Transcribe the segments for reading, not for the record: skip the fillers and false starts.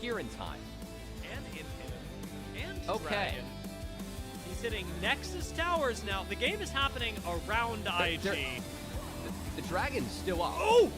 here in time. And Infinite. And Okay. Dragon. He's hitting Nexus Towers now. The game is happening around IG. The Dragon's still up. Oh!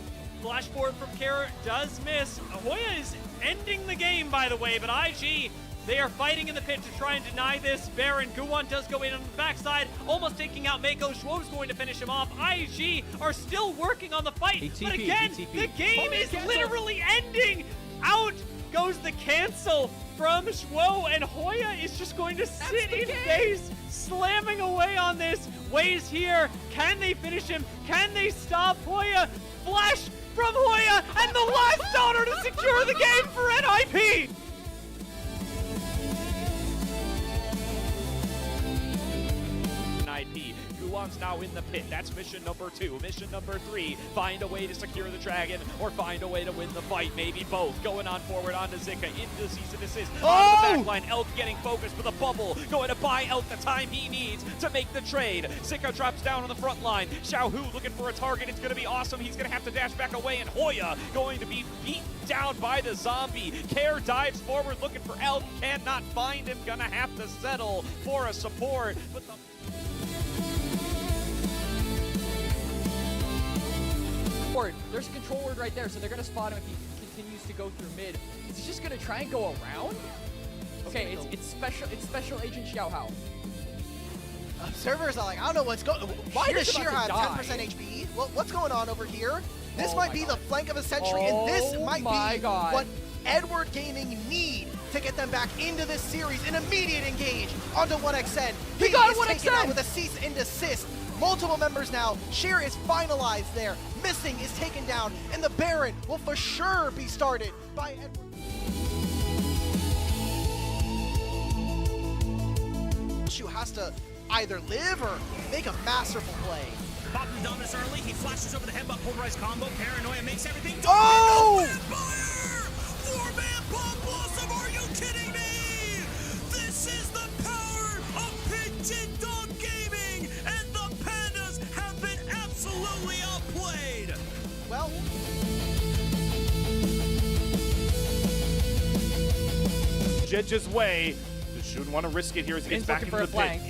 Flashboard from Kara does miss. Hoya is ending the game, by the way, but IG, they are fighting in the pit to try and deny this. Baron, Guwon does go in on the backside, almost taking out Mako. Schwo's going to finish him off. IG are still working on the fight, but again, the game is literally ending. Out goes the cancel from Schwo, and Hoya is just going to sit in base, slamming away on this. Way's here. Can they finish him? Can they stop Hoya? Flash from Hoya, and the last daughter to secure the game for NIP! NIP. Guwon's now in the pit. That's mission number 2. Mission number 3, find a way to secure the dragon or find a way to win the fight. Maybe both. Going on forward onto Zika into cease and desist. On the back line, Elk getting focused with a bubble. Going to buy Elk the time he needs to make the trade. Zika drops down on the front line. Xiaohu looking for a target. It's going to be awesome. He's going to have to dash back away, and Hoya going to be beat down by the zombie. Care dives forward looking for Elk. Cannot find him. Gonna have to settle for a support. But there's a control word right there, so they're going to spot him if he continues to go through mid. He's just going to try and go around? Okay, it's Special Agent Xiaohao. Observers are like, I don't know what's going on. Why does Sheer have 10% HP? Well, what's going on over here? This might be the flank of a century, and this might be what Edward Gaming need to get them back into this series. An immediate engage onto 1xN. He got is 1xN! taken out with a cease and desist. Multiple members now. Sheer is finalized there. Missing is taken down, and the Baron will for sure be started by Edward. Shu has to either live or make a masterful play. Popping Dominus early, he flashes over the headbutt pulverized combo. Paranoia makes everything. Oh! Fire! 4-man bomb blossom, are you kidding me? This is the power of Pigeon Dog Gaming, and the Pandas have been absolutely outplayed. Well, Jedge's way. Shouldn't want to risk it here as he gets back into the pit.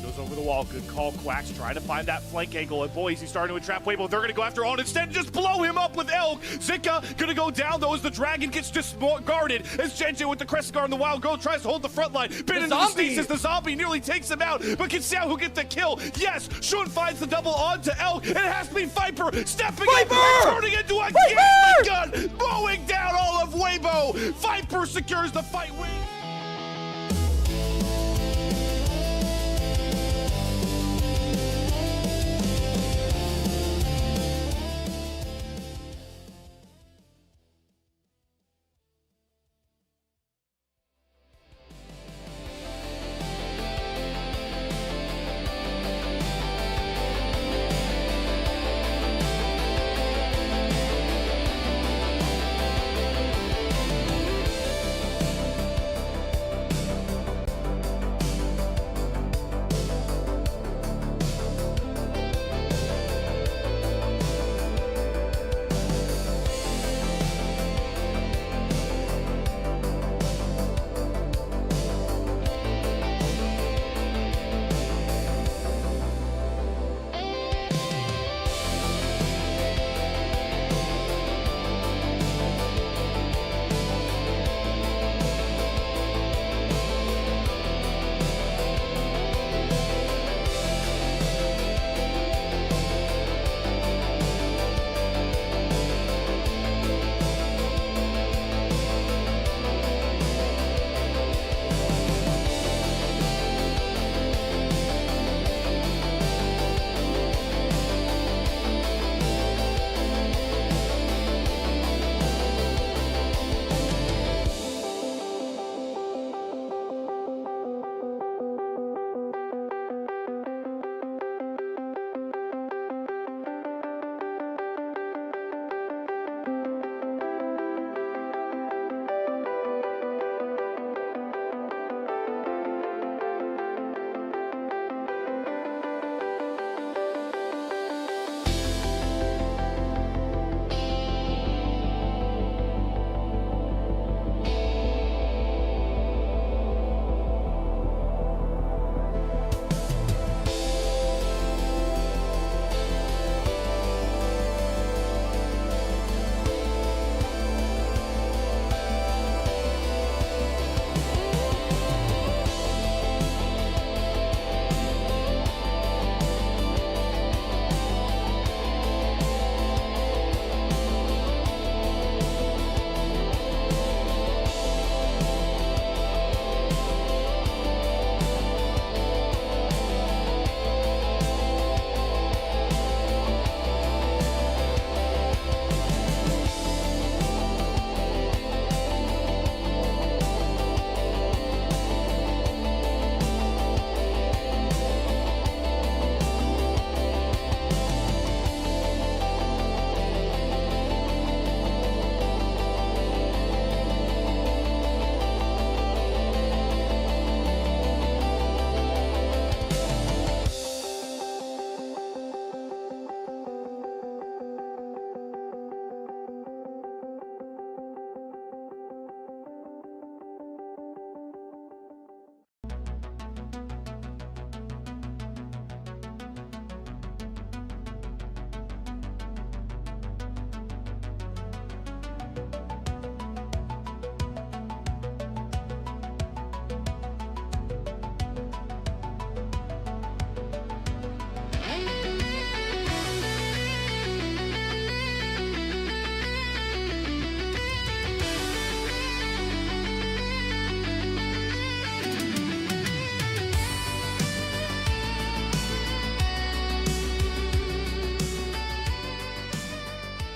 Goes over the wall. Good call, Quacks. Trying to find that flank angle. And boys, he's starting to entrap Waybo. They're going to go after on instead and just blow him up with Elk. Zika going to go down though as the dragon gets discarded. As Genji with the crest guard and the wild girl tries to hold the front line. Bit into the stasis. The zombie nearly takes him out. But can Xiaohu get the kill? Yes. Shun finds the double onto Elk. And it has to be Viper stepping up and turning into a Gatling gun. Mowing down all of Waybo. Viper secures the fight win.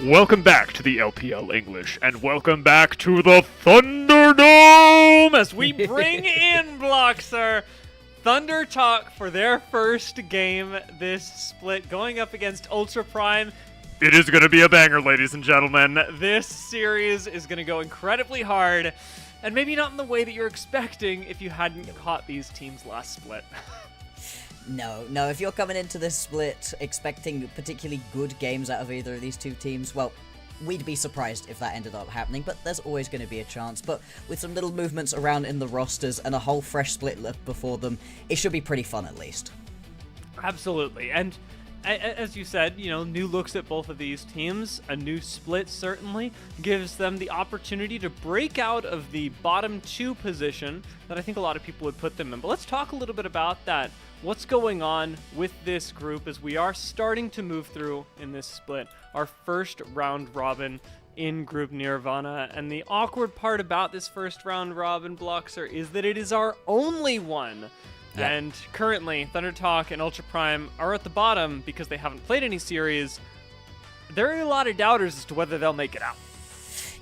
Welcome back to the LPL English, and welcome back to the Thunderdome! As we bring in Bloxer, Thunder Talk for their first game this split, going up against Ultra Prime. It is going to be a banger, ladies and gentlemen. This series is going to go incredibly hard, and maybe not in the way that you're expecting if you hadn't caught these teams last split. No, if you're coming into this split expecting particularly good games out of either of these two teams, well, we'd be surprised if that ended up happening, but there's always going to be a chance. But with some little movements around in the rosters and a whole fresh split left before them, it should be pretty fun at least. Absolutely, and as you said, you know, new looks at both of these teams, a new split certainly gives them the opportunity to break out of the bottom two position that I think a lot of people would put them in. But let's talk a little bit about that. What's going on with this group as we are starting to move through in this split, our first round robin in Group Nirvana. And the awkward part about this first round robin, Bloxer, is that it is our only one. Yeah. And currently, Thunder Talk and Ultra Prime are at the bottom because they haven't played any series. There are a lot of doubters as to whether they'll make it out.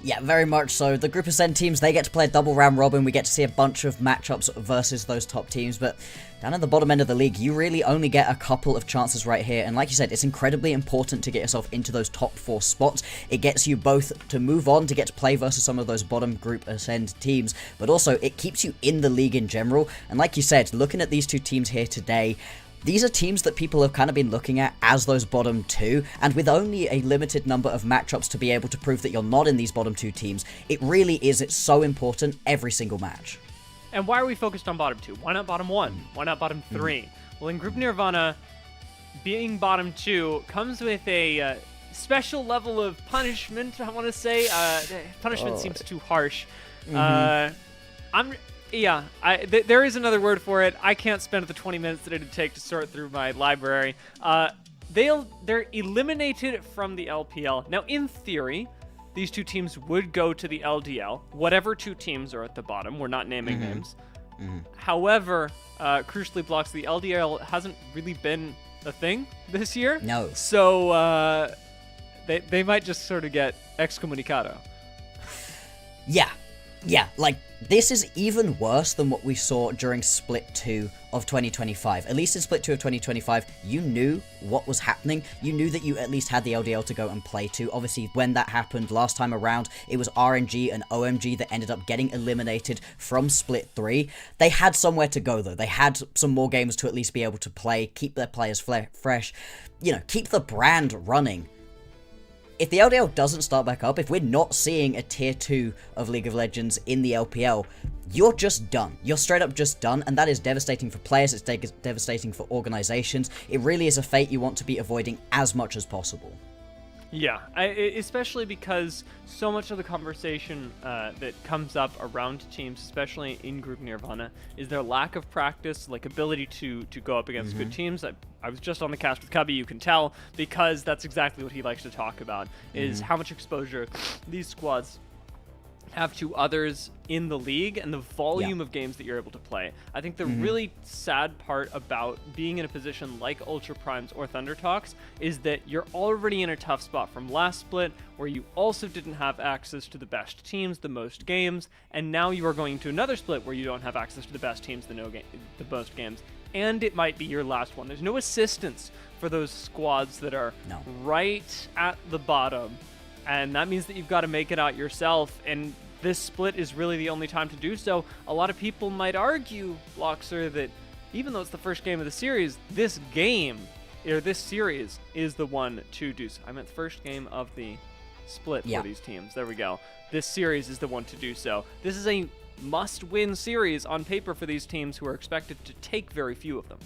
Yeah, very much so. The Group Ascend teams, they get to play a double round robin. We get to see a bunch of matchups versus those top teams, but down at the bottom end of the league, you really only get a couple of chances right here. And like you said, it's incredibly important to get yourself into those top 4 spots. It gets you both to move on to get to play versus some of those bottom Group Ascend teams, but also it keeps you in the league in general. And like you said, looking at these two teams here today, these are teams that people have kind of been looking at as those bottom 2, and with only a limited number of matchups to be able to prove that you're not in these bottom 2 teams, it really is, it's so important every single match. And why are we focused on bottom 2? Why not bottom 1? Why not bottom 3? Well, in Group Nirvana, being bottom 2 comes with a special level of punishment, I want to say. Punishment seems too harsh. There is another word for it. I can't spend the 20 minutes that it'd take to sort through my library. They're eliminated from the LPL. Now, in theory, these two teams would go to the LDL. Whatever two teams are at the bottom. We're not naming names. However, crucially, Blocks, the LDL hasn't really been a thing this year. No. So they might just sort of get excommunicado. Yeah, like, this is even worse than what we saw during Split 2 of 2025. At least in Split 2 of 2025, you knew what was happening. You knew that you at least had the LDL to go and play to. Obviously, when that happened last time around, it was RNG and OMG that ended up getting eliminated from Split 3. They had somewhere to go, though. They had some more games to at least be able to play, keep their players fresh, you know, keep the brand running. If the LDL doesn't start back up, if we're not seeing a tier 2 of League of Legends in the LPL, you're just done. You're straight up just done, and that is devastating for players, it's devastating for organizations. It really is a fate you want to be avoiding as much as possible. Yeah, especially because so much of the conversation that comes up around teams, especially in Group Nirvana, is their lack of practice, like ability to go up against good teams. I was just on the cast with Cubby, you can tell, because that's exactly what he likes to talk about, is how much exposure these squads have to others in the league and the volume of games that you're able to play. I think the really sad part about being in a position like Ultra Primes or Thunder Talks is that you're already in a tough spot from last split, where you also didn't have access to the best teams, the most games, and now you are going to another split where you don't have access to the best teams, the most games, and it might be your last one. There's no assistance for those squads that are right at the bottom, and that means that you've got to make it out yourself, and this split is really the only time to do so. A lot of people might argue, Bloxer, that even though it's the first game of the series, this series is the one to do so. I meant the first game of the split for these teams. There we go. This series is the one to do so. This is a must-win series on paper for these teams who are expected to take very few of them.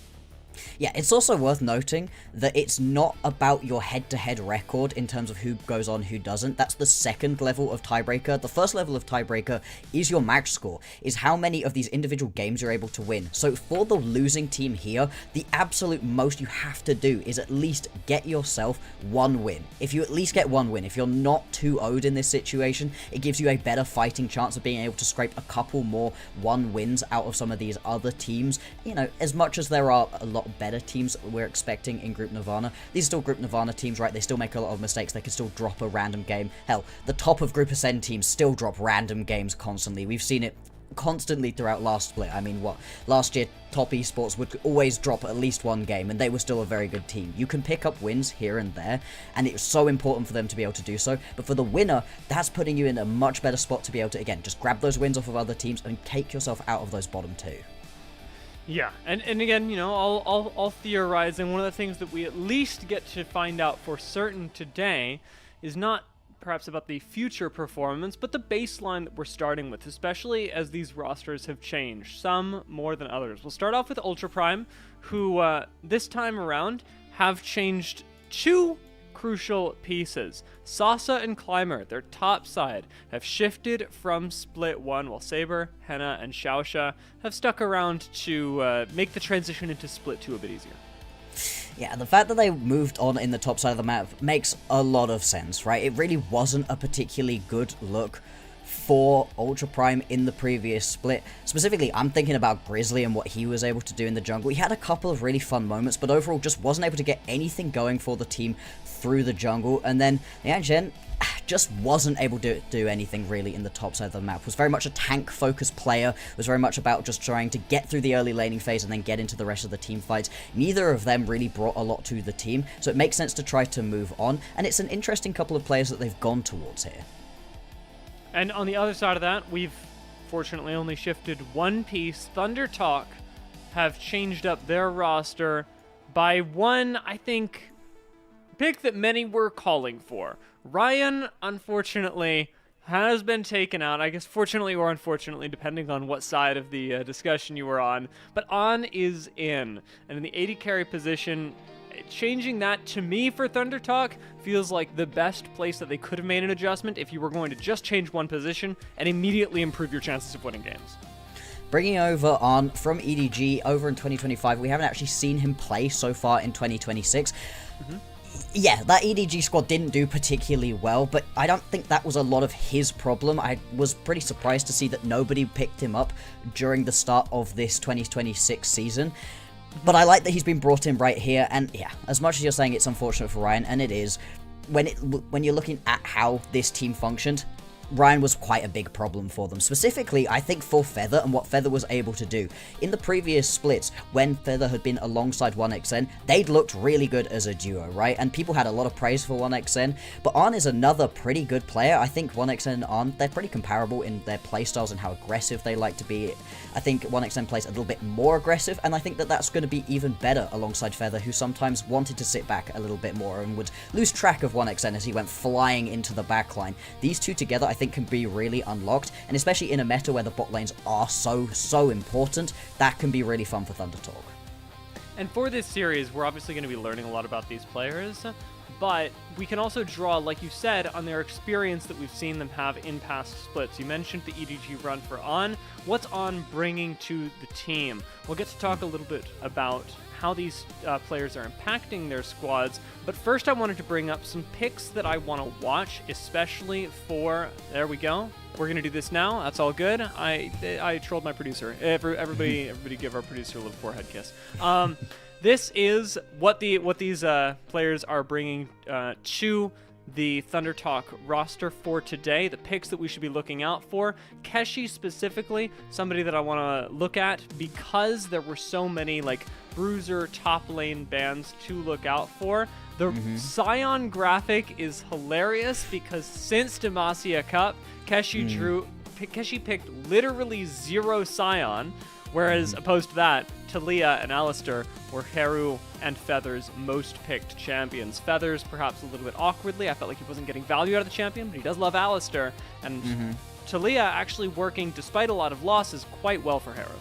Yeah, it's also worth noting that it's not about your head-to-head record in terms of who goes on, who doesn't. That's the second level of tiebreaker. The first level of tiebreaker is your match score, is how many of these individual games you're able to win. So for the losing team here, the absolute most you have to do is at least get yourself one win. If you at least get one win, if you're not 2-0'd in this situation, it gives you a better fighting chance of being able to scrape a couple more 1 wins out of some of these other teams. You know, as much as there are a lot lot better teams we're expecting in Group Nirvana. These are still Group Nirvana teams, right? They still make a lot of mistakes. They can still drop a random game. Hell, the top of Group Ascend teams still drop random games constantly. We've seen it constantly throughout last split. I mean, last year top esports would always drop at least one game, and they were still a very good team. You can pick up wins here and there, and it's so important for them to be able to do so, but for the winner, that's putting you in a much better spot to be able to, again, just grab those wins off of other teams and take yourself out of those bottom two. Yeah, and again, you know, all theorizing, one of the things that we at least get to find out for certain today is not perhaps about the future performance, but the baseline that we're starting with, especially as these rosters have changed, some more than others. We'll start off with Ultra Prime, who this time around have changed two crucial pieces. Sasa and Climber, their top side, have shifted from Split 1, while Saber, Henna, and Xiaosha have stuck around to make the transition into Split 2 a bit easier. Yeah, the fact that they moved on in the top side of the map makes a lot of sense, right? It really wasn't a particularly good look for Ultra Prime in the previous split. Specifically, I'm thinking about Grizzly and what he was able to do in the jungle. He had a couple of really fun moments, but overall just wasn't able to get anything going for the team through the jungle. And then Lianzhen just wasn't able to do anything really in the top side of the map. Was very much a tank-focused player, was very much about just trying to get through the early laning phase and then get into the rest of the team fights. Neither of them really brought a lot to the team, so it makes sense to try to move on, and it's an interesting couple of players that they've gone towards here. And on the other side of that, we've fortunately only shifted one piece. Thunder Talk have changed up their roster by one, I think, pick that many were calling for. Ryan, unfortunately, has been taken out. I guess fortunately or unfortunately, depending on what side of the discussion you were on. But On is in. And in the AD carry position, changing that to me for Thunder Talk feels like the best place that they could have made an adjustment if you were going to just change one position and immediately improve your chances of winning games. Bringing over On from EDG over in 2025, we haven't actually seen him play so far in 2026. Yeah, that EDG squad didn't do particularly well, but I don't think that was a lot of his problem. I was pretty surprised to see that nobody picked him up during the start of this 2026 season. But I like that he's been brought in right here, and yeah, as much as you're saying it's unfortunate for Ryan, and it is, when you're looking at how this team functioned, Ryan was quite a big problem for them. Specifically, I think for Feather and what Feather was able to do. In the previous splits, when Feather had been alongside 1xN, they'd looked really good as a duo, right? And people had a lot of praise for 1xN, but On is another pretty good player. I think 1xN and On, they're pretty comparable in their playstyles and how aggressive they like to be. I think 1xN plays a little bit more aggressive, and I think that that's going to be even better alongside Feather, who sometimes wanted to sit back a little bit more and would lose track of 1xN as he went flying into the backline. These two together, I think, can be really unlocked, and especially in a meta where the bot lanes are so important, that can be really fun for Thunder Talk. And for this series, we're obviously going to be learning a lot about these players, but we can also draw, like you said, on their experience that we've seen them have in past splits. You mentioned the EDG run for On. What's On bringing to the team? We'll get to talk a little bit about how these players are impacting their squads, but first I wanted to bring up some picks that I want to watch, especially for, there we go, we're going to do this now, that's all good. I trolled my producer. Everybody give our producer a little forehead kiss. This is what these players are bringing to the Thunder Talk roster for today, the picks that we should be looking out for. Keshi specifically, somebody that I want to look at because there were so many like bruiser top lane bans to look out for. The Scion graphic is hilarious because since Demacia Cup, Keshi picked literally 0 Scion, whereas opposed to that, Talia and Alistair were Haru and Feather's most picked champions. Feathers perhaps a little bit awkwardly. I felt like he wasn't getting value out of the champion, but he does love Alistair. And Talia actually working, despite a lot of losses, quite well for Haru.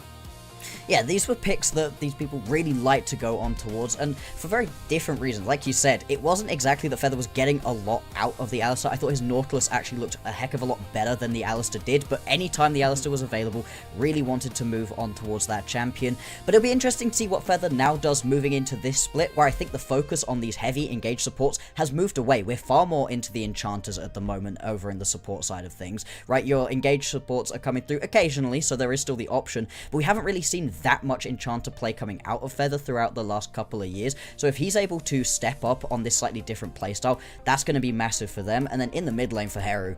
Yeah, these were picks that these people really like to go on towards, and for very different reasons. Like you said, it wasn't exactly that Feather was getting a lot out of the Alistair. I thought his Nautilus actually looked a heck of a lot better than the Alistair did, but anytime the Alistair was available, really wanted to move on towards that champion. But it'll be interesting to see what Feather now does moving into this split, where I think the focus on these heavy engaged supports has moved away. We're far more into the enchanters at the moment over in the support side of things, right? Your engaged supports are coming through occasionally, so there is still the option, but we haven't really seen that much Enchanter play coming out of Feather throughout the last couple of years. So if he's able to step up on this slightly different playstyle, that's going to be massive for them. And then in the mid lane for Heru,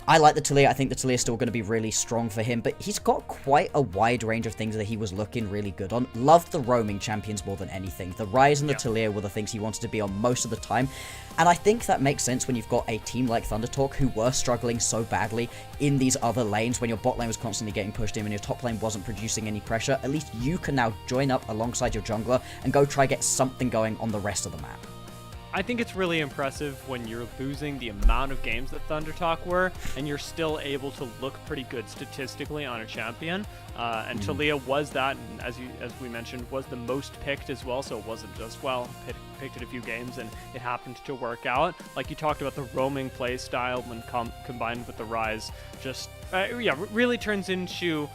I like the Taliyah. I think the Taliyah is still going to be really strong for him, but he's got quite a wide range of things that he was looking really good on. Loved the roaming champions more than anything. The Ryze and the Taliyah were the things he wanted to be on most of the time, and I think that makes sense when you've got a team like ThunderTalk who were struggling so badly in these other lanes when your bot lane was constantly getting pushed in and your top lane wasn't producing any pressure. At least you can now join up alongside your jungler and go try get something going on the rest of the map. I think it's really impressive when you're losing the amount of games that ThunderTalk were, and you're still able to look pretty good statistically on a champion. And Taliyah was that, and as we mentioned, was the most picked as well, so it wasn't just, well, picked it a few games and it happened to work out. Like you talked about, the roaming play style when combined with the Ryze, just, really turns into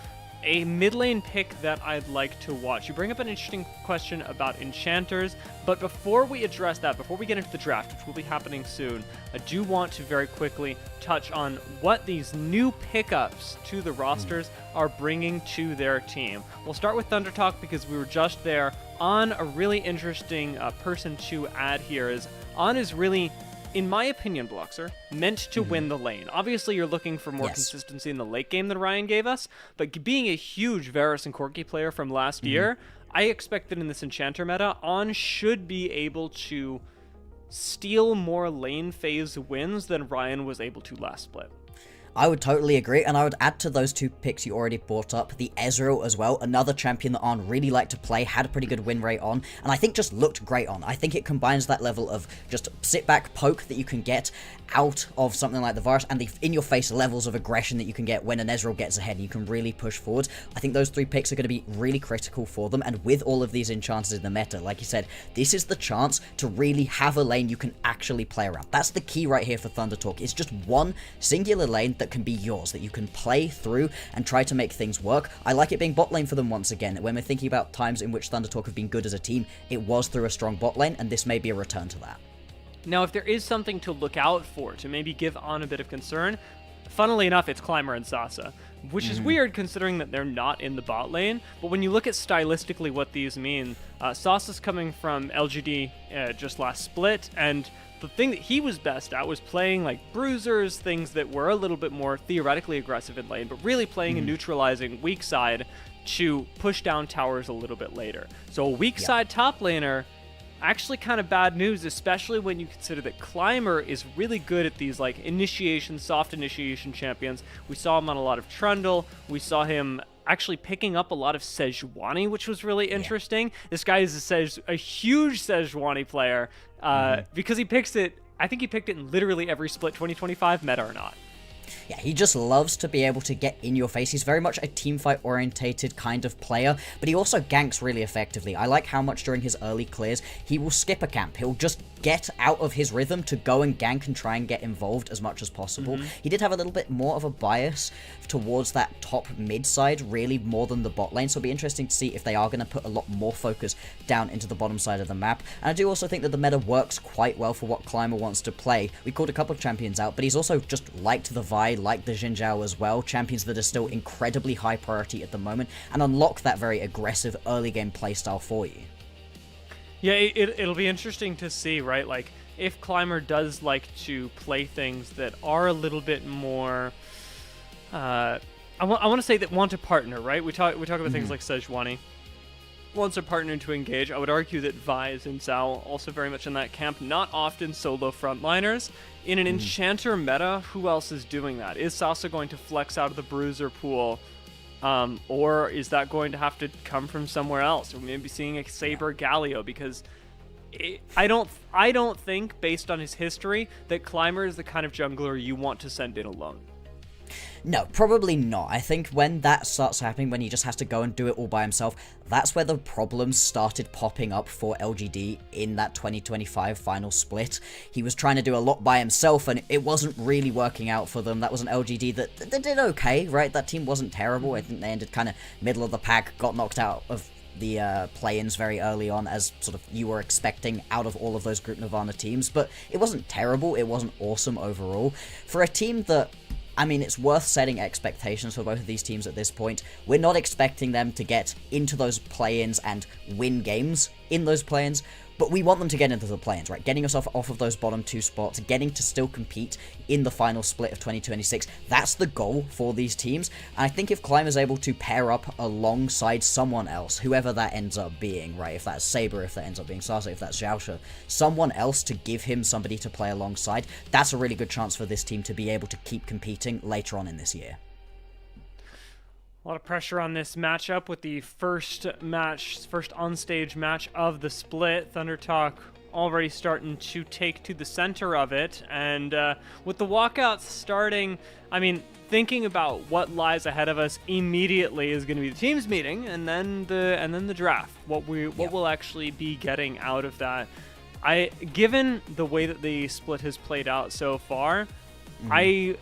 a mid lane pick that I'd like to watch. You bring up an interesting question about enchanters, but before we address that, before we get into the draft, which will be happening soon, I do want to very quickly touch on what these new pickups to the rosters are bringing to their team. We'll start with ThunderTalk because we were just there. On a really interesting person to add here is, On is really, in my opinion, Bloxer, meant to win the lane. Obviously, you're looking for more consistency in the late game than Ryan gave us, but being a huge Varus and Corki player from last year, I expect that in this Enchanter meta, On should be able to steal more lane phase wins than Ryan was able to last split. I would totally agree, and I would add to those two picks you already brought up, the Ezreal as well, another champion that On really liked to play, had a pretty good win rate on, and I think just looked great on. I think it combines that level of just sit back poke that you can get out of something like the Varus, and the in-your-face levels of aggression that you can get when an Ezreal gets ahead and you can really push forward. I think those three picks are going to be really critical for them, and with all of these enchanters in the meta, like you said, this is the chance to really have a lane you can actually play around. That's the key right here for ThunderTalk. It's just one singular lane that can be yours, that you can play through and try to make things work. I like it being bot lane for them once again. When we're thinking about times in which ThunderTalk have been good as a team, it was through a strong bot lane, and this may be a return to that. Now, if there is something to look out for, to maybe give On a bit of concern, funnily enough, it's Climber and Sasa, which is weird considering that they're not in the bot lane, but when you look at stylistically what these mean, Sasa's coming from LGD just last split, and the thing that he was best at was playing like bruisers, things that were a little bit more theoretically aggressive in lane, but really playing and neutralizing weak side to push down towers a little bit later. So a weak side top laner, actually kind of bad news, especially when you consider that Climber is really good at these like initiation, soft initiation champions. We saw him on a lot of Trundle. We saw him actually picking up a lot of Sejuani, which was really interesting. This guy is a huge Sejuani player because he picks it, I think he picked it in literally every split 2025, meta or not. Yeah, he just loves to be able to get in your face. He's very much a teamfight orientated kind of player, but he also ganks really effectively. I like how much during his early clears, he will skip a camp. He'll just get out of his rhythm to go and gank and try and get involved as much as possible. He did have a little bit more of a bias towards that top mid side, really more than the bot lane, so it'll be interesting to see if they are going to put a lot more focus down into the bottom side of the map. And I do also think that the meta works quite well for what Climber wants to play. We called a couple of champions out, but he's also just liked the Vi, like the Xin Zhao as well, champions that are still incredibly high priority at the moment, and unlock that very aggressive early game playstyle for you. Yeah, it'll be interesting to see, right? Like, if Climber does like to play things that are a little bit more, I want to say that want to partner, right? We talk about things like Sejuani. Wants a partner to engage. I would argue that Vi and Zhao also very much in that camp. Not often solo frontliners. In an Enchanter meta, who else is doing that? Is Sasa going to flex out of the Bruiser pool? Or is that going to have to come from somewhere else? Or maybe seeing a Saber Galio, because I don't think, based on his history, that Climber is the kind of jungler you want to send in alone. No, probably not. I think when that starts happening, when he just has to go and do it all by himself, that's where the problems started popping up for LGD in that 2025 final split. He was trying to do a lot by himself, and it wasn't really working out for them. That was an LGD that did okay, right? That team wasn't terrible. I think they ended kind of middle of the pack, got knocked out of the play-ins very early on, as sort of you were expecting out of all of those Group Nirvana teams, but it wasn't terrible. It wasn't awesome overall. For a team that I mean, it's worth setting expectations for both of these teams at this point. We're not expecting them to get into those play-ins and win games in those play-ins, but we want them to get into the play-ins, right? Getting us off of those bottom 2 spots, getting to still compete in the final split of 2026. That's the goal for these teams. And I think if Climb is able to pair up alongside someone else, whoever that ends up being, right? If that's Saber, if that ends up being Sasa, if that's Xiaoshe, someone else to give him somebody to play alongside, that's a really good chance for this team to be able to keep competing later on in this year. A lot of pressure on this matchup with the first on-stage match of the split. ThunderTalk already starting to take to the center of it, and with the walkouts starting, I mean, thinking about what lies ahead of us immediately is going to be the teams meeting, and then the draft. What we'll actually be getting out of that. Given the way that the split has played out so far, I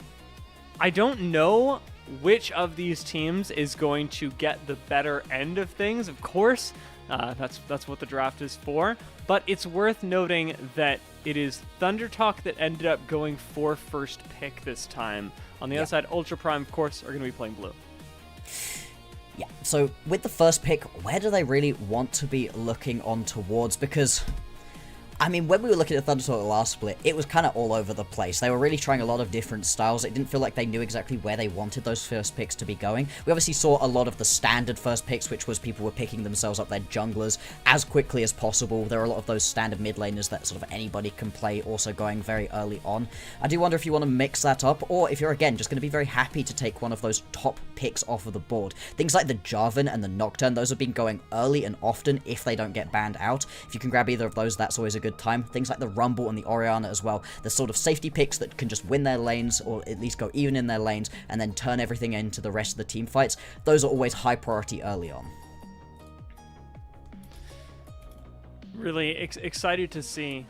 don't know which of these teams is going to get the better end of things. Of course, that's what the draft is for, but it's worth noting that it is ThunderTalk that ended up going for first pick this time. On the other side, Ultra Prime, of course, are going to be playing blue. Yeah, so with the first pick, where do they really want to be looking on towards? Because, I mean, when we were looking at ThunderTalk last split, it was kind of all over the place. They were really trying a lot of different styles. It didn't feel like they knew exactly where they wanted those first picks to be going. We obviously saw a lot of the standard first picks, which was people were picking themselves up their junglers as quickly as possible. There are a lot of those standard mid laners that sort of anybody can play, also going very early on. I do wonder if you want to mix that up, or if you're, again, just going to be very happy to take one of those top picks off of the board. Things like the Jarvan and the Nocturne, those have been going early and often if they don't get banned out. If you can grab either of those, that's always a good time. Things like the Rumble and the Orianna as well. The sort of safety picks that can just win their lanes, or at least go even in their lanes, and then turn everything into the rest of the team fights. Those are always high priority early on. Really excited to see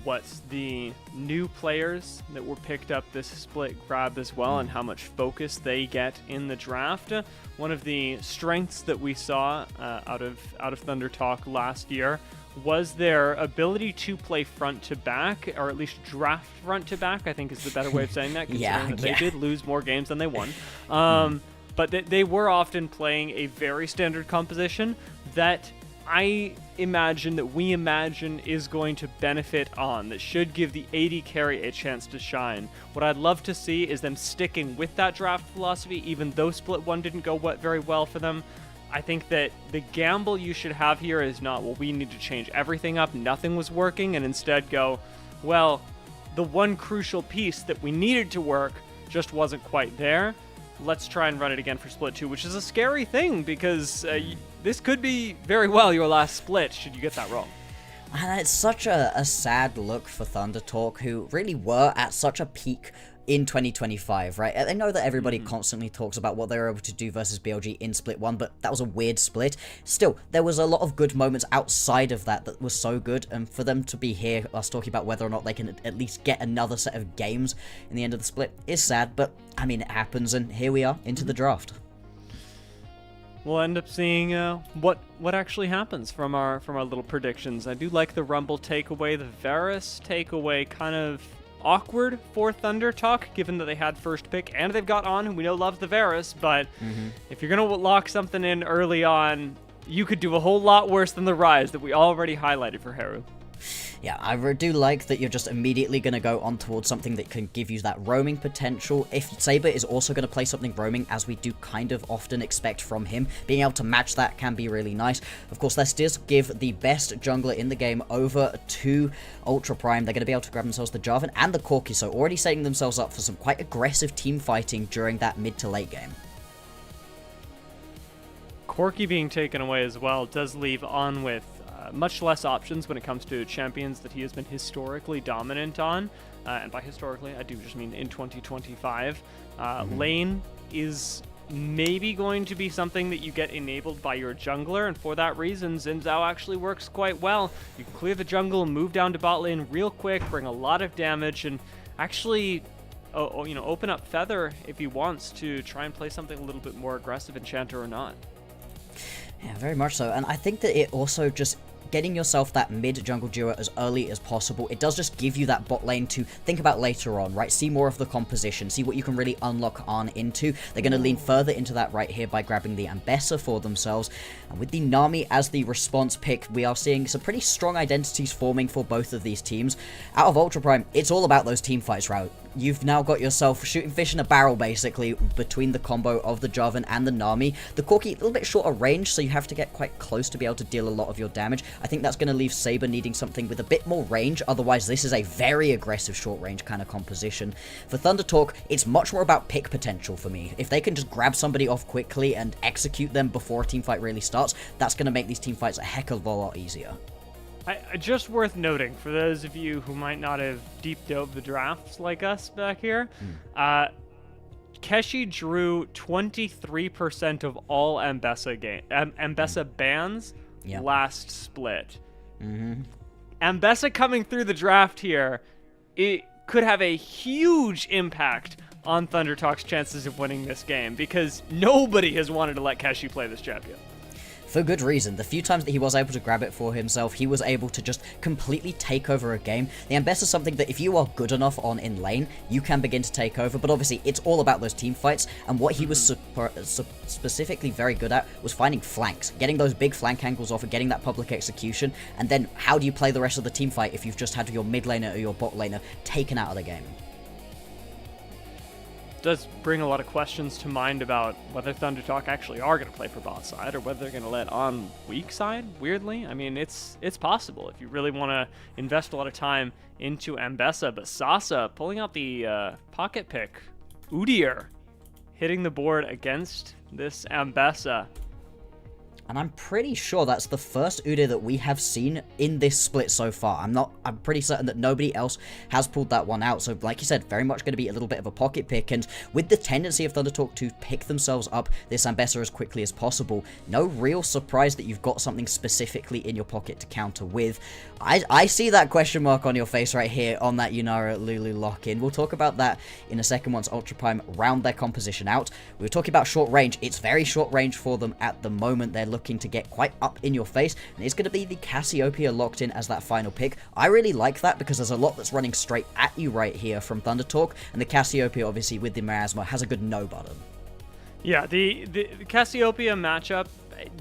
what the new players that were picked up this split grab as well, and how much focus they get in the draft. One of the strengths that we saw out of ThunderTalk last year was their ability to play front to back, or at least draft front to back, I think is the better way of saying that, considering that they did lose more games than they won. But they were often playing a very standard composition that we imagine is going to benefit on, that should give the AD carry a chance to shine. What I'd love to see is them sticking with that draft philosophy, even though Split 1 didn't go very well for them. I think that the gamble you should have here is not, well, we need to change everything up, nothing was working, and instead go, well, the one crucial piece that we needed to work just wasn't quite there. Let's try and run it again for Split 2, which is a scary thing, because this could be very well your last split should you get that wrong. And it's such a sad look for ThunderTalk, who really were at such a peak in 2025, right? I know that everybody constantly talks about what they were able to do versus BLG in Split 1, but that was a weird split. Still, there was a lot of good moments outside of that was so good, and for them to be here, us talking about whether or not they can at least get another set of games in the end of the split is sad, but, I mean, it happens, and here we are, into the draft. We'll end up seeing what actually happens from our little predictions. I do like the Rumble takeaway, the Varus takeaway, kind of awkward for ThunderTalk, given that they had first pick and they've got On, who we know loves the Varus, but if you're going to lock something in early on, you could do a whole lot worse than the Rise that we already highlighted for Haru. Yeah, I do like that you're just immediately going to go on towards something that can give you that roaming potential. If Saber is also going to play something roaming, as we do kind of often expect from him, being able to match that can be really nice. Of course, this does give the best jungler in the game over to Ultra Prime. They're going to be able to grab themselves the Jarvan and the Corki, so already setting themselves up for some quite aggressive team fighting during that mid to late game. Corki being taken away as well does leave On with much less options when it comes to champions that he has been historically dominant on. And by historically, I do just mean in 2025. Lane is maybe going to be something that you get enabled by your jungler, and for that reason, Xin Zhao actually works quite well. You can clear the jungle, move down to bot lane real quick, bring a lot of damage, and actually open up Feather if he wants to try and play something a little bit more aggressive, Enchanter or not. Yeah, very much so. And I think that it also just getting yourself that mid-jungle duo as early as possible, it does just give you that bot lane to think about later on, right? See more of the composition, see what you can really unlock on into. They're going to lean further into that right here by grabbing the Ambessa for themselves. And with the Nami as the response pick, we are seeing some pretty strong identities forming for both of these teams. Out of Ultra Prime, it's all about those team fights, right? You've now got yourself shooting fish in a barrel, basically, between the combo of the Jarvan and the Nami. The Corki, a little bit shorter range, so you have to get quite close to be able to deal a lot of your damage. I think that's going to leave Saber needing something with a bit more range, otherwise this is a very aggressive short-range kind of composition. For Thunder Talk, it's much more about pick potential for me. If they can just grab somebody off quickly and execute them before a team fight really starts, that's going to make these team fights a heck of a lot easier. Just worth noting, for those of you who might not have deep dove the drafts like us back here, Keshi drew 23% of all Ambessa bans last split. Ambessa coming through the draft here, it could have a huge impact on Thunder Talk's chances of winning this game, because nobody has wanted to let Keshi play this champion. For good reason. The few times that he was able to grab it for himself, he was able to just completely take over a game. The Ambessa is something that if you are good enough on in lane, you can begin to take over, but obviously it's all about those team fights, and what he was specifically very good at was finding flanks, getting those big flank angles off and getting that public execution, and then how do you play the rest of the team fight if you've just had your mid laner or your bot laner taken out of the game? Does bring a lot of questions to mind about whether Thunder Talk actually are going to play for bot side or whether they're going to let on weak side, weirdly. I mean, it's possible if you really want to invest a lot of time into Ambessa, but Sasa pulling out the pocket pick. Udyr hitting the board against this Ambessa. And I'm pretty sure that's the first Udyr that we have seen in this split so far. I'm pretty certain that nobody else has pulled that one out. So like you said, very much going to be a little bit of a pocket pick. And with the tendency of Thunder Talk to pick themselves up this Ambessa as quickly as possible, no real surprise that you've got something specifically in your pocket to counter with. I see that question mark on your face right here on that Yunara Lulu lock-in. We'll talk about that in a second once Ultra Prime round their composition out. We were talking about short range. It's very short range for them at the moment. They're looking to get quite up in your face, and it's going to be the Cassiopeia locked in as that final pick. I really like that because there's a lot that's running straight at you right here from Thunder Talk, and the Cassiopeia obviously with the Miasma has a good no button. Yeah, the Cassiopeia matchup,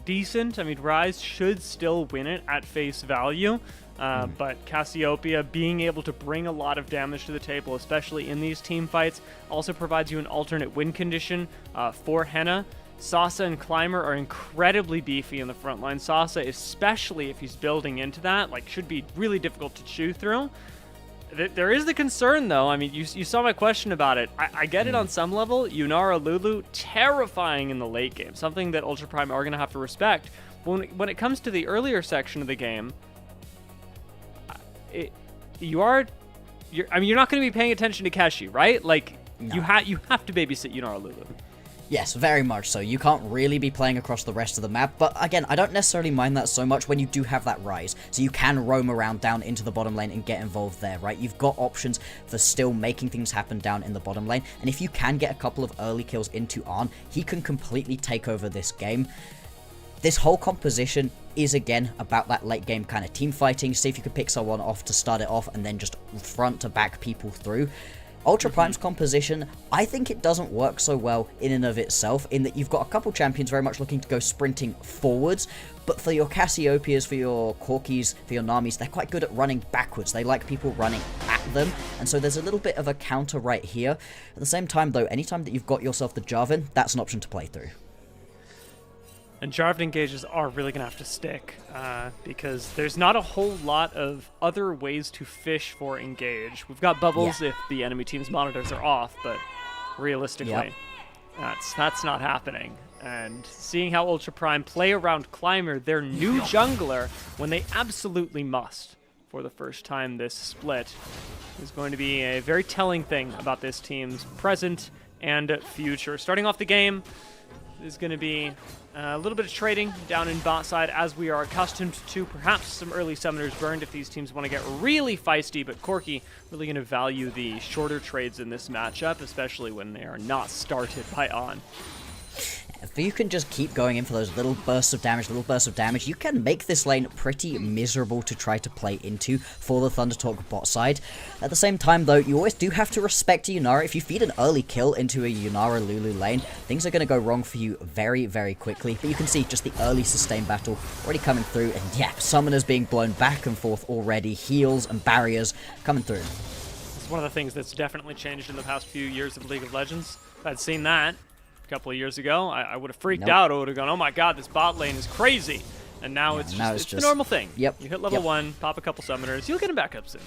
decent. I mean, Ryze should still win it at face value, but Cassiopeia being able to bring a lot of damage to the table, especially in these team fights, also provides you an alternate win condition for Henna. Sasa and Climber are incredibly beefy in the front line. Sasa, especially if he's building into that, like, should be really difficult to chew through. There is the concern, though. I mean, you saw my question about it. I get it on some level. Yunara Lulu, terrifying in the late game. Something that Ultra Prime are going to have to respect. When it comes to the earlier section of the game, you're not going to be paying attention to Keshi, right? Like, no. you have to babysit Yunara Lulu. Yes, very much so. You can't really be playing across the rest of the map, but again, I don't necessarily mind that so much when you do have that Ryze, so you can roam around down into the bottom lane and get involved there, right? You've got options for still making things happen down in the bottom lane, and if you can get a couple of early kills into Arn, he can completely take over this game. This whole composition is, again, about that late game kind of team fighting. See if you can pick someone off to start it off and then just front to back people through. Ultra Prime's composition, I think it doesn't work so well in and of itself, in that you've got a couple champions very much looking to go sprinting forwards, but for your Cassiopeias, for your Corkis, for your Namis, they're quite good at running backwards. They like people running at them, and so there's a little bit of a counter right here. At the same time, though, anytime that you've got yourself the Jarvan, that's an option to play through. And Jarvan engages are really going to have to stick because there's not a whole lot of other ways to fish for engage. We've got bubbles if the enemy team's monitors are off, but realistically, that's not happening. And seeing how Ultra Prime play around Climber, their new jungler, when they absolutely must for the first time this split, is going to be a very telling thing about this team's present and future. Starting off the game is going to be a little bit of trading down in bot side, as we are accustomed to. Perhaps some early summoners burned if these teams want to get really feisty, but Corki really going to value the shorter trades in this matchup, especially when they are not started by On. If you can just keep going in for those little bursts of damage, you can make this lane pretty miserable to try to play into for the ThunderTalk bot side. At the same time, though, you always do have to respect a Yunara. If you feed an early kill into a Yunara Lulu lane, things are going to go wrong for you very, very quickly. But you can see just the early sustained battle already coming through, and yeah, summoners being blown back and forth already, heals and barriers coming through. It's one of the things that's definitely changed in the past few years of League of Legends. If I'd seen that a couple of years ago, I would have freaked out. I would have gone, oh my god, this bot lane is crazy. And now it's just the normal thing. Yep. You hit level 1, pop a couple summoners, you'll get them back up soon.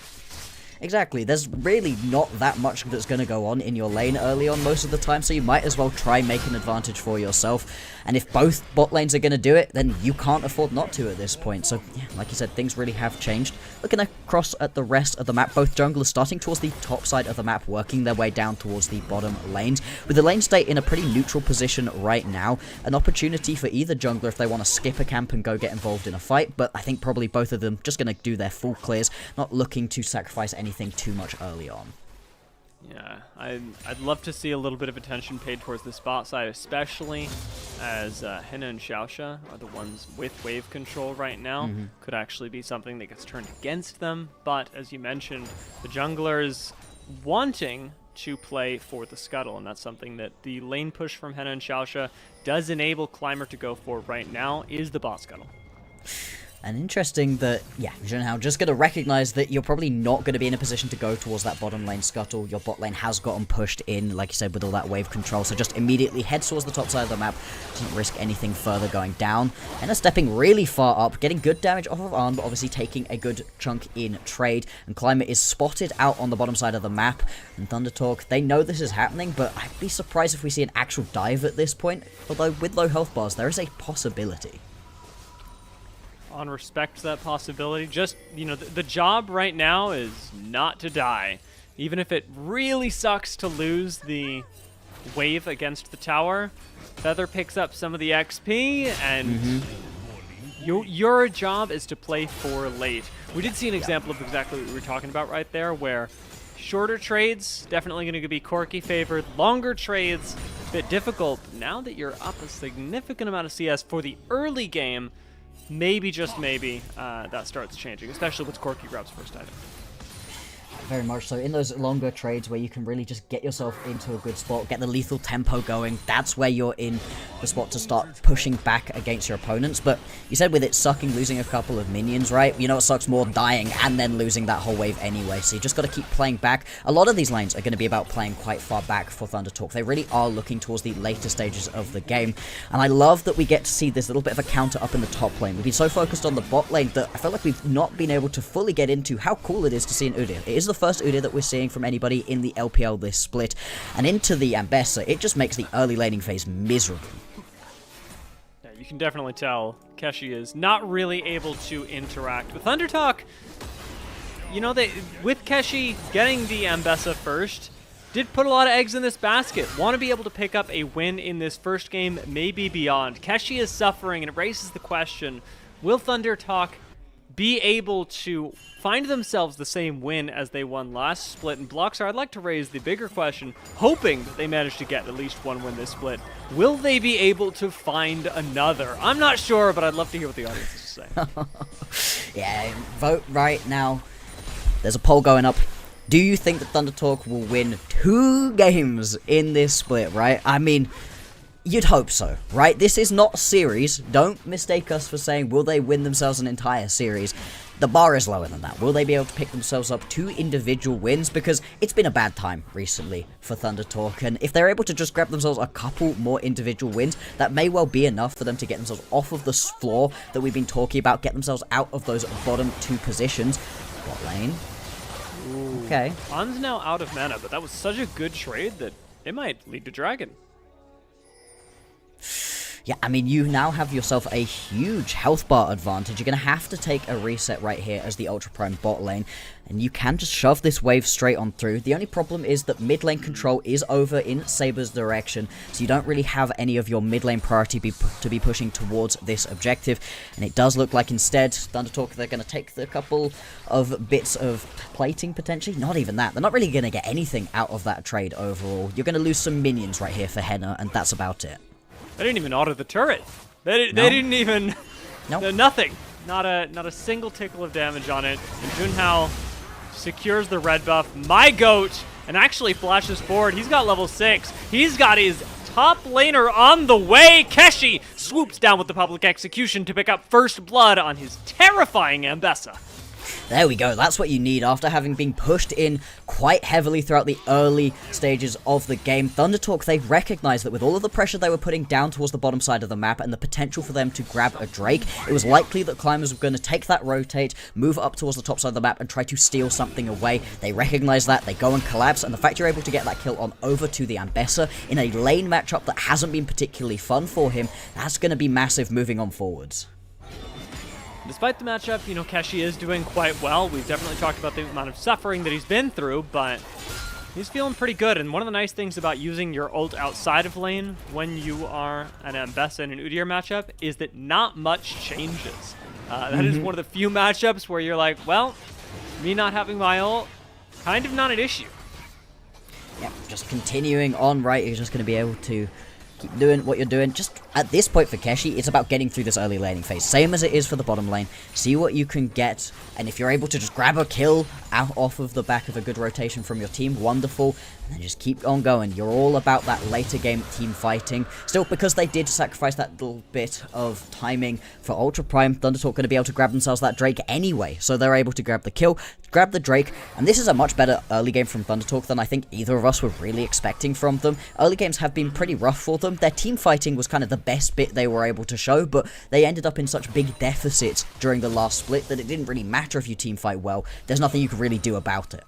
Exactly, there's really not that much that's going to go on in your lane early on most of the time, so you might as well try and make an advantage for yourself. And if both bot lanes are going to do it, then you can't afford not to at this point. So, yeah, like you said, things really have changed. Looking across at the rest of the map, both junglers starting towards the top side of the map, working their way down towards the bottom lanes. With the lane state in a pretty neutral position right now, an opportunity for either jungler if they want to skip a camp and go get involved in a fight, but I think probably both of them just going to do their full clears, not looking to sacrifice anything too much early on. Yeah, I'd love to see a little bit of attention paid towards the spot side, especially as Henna and Xiaosha are the ones with wave control right now. Could actually be something that gets turned against them, but as you mentioned, the junglers wanting to play for the scuttle, and that's something that the lane push from Henna and Xiaosha does enable Climber to go for right now, is the bot scuttle. And interesting that, yeah, Junhao just going to recognize that you're probably not going to be in a position to go towards that bottom lane scuttle. Your bot lane has gotten pushed in, like you said, with all that wave control. So just immediately heads towards the top side of the map. Doesn't risk anything further going down. And stepping really far up, getting good damage off of Arn, but obviously taking a good chunk in trade. And Climber is spotted out on the bottom side of the map. And ThunderTalk, they know this is happening, but I'd be surprised if we see an actual dive at this point. Although with low health bars, there is a possibility. On respect to that possibility, just, you know, the job right now is not to die. Even if it really sucks to lose the wave against the tower, Feather picks up some of the XP, and your job is to play for late. We did see an example of exactly what we were talking about right there, where shorter trades, definitely going to be Corki favored. Longer trades, a bit difficult. Now that you're up a significant amount of CS for the early game, maybe, just maybe, that starts changing, especially with Corki grabs first item. Very much so. In those longer trades where you can really just get yourself into a good spot, get the lethal tempo going, that's where you're in the spot to start pushing back against your opponents. But you said with it sucking losing a couple of minions, right? You know what sucks more? Dying and then losing that whole wave anyway. So you just got to keep playing back. A lot of these lanes are going to be about playing quite far back for ThunderTalk. They really are looking towards the later stages of the game. And I love that we get to see this little bit of a counter up in the top lane. We've been so focused on the bot lane that I feel like we've not been able to fully get into how cool it is to see an Udyr. It is the first Udyr that we're seeing from anybody in the LPL this split, and into the Ambessa, it just makes the early laning phase miserable. Yeah, you can definitely tell Keshi is not really able to interact with ThunderTalk. You know, with Keshi getting the Ambessa first, did put a lot of eggs in this basket. Want to be able to pick up a win in this first game, maybe beyond. Keshi is suffering, and it raises the question, will ThunderTalk be able to find themselves the same win as they won last split? And Bloxar, I'd like to raise the bigger question, hoping that they managed to get at least one win this split. Will they be able to find another? I'm not sure, but I'd love to hear what the audience has to say. Yeah, vote right now. There's a poll going up. Do you think that ThunderTalk will win 2 games in this split, right? I mean, you'd hope so, right? This is not a series. Don't mistake us for saying, will they win themselves an entire series? The bar is lower than that. Will they be able to pick themselves up 2 individual wins? Because it's been a bad time recently for ThunderTalk, and if they're able to just grab themselves a couple more individual wins, that may well be enough for them to get themselves off of the floor that we've been talking about, get themselves out of those bottom 2 positions. Bot lane. Ooh. Okay. On's now out of mana, but that was such a good trade that it might lead to Dragon. Yeah, I mean, you now have yourself a huge health bar advantage. You're going to have to take a reset right here as the Ultra Prime bot lane, and you can just shove this wave straight on through. The only problem is that mid lane control is over in Saber's direction, so you don't really have any of your mid lane priority to be pushing towards this objective, and it does look like instead, ThunderTalk, they're going to take the couple of bits of plating, potentially. Not even that. They're not really going to get anything out of that trade overall. You're going to lose some minions right here for Henna, and that's about it. They didn't even auto the turret. They didn't even... Nope. Nothing. Not a single tickle of damage on it. And Junhao secures the red buff. My goat, and actually flashes forward. He's got level 6. He's got his top laner on the way. Keshi swoops down with the public execution to pick up first blood on his terrifying Ambessa. There we go, that's what you need after having been pushed in quite heavily throughout the early stages of the game. ThunderTalk, they recognized that with all of the pressure they were putting down towards the bottom side of the map and the potential for them to grab a Drake, it was likely that Climbers were going to take that rotate, move up towards the top side of the map and try to steal something away. They recognize that, they go and collapse, and the fact you're able to get that kill on over to the Ambessa in a lane matchup that hasn't been particularly fun for him, that's going to be massive moving on forwards. Despite the matchup, you know, Keshi is doing quite well. We've definitely talked about the amount of suffering that he's been through, but he's feeling pretty good. And one of the nice things about using your ult outside of lane when you are an Ambessa in an Udyr matchup is that not much changes. That is one of the few matchups where you're like, well, me not having my ult, kind of not an issue. Yeah, just continuing on, right? You're just going to be able to keep doing what you're doing. Just at this point for Keshi, it's about getting through this early laning phase. Same as it is for the bottom lane. See what you can get, and if you're able to just grab a kill out off of the back of a good rotation from your team, wonderful. And then just keep on going. You're all about that later game team fighting. Still, because they did sacrifice that little bit of timing for Ultra Prime, ThunderTalk going to be able to grab themselves that Drake anyway. So they're able to grab the kill, grab the Drake, and this is a much better early game from ThunderTalk than I think either of us were really expecting from them. Early games have been pretty rough for them. Their team fighting was kind of the best bit they were able to show, but they ended up in such big deficits during the last split that it didn't really matter if you team fight well. There's nothing you could really do about it.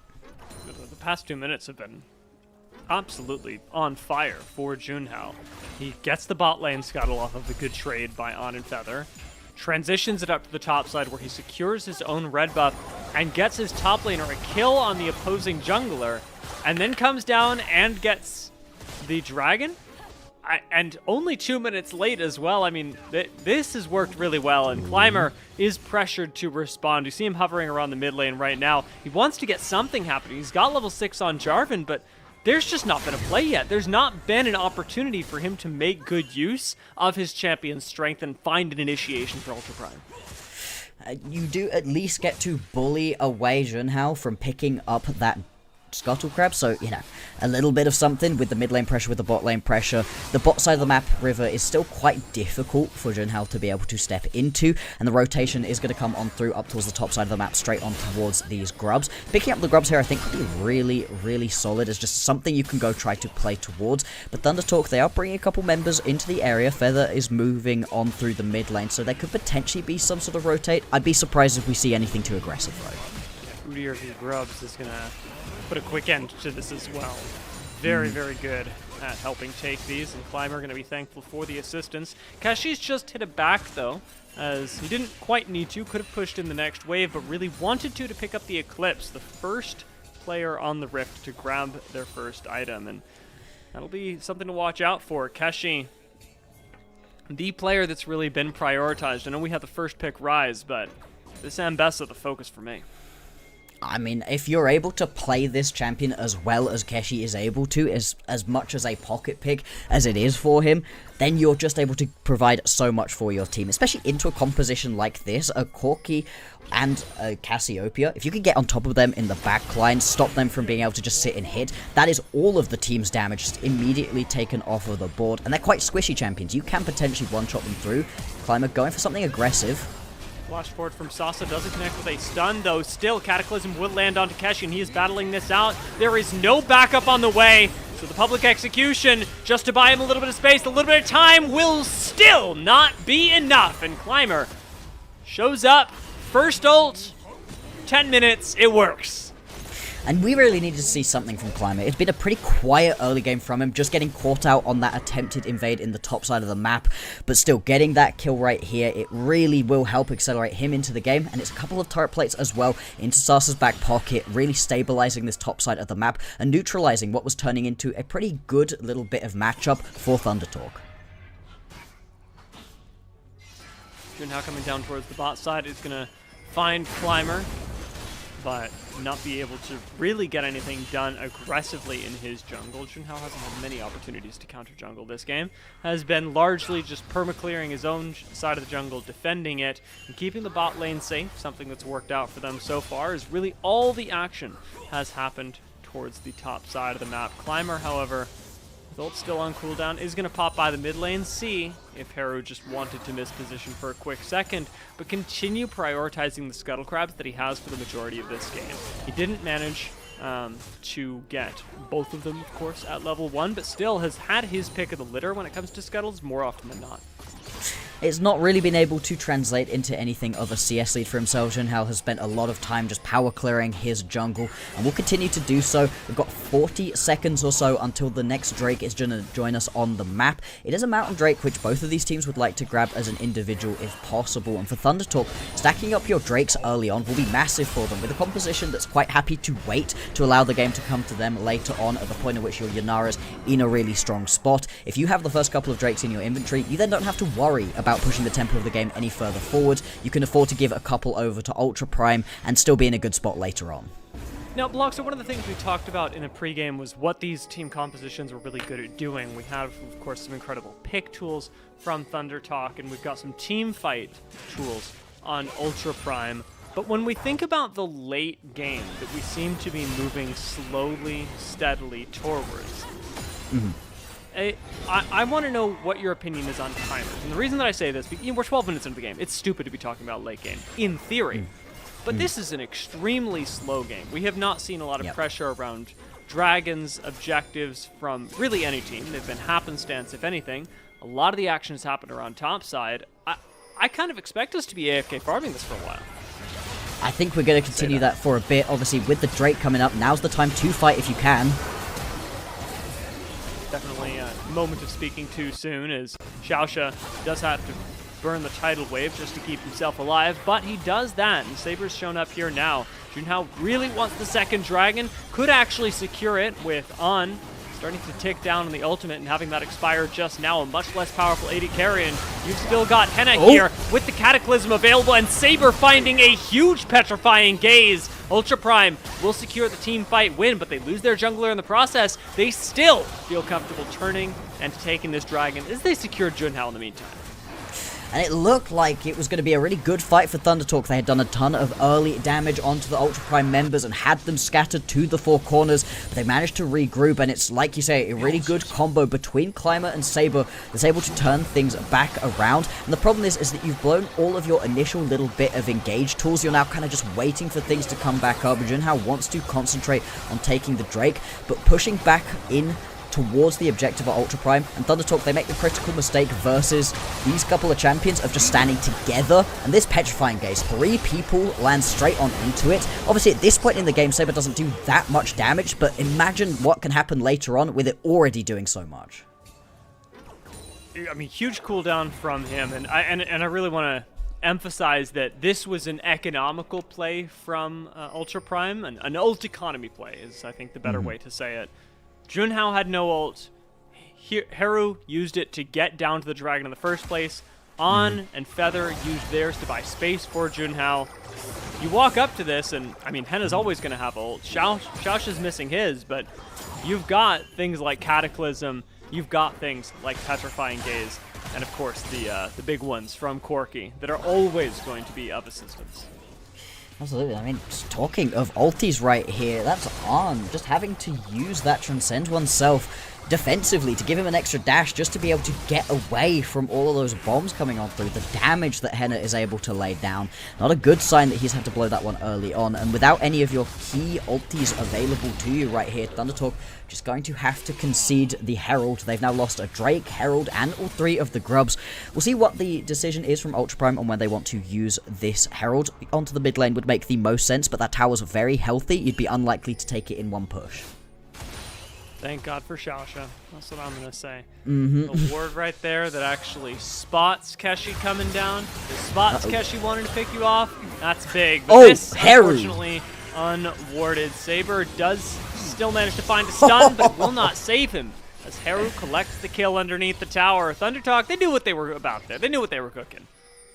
The past 2 minutes have been absolutely on fire for Junhao. He gets the bot lane scuttle off of the good trade by On and Feather, transitions it up to the top side where he secures his own red buff and gets his top laner a kill on the opposing jungler, and then comes down and gets the dragon. And only 2 minutes late as well. I mean, this has worked really well, and Climber is pressured to respond. You see him hovering around the mid lane right now. He wants to get something happening. He's got level 6 on Jarvan, but there's just not been a play yet. There's not been an opportunity for him to make good use of his champion's strength and find an initiation for Ultra Prime. You do at least get to bully away Junhao from picking up that Scuttle Crab, so, you know, a little bit of something with the mid lane pressure, with the bot lane pressure. The bot side of the map, River, is still quite difficult for Junhao to be able to step into, and the rotation is going to come on through up towards the top side of the map, straight on towards these grubs. Picking up the grubs here, I think, could be really, really solid as just something you can go try to play towards. But ThunderTalk, they are bringing a couple members into the area. Feather is moving on through the mid lane, so there could potentially be some sort of rotate. I'd be surprised if we see anything too aggressive, though. Udyr v Grubs is going to put a quick end to this as well. Very, very good at helping take these, and Climber going to be thankful for the assistance. Kashi's just hit it back, though, as he didn't quite need to. Could have pushed in the next wave, but really wanted to pick up the Eclipse, the first player on the Rift to grab their first item, and that'll be something to watch out for. Kashi, the player that's really been prioritized. I know we had the first pick Rise, but this Ambessa the focus for me. I mean, if you're able to play this champion as well as Keshi is able to, as much as a pocket pick as it is for him, then you're just able to provide so much for your team, especially into a composition like this, a Corki and a Cassiopeia. If you can get on top of them in the back line, stop them from being able to just sit and hit, that is all of the team's damage just immediately taken off of the board, and they're quite squishy champions. You can potentially one-shot them through. Climber going for something aggressive. Flash forward from Sasa doesn't connect with a stun, though. Still, Cataclysm will land onto Keshi, and he is battling this out. There is no backup on the way, so the public execution, just to buy him a little bit of space, a little bit of time, will still not be enough. And Climber shows up, first ult, 10 minutes, it works. And we really needed to see something from Climber. It's been a pretty quiet early game from him, just getting caught out on that attempted invade in the top side of the map, but still getting that kill right here, it really will help accelerate him into the game, and it's a couple of turret plates as well into Sasa's back pocket, really stabilizing this top side of the map and neutralizing what was turning into a pretty good little bit of matchup for ThunderTalk. Junhao coming down towards the bot side is going to find Climber. but not be able to really get anything done aggressively in his jungle. Junhao hasn't had many opportunities to counter jungle this game. Has been largely just perma-clearing his own side of the jungle, defending it, and keeping the bot lane safe, something that's worked out for them so far, is really all the action has happened towards the top side of the map. Climber, however, with ult still on cooldown, is going to pop by the mid lane, see if Haru just wanted to miss position for a quick second, but continue prioritizing the scuttle crabs that he has for the majority of this game. He didn't manage to get both of them, of course, at level 1, but still has had his pick of the litter when it comes to scuttles more often than not. It's not really been able to translate into anything of a CS lead for himself. Junhao has spent a lot of time just power clearing his jungle and will continue to do so. We've got 40 seconds or so until the next Drake is going to join us on the map. It is a Mountain Drake, which both of these teams would like to grab as an individual if possible. And for Thunder Talk, stacking up your Drakes early on will be massive for them, with a composition that's quite happy to wait to allow the game to come to them later on at the point at which your Yanara's in a really strong spot. If you have the first couple of Drakes in your inventory, you then don't have to worry about pushing the tempo of the game any further forward. You can afford to give a couple over to Ultra Prime and still be in a good spot later on. Now, Block, so one of the things we talked about in a pregame was what these team compositions were really good at doing. We have, of course, some incredible pick tools from Thunder Talk, and we've got some team fight tools on Ultra Prime. But when we think about the late game that we seem to be moving slowly, steadily towards, I want to know what your opinion is on timers. And the reason that I say this, we're 12 minutes into the game. It's stupid to be talking about late game, in theory. But this is an extremely slow game. We have not seen a lot of pressure around Dragons' objectives from really any team. They've been happenstance, if anything. A lot of the action has happened around top side. I kind of expect us to be AFK farming this for a while. I think we're going to continue that for a bit. Obviously, with the Drake coming up, now's the time to fight if you can. Definitely a moment of speaking too soon, as Xiaosha does have to burn the tidal wave just to keep himself alive, but he does that, and Saber's shown up here now. Junhao really wants the second dragon, could actually secure it with On starting to tick down on the ultimate and having that expire just now. A much less powerful AD carry, and you've still got Henna here with the Cataclysm available, and Saber finding a huge petrifying gaze. Ultra Prime will secure the team fight win, but they lose their jungler in the process. They still feel comfortable turning and taking this dragon as they secured Junhao in the meantime. And it looked like it was going to be a really good fight for Thunder Talk. They had done a ton of early damage onto the Ultra Prime members and had them scattered to the four corners, but they managed to regroup, and it's, like you say, a really good combo between Climber and Saber that's able to turn things back around. And the problem is that you've blown all of your initial little bit of engage tools. You're now kind of just waiting for things to come back up. Junhao wants to concentrate on taking the Drake, but pushing back in towards the objective of Ultra Prime, and Thunder Talk, they make the critical mistake versus these couple of champions of just standing together, and this petrifying gaze, 3 people land straight on into it. Obviously at this point in the game, Saber doesn't do that much damage, but imagine what can happen later on with it already doing so much. I mean, huge cooldown from him, and I really want to emphasize that this was an economical play from Ultra Prime, an ult economy play is, I think, the better way to say it. Junhao had no ult. Haru used it to get down to the dragon in the first place. On and Feather used theirs to buy space for Junhao. You walk up to this, and I mean, Henna's always going to have ult. Xiaosha's missing his, but you've got things like Cataclysm. You've got things like Petrifying Gaze, and of course the big ones from Corki that are always going to be of assistance. Absolutely. I mean, just talking of ultis right here, that's On. Just having to use that Transcend oneself defensively to give him an extra dash just to be able to get away from all of those bombs coming on through. The damage that Henna is able to lay down. Not a good sign that he's had to blow that one early on. And without any of your key ultis available to you right here, Thunder Talk just going to have to concede the Herald. They've now lost a Drake, Herald, and all 3 of the Grubs. We'll see what the decision is from Ultra Prime on when they want to use this Herald. Onto the mid lane would make the most sense, but that tower's very healthy. You'd be unlikely to take it in one push. Thank God for Xiaosha. That's what I'm going to say. The ward right there that actually spots Keshi coming down. It spots Keshi wanting to pick you off. That's big. But this, unfortunately, unwarded. Saber does still manage to find a stun, but it will not save him as Haru collects the kill underneath the tower. Thunder Talk, they knew what they were about there. They knew what they were cooking.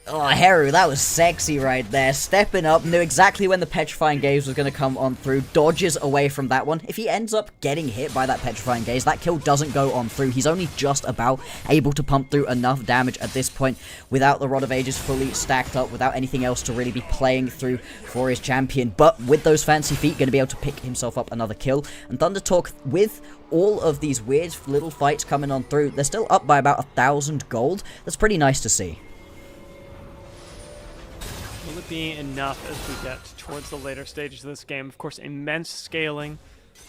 Oh, Heru, that was sexy right there. Stepping up, knew exactly when the Petrifying Gaze was going to come on through, dodges away from that one. If he ends up getting hit by that Petrifying Gaze, that kill doesn't go on through. He's only just about able to pump through enough damage at this point without the Rod of Ages fully stacked up, without anything else to really be playing through for his champion. But with those fancy feet, going to be able to pick himself up another kill. And Thundertalk, with all of these weird little fights coming on through, they're still up by about 1,000 gold. That's pretty nice to see. Will it be enough as we get towards the later stages of this game? Of course, immense scaling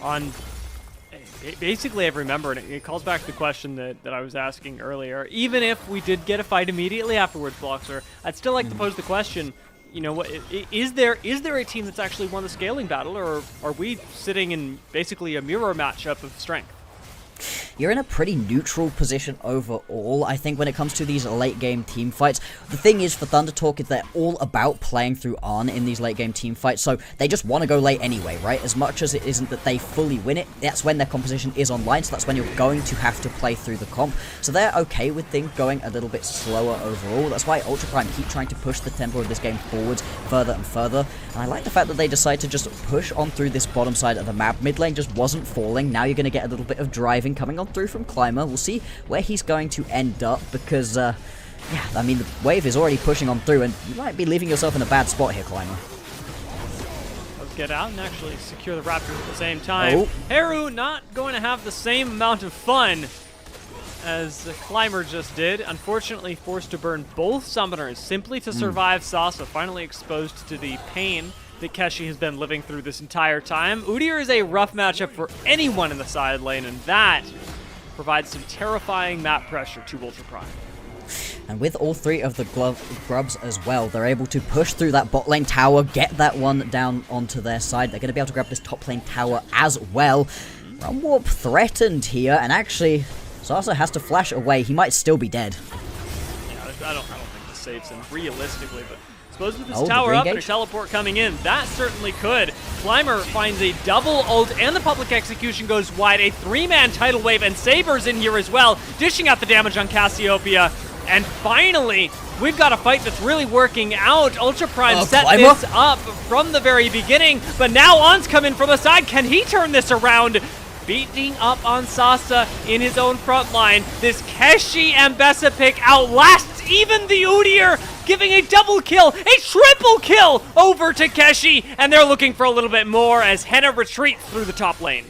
on basically every member, and it calls back to the question that I was asking earlier. Even if we did get a fight immediately afterwards, Bloxer, I'd still like to pose the question, you know, what is there a team that's actually won the scaling battle, or are we sitting in basically a mirror matchup of strength? You're in a pretty neutral position overall, I think, when it comes to these late-game team fights. The thing is, for Thundertalk, is they're all about playing through Arn in these late-game team fights, so they just want to go late anyway, right? As much as it isn't that they fully win it, that's when their composition is online, so that's when you're going to have to play through the comp. So they're okay with things going a little bit slower overall. That's why Ultra Prime keep trying to push the tempo of this game forwards further and further. And I like the fact that they decide to just push on through this bottom side of the map. Mid lane just wasn't falling. Now you're going to get a little bit of driving coming on through from Climber. We'll see where he's going to end up because, yeah, I mean, the wave is already pushing on through and you might be leaving yourself in a bad spot here, Climber. Let's get out and actually secure the Raptors at the same time. Heru not going to have the same amount of fun as the Climber just did. Unfortunately forced to burn both summoners simply to survive Sasa, finally exposed to the pain that Keshi has been living through this entire time. Udyr is a rough matchup for anyone in the side lane, and that provides some terrifying map pressure to Ultra Prime. And with all three of the grubs as well, they're able to push through that bot lane tower, get that one down onto their side. They're going to be able to grab this top lane tower as well. Run Warp threatened here, and actually, Sasa has to flash away. He might still be dead. Yeah, I don't think this saves him realistically, but I suppose with this tower up and a teleport coming in, that certainly could. Climber finds a double ult, and the public execution goes wide. A 3-man tidal wave, and Saber's in here as well, dishing out the damage on Cassiopeia. And finally, we've got a fight that's really working out. Ultra Prime set this up from the very beginning, but now On's come in from the side. Can he turn this around? Beating up on Sasa in his own front line. This Keshi and Bessa pick outlasts even the Udyr, giving a double kill, a triple kill over to Keshi, and they're looking for a little bit more as Henna retreats through the top lane.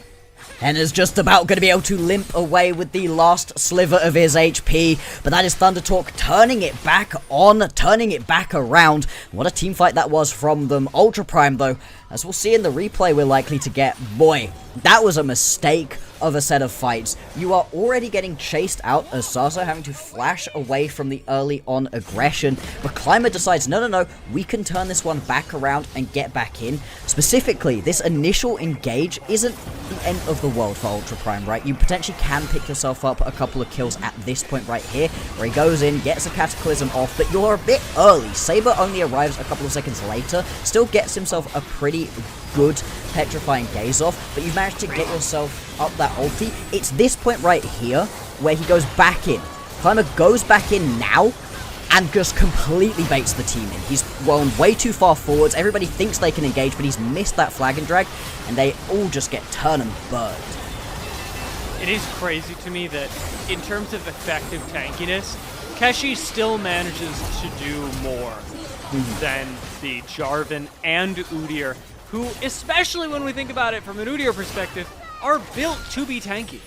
Henna's just about going to be able to limp away with the last sliver of his HP, but that is Thundertalk turning it back on, turning it back around. What a team fight that was from them. Ultra Prime, though, as we'll see in the replay we're likely to get, boy, that was a mistake of a set of fights. You are already getting chased out as Sasa having to flash away from the early on aggression, but Climber decides, no, we can turn this one back around and get back in. Specifically, this initial engage isn't the end of the world for Ultra Prime, right? You potentially can pick yourself up a couple of kills at this point right here, where he goes in, gets a Cataclysm off, but you're a bit early. Saber only arrives a couple of seconds later, still gets himself a pretty good Petrifying Gaze off, but you've managed to get yourself up that ulti. It's this point right here where he goes back in. Climber goes back in now and just completely baits the team in. He's blown way too far forwards. Everybody thinks they can engage, but he's missed that flag and drag, and they all just get turned and burned. It is crazy to me that in terms of effective tankiness, Keshi still manages to do more than the Jarvan and Udyr, who, especially when we think about it from an Udyr perspective, are built to be tanky.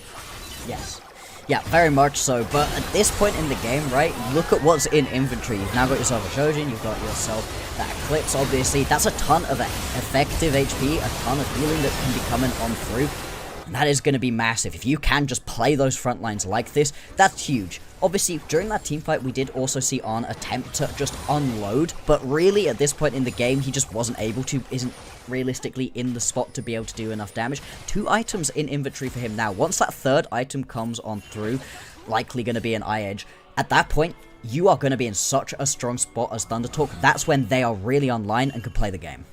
Yes. Yeah, very much so, but at this point in the game, right, look at what's in inventory. You've now got yourself a Shojin, you've got yourself that Eclipse, obviously. That's a ton of effective HP, a ton of healing that can be coming on through. And that is going to be massive. If you can just play those front lines like this, that's huge. Obviously, during that team fight, we did also see Arn attempt to just unload, but really, at this point in the game, he just wasn't able to, isn't realistically in the spot to be able to do enough damage. 2 items in inventory for him now. Once that 3rd item comes on through, likely going to be an eye edge, at that point, you are going to be in such a strong spot as Thundertalk. That's when they are really online and can play the game.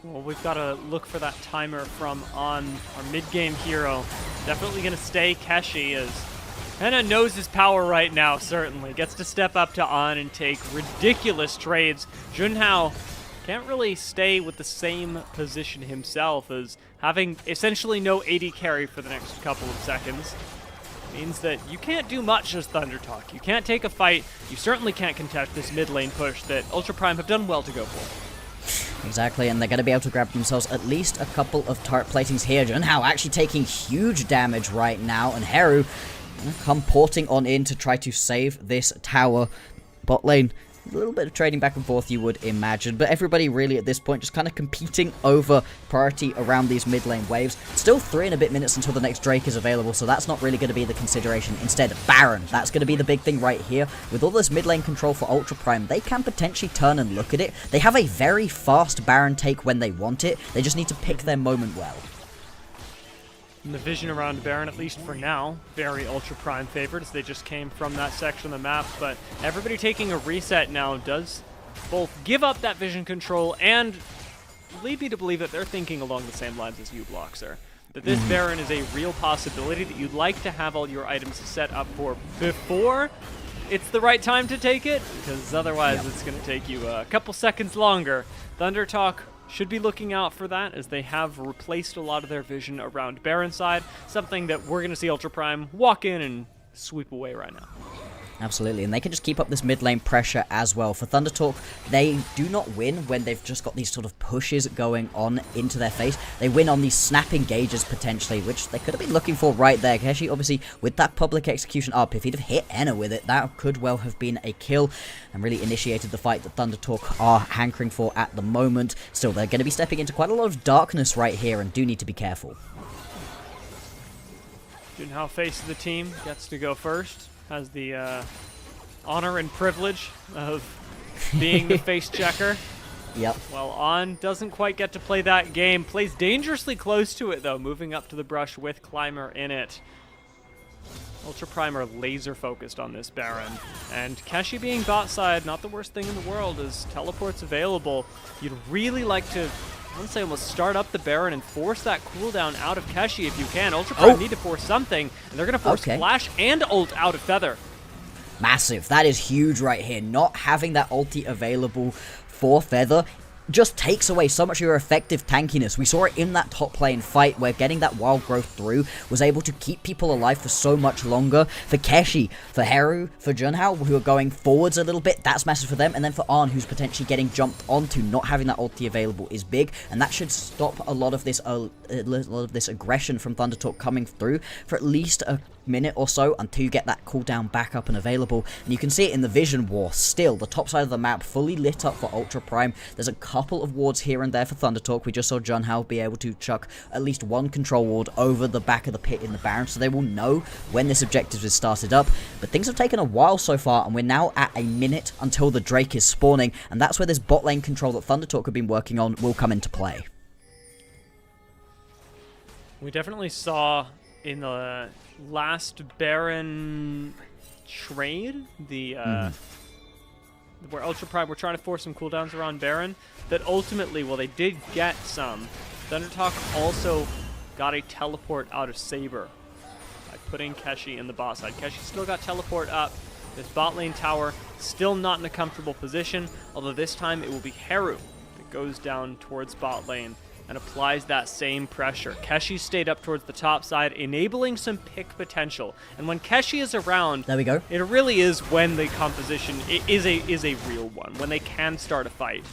Well, we've got to look for that timer from On, our mid-game hero. Definitely going to stay Keshi as Henna knows his power right now, certainly. Gets to step up to On and take ridiculous trades. Junhao can't really stay with the same position himself, as having essentially no AD carry for the next couple of seconds means that you can't do much as ThunderTalk. You can't take a fight. You certainly can't contest this mid lane push that Ultra Prime have done well to go for. Exactly, and they're going to be able to grab themselves at least a couple of turret platings here. Junhao actually taking huge damage right now, and Heru come porting on in to try to save this tower. Bot lane, a little bit of trading back and forth, you would imagine, but everybody really at this point just kind of competing over priority around these mid lane waves. Still 3 and a bit minutes until the next Drake is available, so that's not really going to be the consideration. Instead, Baron, that's going to be the big thing right here. With all this mid lane control for Ultra Prime, they can potentially turn and look at it. They have a very fast Baron take when they want it. They just need to pick their moment well. And the vision around Baron, at least for now, very Ultra Prime favored, as they just came from that section of the map. But everybody taking a reset now does both give up that vision control and lead me to believe that they're thinking along the same lines as you, Bloxer. That this Baron is a real possibility that you'd like to have all your items set up for before it's the right time to take it, because otherwise it's going to take you a couple seconds longer. ThunderTalk should be looking out for that, as they have replaced a lot of their vision around Baron side, something that we're going to see Ultra Prime walk in and sweep away right now. Absolutely, and they can just keep up this mid lane pressure as well. For ThunderTalk, they do not win when they've just got these sort of pushes going on into their face. They win on these snap engages potentially, which they could have been looking for right there. Keshi, obviously, with that public execution up, if he'd have hit Enna with it, that could well have been a kill and really initiated the fight that ThunderTalk are hankering for at the moment. Still, they're going to be stepping into quite a lot of darkness right here and do need to be careful. Junhao, face of the team, gets to go first. Has the honor and privilege of being the face checker. Yep. Well, On doesn't quite get to play that game. Plays dangerously close to it, though, moving up to the brush with Climber in it. Ultra Prime are laser focused on this Baron. And Keshi being bot side, not the worst thing in the world, as teleport's available. You'd really like to, I would say, almost start up the Baron and force that cooldown out of Keshi if you can. Ultra Prime need to force something, and they're going to force Flash and ult out of Feather. Massive. That is huge right here. Not having that ulti available for Feather just takes away so much of your effective tankiness. We saw it in that top lane fight where getting that wild growth through was able to keep people alive for so much longer. For Keshi, for Heru, for Junhao, who are going forwards a little bit, that's massive for them. And then for Arn, who's potentially getting jumped onto, not having that ulti available is big. And that should stop a lot of this aggression from ThunderTalk coming through for at least a minute or so until you get that cooldown back up and available. And you can see it in the vision war. Still, the top side of the map fully lit up for Ultra Prime. There's a couple of wards here and there for ThunderTalk. We just saw Junhao be able to chuck at least one control ward over the back of the pit in the Baron, so they will know when this objective is started up. But things have taken a while so far, and we're now at a minute until the Drake is spawning, and that's where this bot lane control that ThunderTalk have been working on will come into play. We definitely saw in the last Baron trade, where Ultra Prime were trying to force some cooldowns around Baron, that ultimately, well, they did get some. ThunderTalk also got a teleport out of Saber by putting Keshi in the bot side. Keshi still got teleport up. This bot lane tower still not in a comfortable position, although this time it will be Heru that goes down towards bot lane and applies that same pressure. Keshi stayed up towards the top side, enabling some pick potential. And when Keshi is around, there we go. It really is when the composition is a real one, when they can start a fight.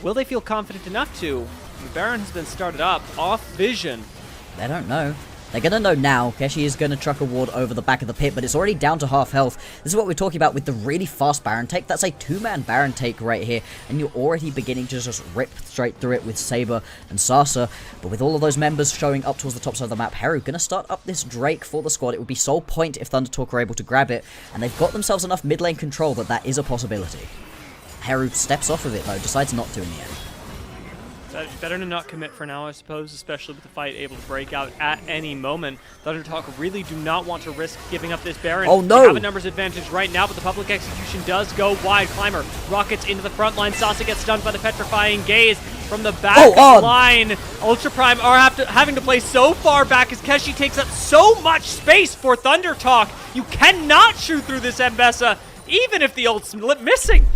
Will they feel confident enough to? The Baron has been started up off vision. They don't know. They're going to know now. Keshi is going to truck a ward over the back of the pit, but it's already down to half health. This is what we're talking about with the really fast Baron take. That's a two-man Baron take right here, and you're already beginning to just rip straight through it with Saber and Sasa. But with all of those members showing up towards the top side of the map, Heru going to start up this Drake for the squad. It would be sole point if ThunderTalk are able to grab it, and they've got themselves enough mid lane control that that is a possibility. Heru steps off of it, though, decides not to in the end. Better to not commit for now, I suppose, especially with the fight able to break out at any moment. ThunderTalk really do not want to risk giving up this Baron. Oh no! They have a numbers advantage right now, but the public execution does go wide. Climber rockets into the front line. Sasa gets stunned by the petrifying gaze. from the back line. Ultra Prime are having to play so far back as Keshi takes up so much space for Thunder Talk. You cannot shoot through this Mbessa, even if the ult's missing.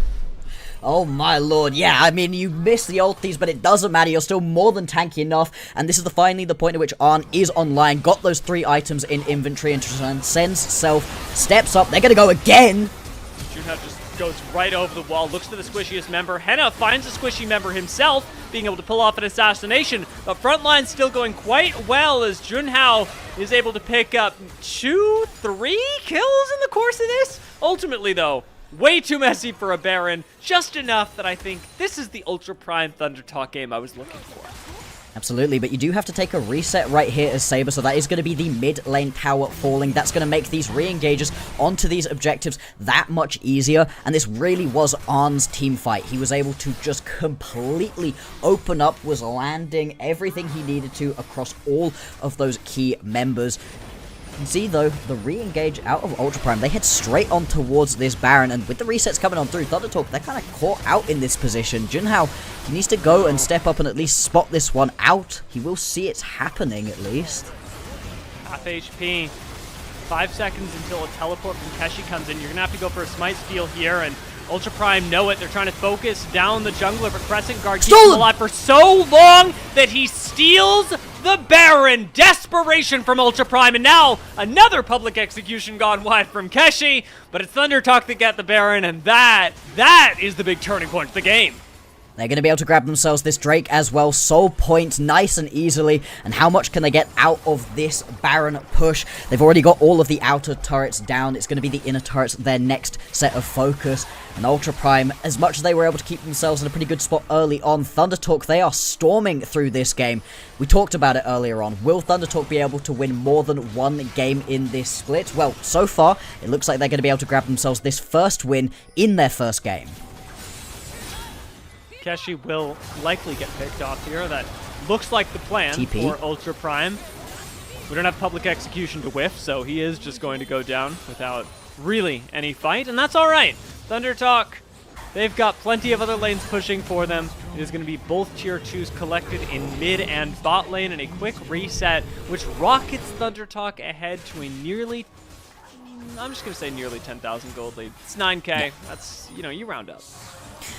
Oh my lord, yeah, I mean, you miss the ulties, but it doesn't matter, you're still more than tanky enough, and this is finally the point at which Arn is online, got those 3 items in inventory, and transcends self, steps up, they're gonna go again! Junhao just goes right over the wall, looks to the squishiest member, Henna finds a squishy member himself, being able to pull off an assassination, but Frontline's still going quite well as Junhao is able to pick up 2, 3 kills in the course of this. Ultimately, though, way too messy for a Baron, just enough that I think this is the Ultra Prime Thunder Talk game I was looking for. Absolutely, but you do have to take a reset right here as Saber, so that is going to be the mid lane tower falling. That's going to make these re-engages onto these objectives that much easier, and this really was Arn's team fight. He was able to just completely open up, was landing everything he needed to across all of those key members. You can see, though, the re-engage out of Ultra Prime, they head straight on towards this Baron, and with the resets coming on through, Thunder Talk, they're kind of caught out in this position. Junhao, he needs to go and step up and at least spot this one out. He will see it's happening, at least. Half HP. 5 seconds until a teleport from Keshi comes in. You're going to have to go for a smite steal here, and Ultra Prime know it. They're trying to focus down the jungler, but Crescent Guard keeps him alive for so long that he steals the Baron. Desperation from Ultra Prime, and now another public execution gone wide from Keshi, but it's Thunder Talk that get the Baron, and that is the big turning point of the game. They're going to be able to grab themselves this Drake as well. Soul Point nice and easily. And how much can they get out of this Baron push? They've already got all of the outer turrets down. It's going to be the inner turrets, their next set of focus. And Ultra Prime, as much as they were able to keep themselves in a pretty good spot early on, Thunder Talk, they are storming through this game. We talked about it earlier on. Will Thunder Talk be able to win more than one game in this split? Well, so far, it looks like they're going to be able to grab themselves this first win in their first game. Keshi will likely get picked off here. That looks like the plan for Ultra Prime. We don't have public execution to whiff, so he is just going to go down without really any fight, and that's all right. Thunder Talk, they've got plenty of other lanes pushing for them. It is going to be both tier 2s collected in mid and bot lane, and a quick reset, which rockets Thunder Talk ahead to a nearly, I'm just going to say nearly 10,000 gold lead. It's 9k. Yeah. That's, you know, you round up.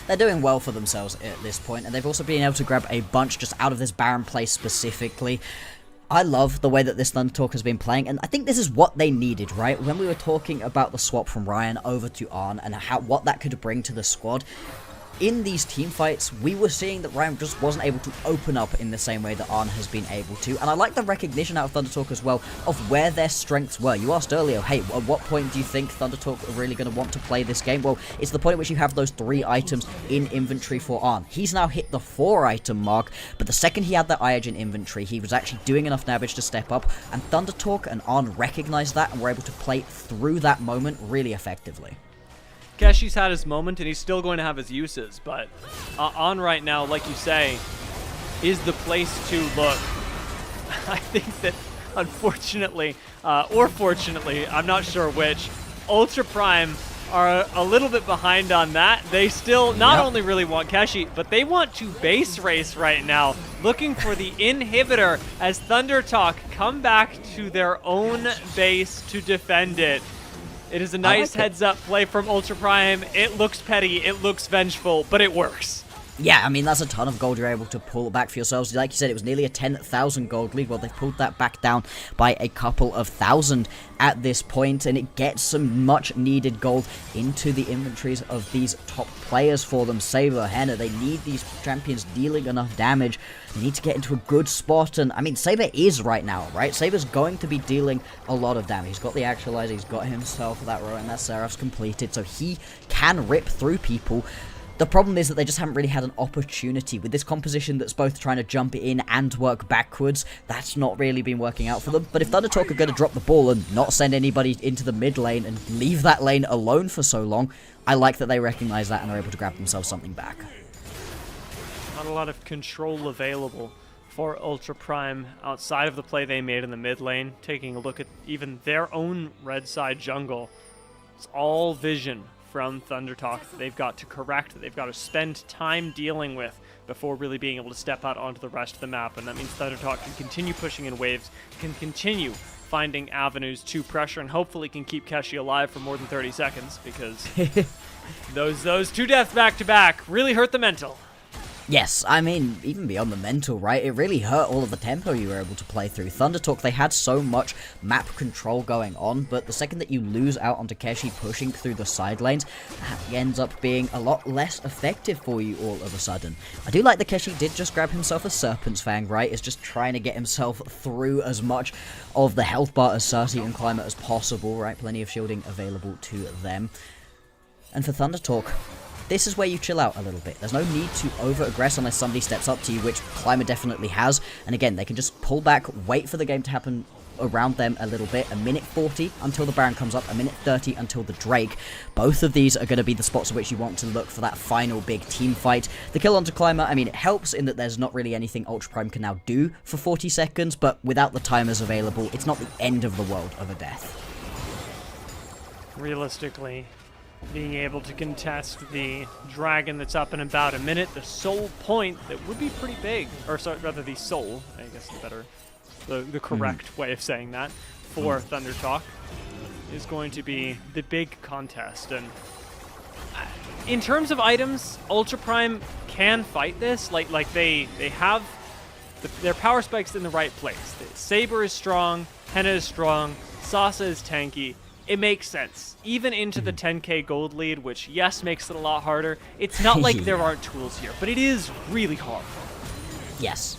They're doing well for themselves at this point, and they've also been able to grab a bunch just out of this Baron play specifically. I love the way that this Thunder Talk has been playing, and I think this is what they needed, right? When we were talking about the swap from Ryan over to Arn and what that could bring to the squad, in these team fights, we were seeing that Ryan just wasn't able to open up in the same way that Arn has been able to. And I like the recognition out of Thunder Talk as well of where their strengths were. You asked earlier, hey, at what point do you think Thunder Talk are really going to want to play this game? Well, it's the point at which you have those 3 items in inventory for Arn. He's now hit the 4-item mark, but the second he had that Iyage in inventory, he was actually doing enough damage to step up, and Thunder Talk and Arn recognized that and were able to play through that moment really effectively. Keshi's had his moment, and he's still going to have his uses, but on right now, like you say, is the place to look. I think that, unfortunately, or fortunately, I'm not sure which, Ultra Prime are a little bit behind on that. They still not only really want Keshi, but they want to base race right now, looking for the inhibitor as Thunder Talk come back to their own base to defend it. It is a nice heads-up play from Ultra Prime. It looks petty, it looks vengeful, but it works. Yeah, I mean, that's a ton of gold you're able to pull back for yourselves. Like you said, it was nearly a 10,000 gold lead. Well, they've pulled that back down by a couple of thousand at this point, and it gets some much-needed gold into the inventories of these top players for them. Saber, Henna, they need these champions dealing enough damage. They need to get into a good spot, and, I mean, Saber is right now, right? Saber's going to be dealing a lot of damage. He's got the Actualizer, he's got himself that row, and that Seraph's completed, so he can rip through people. The problem is that they just haven't really had an opportunity. With this composition that's both trying to jump in and work backwards, that's not really been working out for them. But if Thunder Talk are going to drop the ball and not send anybody into the mid lane and leave that lane alone for so long, I like that they recognize that and are able to grab themselves something back. Not a lot of control available for Ultra Prime outside of the play they made in the mid lane. Taking a look at even their own red side jungle, it's all vision from ThunderTalk that they've got to correct, that they've got to spend time dealing with before really being able to step out onto the rest of the map. And that means ThunderTalk can continue pushing in waves, can continue finding avenues to pressure, and hopefully can keep Keshi alive for more than 30 seconds, because those 2 deaths back-to-back really hurt the mental. Yes, I mean, even beyond the mental, right? It really hurt all of the tempo you were able to play through. ThunderTalk, they had so much map control going on, but the second that you lose out onto Keshi pushing through the side lanes, that ends up being a lot less effective for you all of a sudden. I do like that Keshi did just grab himself a Serpent's Fang, right? It's just trying to get himself through as much of the health bar as Cersei and Climber as possible, right? Plenty of shielding available to them. And for ThunderTalk, this is where you chill out a little bit. There's no need to over-aggress unless somebody steps up to you, which Climber definitely has. And again, they can just pull back, wait for the game to happen around them a little bit. A minute 40 until the Baron comes up, a minute 30 until the Drake. Both of these are going to be the spots in which you want to look for that final big team fight. The kill onto Climber, I mean, it helps in that there's not really anything Ultra Prime can now do for 40 seconds, but without the timers available, it's not the end of the world of a death. Realistically, being able to contest the dragon that's up in about a minute, the soul point that would be pretty big, or sorry, rather the soul, I guess the correct way of saying that, for ThunderTalk, is going to be the big contest. And in terms of items, Ultra Prime can fight this. Like they have their power spikes in the right place. The Saber is strong, Henna is strong, Sasa is tanky. It makes sense. Even into the 10k gold lead, which, yes, makes it a lot harder. It's not like there aren't tools here, but it is really hard. Yes.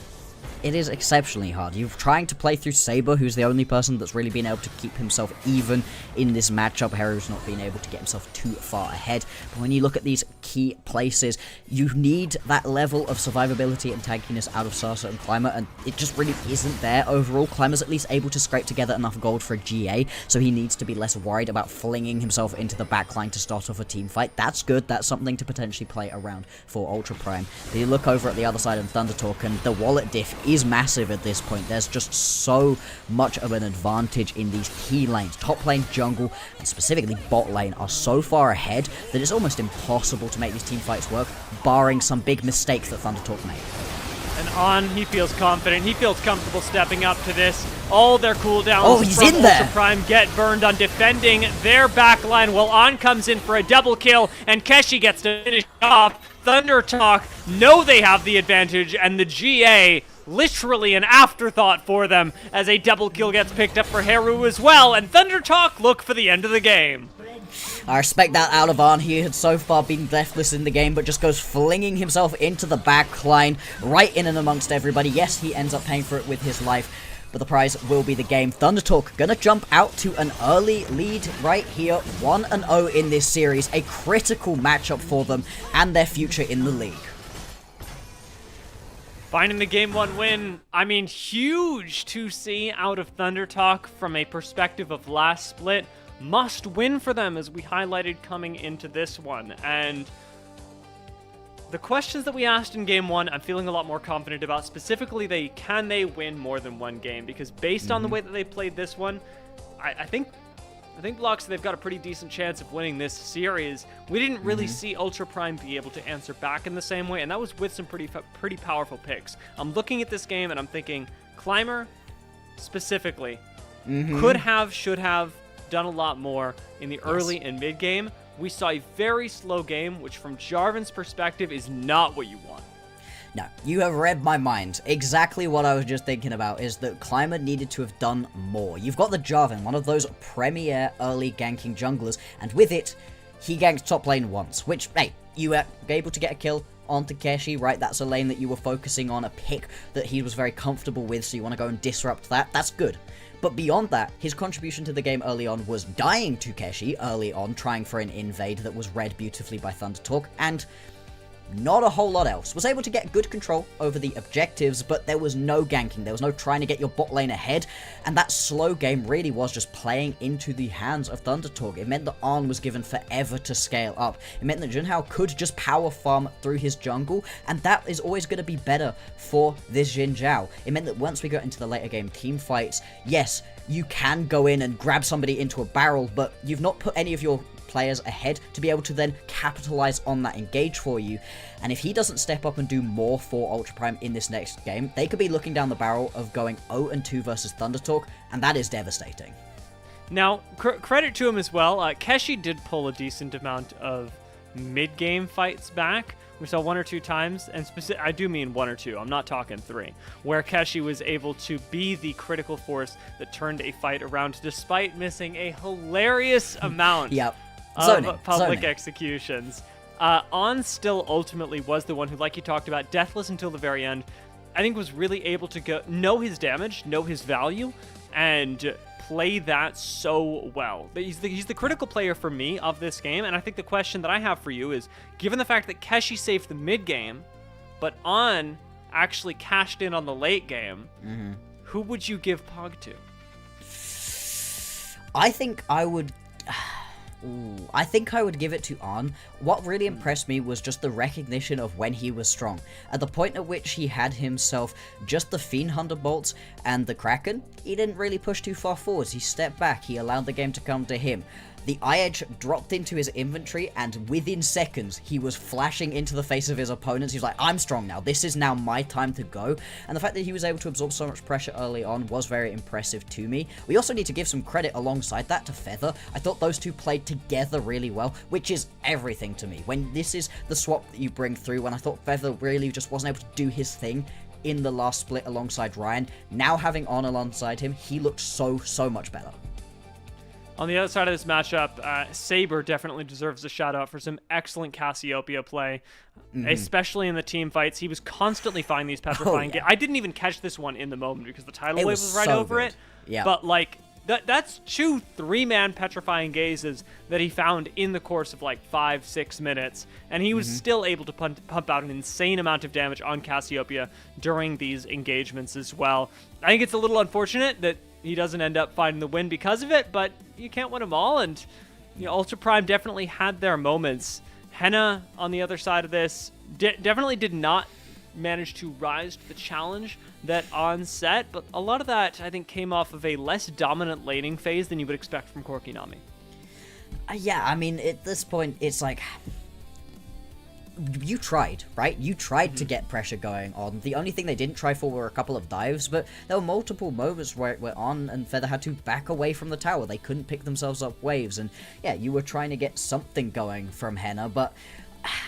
It is exceptionally hard. You're trying to play through Saber, who's the only person that's really been able to keep himself even in this matchup. Hero's not been able to get himself too far ahead. But when you look at these key places, you need that level of survivability and tankiness out of Sasa and Climber, and it just really isn't there overall. Climber's at least able to scrape together enough gold for a GA, so he needs to be less worried about flinging himself into the backline to start off a team fight. That's good. That's something to potentially play around for Ultra Prime. But you look over at the other side of ThunderTalk, and the wallet diff is massive at this point. There's just so much of an advantage in these key lanes. Top lane, jungle, and specifically bot lane are so far ahead that it's almost impossible to make these team fights work, barring some big mistakes that ThunderTalk made. And On, he feels confident. He feels comfortable stepping up to this. All their cooldowns he's from in there. Ultra Prime get burned on defending their backline, while On comes in for a double kill, and Keshi gets to finish off. ThunderTalk know they have the advantage, and the GA literally an afterthought for them as a double kill gets picked up for Heru as well, and ThunderTalk look for the end of the game. I respect that out of On. He had so far been deathless in the game, but just goes flinging himself into the back line, right in and amongst everybody. Yes, he ends up paying for it with his life, but the prize will be the game. ThunderTalk gonna jump out to an early lead right here, 1-0 in this series. A critical matchup for them and their future in the league. Finding the Game 1 win, I mean, huge to see out of ThunderTalk from a perspective of last split. Must win for them, as we highlighted coming into this one. And the questions that we asked in Game 1, I'm feeling a lot more confident about. Specifically, can they win more than one game? Because based on the way that they played this one, I think Blocks, they've got a pretty decent chance of winning this series. We didn't really see Ultra Prime be able to answer back in the same way, and that was with some pretty powerful picks. I'm looking at this game and I'm thinking, Climber, specifically, could have, should have done a lot more in the early and mid game. We saw a very slow game, which from Jarvan's perspective is not what you want. No, you have read my mind. Exactly what I was just thinking about is that Climber needed to have done more. You've got the Jarvan, one of those premier early ganking junglers, and with it, he ganked top lane once, which, hey, you were able to get a kill onto Keshi, right? That's a lane that you were focusing on, a pick that he was very comfortable with, so you want to go and disrupt that. That's good. But beyond that, his contribution to the game early on was dying to Keshi early on, trying for an invade that was read beautifully by ThunderTalk, and not a whole lot else. Was able to get good control over the objectives, but there was no ganking. There was no trying to get your bot lane ahead, and that slow game really was just playing into the hands of ThunderTalk. It meant that Arn was given forever to scale up. It meant that Junhao could just power farm through his jungle, and that is always going to be better for this Xin Zhao. It meant that once we got into the later game team fights, yes, you can go in and grab somebody into a barrel, but you've not put any of your players ahead to be able to then capitalize on that engage for you. And if he doesn't step up and do more for Ultra Prime in this next game, they could be looking down the barrel of going 0-2 versus Thunder Talk, and that is devastating. Now, credit to him as well. Keshi did pull a decent amount of mid-game fights back. We saw 1 or 2 times, and I do mean 1 or 2, I'm not talking 3, where Keshi was able to be the critical force that turned a fight around despite missing a hilarious amount of public executions. On still ultimately was the one who, like you talked about, deathless until the very end, I think was really able to know his damage, know his value, and play that so well. He's the critical player for me of this game, and I think the question that I have for you is, given the fact that Keshi saved the mid game, but On actually cashed in on the late game, who would you give Pog to? I think I would give it to On. What really impressed me was just the recognition of when he was strong. At the point at which he had himself just the Fiend Hunter bolts and the Kraken, he didn't really push too far forwards. He stepped back, he allowed the game to come to him. The Eye Edge dropped into his inventory, and within seconds, he was flashing into the face of his opponents. He was like, I'm strong now. This is now my time to go. And the fact that he was able to absorb so much pressure early on was very impressive to me. We also need to give some credit alongside that to Feather. I thought those two played together really well, which is everything to me. When this is the swap that you bring through, when I thought Feather really just wasn't able to do his thing in the last split alongside Ryan, now having On alongside him, he looked so much better. On the other side of this matchup, Saber definitely deserves a shout-out for some excellent Cassiopeia play, especially in the team fights. He was constantly finding these petrifying I didn't even catch this one in the moment because the tidal wave was right over it. Yeah. But, like, that's 2 3-man petrifying gazes that he found in the course of, 5-6 minutes, and he was still able to pump out an insane amount of damage on Cassiopeia during these engagements as well. I think it's a little unfortunate that he doesn't end up finding the win because of it, but you can't win them all, and Ultra Prime definitely had their moments. Henna, on the other side of this, definitely did not manage to rise to the challenge that On set, but a lot of that, I think, came off of a less dominant laning phase than you would expect from Korkinami. Yeah, I mean, at this point, it's like, you tried, right? You tried to get pressure going on. The only thing they didn't try for were a couple of dives, but there were multiple moments where On and Feather had to back away from the tower. They couldn't pick themselves up waves, and yeah, you were trying to get something going from Henna, but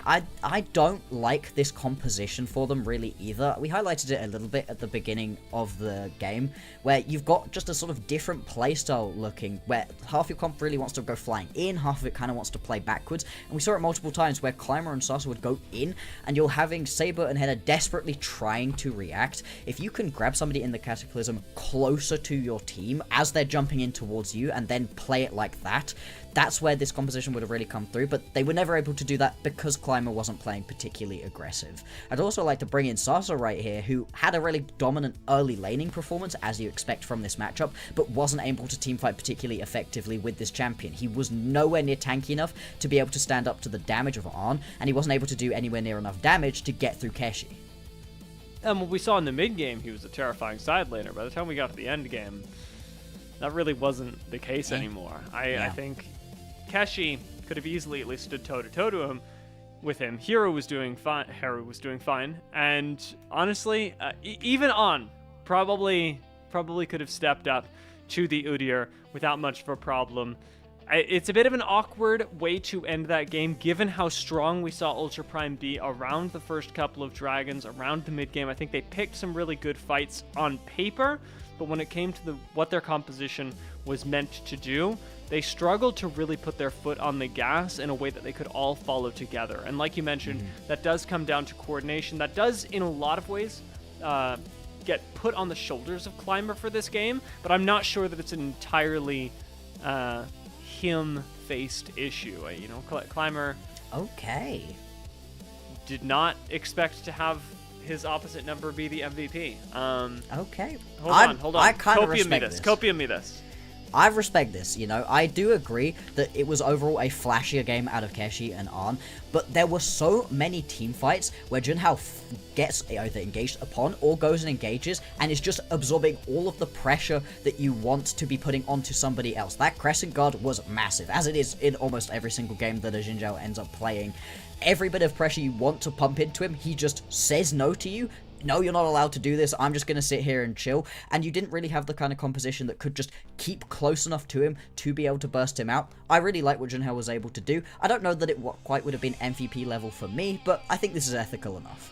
I don't like this composition for them really either. We highlighted it a little bit at the beginning of the game, where you've got just a sort of different playstyle looking, where half your comp really wants to go flying in, half of it kind of wants to play backwards, and we saw it multiple times where Climber and Sasa would go in, and you're having Saber and Henna desperately trying to react. If you can grab somebody in the Cataclysm closer to your team as they're jumping in towards you, and then play it like that, that's where this composition would have really come through, but they were never able to do that because Climber wasn't playing particularly aggressive. I'd also like to bring in Sasa right here, who had a really dominant early laning performance, as you expect from this matchup, but wasn't able to teamfight particularly effectively with this champion. He was nowhere near tanky enough to be able to stand up to the damage of On, and he wasn't able to do anywhere near enough damage to get through Keshi. And what we saw in the mid game, he was a terrifying side laner. By the time we got to the end game, that really wasn't the case anymore. I think Keshi could have easily at least stood toe-to-toe to him with him. Hero was doing fine, and honestly, even On probably could have stepped up to the Udyr without much of a problem. It's a bit of an awkward way to end that game, given how strong we saw Ultra Prime be around the first couple of dragons, around the mid game. I think they picked some really good fights on paper, but when it came to what their composition was meant to do, they struggled to really put their foot on the gas in a way that they could all follow together. And like you mentioned, that does come down to coordination. That does, in a lot of ways, get put on the shoulders of Climber for this game, but I'm not sure that it's an entirely him-faced issue. Climber did not expect to have his opposite number be the MVP. Okay. Hold on. I kind of respect this. Copia me this. I respect this, you know. I do agree that it was overall a flashier game out of Keshi and Arn, but there were so many team fights where Junhao gets either engaged upon or goes and engages and is just absorbing all of the pressure that you want to be putting onto somebody else. That crescent guard was massive, as it is in almost every single game that a Jinzhao ends up playing. Every bit of pressure you want to pump into him, he just says no to you. No, you're not allowed to do this, I'm just going to sit here and chill. And you didn't really have the kind of composition that could just keep close enough to him to be able to burst him out. I really like what Junhao was able to do. I don't know that it quite would have been MVP level for me, but I think this is ethical enough.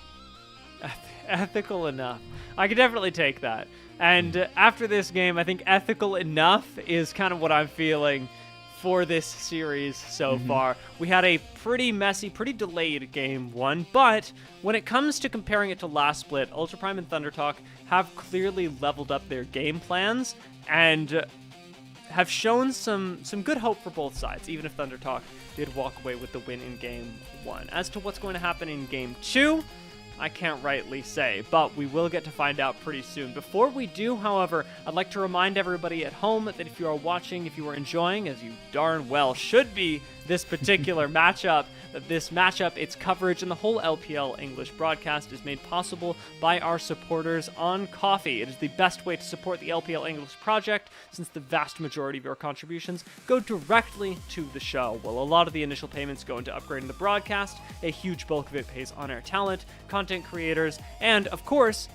Ethical enough. I could definitely take that. And after this game, I think ethical enough is kind of what I'm feeling for this series so far. We had a pretty messy, pretty delayed game 1, but when it comes to comparing it to last split, Ultra Prime and Thunder Talk have clearly leveled up their game plans and have shown some good hope for both sides, even if Thunder Talk did walk away with the win in game 1. As to what's going to happen in game 2, I can't rightly say, but we will get to find out pretty soon. Before we do, however, I'd like to remind everybody at home that if you are watching, if you are enjoying, as you darn well should be, this particular matchup, that this matchup, its coverage, and the whole LPL English broadcast is made possible by our supporters on Ko-fi. It is the best way to support the LPL English project, since the vast majority of your contributions go directly to the show. While a lot of the initial payments go into upgrading the broadcast, a huge bulk of it pays on-air talent, content creators, and, of course,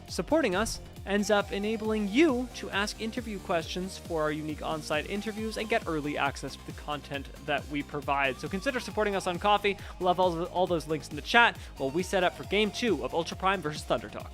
supporting us ends up enabling you to ask interview questions for our unique on-site interviews and get early access to the content that we provide. So consider supporting us on Ko-fi. We'll have all those links in the chat while we set up for Game 2 of Ultra Prime versus Thunder Talk.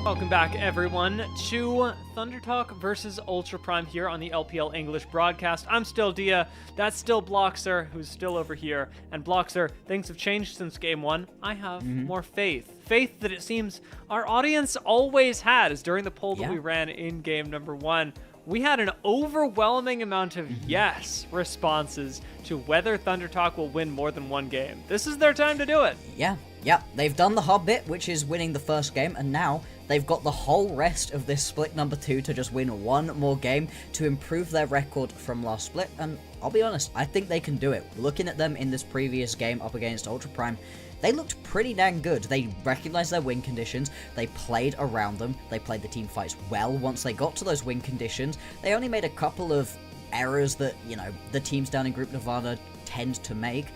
Welcome back, everyone, to Thunder Talk versus Ultra Prime here on the LPL English broadcast. I'm still Dia, that's still Bloxer, who's still over here. And Bloxer, things have changed since Game 1. I have more faith. Faith that it seems our audience always had, as during the poll that we ran in Game number 1. We had an overwhelming amount of yes responses to whether Thunder Talk will win more than one game. This is their time to do it. Yeah, they've done the hard bit, which is winning the first game, and now they've got the whole rest of this split number 2 to just win one more game to improve their record from last split, and I'll be honest, I think they can do it. Looking at them in this previous game up against Ultra Prime, they looked pretty dang good. They recognized their win conditions, they played around them, they played the team fights well once they got to those win conditions. They only made a couple of errors that, you know, the teams down in Group Nevada tend to make.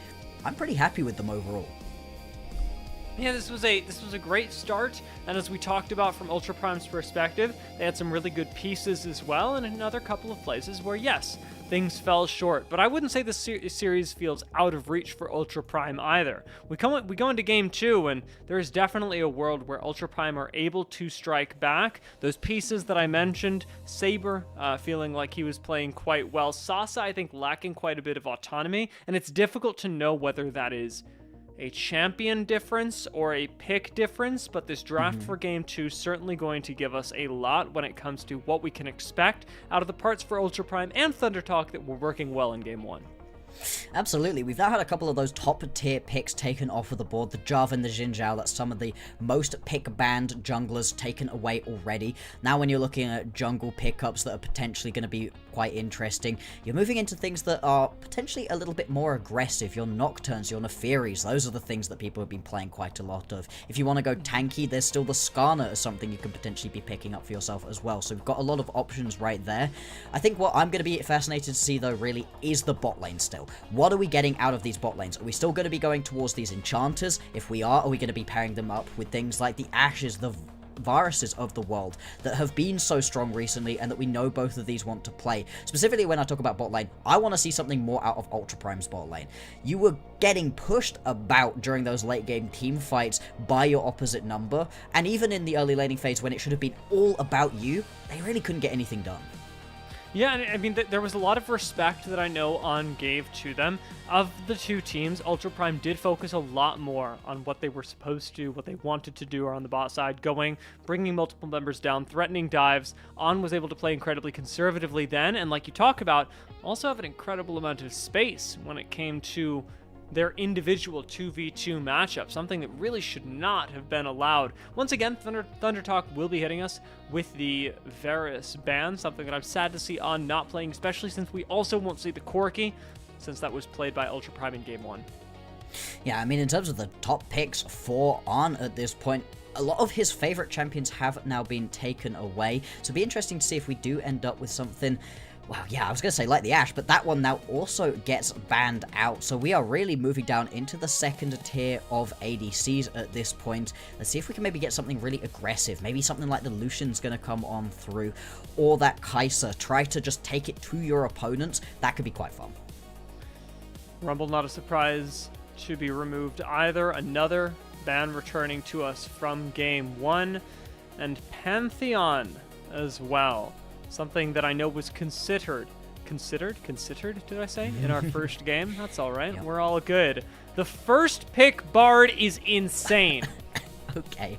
I'm pretty happy with them overall. Yeah, this was a great start, and as we talked about from Ultra Prime's perspective, they had some really good pieces as well, and another couple of places where, yes, things fell short. But I wouldn't say this series feels out of reach for Ultra Prime either. We go into Game 2, and there is definitely a world where Ultra Prime are able to strike back. Those pieces that I mentioned, Saber feeling like he was playing quite well, Sasa I think lacking quite a bit of autonomy, and it's difficult to know whether that is a champion difference or a pick difference, but this draft for Game 2 certainly going to give us a lot when it comes to what we can expect out of the parts for Ultra Prime and Thunder Talk that were working well in Game 1. Absolutely, we've now had a couple of those top tier picks taken off of the board. The Jarvan and the Xin Zhao, that's some of the most pick banned junglers taken away already. Now when you're looking at jungle pickups that are potentially going to be quite interesting, you're moving into things that are potentially a little bit more aggressive. Your Nocturnes, your Nefiris, those are the things that people have been playing quite a lot of. If you want to go tanky, there's still the Skarner as something you can potentially be picking up for yourself as well. So we've got a lot of options right there. I think what I'm going to be fascinated to see though really is the bot lane still. What are we getting out of these bot lanes? Are we still going to be going towards these enchanters? If we are we going to be pairing them up with things like the Ashes, the viruses of the world that have been so strong recently and that we know both of these want to play? Specifically when I talk about bot lane, I want to see something more out of Ultra Prime's bot lane. You were getting pushed about during those late game team fights by your opposite number, and even in the early laning phase when it should have been all about you, they really couldn't get anything done. Yeah, I mean, there was a lot of respect that I know On gave to them. Of the two teams, Ultra Prime did focus a lot more on what they were supposed to, what they wanted to do on the bot side, bringing multiple members down, threatening dives. On was able to play incredibly conservatively then, and like you talk about, also have an incredible amount of space when it came to their individual 2v2 matchup, something that really should not have been allowed. Once again, Thunder Talk will be hitting us with the Varus ban, something that I'm sad to see On not playing, especially since we also won't see the Corki, since that was played by Ultra Prime in Game 1. Yeah, I mean, in terms of the top picks for On at this point, a lot of his favorite champions have now been taken away, so it'll be interesting to see if we do end up with something. Well, yeah, I was going to say like the Ashe, but that one now also gets banned out. So we are really moving down into the second tier of ADCs at this point. Let's see if we can maybe get something really aggressive. Maybe something like the Lucian's going to come on through, or that Kai'Sa. Try to just take it to your opponents. That could be quite fun. Rumble, not a surprise to be removed either. Another ban returning to us from Game 1. And Pantheon as well. Something that I know was considered, did I say, in our first game? That's all right. Yep. We're all good. The first pick Bard is insane. Okay.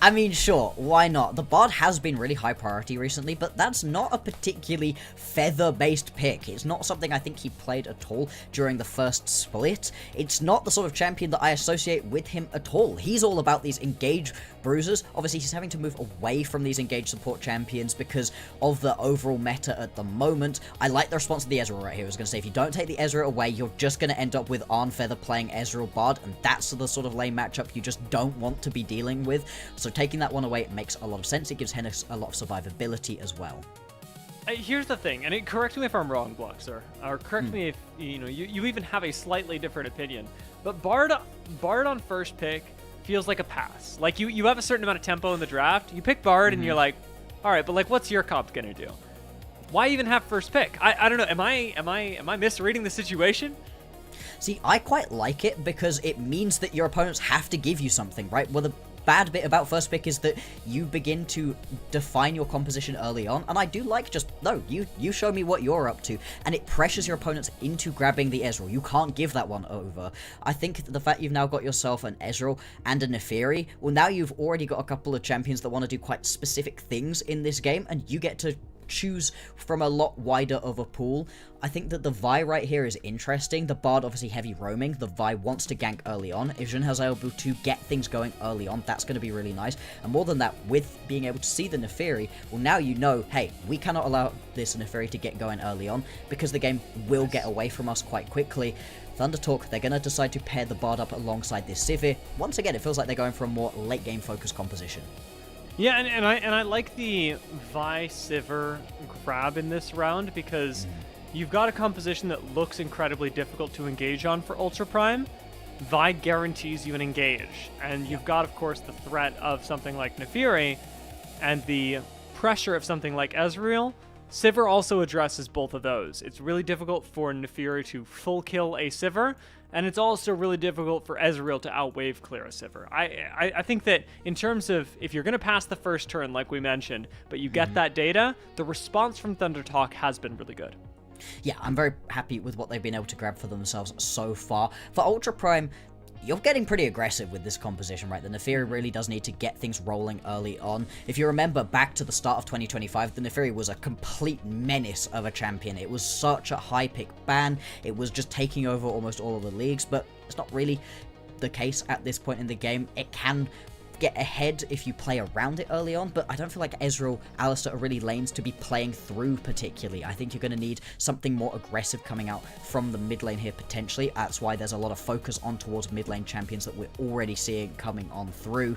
I mean, sure, why not? The Bard has been really high priority recently, but that's not a particularly feather-based pick. It's not something I think he played at all during the first split. It's not the sort of champion that I associate with him at all. He's all about these engage bruisers. Obviously, he's having to move away from these engage support champions because of the overall meta at the moment. I like the response to the Ezreal right here. I was going to say, if you don't take the Ezreal away, you're just going to end up with Arn Feather playing Ezreal Bard, and that's the sort of lane matchup you just don't want to be dealing with. So taking that one away, it makes a lot of sense. It gives Hennis a lot of survivability as well. Here's the thing, and correct me if I'm wrong, Bloxer, or correct me if you even have a slightly different opinion. But Bard on first pick feels like a pass. Like you have a certain amount of tempo in the draft. You pick Bard, and you're like, all right, but like, what's your comp gonna do? Why even have first pick? I don't know. Am I misreading the situation? See, I quite like it because it means that your opponents have to give you something, right? Well, the bad bit about first pick is that you begin to define your composition early on, and I do like just, no, you show me what you're up to, and it pressures your opponents into grabbing the Ezreal. You can't give that one over. I think the fact you've now got yourself an Ezreal and a Neferi, well, now you've already got a couple of champions that want to do quite specific things in this game, and you get to choose from a lot wider of a pool. I think that the Vi right here is interesting. The Bard obviously heavy roaming. The Vi wants to gank early on. If Jhin has able to get things going early on, that's going to be really nice. And more than that, with being able to see the Neferi, well, now you know, hey, we cannot allow this Neferi to get going early on because the game will get away from us quite quickly. Thunder Talk, they're going to decide to pair the Bard up alongside this Sivir. Once again, it feels like they're going for a more late game focused composition. Yeah, and I like the Vi Sivir grab in this round because you've got a composition that looks incredibly difficult to engage on for Ultra Prime. Vi guarantees you an engage, and you've got, of course, the threat of something like Neferi and the pressure of something like Ezreal. Sivir also addresses both of those. It's really difficult for Neferi to full kill a Sivir, and it's also really difficult for Ezreal to outwave clear a Sivir. I think that in terms of if you're going to pass the first turn, like we mentioned, but you get that data, the response from Thunder Talk has been really good. Yeah, I'm very happy with what they've been able to grab for themselves so far. For Ultra Prime, you're getting pretty aggressive with this composition, right? The Neferi really does need to get things rolling early on. If you remember back to the start of 2025, the Neferi was a complete menace of a champion. It was such a high pick ban. It was just taking over almost all of the leagues, but it's not really the case at this point in the game. It can get ahead if you play around it early on, but I don't feel like Ezreal, Alistar are really lanes to be playing through particularly. I think you're going to need something more aggressive coming out from the mid lane here potentially. That's why there's a lot of focus on towards mid lane champions that we're already seeing coming on through.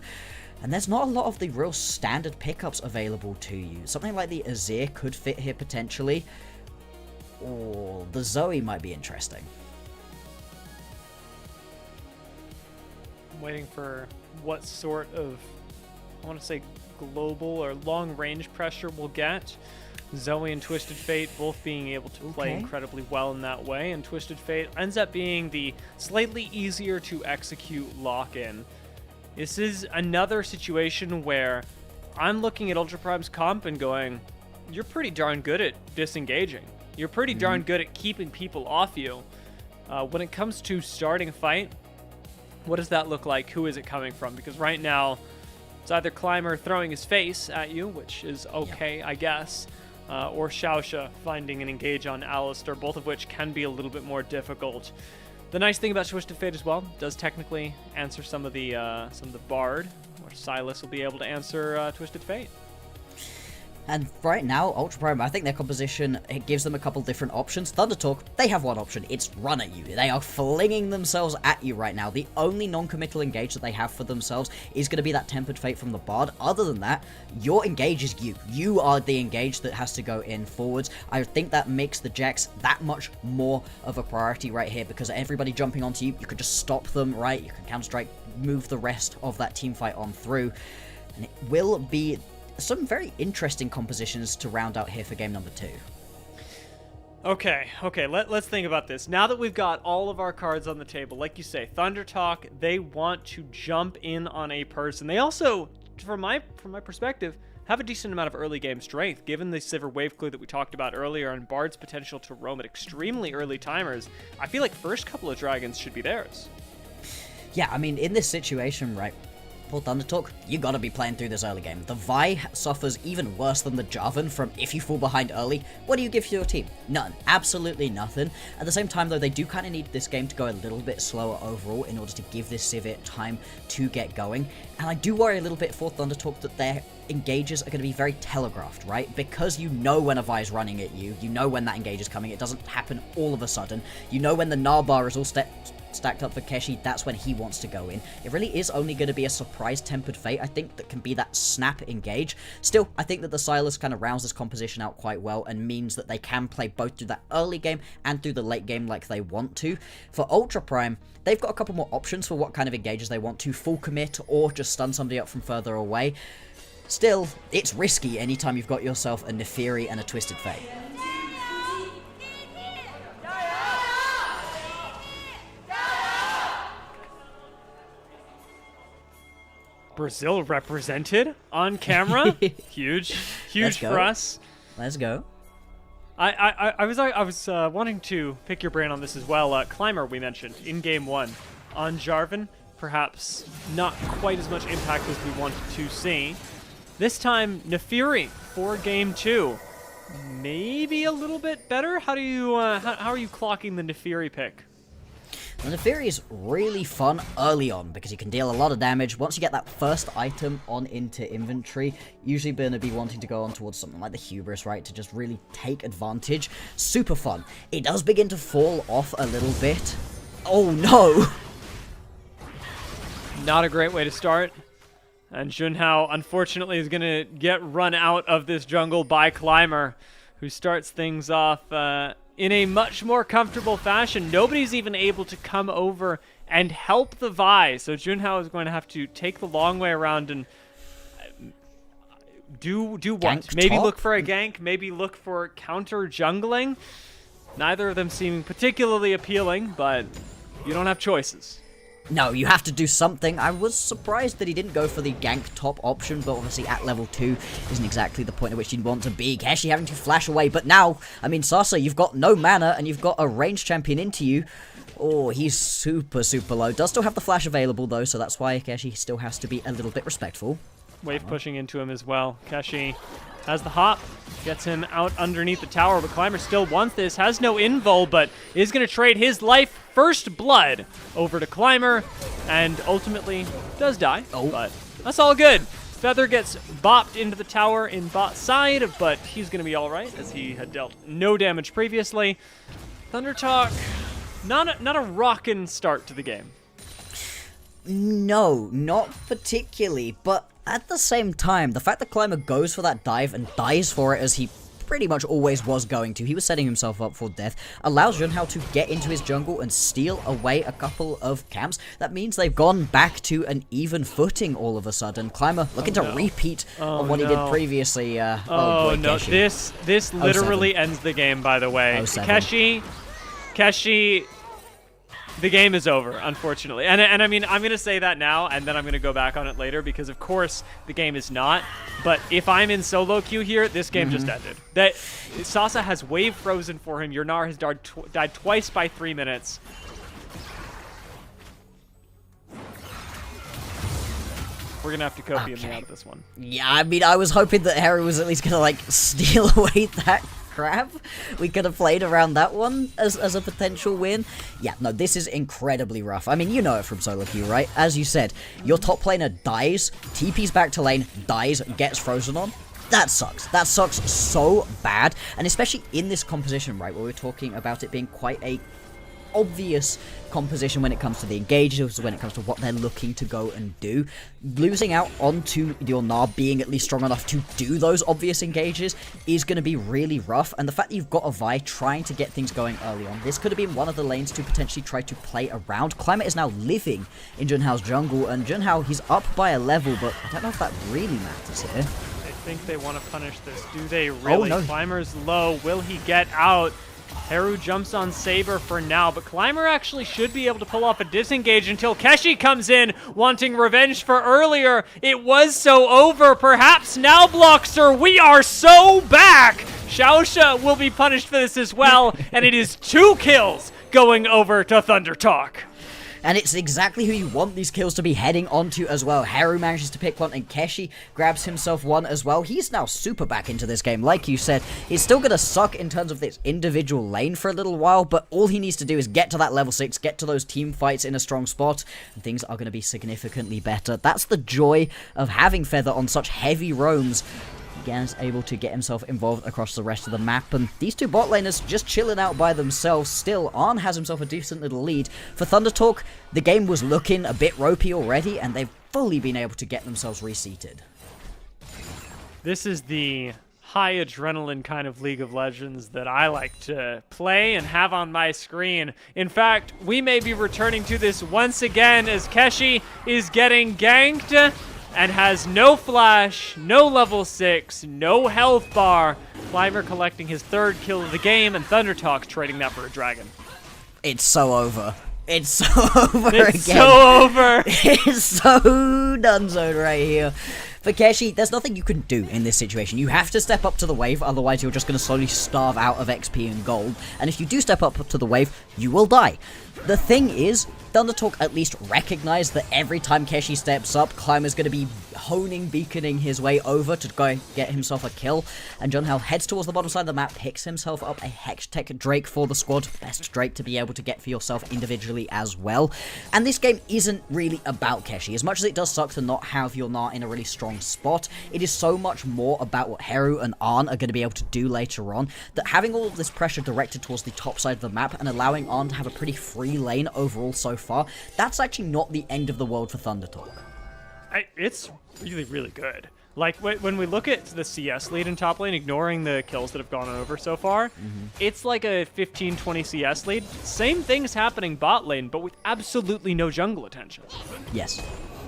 And there's not a lot of the real standard pickups available to you. Something like the Azir could fit here potentially, or the Zoe might be interesting. I'm waiting for what sort of, I want to say, global or long-range pressure we'll get. Zoe and Twisted Fate both being able to play incredibly well in that way, and Twisted Fate ends up being the slightly easier to execute lock-in. This is another situation where I'm looking at Ultra Prime's comp and going, you're pretty darn good at disengaging. You're pretty darn good at keeping people off you. When it comes to starting a fight, what does that look like? Who is it coming from? Because right now, it's either Climber throwing his face at you, which is okay, I guess, or Xiaosha finding an engage on Alistar, both of which can be a little bit more difficult. The nice thing about Twisted Fate as well, does technically answer some of the Bard, or Silas will be able to answer Twisted Fate. And right now, Ultra Prime, I think their composition, it gives them a couple different options. Thunder Talk, they have one option. It's run at you. They are flinging themselves at you right now. The only non-committal engage that they have for themselves is going to be that Tempered Fate from the Bard. Other than that, your engage is you. You are the engage that has to go in forwards. I think that makes the Jax that much more of a priority right here, because everybody jumping onto you, you can just stop them, right? You can counter-strike, move the rest of that team fight on through. And it will be some very interesting compositions to round out here for game number 2. Okay, let's think about this. Now that we've got all of our cards on the table, like you say, Thunder Talk, they want to jump in on a person. They also, from my perspective, have a decent amount of early game strength, given the Sivir wave clear that we talked about earlier and Bard's potential to roam at extremely early timers. I feel like first couple of dragons should be theirs. Yeah, I mean, in this situation, right, for Thunder Talk, you gotta be playing through this early game. The Vi suffers even worse than the Jarvan from if you fall behind early. What do you give to your team? None. Absolutely nothing. At the same time, though, they do kind of need this game to go a little bit slower overall in order to give this Sivir time to get going. And I do worry a little bit for Thunder Talk that their engages are going to be very telegraphed, right? Because you know when a Vi is running at you, you know when that engage is coming. It doesn't happen all of a sudden. You know when the Narbar is all stacked up for Keshi, that's when he wants to go in. It really is only going to be a surprise Tempered Fate, I think, that can be that snap engage. Still, I think that the Silas kind of rounds this composition out quite well and means that they can play both through that early game and through the late game like they want to. For Ultra Prime, they've got a couple more options for what kind of engages they want to, full commit or just stun somebody up from further away. Still, it's risky anytime you've got yourself a Neferi and a Twisted Fate. Brazil represented on camera. Huge for us. Let's go. I was wanting to pick your brain on this as well. Climber we mentioned in game 1 on Jarvan, perhaps not quite as much impact as we wanted to see. This time Nefiri for game 2, maybe a little bit better. How do you how are you clocking the Nefiri pick? The Nefiri is really fun early on because you can deal a lot of damage. Once you get that first item on into inventory, usually going to be wanting to go on towards something like the Hubris, right, to just really take advantage. Super fun. It does begin to fall off a little bit. Oh no! Not a great way to start. And Junhao, unfortunately, is going to get run out of this jungle by Climber, who starts things off in a much more comfortable fashion. Nobody's even able to come over and help the Vi, so Junhao is going to have to take the long way around and do what? Gank Maybe top? look for a gank, maybe look for counter jungling. Neither of them seeming particularly appealing, but you don't have choices. No, you have to do something. I was surprised that he didn't go for the gank top option, but obviously at level 2 isn't exactly the point at which you'd want to be. Keshi having to flash away, but now, I mean, Sasa, you've got no mana, and you've got a ranged champion into you. Oh, he's super low. Does still have the flash available, though, so that's why Keshi still has to be a little bit respectful. Wave pushing into him as well. Keshi has the hop, gets him out underneath the tower, but Climber still wants this, has no invul, but is going to trade his life first blood over to Climber, and ultimately does die, but that's all good. Feather gets bopped into the tower in bot side, but he's going to be all right, as he had dealt no damage previously. Thundertalk, not a rockin' start to the game. No, not particularly, but at the same time, the fact that Climber goes for that dive and dies for it as he pretty much always was going to, he was setting himself up for death, allows Junhao to get into his jungle and steal away a couple of camps. That means they've gone back to an even footing all of a sudden. Climber looking to repeat on what he did previously. Oh no, Keshi. This literally ends the game, by the way. Keshi, the game is over, unfortunately. And I mean, I'm going to say that now, and then I'm going to go back on it later, because of course the game is not. But if I'm in solo queue here, this game just ended. That Sasa has wave frozen for him. Your Gnar has died twice by 3 minutes. We're going to have to copium me out of this one. Yeah, I mean, I was hoping that Harry was at least going to, like, steal away that crab. We could have played around that one as a potential win. Yeah, no, this is incredibly rough. I mean, you know it from solo queue, right? As you said, your top laner dies, TP's back to lane, dies, gets frozen on. That sucks. That sucks so bad. And especially in this composition, right, where we're talking about it being quite a obvious composition when it comes to the engages, when it comes to what they're looking to go and do. Losing out onto your Gnar being at least strong enough to do those obvious engages is going to be really rough, and the fact that you've got a Vi trying to get things going early on, this could have been one of the lanes to potentially try to play around. Climber is now living in Junhao's jungle, and Junhao, he's up by a level, but I don't know if that really matters here. I think they want to punish this. Do they really? Oh, no. Climber's low. Will he get out? Heru jumps on Saber for now, but Climber actually should be able to pull off a disengage until Keshi comes in, wanting revenge for earlier. It was so over. Perhaps now, Blockster, we are so back. Xiaosha will be punished for this as well, and it is 2 kills going over to Thundertalk. And it's exactly who you want these kills to be heading onto as well. Haru manages to pick one, and Keshi grabs himself one as well. He's now super back into this game. Like you said, he's still going to suck in terms of this individual lane for a little while, but all he needs to do is get to that level 6, get to those team fights in a strong spot, and things are going to be significantly better. That's the joy of having Feather on such heavy roams. Again, is able to get himself involved across the rest of the map, and these two bot laners just chilling out by themselves. Still, Arn has himself a decent little lead. For Thundertalk, the game was looking a bit ropey already, and they've fully been able to get themselves reseated. This is the high adrenaline kind of League of Legends that I like to play and have on my screen. In fact, we may be returning to this once again as Keshi is getting ganked and has no flash, no level 6, no health bar. Climber collecting his 3rd kill of the game, and Thundertalk trading that for a dragon. It's so over. It's so over again. It's so over. It's so donezoed right here. For Keshi, there's nothing you can do in this situation. You have to step up to the wave, otherwise you're just going to slowly starve out of XP and gold. And if you do step up to the wave, you will die. The thing is, Thundertalk at least recognized that every time Keshi steps up, Climber's going to be beaconing his way over to go get himself a kill. And Junhao heads towards the bottom side of the map, picks himself up a Hextech Drake for the squad. Best Drake to be able to get for yourself individually as well. And this game isn't really about Keshi. As much as it does suck to not have your Na in a really strong spot, it is so much more about what Heru and Arn are going to be able to do later on, that having all of this pressure directed towards the top side of the map and allowing Arn to have a pretty free lane overall so far, that's actually not the end of the world for Thundertalk. It's really, really good. Like, when we look at the CS lead in top lane, ignoring the kills that have gone over so far, it's like a 15-20 CS lead. Same thing's happening bot lane, but with absolutely no jungle attention. Yes,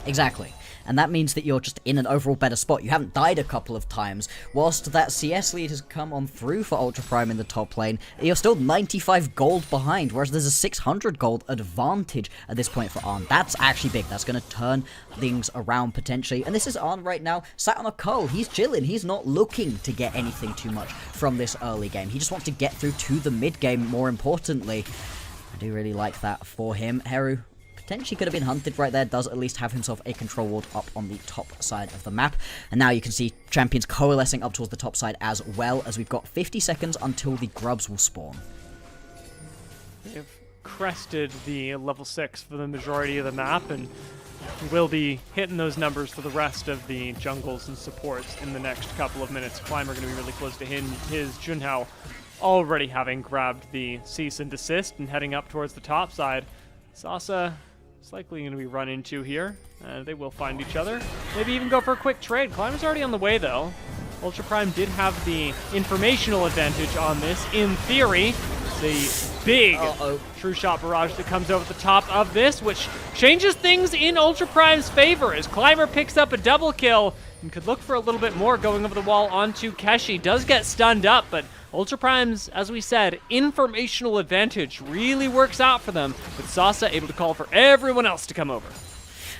exactly. And that means that you're just in an overall better spot. You haven't died a couple of times. Whilst that CS lead has come on through for Ultra Prime in the top lane, you're still 95 gold behind, whereas there's a 600 gold advantage at this point for Arn. That's actually big. That's going to turn things around potentially. And this is Arn right now, sat on a coal. He's chilling. He's not looking to get anything too much from this early game. He just wants to get through to the mid game, more importantly. I do really like that for him. Heru potentially could have been hunted right there, does at least have himself a control ward up on the top side of the map. And now you can see champions coalescing up towards the top side as well, as we've got 50 seconds until the grubs will spawn. They've crested the level 6 for the majority of the map, and will be hitting those numbers for the rest of the jungles and supports in the next couple of minutes. Climber going to be really close to his Junhao already having grabbed the cease and desist and heading up towards the top side. Sasa is likely going to be run into here. They will find each other. Maybe even go for a quick trade. Climber's already on the way, though. Ultra Prime did have the informational advantage on this, in theory. The big true shot barrage that comes over the top of this, which changes things in Ultra Prime's favor as Climber picks up a double kill and could look for a little bit more going over the wall onto Keshi. Does get stunned up, but Ultra Prime's, as we said, informational advantage really works out for them, with Sasa able to call for everyone else to come over.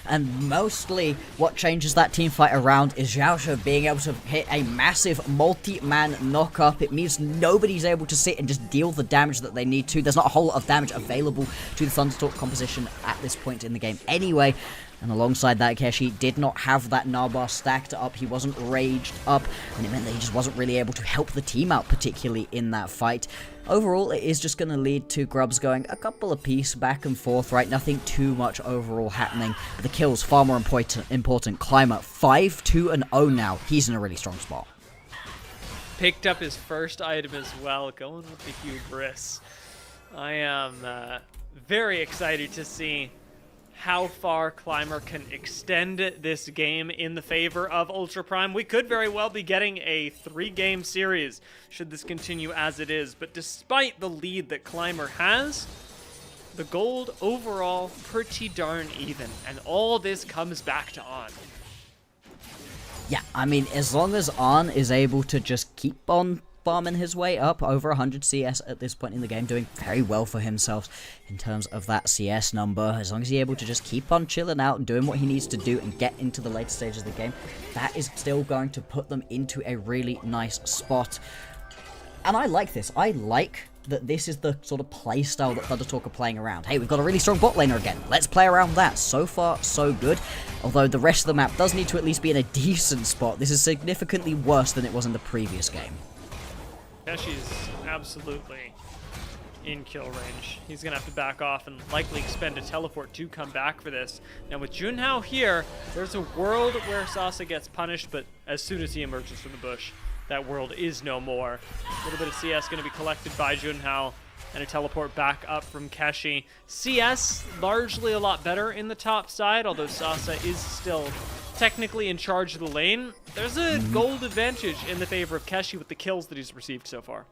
And mostly what changes that team fight around is Xiaoshe being able to hit a massive multi-man knock-up. It means nobody's able to sit and just deal the damage that they need to. There's not a whole lot of damage available to the Thundertalk composition at this point in the game anyway. And alongside that, Keshi did not have that Narbar stacked up. He wasn't raged up, and it meant that he just wasn't really able to help the team out, particularly in that fight. Overall, it is just going to lead to Grubs going a couple of piece back and forth, right? Nothing too much overall happening. But the kills, far more important. Climber, 5-2-0 now. He's in a really strong spot. Picked up his first item as well, going with the hubris. I am very excited to see how far Climber can extend this game in the favor of Ultra Prime. We could very well be getting a 3-game series should this continue as it is, but despite the lead that Climber has, the gold overall pretty darn even, and all this comes back to On. Yeah, I mean, as long as On is able to just keep on farming his way up, over 100 CS at this point in the game, doing very well for himself in terms of that CS number. As long as he's able to just keep on chilling out and doing what he needs to do and get into the later stages of the game, that is still going to put them into a really nice spot. And I like this. I like that this is the sort of play style that Thundertalk are playing around. Hey, we've got a really strong bot laner again. Let's play around that. So far, so good. Although the rest of the map does need to at least be in a decent spot. This is significantly worse than it was in the previous game. Keshi's absolutely in kill range. He's going to have to back off and likely expend a teleport to come back for this. Now with Junhao here, there's a world where Sasa gets punished, but as soon as he emerges from the bush, that world is no more. A little bit of CS going to be collected by Junhao, and a teleport back up from Keshi. CS largely a lot better in the top side, although Sasa is still technically in charge of the lane. There's a gold advantage in the favor of Keshi with the kills that he's received so far.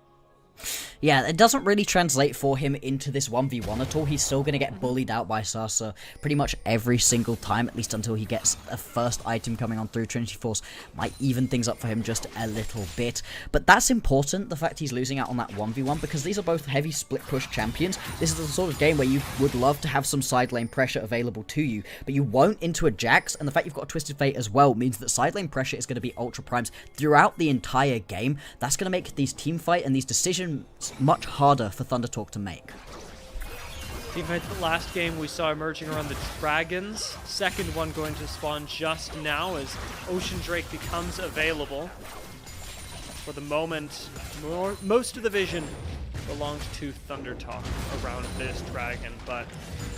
Yeah, it doesn't really translate for him into this 1v1 at all. He's still going to get bullied out by Sasa pretty much every single time, at least until he gets a first item coming on through. Trinity Force might even things up for him just a little bit. But that's important, the fact he's losing out on that 1v1, because these are both heavy split push champions. This is the sort of game where you would love to have some side lane pressure available to you, but you won't into a Jax, and the fact you've got a Twisted Fate as well means that side lane pressure is going to be Ultra Primes throughout the entire game. That's going to make these teamfight and these decisions much harder for Thunder Talk to make. Teamfight the last game we saw emerging around the dragons. Second one going to spawn just now as Ocean Drake becomes available. For the moment, most of the vision belongs to Thunder Talk around this dragon, but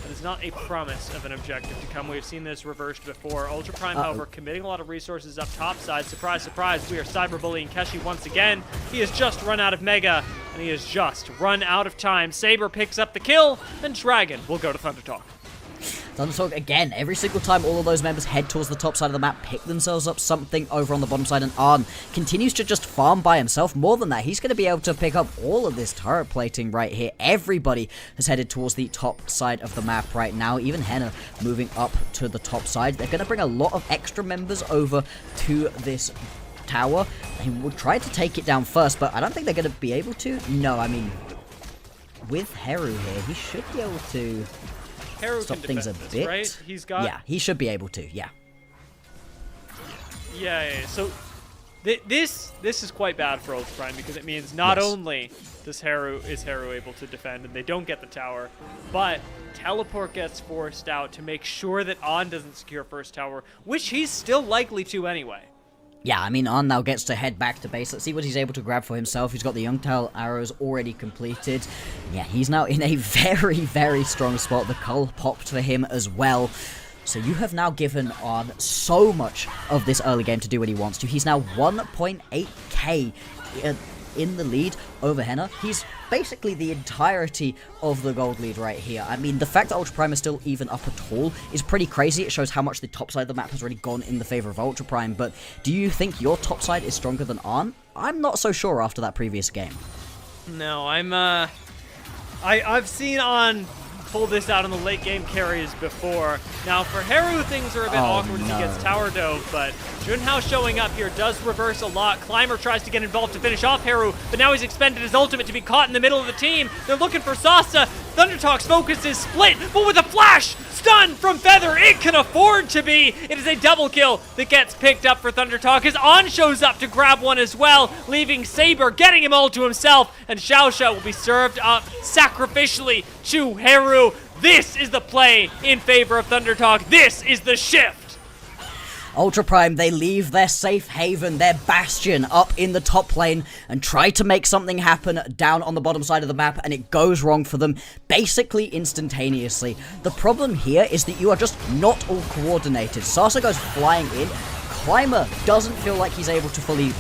that is not a promise of an objective to come. We've seen this reversed before. Ultra Prime, however, committing a lot of resources up top side. Surprise, surprise, we are cyberbullying Keshi once again. He has just run out of Mega, and he has just run out of time. Saber picks up the kill, and Dragon will go to Thunder Talk. Thunder Talk, again, every single time all of those members head towards the top side of the map, pick themselves up something over on the bottom side, and Arn continues to just farm by himself. More than that, he's going to be able to pick up all of this turret plating right here. Everybody has headed towards the top side of the map right now, even Henna moving up to the top side. They're going to bring a lot of extra members over to this tower. They will try to take it down first, but I don't think they're going to be able to. No, I mean, with Heru here, he should be able to stop things a bit. Right? He's got... Yeah, he should be able to, yeah. Yeah. So this is quite bad for Ultra Prime, because it means not only is Heru able to defend and they don't get the tower, but Teleport gets forced out to make sure that On doesn't secure first tower, which he's still likely to anyway. Yeah, I mean, On now gets to head back to base. Let's see what he's able to grab for himself. He's got the Youngtail arrows already completed. Yeah, he's now in a very, very strong spot. The cull popped for him as well. So you have now given On so much of this early game to do what he wants to. He's now 1.8k in the lead over Henna. He's basically the entirety of the gold lead right here. I mean, the fact that Ultra Prime is still even up at all is pretty crazy. It shows how much the top side of the map has already gone in the favor of Ultra Prime. But do you think your top side is stronger than Arn? I'm not so sure after that previous game. No, I've seen On pull this out in the late game carries before. Now for Heru, things are a bit awkward as he gets tower dove, but Junhao showing up here does reverse a lot. Climber tries to get involved to finish off Heru, but now he's expended his ultimate to be caught in the middle of the team. They're looking for Sasa. Thunder Talk's focus is split, but with a flash stun from Feather, it can afford to be. It is a double kill that gets picked up for Thunder Talk as On shows up to grab one as well, leaving Saber, getting him all to himself, and Xiao will be served up sacrificially to Heru. This is the play in favor of Thunder Talk. This is the shift. Ultra Prime, they leave their safe haven, their bastion up in the top lane and try to make something happen down on the bottom side of the map, and it goes wrong for them basically instantaneously. The problem here is that you are just not all coordinated. Sasa goes flying in, Climber doesn't feel like he's able to fully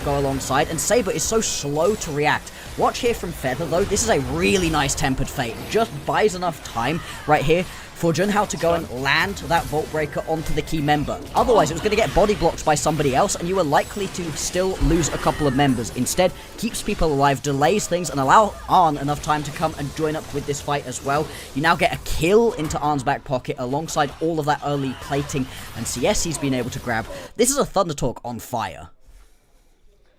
go alongside, and Saber is so slow to react. Watch here from Feather though, this is a really nice Tempered Fate. Just buys enough time right here for Junhao to go and land that Vault Breaker onto the key member. Otherwise, it was going to get body blocked by somebody else, and you were likely to still lose a couple of members. Instead, keeps people alive, delays things, and allow Arn enough time to come and join up with this fight as well. You now get a kill into Arn's back pocket alongside all of that early plating and CS he's been able to grab. This is a Thunder Talk on fire.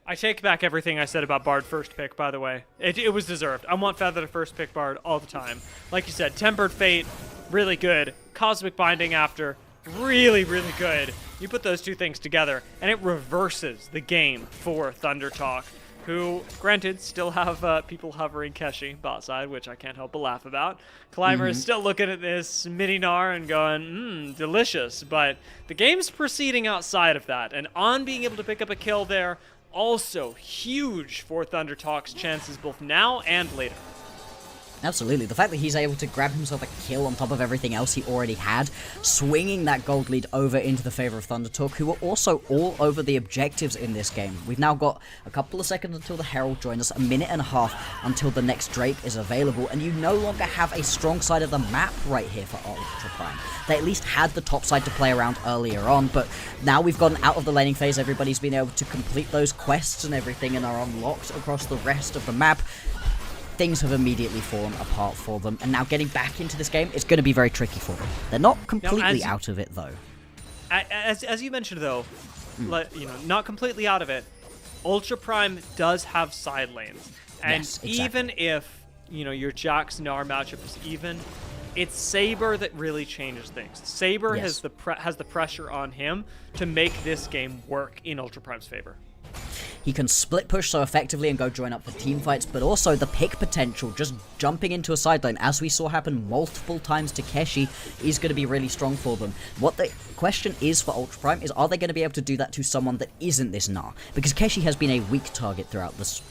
I take back everything I said about Bard first pick, by the way. It was deserved. I want Feather to first pick Bard all the time. Like you said, Tempered Fate, really good. Cosmic Binding after, really, really good. You put those two things together, and it reverses the game for Thunder Talk, who, granted, still have people hovering Keshi bot side, which I can't help but laugh about. Climber is still looking at this mini-Gnar and going, delicious. But the game's proceeding outside of that, and On being able to pick up a kill there, also huge for Thunder Talk's chances both now and later. Absolutely. The fact that he's able to grab himself a kill on top of everything else he already had, swinging that gold lead over into the favor of ThunderTalk, who are also all over the objectives in this game. We've now got a couple of seconds until the Herald joins us, a minute and a half until the next Drake is available, and you no longer have a strong side of the map right here for Ultra Prime. They at least had the top side to play around earlier on, but now we've gotten out of the laning phase, everybody's been able to complete those quests and everything and are unlocked across the rest of the map. Things have immediately fallen apart for them, and now getting back into this game, it's going to be very tricky for them. They're not completely out of it, though. As you mentioned, though, not completely out of it, Ultra Prime does have side lanes. And yes, exactly. Even if, your Jax Gnar matchup is even, it's Saber that really changes things. Saber has the pressure on him to make this game work in Ultra Prime's favor. He can split push so effectively and go join up for team fights, but also the pick potential, just jumping into a side lane, as we saw happen multiple times to Keshi, is going to be really strong for them. What the question is for Ultra Prime is, are they going to be able to do that to someone that isn't this Gnar? Because Keshi has been a weak target throughout this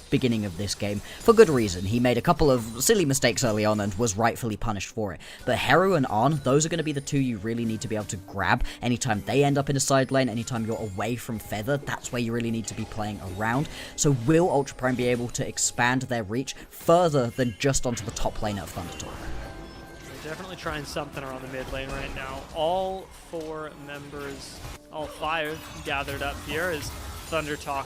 beginning of this game, for good reason. He made a couple of silly mistakes early on and was rightfully punished for it. But Heru and Arn, those are going to be the two you really need to be able to grab anytime they end up in a side lane, anytime you're away from Feather, that's where you really need to be playing around. So will Ultra Prime be able to expand their reach further than just onto the top lane of ThunderTalk? They're definitely trying something around the mid lane right now. All 5 gathered up here as ThunderTalk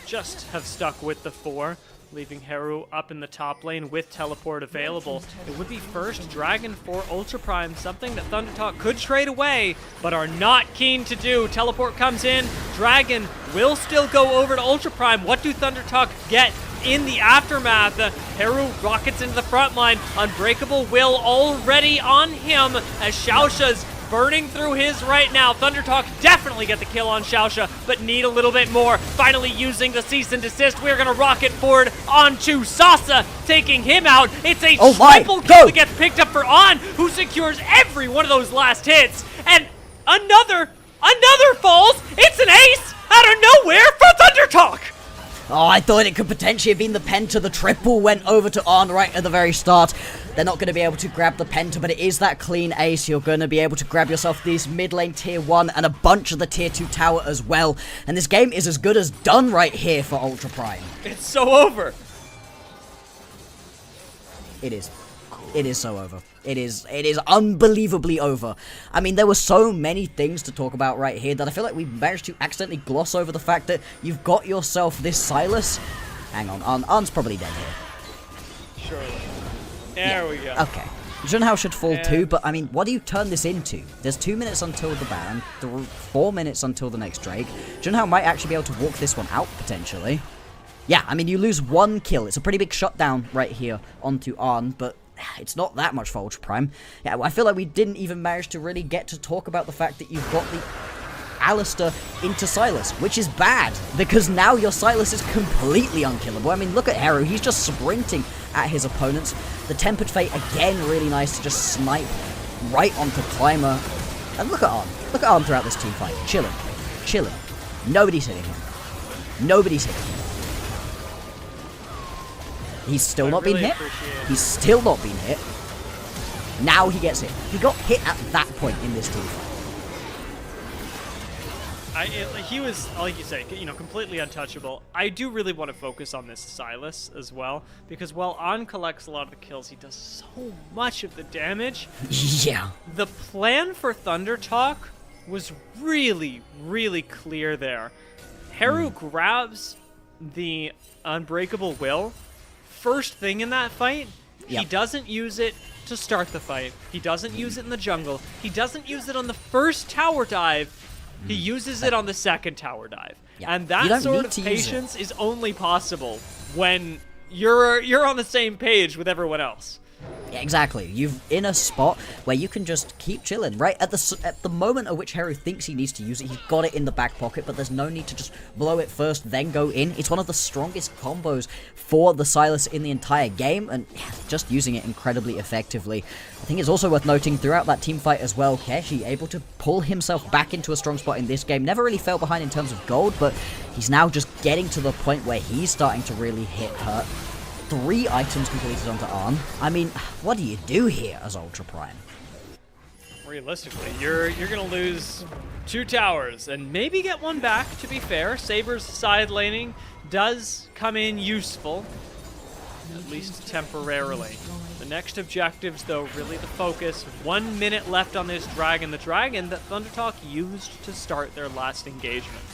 just have stuck with the 4, leaving Heru up in the top lane with teleport available. It would be first Dragon for Ultra Prime, something that ThunderTalk could trade away, but are not keen to do. Teleport comes in, Dragon will still go over to Ultra Prime. What do ThunderTalk get in the aftermath? Heru rockets into the front line. Unbreakable Will already on him as Xiaosha's burning through his right now. ThunderTalk definitely get the kill on Xiaosha, but need a little bit more. Finally using the cease and desist. We're going to rocket forward onto Sasa, taking him out. It's a triple kill that gets picked up for On, who secures every one of those last hits. And another falls. It's an ace out of nowhere for ThunderTalk. Oh, I thought it could potentially have been the Penta. The triple went over to On right at the very start. They're not going to be able to grab the Penta, but it is that clean ace. You're going to be able to grab yourself this mid lane tier 1 and a bunch of the tier 2 tower as well. And this game is as good as done right here for Ultra Prime. It's so over. It is. It is so over. It is unbelievably over. I mean, there were so many things to talk about right here that I feel like we managed to accidentally gloss over the fact that you've got yourself this Silas. Hang on, Arn's probably dead here. Sure. There we go. Okay. Junhao should fall too, but I mean, what do you turn this into? There's 2 minutes until the Baron, 4 minutes until the next Drake. Junhao might actually be able to walk this one out, potentially. Yeah, I mean, you lose 1 kill. It's a pretty big shutdown right here onto Arn, but it's not that much for Ultra Prime. Yeah, I feel like we didn't even manage to really get to talk about the fact that you've got the Alistair into Silas, which is bad, because now your Silas is completely unkillable. I mean, look at Heru, he's just sprinting at his opponents. The Tempered Fate, again, really nice to just snipe right onto Climber. And look at Arn throughout this team fight, chilling. Nobody's hitting him. He's still not been hit. He's still not been hit. Now he gets hit. He got hit at that point in this team fight. He was, like you say, completely untouchable. I do really want to focus on this Silas as well, because while On collects a lot of the kills, he does so much of the damage. Yeah. The plan for ThunderTalk was really, really clear there. Heru grabs the Unbreakable Will. First thing in that fight, he doesn't use it to start the fight. He doesn't use it in the jungle. He doesn't use it on the first tower dive. He uses it on the second tower dive. Yeah. And that sort of patience is only possible when you're on the same page with everyone else. Yeah, exactly. You're in a spot where you can just keep chilling, right? At the moment at which Heru thinks he needs to use it, he's got it in the back pocket, but there's no need to just blow it first, then go in. It's one of the strongest combos for the Silas in the entire game, and just using it incredibly effectively. I think it's also worth noting throughout that team fight as well, Keshi able to pull himself back into a strong spot in this game. Never really fell behind in terms of gold, but he's now just getting to the point where he's starting to really hit hurt. 3 items completed onto Arn. I mean, what do you do here as Ultra Prime? Realistically, you're gonna lose 2 towers and maybe get 1 back, to be fair. Saber's side laning does come in useful, at least temporarily. The next objectives, though, really the focus. 1 minute left on this dragon. The dragon that ThunderTalk used to start their last engagement.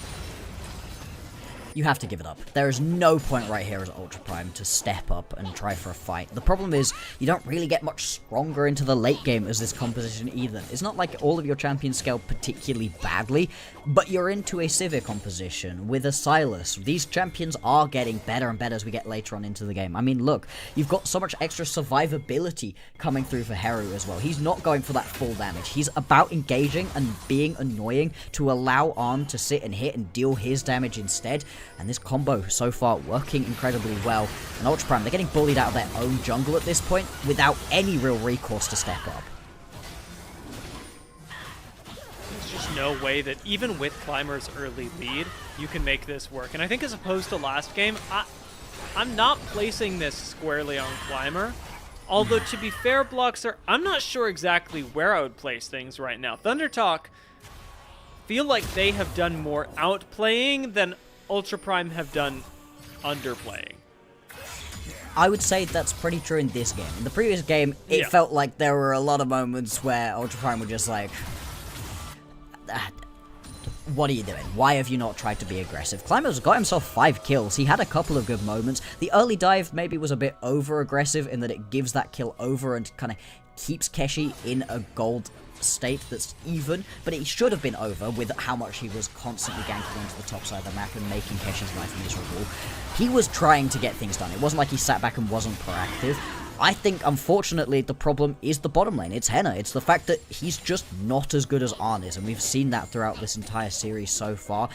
You have to give it up. There is no point right here as Ultra Prime to step up and try for a fight. The problem is, you don't really get much stronger into the late game as this composition either. It's not like all of your champions scale particularly badly, but you're into a Sivir composition with a Silas. These champions are getting better and better as we get later on into the game. I mean, look, you've got so much extra survivability coming through for Heru as well. He's not going for that full damage. He's about engaging and being annoying to allow Arn to sit and hit and deal his damage instead. And this combo so far working incredibly well. And Ultra Prime, they're getting bullied out of their own jungle at this point without any real recourse to step up. There's just no way that even with Climber's early lead, you can make this work. And I think as opposed to last game, I'm not placing this squarely on Climber. Although to be fair, Bloxer, I'm not sure exactly where I would place things right now. ThunderTalk feel like they have done more outplaying than Ultra Prime have done underplaying. I would say that's pretty true in this game. In the previous game, it felt like there were a lot of moments where Ultra Prime were just like, what are you doing? Why have you not tried to be aggressive? Climber's got himself 5 kills. He had a couple of good moments. The early dive maybe was a bit over-aggressive in that it gives that kill over and kind of keeps Keshi in a gold state that's even, but it should have been over with how much he was constantly ganking onto the top side of the map and making Keshi's life miserable. He was trying to get things done. It wasn't like he sat back and wasn't proactive. I think, unfortunately, the problem is the bottom lane. It's Henna. It's the fact that he's just not as good as Arn is, and we've seen that throughout this entire series so far.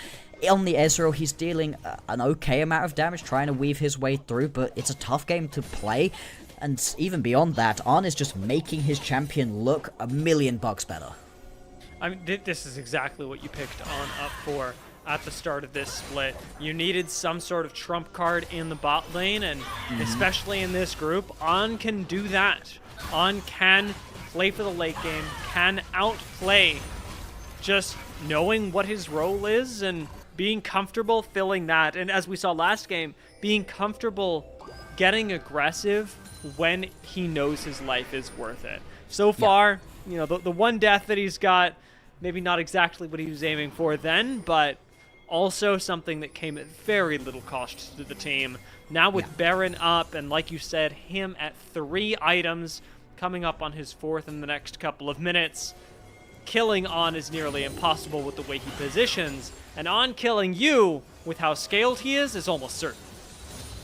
On the Ezreal, he's dealing an okay amount of damage, trying to weave his way through, but it's a tough game to play. And even beyond that, Arn is just making his champion look a million bucks better. I mean, this is exactly what you picked Arn up for at the start of this split. You needed some sort of trump card in the bot lane, and especially in this group, Arn can do that. Arn can play for the late game, can outplay, just knowing what his role is and being comfortable filling that. And as we saw last game, being comfortable getting aggressive when he knows his life is worth it. So far, you know, the 1 death that he's got, maybe not exactly what he was aiming for then, but also something that came at very little cost to the team. Now with Baron up, and like you said, him at 3 items, coming up on his 4th in the next couple of minutes, killing On is nearly impossible with the way he positions, and On killing you, with how scaled he is almost certain.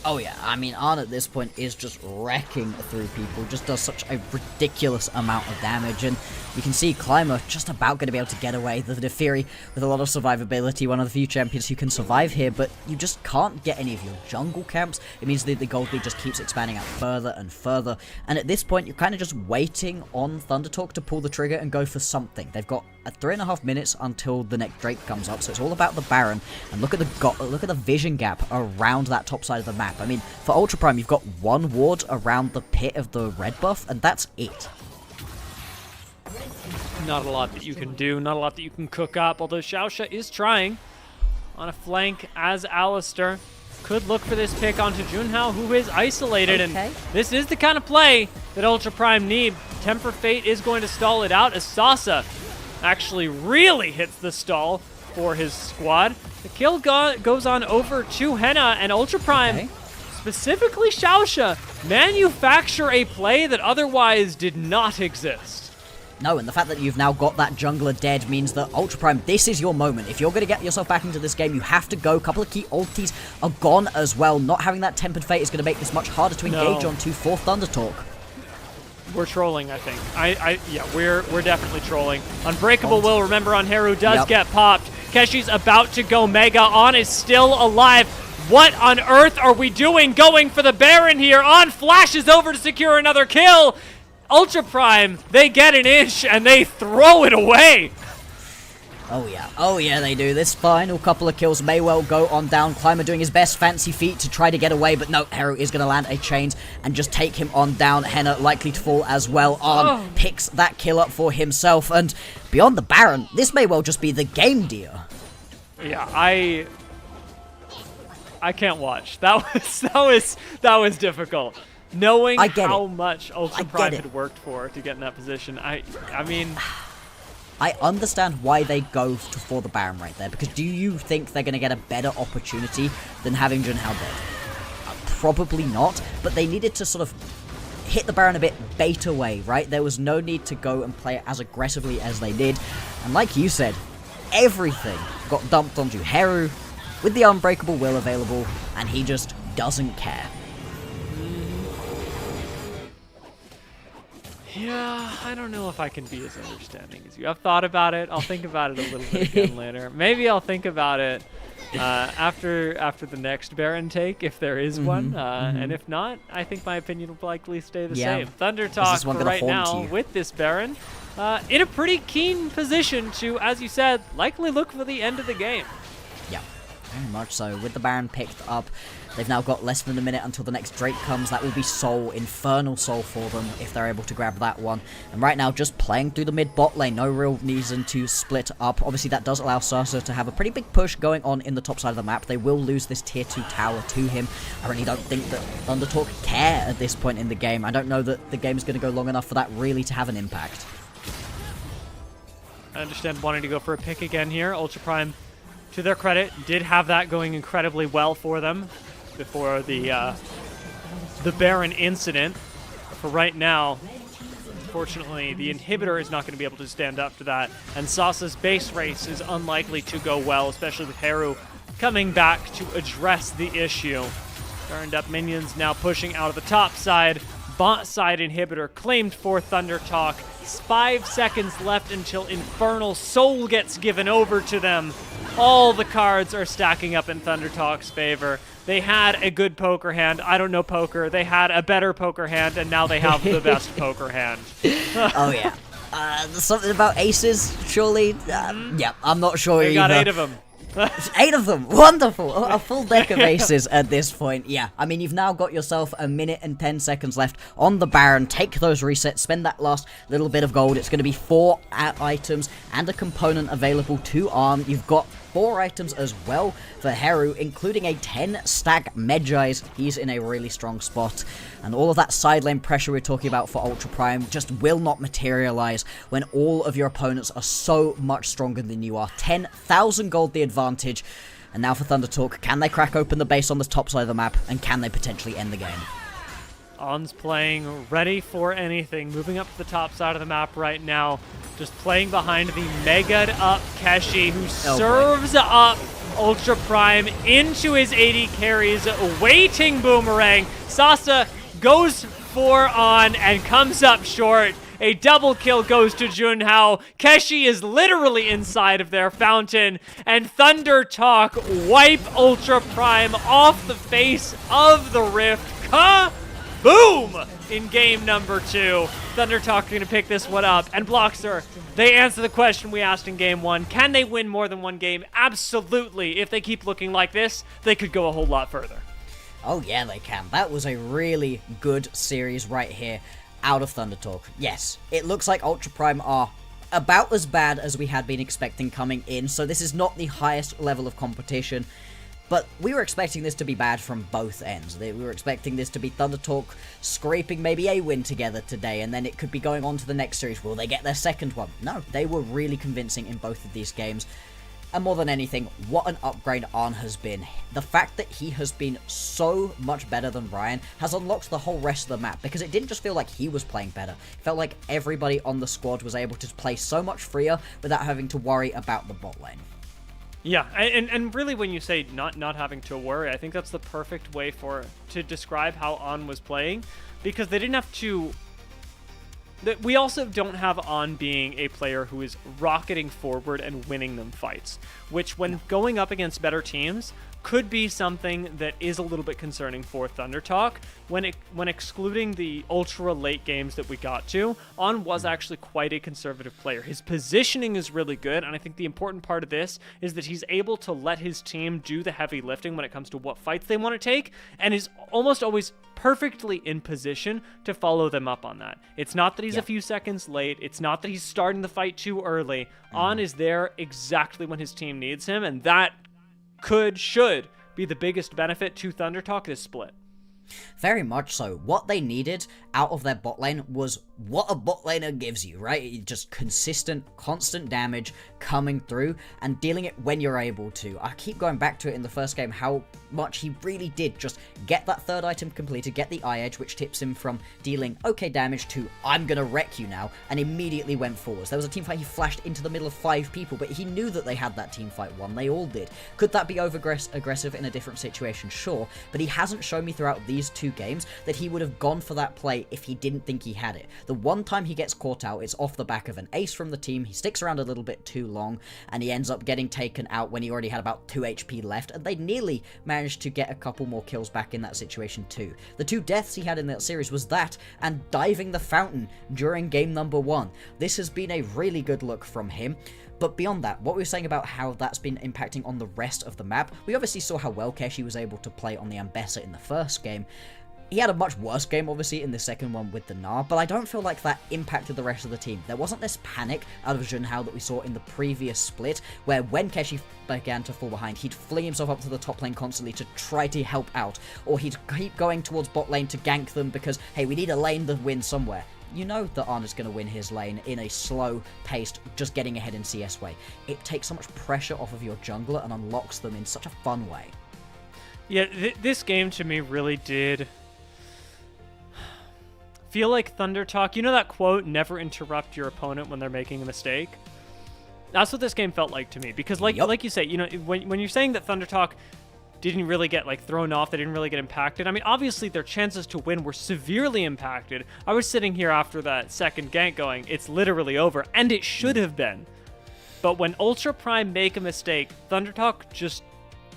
Oh yeah, I mean, Arn at this point is just wrecking through people, just does such a ridiculous amount of damage, and you can see Climber just about going to be able to get away. The Defiri with a lot of survivability, one of the few champions who can survive here, but you just can't get any of your jungle camps. It means that the gold lead just keeps expanding out further and further, and at this point, you're kind of just waiting on ThunderTalk to pull the trigger and go for something. They've got 3.5 minutes until the next Drake comes up, so it's all about the Baron, and look at the vision gap around that top side of the map. I mean, for Ultra Prime, you've got 1 ward around the pit of the red buff, and that's it. Not a lot that you can do, not a lot that you can cook up, although Xiaosha is trying on a flank as Alistar. Could look for this pick onto Junhao, who is isolated, and this is the kind of play that Ultra Prime need. Temper Fate is going to stall it out as Sasa actually really hits the stall for his squad. The kill goes on over to Henna, and Ultra Prime, specifically Xiaosha, manufacture a play that otherwise did not exist. No, and the fact that you've now got that jungler dead means that Ultra Prime, this is your moment. If you're going to get yourself back into this game, you have to go. A couple of key ultis are gone as well. Not having that Tempered Fate is going to make this much harder to engage onto for ThunderTalk. We're trolling, I think. Yeah, we're definitely trolling. Unbreakable Will, remember, on Heru does get popped. Keshi's about to go Mega. On is still alive. What on earth are we doing going for the Baron here? On flashes over to secure another kill. Ultra Prime, they get an inch and they throw it away. Oh yeah, they do. This final couple of kills may well go on down. Climber doing his best fancy feat to try to get away, but no, Heru is going to land a chains and just take him on down. Henna likely to fall as well. Arn picks that kill up for himself, and beyond the Baron, this may well just be the game deal. Yeah, I can't watch. That was difficult. Knowing how much Ultra Prime had worked for to get in that position, I mean, I understand why they go for the Baron right there, because do you think they're going to get a better opportunity than having Junhao dead? Probably not, but they needed to sort of hit the Baron a bit bait away, right? There was no need to go and play it as aggressively as they did, and like you said, everything got dumped onto Heru with the Unbreakable Will available, and he just doesn't care. Yeah, I don't know if I can be as understanding as you. I've thought about it. I'll think about it a little bit again later. Maybe I'll think about it after the next Baron take, if there is one. And if not, I think my opinion will likely stay the same. Thunder Talk for right now with this Baron in a pretty keen position to, as you said, likely look for the end of the game. Yeah, very much so. With the Baron picked up, they've now got less than a minute until the next Drake comes. That will be Soul, Infernal Soul for them if they're able to grab that one. And right now, just playing through the mid-bot lane. No real reason to split up. Obviously, that does allow Sasa to have a pretty big push going on in the top side of the map. They will lose this tier 2 tower to him. I really don't think that Thunder Talk care at this point in the game. I don't know that the game is going to go long enough for that really to have an impact. I understand wanting to go for a pick again here. Ultra Prime, to their credit, did have that going incredibly well for them before the Baron incident. For right now, unfortunately, the inhibitor is not going to be able to stand up to that, and Sasa's base race is unlikely to go well, especially with Heru coming back to address the issue. Turned up minions now pushing out of the top side. Bot side inhibitor claimed for Thunder Talk. 5 seconds left until Infernal Soul gets given over to them. All the cards are stacking up in Thunder Talk's favor. They had a good poker hand. I don't know poker. They had a better poker hand, and now they have the best poker hand. Oh, yeah. Something about aces, surely? Yeah, I'm not sure either. They got 8 of them. 8 of them! Wonderful! A full deck of aces at this point. Yeah, I mean, you've now got yourself a minute and 10 seconds left on the Baron. Take those resets, spend that last little bit of gold. It's going to be 4 items and a component available to Arn. You've got 4 items as well for Heru, including a 10-stack Medjai's. He's in a really strong spot. And all of that side lane pressure we're talking about for Ultra Prime just will not materialize when all of your opponents are so much stronger than you are. 10,000 gold the advantage. And now for Thunder Talk, can they crack open the base on the top side of the map, and can they potentially end the game? On's playing ready for anything, moving up to the top side of the map right now, just playing behind the mega'd up Keshi, who serves up Ultra Prime into his 80 carries, waiting boomerang. Sasa goes for On and comes up short. A double kill goes to Junhao. Keshi is literally inside of their fountain, and Thunder Talk wipe Ultra Prime off the face of the rift. Boom! In game number 2. Thunder Talk going to pick this one up. And Bloxer, they answer the question we asked in game 1. Can they win more than one game? Absolutely. If they keep looking like this, they could go a whole lot further. Oh yeah, they can. That was a really good series right here out of Thunder Talk. Yes, it looks like Ultra Prime are about as bad as we had been expecting coming in, so this is not the highest level of competition. But we were expecting this to be bad from both ends. We were expecting this to be Thunder Talk scraping maybe a win together today, and then it could be going on to the next series. Will they get their second one? No, they were really convincing in both of these games. And more than anything, what an upgrade Arn has been. The fact that he has been so much better than Ryan has unlocked the whole rest of the map, because it didn't just feel like he was playing better. It felt like everybody on the squad was able to play so much freer without having to worry about the bot lane. Yeah, and really when you say not having to worry, I think that's the perfect way to describe how On was playing, because they didn't have to... We also don't have On being a player who is rocketing forward and winning them fights, which when going up against better teams could be something that is a little bit concerning for ThunderTalk. When excluding the ultra late games that we got to, On was actually quite a conservative player. His positioning is really good, and I think the important part of this is that he's able to let his team do the heavy lifting when it comes to what fights they want to take, and is almost always perfectly in position to follow them up on that. It's not that he's a few seconds late. It's not that he's starting the fight too early. On is there exactly when his team needs him, and that should be the biggest benefit to ThunderTalk this split. Very much so. What they needed out of their bot lane was what a bot laner gives you, right? Just consistent, constant damage coming through and dealing it when you're able to. I keep going back to it in the first game, how much he really did just get that third item completed, get the eye edge, which tips him from dealing okay damage to I'm gonna wreck you now, and immediately went forwards. There was a team fight, he flashed into the middle of 5 people, but he knew that they had that team fight won. They all did. Could that be over-aggressive in a different situation? Sure, but he hasn't shown me throughout these 2 games that he would have gone for that play if he didn't think he had it. The one time he gets caught out, it's off the back of an ace from the team, he sticks around a little bit too long, and he ends up getting taken out when he already had about 2 HP left, and they nearly managed to get a couple more kills back in that situation too. The 2 deaths he had in that series was that, and diving the fountain during game number 1. This has been a really good look from him. But beyond that, what we were saying about how that's been impacting on the rest of the map, we obviously saw how well Keshi was able to play on the Ambessa in the first game. He had a much worse game, obviously, in the second one with the Gnar, but I don't feel like that impacted the rest of the team. There wasn't this panic out of Junhao that we saw in the previous split, where when Keshi began to fall behind, he'd fling himself up to the top lane constantly to try to help out, or he'd keep going towards bot lane to gank them because, hey, we need a lane to win somewhere. You know that Arna's going to win his lane in a slow-paced, just getting ahead in CS way. It takes so much pressure off of your jungler and unlocks them in such a fun way. Yeah, this game to me really did feel like ThunderTalk. You know that quote, never interrupt your opponent when they're making a mistake? That's what this game felt like to me. Because like you say, you know, when you're saying that ThunderTalk didn't really get like thrown off, they didn't really get impacted. I mean, obviously their chances to win were severely impacted. I was sitting here after that second gank going, it's literally over, and it should have been. But when Ultra Prime make a mistake, ThunderTalk just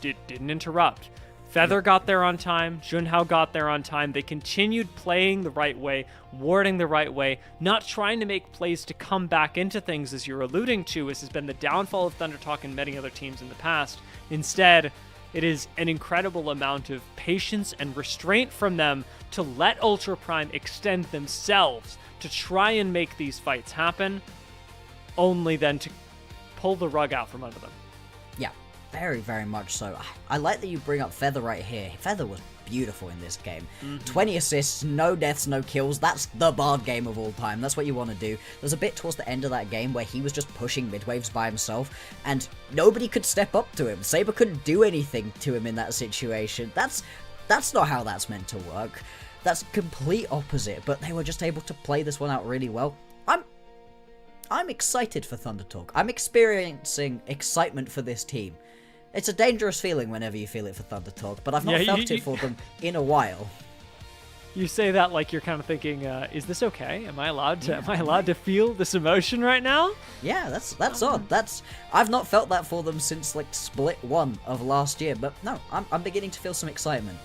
didn't interrupt. Feather got there on time, Junhao got there on time. They continued playing the right way, warding the right way, not trying to make plays to come back into things, as you're alluding to, as has been the downfall of ThunderTalk and many other teams in the past. Instead, it is an incredible amount of patience and restraint from them to let Ultra Prime extend themselves to try and make these fights happen, only then to pull the rug out from under them. Yeah, very, very much so. I like that you bring up Feather right here. Feather was beautiful in this game. 20 assists, no deaths, no kills. That's the Bard game of all time. That's what you want to do. There's a bit towards the end of that game where he was just pushing mid waves by himself, and nobody could step up to him. Saber couldn't do anything to him in that situation. That's not how that's meant to work. That's complete opposite, but they were just able to play this one out really well. I'm excited for ThunderTalk. I'm experiencing excitement for this team. It's a dangerous feeling whenever you feel it for ThunderTalk, but I've not felt it for them in a while. You say that like you're kind of thinking, is this okay? Am I allowed to feel this emotion right now? Yeah, that's odd. I've not felt that for them since like Split 1 of last year, but no, I'm beginning to feel some excitement.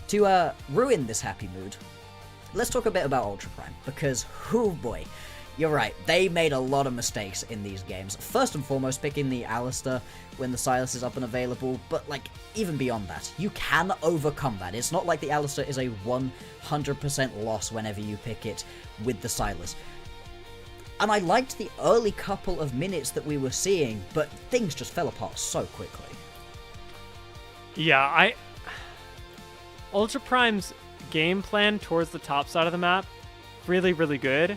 To ruin this happy mood, let's talk a bit about Ultra Prime, because, oh boy, you're right, they made a lot of mistakes in these games. First and foremost, picking the Alistar when the Sylas is up and available, but like, even beyond that, you can overcome that. It's not like the Alistar is a 100% loss whenever you pick it with the Sylas. And I liked the early couple of minutes that we were seeing, but things just fell apart so quickly. Yeah, Ultra Prime's game plan towards the top side of the map, really, really good.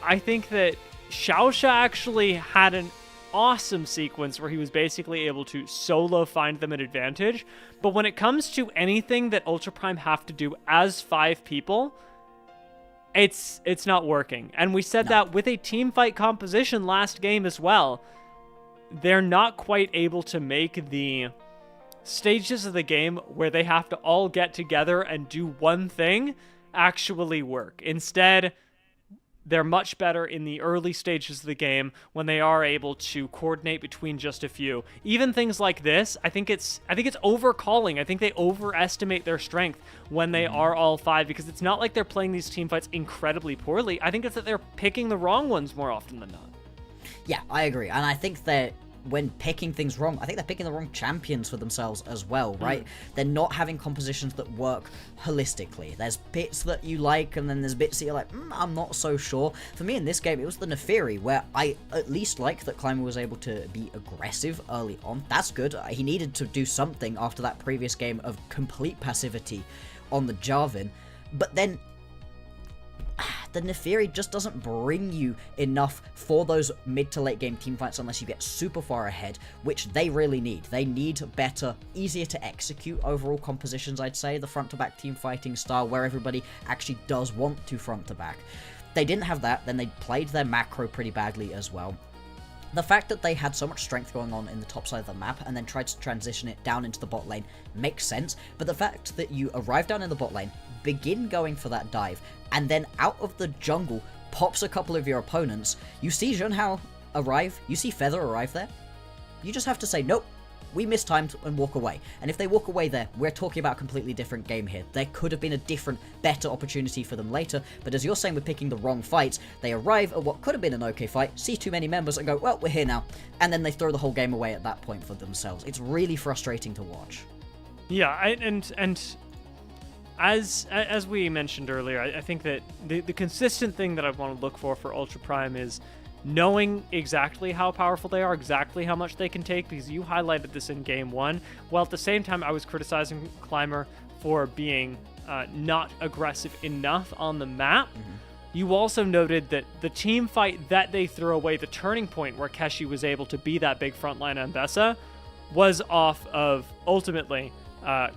I think that Xiaosha actually had an awesome sequence where he was basically able to solo find them an advantage. But when it comes to anything that Ultra Prime have to do as 5 people, it's not working. And we said that with a team fight composition last game as well. They're not quite able to make the stages of the game where they have to all get together and do one thing actually work. Instead, they're much better in the early stages of the game when they are able to coordinate between just a few. Even things like this, I think it's overcalling. I think they overestimate their strength when they are all 5, because it's not like they're playing these team fights incredibly poorly. I think it's that they're picking the wrong ones more often than not. Yeah, I agree. And I think that when picking things wrong, I think they're picking the wrong champions for themselves as well, right? They're not having compositions that work holistically. There's bits that you like, and then there's bits that you're like, I'm not so sure. For me in this game, it was the Neferi, where I at least like that Climber was able to be aggressive early on. That's good. He needed to do something after that previous game of complete passivity on the Jarvan. But then the Neferi just doesn't bring you enough for those mid to late game teamfights unless you get super far ahead, which they really need. They need better, easier to execute overall compositions, I'd say, the front to back team fighting style where everybody actually does want to front to back. They didn't have that, then they played their macro pretty badly as well. The fact that they had so much strength going on in the top side of the map and then tried to transition it down into the bot lane makes sense, but the fact that you arrive down in the bot lane, begin going for that dive, and then out of the jungle pops a couple of your opponents, you see Junhao arrive, you see Feather arrive there, you just have to say, nope, we mistimed and walk away. And if they walk away there, we're talking about a completely different game here. There could have been a different, better opportunity for them later, but as you're saying, we're picking the wrong fights. They arrive at what could have been an okay fight, see too many members and go, well, we're here now. And then they throw the whole game away at that point for themselves. It's really frustrating to watch. Yeah, and as we mentioned earlier, I think that the consistent thing that I want to look for Ultra Prime is knowing exactly how powerful they are, exactly how much they can take, because you highlighted this in Game 1, while at the same time I was criticizing Climber for being not aggressive enough on the map. You also noted that the team fight that they threw away, the turning point where Keshi was able to be that big frontline Ambessa, was off of, ultimately,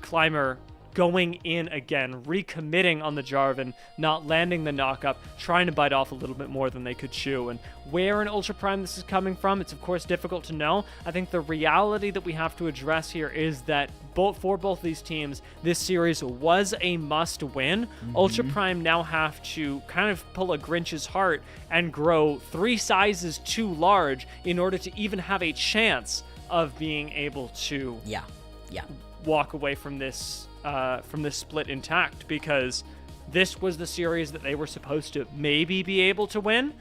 Climber going in again, recommitting on the Jarvan, not landing the knockup, trying to bite off a little bit more than they could chew. And where in Ultra Prime this is coming from, it's of course difficult to know. I think the reality that we have to address here is that for both these teams, this series was a must win. Ultra Prime now have to kind of pull a Grinch's heart and grow 3 sizes too large in order to even have a chance of being able to walk away from this split intact, because this was the series that they were supposed to maybe be able to win.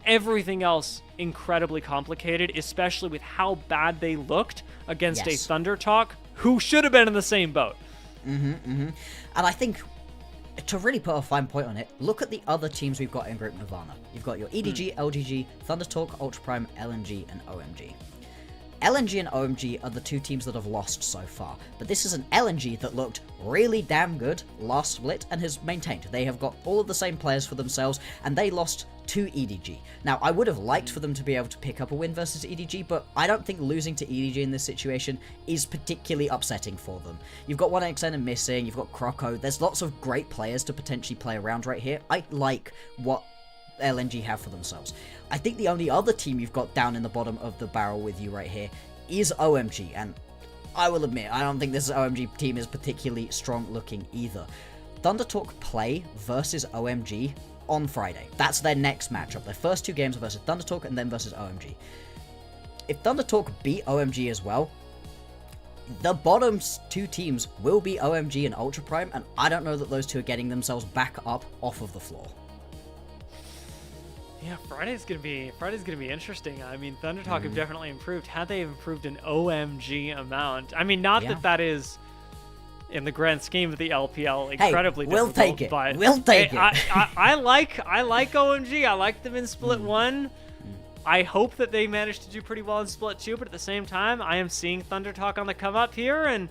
Everything else incredibly complicated, especially with how bad they looked against a Thunder Talk who should have been in the same boat. And I think, to really put a fine point on it, look at the other teams we've got in Group Nirvana. You've got your EDG, LGG, Thunder Talk, Ultra Prime, LNG, and OMG. LNG and OMG are the 2 teams that have lost so far, but this is an LNG that looked really damn good last split and has maintained. They have got all of the same players for themselves, and they lost to EDG. Now, I would have liked for them to be able to pick up a win versus EDG, but I don't think losing to EDG in this situation is particularly upsetting for them. You've got 1XN missing, you've got Croco, there's lots of great players to potentially play around right here. I like what LNG have for themselves. I think the only other team you've got down in the bottom of the barrel with you right here is OMG, and I will admit, I don't think this OMG team is particularly strong looking either. Thunder Talk play versus OMG on Friday. That's their next matchup. Their first 2 games are versus Thunder Talk and then versus OMG. If Thunder Talk beat OMG as well, the bottom 2 teams will be OMG and Ultra Prime, and I don't know that those 2 are getting themselves back up off of the floor. Yeah, Friday's gonna be interesting. I mean, Thunder Talk have definitely improved. Had they improved an OMG amount? I mean, not that is in the grand scheme of the LPL incredibly difficult. We'll take it. But we'll take it. I like OMG. I like them in Split 1. I hope that they manage to do pretty well in Split 2, but at the same time, I am seeing Thunder Talk on the come up here, and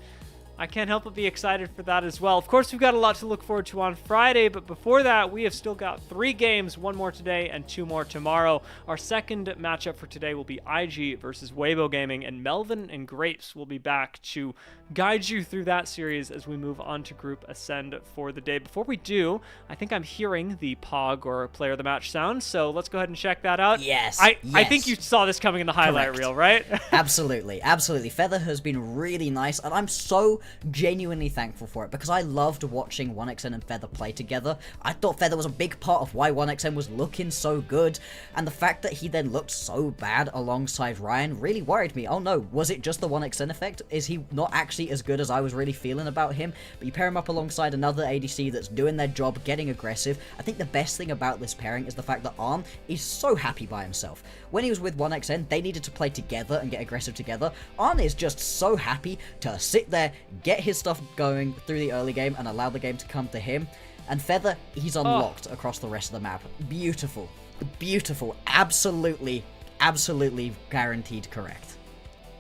I can't help but be excited for that as well. Of course, we've got a lot to look forward to on Friday, but before that, we have still got 3 games, 1 more today and 2 more tomorrow. Our second matchup for today will be IG versus Waybo Gaming, and Melvin and Grapes will be back to guide you through that series as we move on to Group Ascend for the day. Before we do, I think I'm hearing the POG or Player of the Match sound, so let's go ahead and check that out. Yes. I think you saw this coming in the highlight reel, right? Absolutely. Feather has been really nice, and I'm so genuinely thankful for it, because I loved watching 1xn and Feather play together. I thought Feather was a big part of why 1xn was looking so good, and the fact that he then looked so bad alongside Ryan really worried me. Oh no, was it just the 1xn effect? Is he not actually as good as I was really feeling about him? But you pair him up alongside another ADC that's doing their job, getting aggressive. I think the best thing about this pairing is the fact that Arm is so happy by himself. When he was with 1xn, they needed to play together and get aggressive together. Arm is just so happy to sit there, get his stuff going through the early game, and allow the game to come to him. And Feather, he's unlocked across the rest of the map. Beautiful. Beautiful. Absolutely, absolutely guaranteed correct.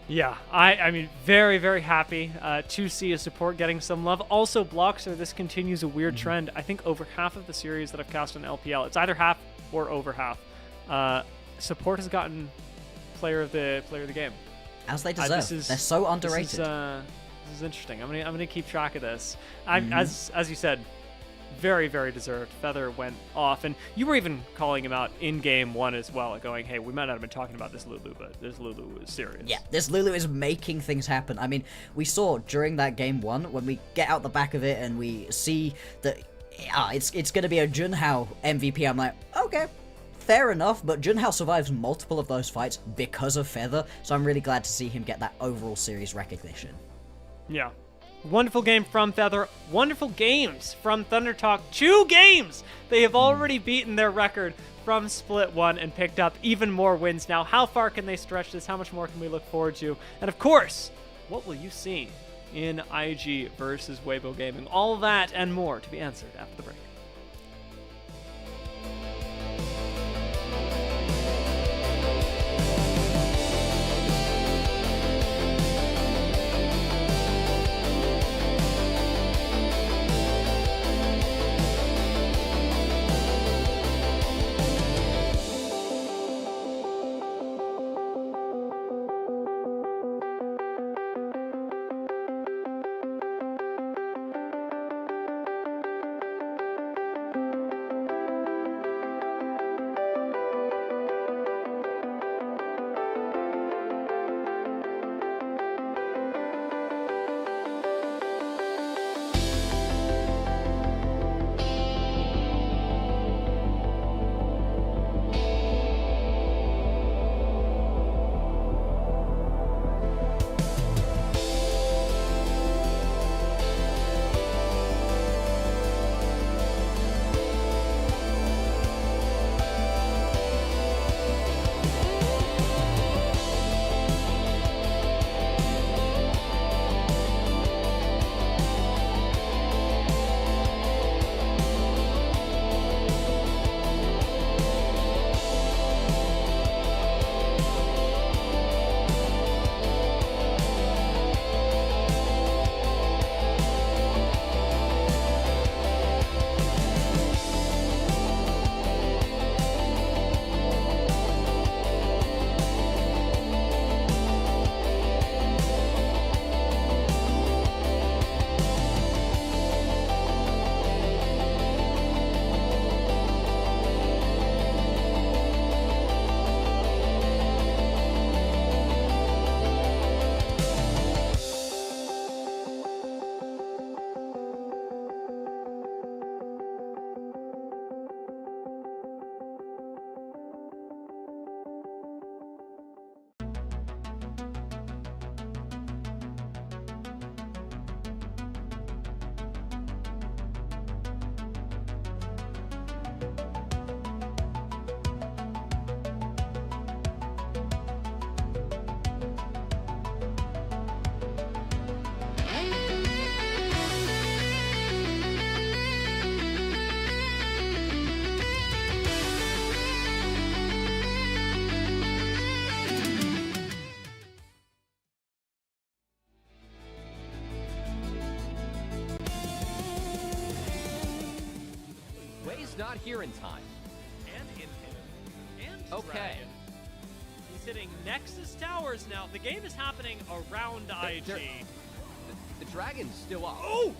Yeah, I mean, very, very happy to see a support getting some love. Also, Bloxer, this continues a weird trend. I think over half of the series that I've cast on LPL, it's either half or over half. Support has gotten player of the game. As they deserve. They're so underrated. This is interesting. I'm gonna keep track of this. As you said, very, very deserved. Feather went off, and you were even calling him out in game one as well, going, hey, we might not have been talking about this Lulu, but this Lulu is serious. Yeah, this Lulu is making things happen. I mean, we saw during that game one, when we get out the back of it and we see that it's going to be a Junhao MVP, I'm like, okay, fair enough, but Junhao survives multiple of those fights because of Feather, so I'm really glad to see him get that overall series recognition. Yeah. Wonderful game from Feather. Wonderful games from Thunder Talk. 2 games! They have already beaten their record from Split 1 and picked up even more wins now. How far can they stretch this? How much more can we look forward to? And of course, what will you see in IG versus Waybo Gaming? All that and more to be answered after the break. Not here in time. And in and okay. Dragon. He's hitting Nexus Towers now. The game is happening around IG. The Dragon's still up. Oh!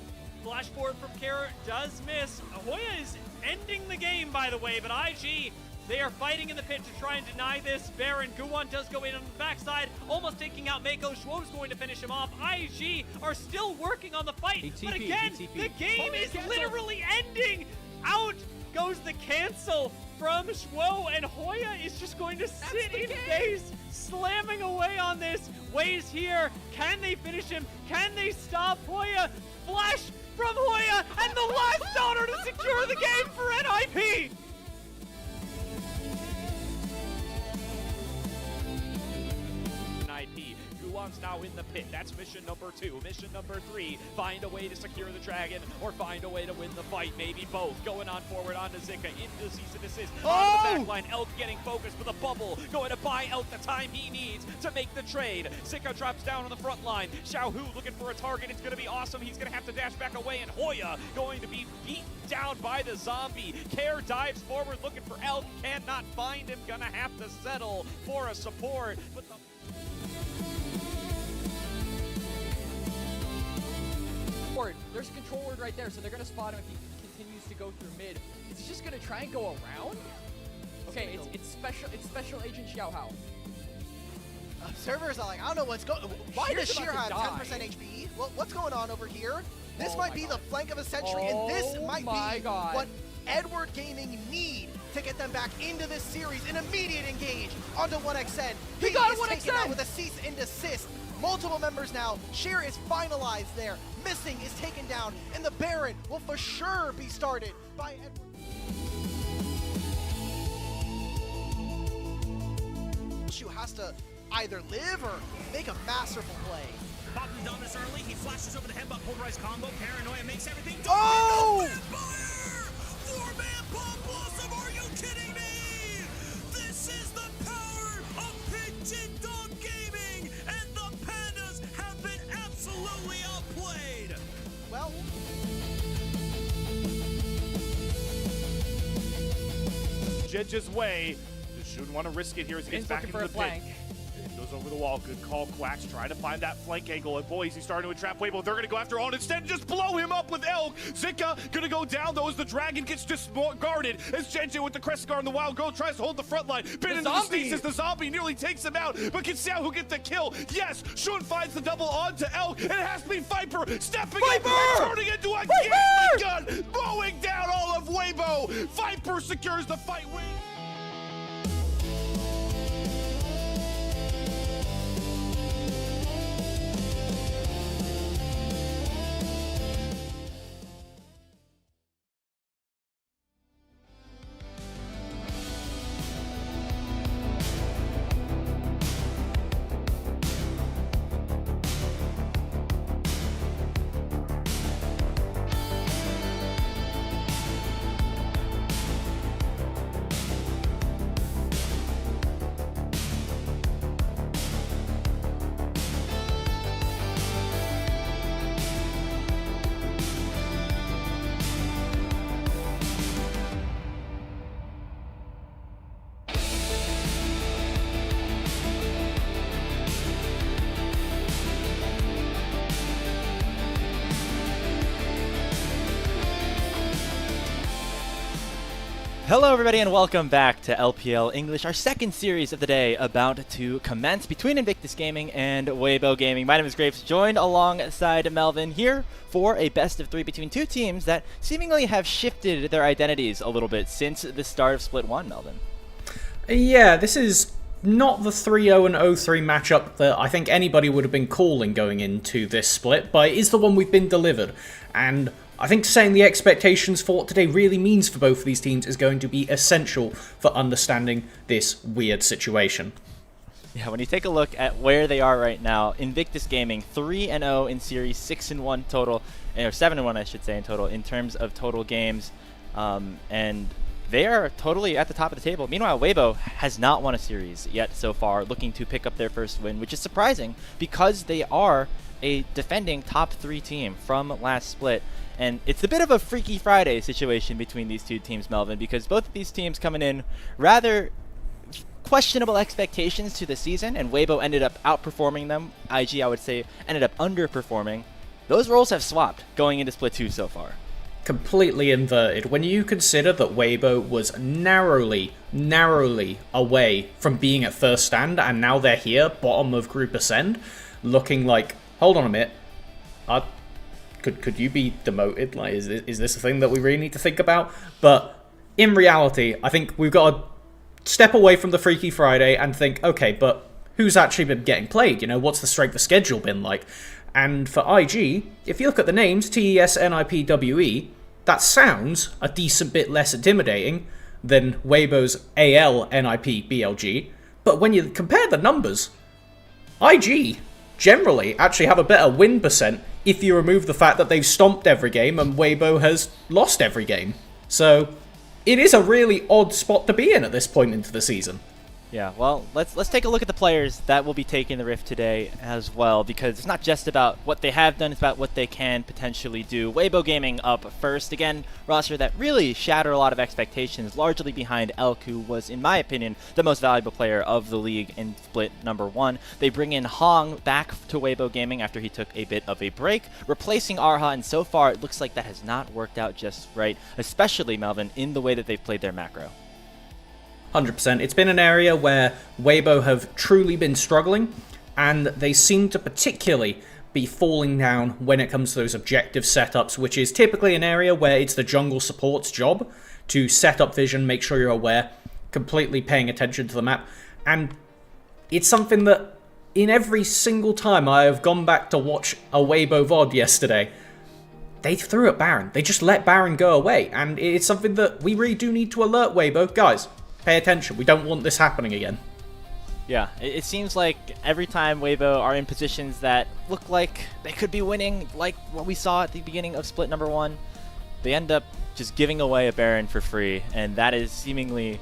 Flash forward from Kara does miss. Hoya is ending the game, by the way, but IG They are fighting in the pit to try and deny this. Baron, Guwon does go in on the backside, almost taking out Mako. Schwo's going to finish him off. IG are still working on the fight, ATP, but again, ATP. the game is literally ending. Out goes the cancel from Schwo, and Hoya is just going to sit in base, slamming away on this. Way's here. Can they finish him? Can they stop Hoya? Flash from Hoya, and the last daughter to secure the game for NIP. Guwon's now in the pit. That's mission number 2. Mission number 3, find a way to secure the dragon or find a way to win the fight. Maybe both. Going on forward onto Zika into cease and desist. On the back line, Elk getting focused with a bubble. Going to buy Elk the time he needs to make the trade. Zika drops down on the front line. Xiaohu looking for a target. It's going to be awesome. He's going to have to dash back away, and Hoya going to be beaten down by the zombie. Care dives forward looking for Elk. Cannot find him. Gonna have to settle for a support. But the there's a control word right there, so they're going to spot him if he continues to go through mid. Is he just going to try and go around? Okay, it's special agent Xiaohao. Observers are like, I don't know what's going. Why does Sheer have 10% HP? What's going on over here? This might be the flank of a century, and this might be what Edward Gaming need to get them back into this series. An immediate engage onto 1xN. He got is 1xN taken out with a cease and desist. Multiple members now. Sheer is finalized there. Missing is taken down, and the Baron will for sure be started by Edward. Shu has to either live or make a masterful play. Popping the Dominus early, he flashes over the headbutt polarized combo. Paranoia makes everything. Oh! Four-man bomb blossom, are you kidding me? This is the power of Pigeon Dog Gaming, and the Pandas have been absolutely outplayed. Well, Jedge's way. Shouldn't want to risk it here as he gets back into the pit. Goes over the wall. Good call, Quacks. Trying to find that flank angle. And boy, he's starting to entrap Waybo. They're going to go after on instead and just blow him up with Elk. Zika going to go down though as the dragon gets discarded. As Jenji with the crest guard and the wild girl tries to hold the front line. Bit into the stasis. The zombie nearly takes him out. But can Xiaohu get the kill? Yes. Shun finds the double onto Elk. And it has to be Viper stepping up and turning into a Gatling gun. Mowing down all of Waybo. Viper secures the fight win. Hello everybody and welcome back to LPL English, our second series of the day about to commence between Invictus Gaming and Waybo Gaming. My name is Graves, joined alongside Melvin here for a best of 3 between two teams that seemingly have shifted their identities a little bit since the start of Split 1, Melvin. Yeah, this is not the 3-0 and 0-3 matchup that I think anybody would have been calling going into this split, but it is the one we've been delivered. And I think setting the expectations for what today really means for both of these teams is going to be essential for understanding this weird situation. Yeah, when you take a look at where they are right now, Invictus Gaming 3-0 in series, 6-1 total, or 7-1 I should say in total, in terms of total games, and they are totally at the top of the table. Meanwhile, Waybo has not won a series yet so far, looking to pick up their first win, which is surprising because they are a defending top 3 team from last split. And it's a bit of a Freaky Friday situation between these two teams, Melvin, because both of these teams coming in rather questionable expectations to the season, and Waybo ended up outperforming them. IG, I would say, ended up underperforming. Those roles have swapped going into Split 2 so far. completely inverted. When you consider that Waybo was narrowly away from being at first stand, and now they're here, bottom of Group Ascend, looking like, hold on a minute, could you be demoted? Like, is this a thing that we really need to think about? But in reality, I think we've got to step away from the Freaky Friday and think, okay, but who's actually been getting played? You know, what's the strength of schedule been like? And for IG, if you look at the names, TES, NIP, WE, that sounds a decent bit less intimidating than Waybo's AL, NIP, BLG. But when you compare the numbers, IG generally actually have a better win percent if you remove the fact that they've stomped every game and Waybo has lost every game. So it is a really odd spot to be in at this point into the season. Yeah, well, let's take a look at the players that will be taking the Rift today as well, because it's not just about what they have done, it's about what they can potentially do. Waybo Gaming up first. Again, roster that really shattered a lot of expectations, largely behind Elk, who was, in my opinion, the most valuable player of the league in Split number 1. They bring in Hong back to Waybo Gaming after he took a bit of a break, replacing Arha, and so far it looks like that has not worked out just right, especially, Melvin, in the way that they've played their macro. 100%. It's been an area where Waybo have truly been struggling, and they seem to particularly be falling down when it comes to those objective setups, which is typically an area where it's the jungle support's job to set up vision, make sure you're aware, completely paying attention to the map. And it's something that in every single time I have gone back to watch a Waybo VOD yesterday, they threw at Baron. They just let Baron go away, and it's something that we really do need to alert Waybo. Guys, pay attention. We don't want this happening again. Yeah, it seems like every time Waybo are in positions that look like they could be winning, like what we saw at the beginning of Split number 1, they end up just giving away a Baron for free, and that is seemingly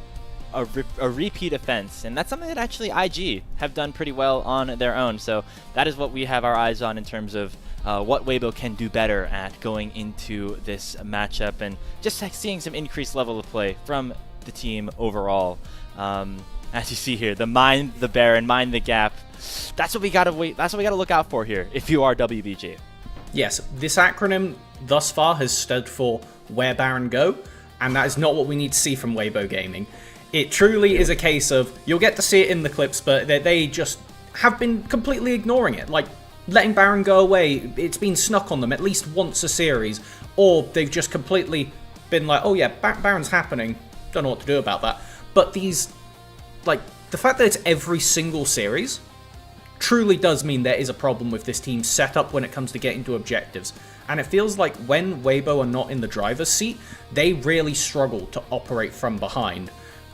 a repeat offense, and that's something that actually IG have done pretty well on their own. So that is what we have our eyes on in terms of what Waybo can do better at going into this matchup, and just seeing some increased level of play from the team overall. As you see here, the mind the Baron, mind the gap. That's what we gotta wait. That's what we gotta look out for here if you are WBG. Yes, this acronym thus far has stood for Where Baron Go, and that is not what we need to see from Waybo Gaming. It truly is a case of, you'll get to see it in the clips, but they just have been completely ignoring it. Like, letting Baron go away, it's been snuck on them at least once a series, or they've just completely been like, oh yeah, Baron's happening, don't know what to do about that. But these, like, the fact that it's every single series truly does mean there is a problem with this team's setup when it comes to getting to objectives. And it feels like when Waybo are not in the driver's seat, they really struggle to operate from behind.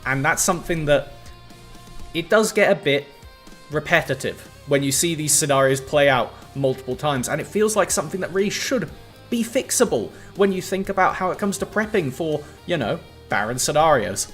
And that's something that it does get a bit repetitive when you see these scenarios play out multiple times. And it feels like something that really should be fixable when you think about how it comes to prepping for, you know, Baron scenarios.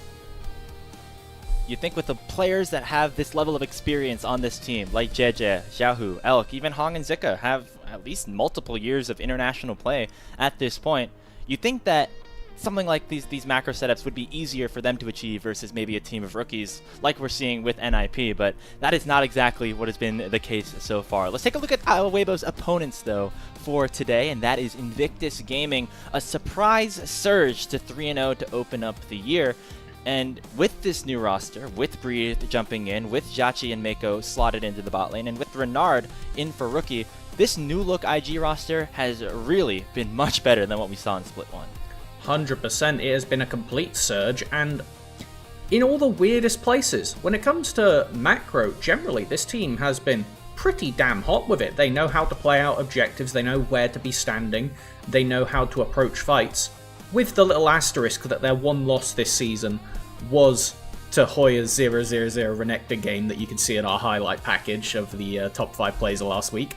You think with the players that have this level of experience on this team, like JJ, Xiaohu, Elk, even Hong and Zika have at least multiple years of international play at this point, you think that something like these macro setups would be easier for them to achieve versus maybe a team of rookies like we're seeing with NIP, but that is not exactly what has been the case so far. Let's take a look at Waybo's opponents though for today, and that is Invictus Gaming, a surprise surge to 3-0 to open up the year. And with this new roster, with Breathe jumping in, with Jachi and Mako slotted into the bot lane, and with Renard in for rookie, this new look IG roster has really been much better than what we saw in Split 1. 100%, it has been a complete surge, and in all the weirdest places. When it comes to macro, generally, this team has been pretty damn hot with it. They know how to play out objectives, they know where to be standing, they know how to approach fights. With the little asterisk that their one loss this season was to Hoya's 0-0-0 Renekton game that you can see in our highlight package of the top 5 players of last week.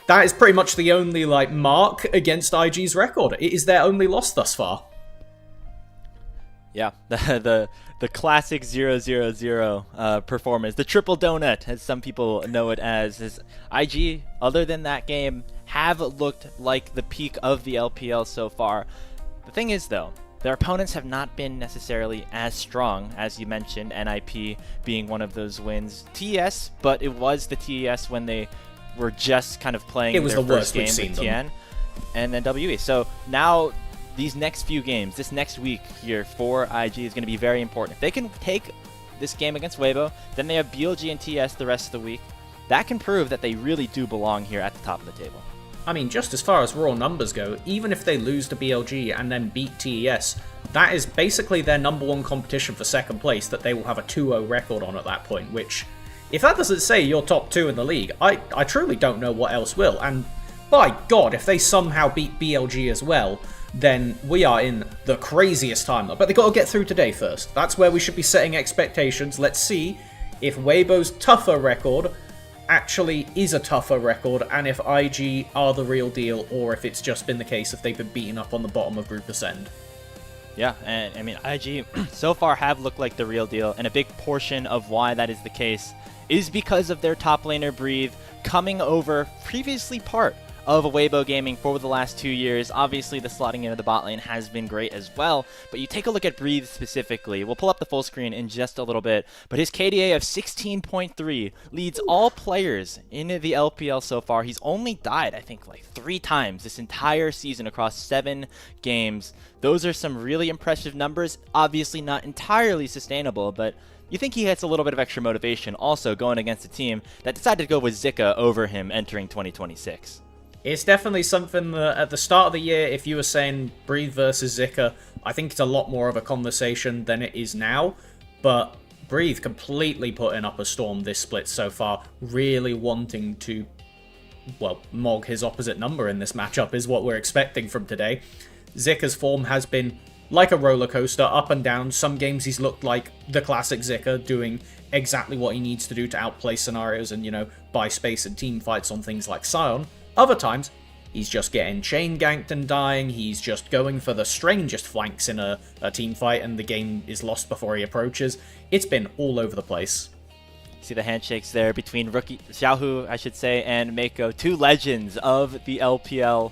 That is pretty much the only mark against IG's record. It is their only loss thus far. Yeah, the classic 0-0-0 performance, the triple donut, as some people know it as. Is IG, other than that game, have looked like the peak of the LPL so far. The thing is, though, their opponents have not been necessarily as strong, as you mentioned, NIP being one of those wins. TES, but it was the TES when they were just kind of playing their first game with Tian, and then WE. So now these next few games, this next week here for IG is going to be very important. If they can take this game against Waybo, then they have BLG and TS the rest of the week. That can prove that they really do belong here at the top of the table. I mean, just as far as raw numbers go, even if they lose to BLG and then beat TES, that is basically their #1 competition for second place that they will have a 2-0 record on at that point, which, if that doesn't say you're top 2 in the league, I truly don't know what else will. And by God, if they somehow beat BLG as well, then we are in the craziest time. But they got to get through today first. That's where we should be setting expectations. Let's see if Waybo's tougher record actually is a tougher record, and if IG are the real deal, or if it's just been the case if they've been beaten up on the bottom of Group Ascend. Yeah, and I mean, IG so far have looked like the real deal, and a big portion of why that is the case is because of their top laner Breathe coming over, previously part of Waybo Gaming for the last 2 years. Obviously, the slotting into the bot lane has been great as well, but you take a look at Breathe specifically. We'll pull up the full screen in just a little bit, but his KDA of 16.3 leads all players in the LPL so far. He's only died, I think, like 3 times this entire season across 7 games. Those are some really impressive numbers. Obviously not entirely sustainable, but you think he gets a little bit of extra motivation also going against a team that decided to go with Zika over him entering 2026. It's definitely something that at the start of the year, if you were saying Breathe versus Zika, I think it's a lot more of a conversation than it is now. But Breathe completely putting up a storm this split so far, really wanting to, well, mog his opposite number in this matchup is what we're expecting from today. Zika's form has been like a roller coaster, up and down. Some games he's looked like the classic Zika, doing exactly what he needs to do to outplay scenarios and, you know, buy space and team fights on things like Sion. Other times, he's just getting chain ganked and dying, he's just going for the strangest flanks in a team fight and the game is lost before he approaches. It's been all over the place. See the handshakes there between rookie Xiaohu, I should say, and Mako, 2 legends of the LPL.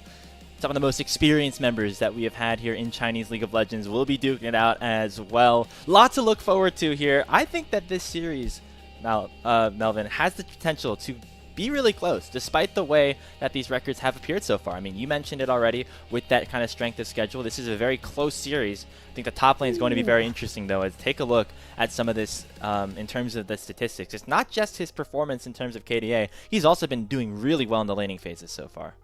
Some of the most experienced members that we have had here in Chinese League of Legends will be duking it out as well. Lots to look forward to here. I think that this series, Melvin, has the potential to be really close, despite the way that these records have appeared so far. I mean, you mentioned it already with that kind of strength of schedule. This is a very close series. I think the top lane is going to be very interesting, though, as take a look at some of this in terms of the statistics. It's not just his performance in terms of KDA. He's also been doing really well in the laning phases so far.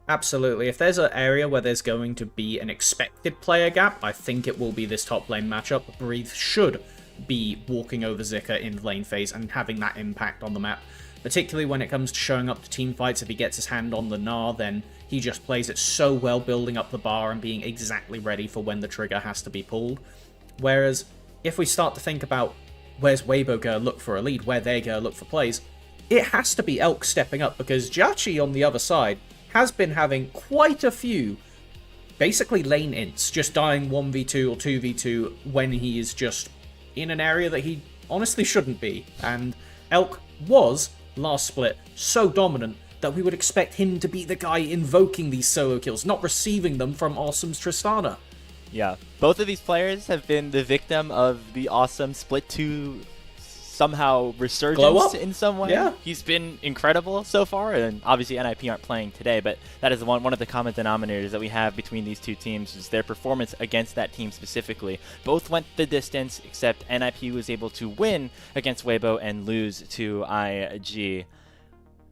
Absolutely. If there's an area where there's going to be an expected player gap, I think it will be this top lane matchup. Breathe should be walking over Zika in lane phase and having that impact on the map. Particularly when it comes to showing up to team fights. If he gets his hand on the Gnar, then he just plays it so well, building up the bar and being exactly ready for when the trigger has to be pulled. Whereas, if we start to think about where's Waybo going to look for a lead, where they're going to look for plays, it has to be Elk stepping up, because Jachi on the other side has been having quite a few, basically lane ints, just dying 1v2 or 2v2 when he is just in an area that he honestly shouldn't be. And Elk was, last split, so dominant that we would expect him to be the guy invoking these solo kills, not receiving them from Awesome's Tristana. Yeah, both of these players have been the victim of the Awesome Split 2 somehow resurgence in some way. Yeah. He's been incredible so far, and obviously NIP aren't playing today, but that is one of the common denominators that we have between these two teams, is their performance against that team specifically. Both went the distance, except NIP was able to win against Waybo and lose to IG.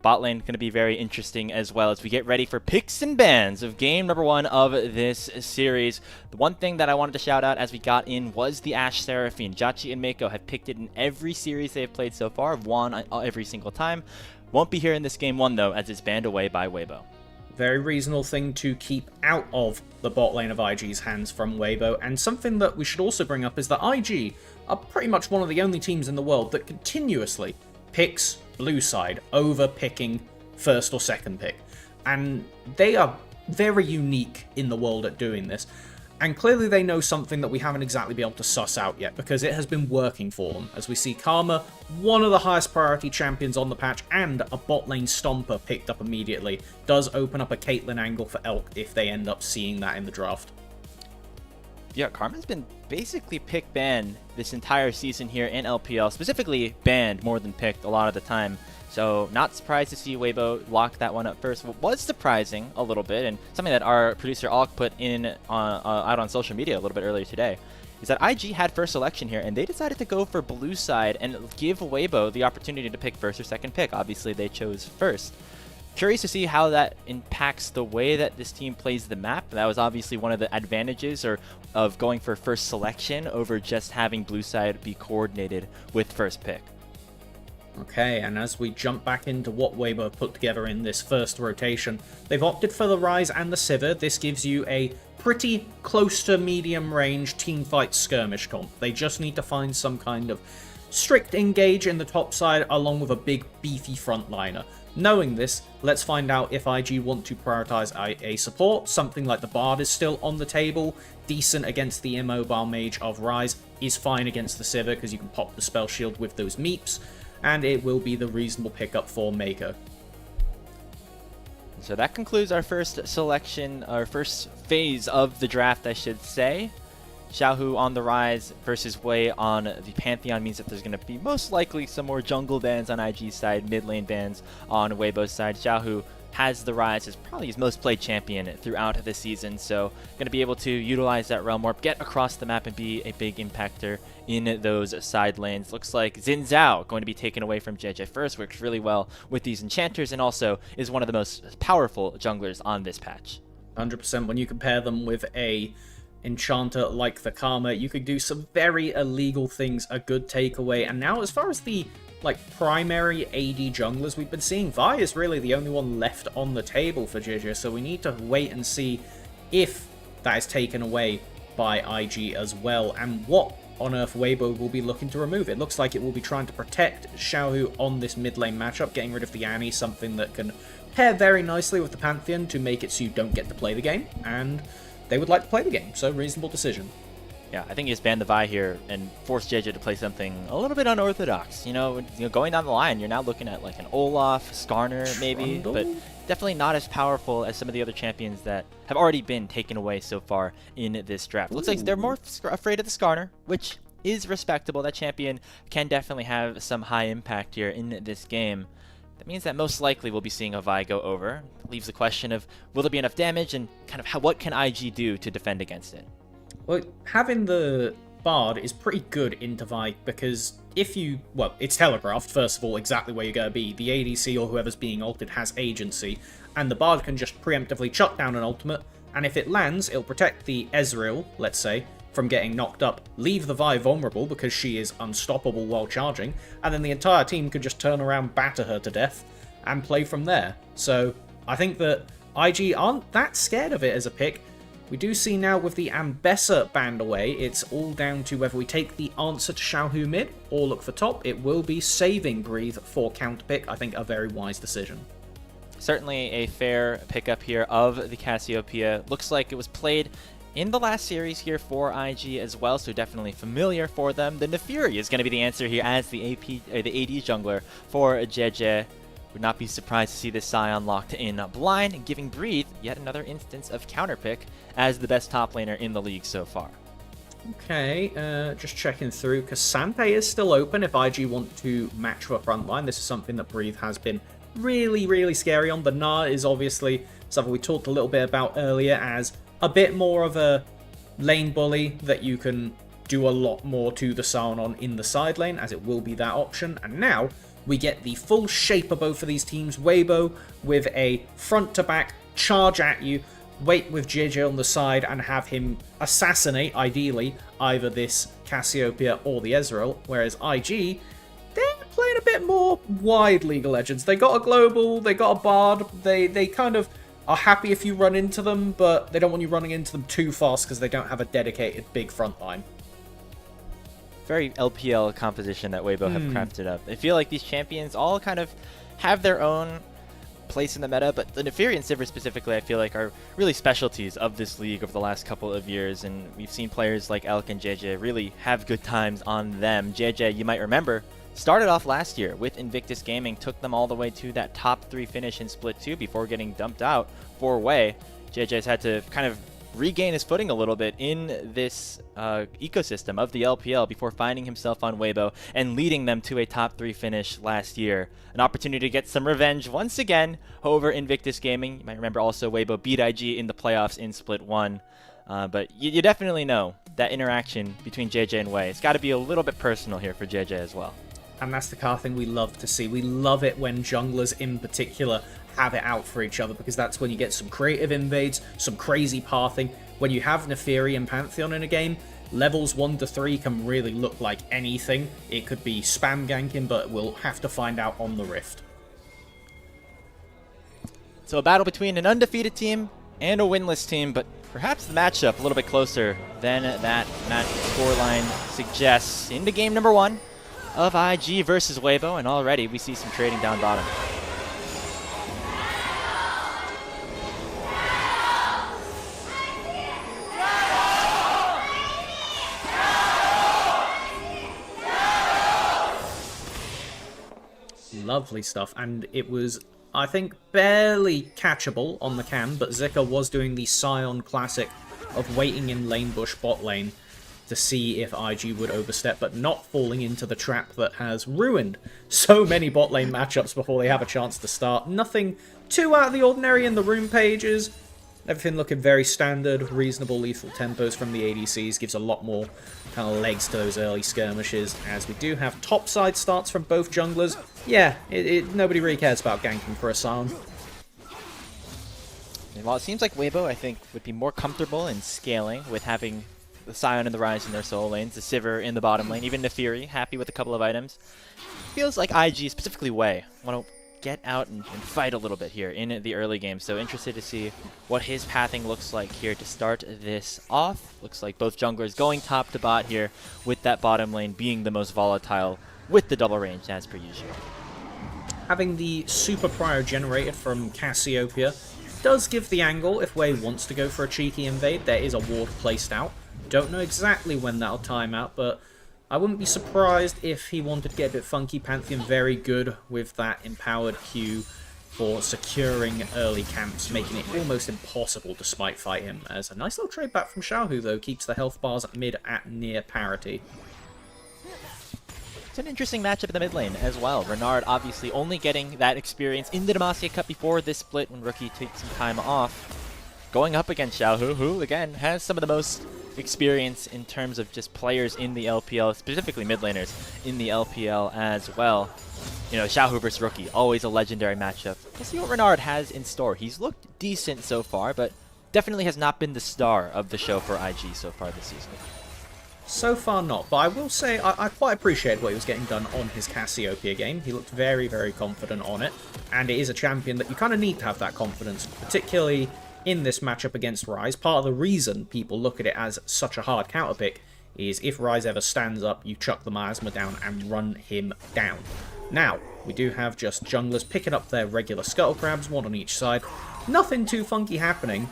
Bot lane going to be very interesting as well as we get ready for picks and bans of game number 1 of this series. The one thing that I wanted to shout out as we got in was the Ashe Seraphine. Jachi and Mako have picked it in every series they've played so far, have won every single time. Won't be here in this game 1 though, as it's banned away by Waybo. Very reasonable thing to keep out of the bot lane of IG's hands from Waybo, and something that we should also bring up is that IG are pretty much one of the only teams in the world that continuously picks blue side over picking first or second pick, and they are very unique in the world at doing this, and clearly they know something that we haven't exactly been able to suss out yet, because it has been working for them, as we see Karma, one of the highest priority champions on the patch, and a bot lane stomper picked up immediately, does open up a Caitlyn angle for Elk if they end up seeing that in the draft. Yeah, Karma's been basically pick banned this entire season here in LPL, specifically banned more than picked a lot of the time. So not surprised to see Waybo lock that one up first. What was surprising a little bit, and something that our producer Alk put in out on social media a little bit earlier today, is that IG had first selection here, and they decided to go for blue side and give Waybo the opportunity to pick first or second pick. Obviously, they chose first. Curious to see how that impacts the way that this team plays the map. That was obviously one of the advantages of going for first selection over just having blue side be coordinated with first pick. Okay, and as we jump back into what Waybo put together in this first rotation, they've opted for the Ryze and the Sivir. This gives you a pretty close to medium range teamfight skirmish comp. They just need to find some kind of strict engage in the top side along with a big beefy frontliner. Knowing this, let's find out if IG want to prioritize a support. Something like the Bard is still on the table, decent against the immobile mage of Ryze, is fine against the Sivir because you can pop the spell shield with those meeps, and it will be the reasonable pickup for Mako. So that concludes our first selection, our first phase of the draft, I should say. Xiaohu on the Ryze versus Wei on the Pantheon means that there's going to be most likely some more jungle bans on IG's side, mid lane bans on Weibo's side. Xiaohu has the Ryze as probably his most played champion throughout the season, so going to be able to utilize that realm warp, get across the map, and be a big impactor in those side lanes. Looks like Xin Zhao going to be taken away from JJ first, works really well with these enchanters, and also is one of the most powerful junglers on this patch. 100%. When you compare them with a enchanter like the Karma, you could do some very illegal things, a good takeaway. And now as far as the primary AD junglers we've been seeing, Vi is really the only one left on the table for JJ, so we need to wait and see if that is taken away by IG as well, and what on earth Waybo will be looking to remove. It looks like it will be trying to protect Xiaohu on this mid lane matchup, getting rid of the Annie, something that can pair very nicely with the Pantheon to make it so you don't get to play the game, and they would like to play the game, so reasonable decision. Yeah, I think you just ban the Vi here and force JJ to play something a little bit unorthodox. You know, going down the line, you're now looking at like an Olaf, Skarner maybe, Trundle? but definitely not as powerful as some of the other champions that have already been taken away so far in this draft. Looks like they're more afraid of the Skarner, which is respectable. That champion can definitely have some high impact here in this game. That means that most likely we'll be seeing a Vi go over. Leaves the question of, will there be enough damage, and kind of what can IG do to defend against it? Well, having the Bard is pretty good into Vi, because it's telegraphed, first of all, exactly where you're going to be. The ADC or whoever's being ulted has agency, and the Bard can just preemptively chuck down an ultimate, and if it lands, it'll protect the Ezreal, let's say, from getting knocked up, leave the Vi vulnerable because she is unstoppable while charging, and then the entire team could just turn around, batter her to death, and play from there. So I think that IG aren't that scared of it as a pick. We do see now with the Ambessa banned away, it's all down to whether we take the answer to Xiaohu mid or look for top. It will be saving Breathe for counter pick. I think a very wise decision. Certainly a fair pickup here of the Cassiopeia. Looks like it was played in the last series here for IG as well, so definitely familiar for them. The Nefuri is going to be the answer here as the AD jungler for JJ. Would not be surprised to see this Scion locked in blind and giving Breathe yet another instance of counterpick as the best top laner in the league so far. Okay, just checking through, because Sanpei is still open if IG want to match for frontline. This is something that Breathe has been really, really scary on. The Gnar is obviously something we talked a little bit about earlier as a bit more of a lane bully that you can do a lot more to the Scion on in the side lane, as it will be that option. And now we get the full shape of both of these teams. Waybo with a front-to-back charge at you, wait with JJ on the side and have him assassinate, ideally, either this Cassiopeia or the Ezreal, whereas IG, they're playing a bit more wide League of Legends. They got a global, they got a Bard, they kind of are happy if you run into them, but they don't want you running into them too fast because they don't have a dedicated big front line. Very LPL composition that Waybo have crafted up. I feel like these champions all kind of have their own place in the meta, but the Nefuri and Sivir specifically, I feel like, are really specialties of this league over the last couple of years, and we've seen players like Elk and JJ really have good times on them. JJ, you might remember, started off last year with Invictus Gaming, took them all the way to that top 3 finish in Split 2 before getting dumped out for Way. JJ's had to kind of regain his footing a little bit in this ecosystem of the LPL before finding himself on Waybo and leading them to a top 3 finish last year. An opportunity to get some revenge once again over Invictus Gaming. You might remember also Waybo beat IG in the playoffs in Split 1. But you definitely know that interaction between JJ and Way. It's got to be a little bit personal here for JJ as well. And that's the kind of thing we love to see. We love it when junglers in particular have it out for each other, because that's when you get some creative invades, some crazy pathing. When you have Neferi and Pantheon in a game, levels 1 to 3 can really look like anything. It could be spam ganking, but we'll have to find out on the Rift. So a battle between an undefeated team and a winless team, but perhaps the matchup a little bit closer than that match scoreline suggests. Into game number 1 of IG versus Waybo, and already we see some trading down bottom. Lovely stuff, and it was, I think, barely catchable on the cam, but Zika was doing the Scion classic of waiting in lane bush bot lane to see if IG would overstep, but not falling into the trap that has ruined so many bot lane matchups before they have a chance to start. Nothing too out of the ordinary in the room pages. Everything looking very standard, reasonable lethal tempos from the ADCs, gives a lot more kind of legs to those early skirmishes, as we do have topside starts from both junglers. Yeah, nobody really cares about ganking for a Scion. While it seems like Waybo, I think, would be more comfortable in scaling with having the Scion and the Rise in their solo lanes, the Sivir in the bottom lane, even Neferi, happy with a couple of items. Feels like IG, specifically Way, want to get out and fight a little bit here in the early game. So interested to see what his pathing looks like here to start this off. Looks like both junglers going top to bot here, with that bottom lane being the most volatile with the double range as per usual. Having the super prior generated from Cassiopeia does give the angle if Way wants to go for a cheeky invade. There is a ward placed out. Don't know exactly when that'll time out, but I wouldn't be surprised if he wanted to get a bit funky. Pantheon very good with that empowered Q for securing early camps, making it almost impossible to smite fight him. As a nice little trade back from Xiaohu, though, keeps the health bars at mid at near parity. It's an interesting matchup in the mid lane as well. Renard obviously only getting that experience in the Demacia Cup before this split when Rookie takes some time off. Going up against Xiaohu, who again has some of the most experience in terms of just players in the LPL, specifically mid laners in the LPL as well. You know, Xiaohu versus Rookie, always a legendary matchup. We'll see what Renard has in store. He's looked decent so far, but definitely has not been the star of the show for IG so far this season. So far not, but I will say I quite appreciate what he was getting done on his Cassiopeia game. He looked very, very confident on it, and it is a champion that you kind of need to have that confidence, particularly in this matchup against Rise. Part of the reason people look at it as such a hard counter pick is if Rise ever stands up, you chuck the miasma down and run him down. Now, we do have just junglers picking up their regular scuttle crabs, one on each side. Nothing too funky happening.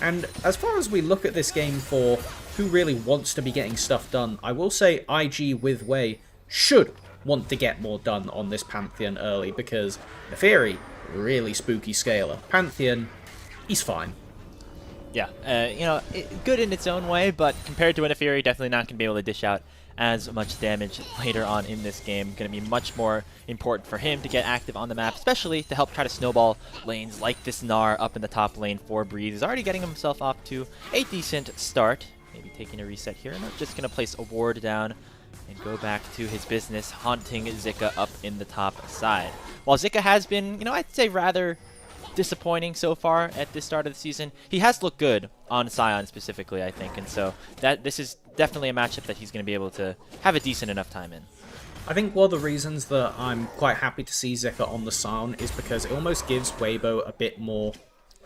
And as far as we look at this game for who really wants to be getting stuff done, I will say IG with Way should want to get more done on this Pantheon early, because Neferi, really spooky scaler. Pantheon, he's fine. Yeah, you know, good in its own way, but compared to a Neferi, definitely not going to be able to dish out as much damage later on in this game. Going to be much more important for him to get active on the map, especially to help try to snowball lanes like this Gnar up in the top lane for Breeze. He's already getting himself off to a decent start. Maybe taking a reset here, and I'm just going to place a ward down and go back to his business, haunting Zika up in the top side. While Zika has been, you know, I'd say rather disappointing so far at this start of the season, he has looked good on Scion specifically, I think, and so this is definitely a matchup that he's going to be able to have a decent enough time in. I think one of the reasons that I'm quite happy to see Zika on the Scion is because it almost gives Waybo a bit more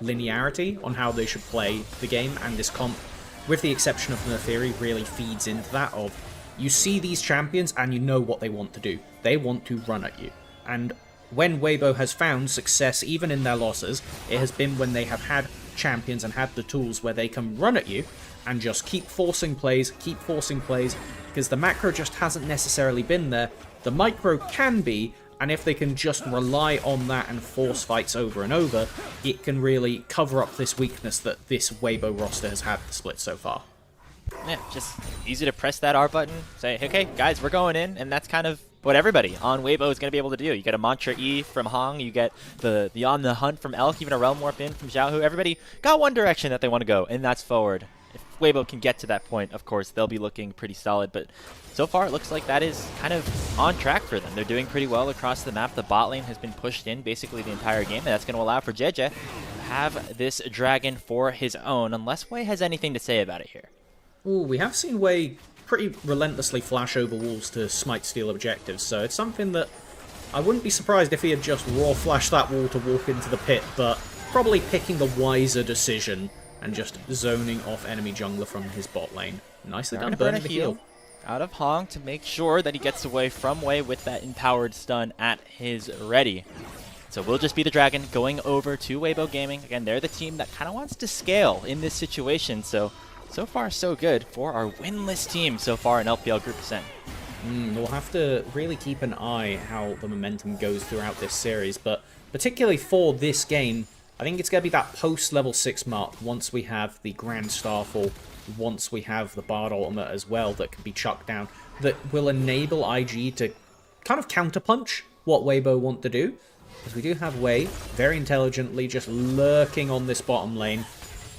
linearity on how they should play the game, and this comp, with the exception of Neferi, really feeds into that of, you see these champions and you know what they want to do. They want to run at you. And when Waybo has found success, even in their losses, it has been when they have had champions and had the tools where they can run at you and just keep forcing plays, because the macro just hasn't necessarily been there. The micro can be, and if they can just rely on that and force fights over and over, it can really cover up this weakness that this Waybo roster has had the split so far. Yeah, just easy to press that R button, say, okay, guys, we're going in, and that's kind of what everybody on Waybo is going to be able to do. You get a Mantra E from Hong, you get the On the Hunt from Elk, even a Realm Warp in from Xiaohu. Everybody got one direction that they want to go, and that's forward. If Waybo can get to that point, of course, they'll be looking pretty solid, but so far it looks like that is kind of on track for them. They're doing pretty well across the map. The bot lane has been pushed in basically the entire game, and that's going to allow for JJ to have this dragon for his own, unless Wei has anything to say about it here. Ooh, we have seen Wei pretty relentlessly flash over walls to smite steal objectives, so it's something that I wouldn't be surprised if he had just raw flashed that wall to walk into the pit, but probably picking the wiser decision and just zoning off enemy jungler from his bot lane. Nicely done, burning the heal. Out of Hong to make sure that he gets away from Wei with that empowered stun at his ready. So we'll just be the dragon going over to Waybo Gaming. Again, they're the team that kind of wants to scale in this situation, so far so good for our winless team so far in LPL Group Ascent. We'll have to really keep an eye how the momentum goes throughout this series, but particularly for this game, I think it's going to be that post-level 6 mark once we have the Grand Starfall, once we have the Bard Ultimate as well that can be chucked down, that will enable IG to kind of counterpunch what Waybo want to do. Because we do have Wei very intelligently just lurking on this bottom lane,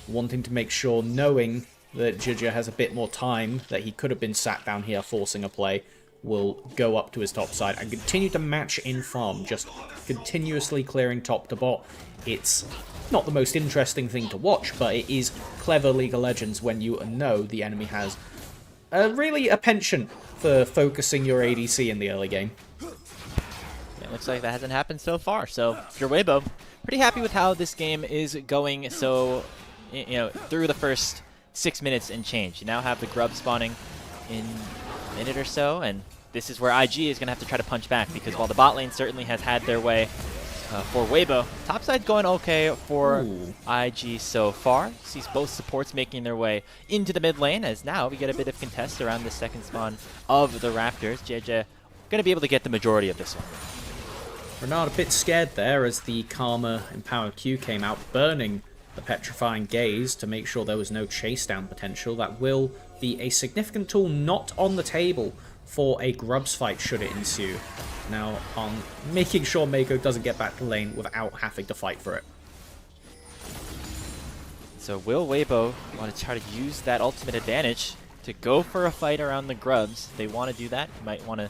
wanting to make sure, knowing that Jija has a bit more time, that he could have been sat down here forcing a play, will go up to his top side and continue to match in farm, just continuously clearing top to bot. It's not the most interesting thing to watch, but it is clever League of Legends when you know the enemy has really a penchant for focusing your ADC in the early game. It looks like that hasn't happened so far, so if you're Waybo, pretty happy with how this game is going. So, through the first 6 minutes and change, you now have the grub spawning in a minute or so, and this is where IG is going to have to try to punch back, because while the bot lane certainly has had their way for Waybo, topside's going okay for IG so far. Sees both supports making their way into the mid lane, as now we get a bit of contest around the second spawn of the Raptors. JJ going to be able to get the majority of this one. Renard a bit scared there as the Karma Empowered Q came out, burning the Petrifying Gaze to make sure there was no chase down potential. That will be a significant tool not on the table for a Grubs fight should it ensue. Now on making sure Mako doesn't get back to lane without having to fight for it. So will Waybo want to try to use that ultimate advantage to go for a fight around the Grubs? They want to do that. You might want to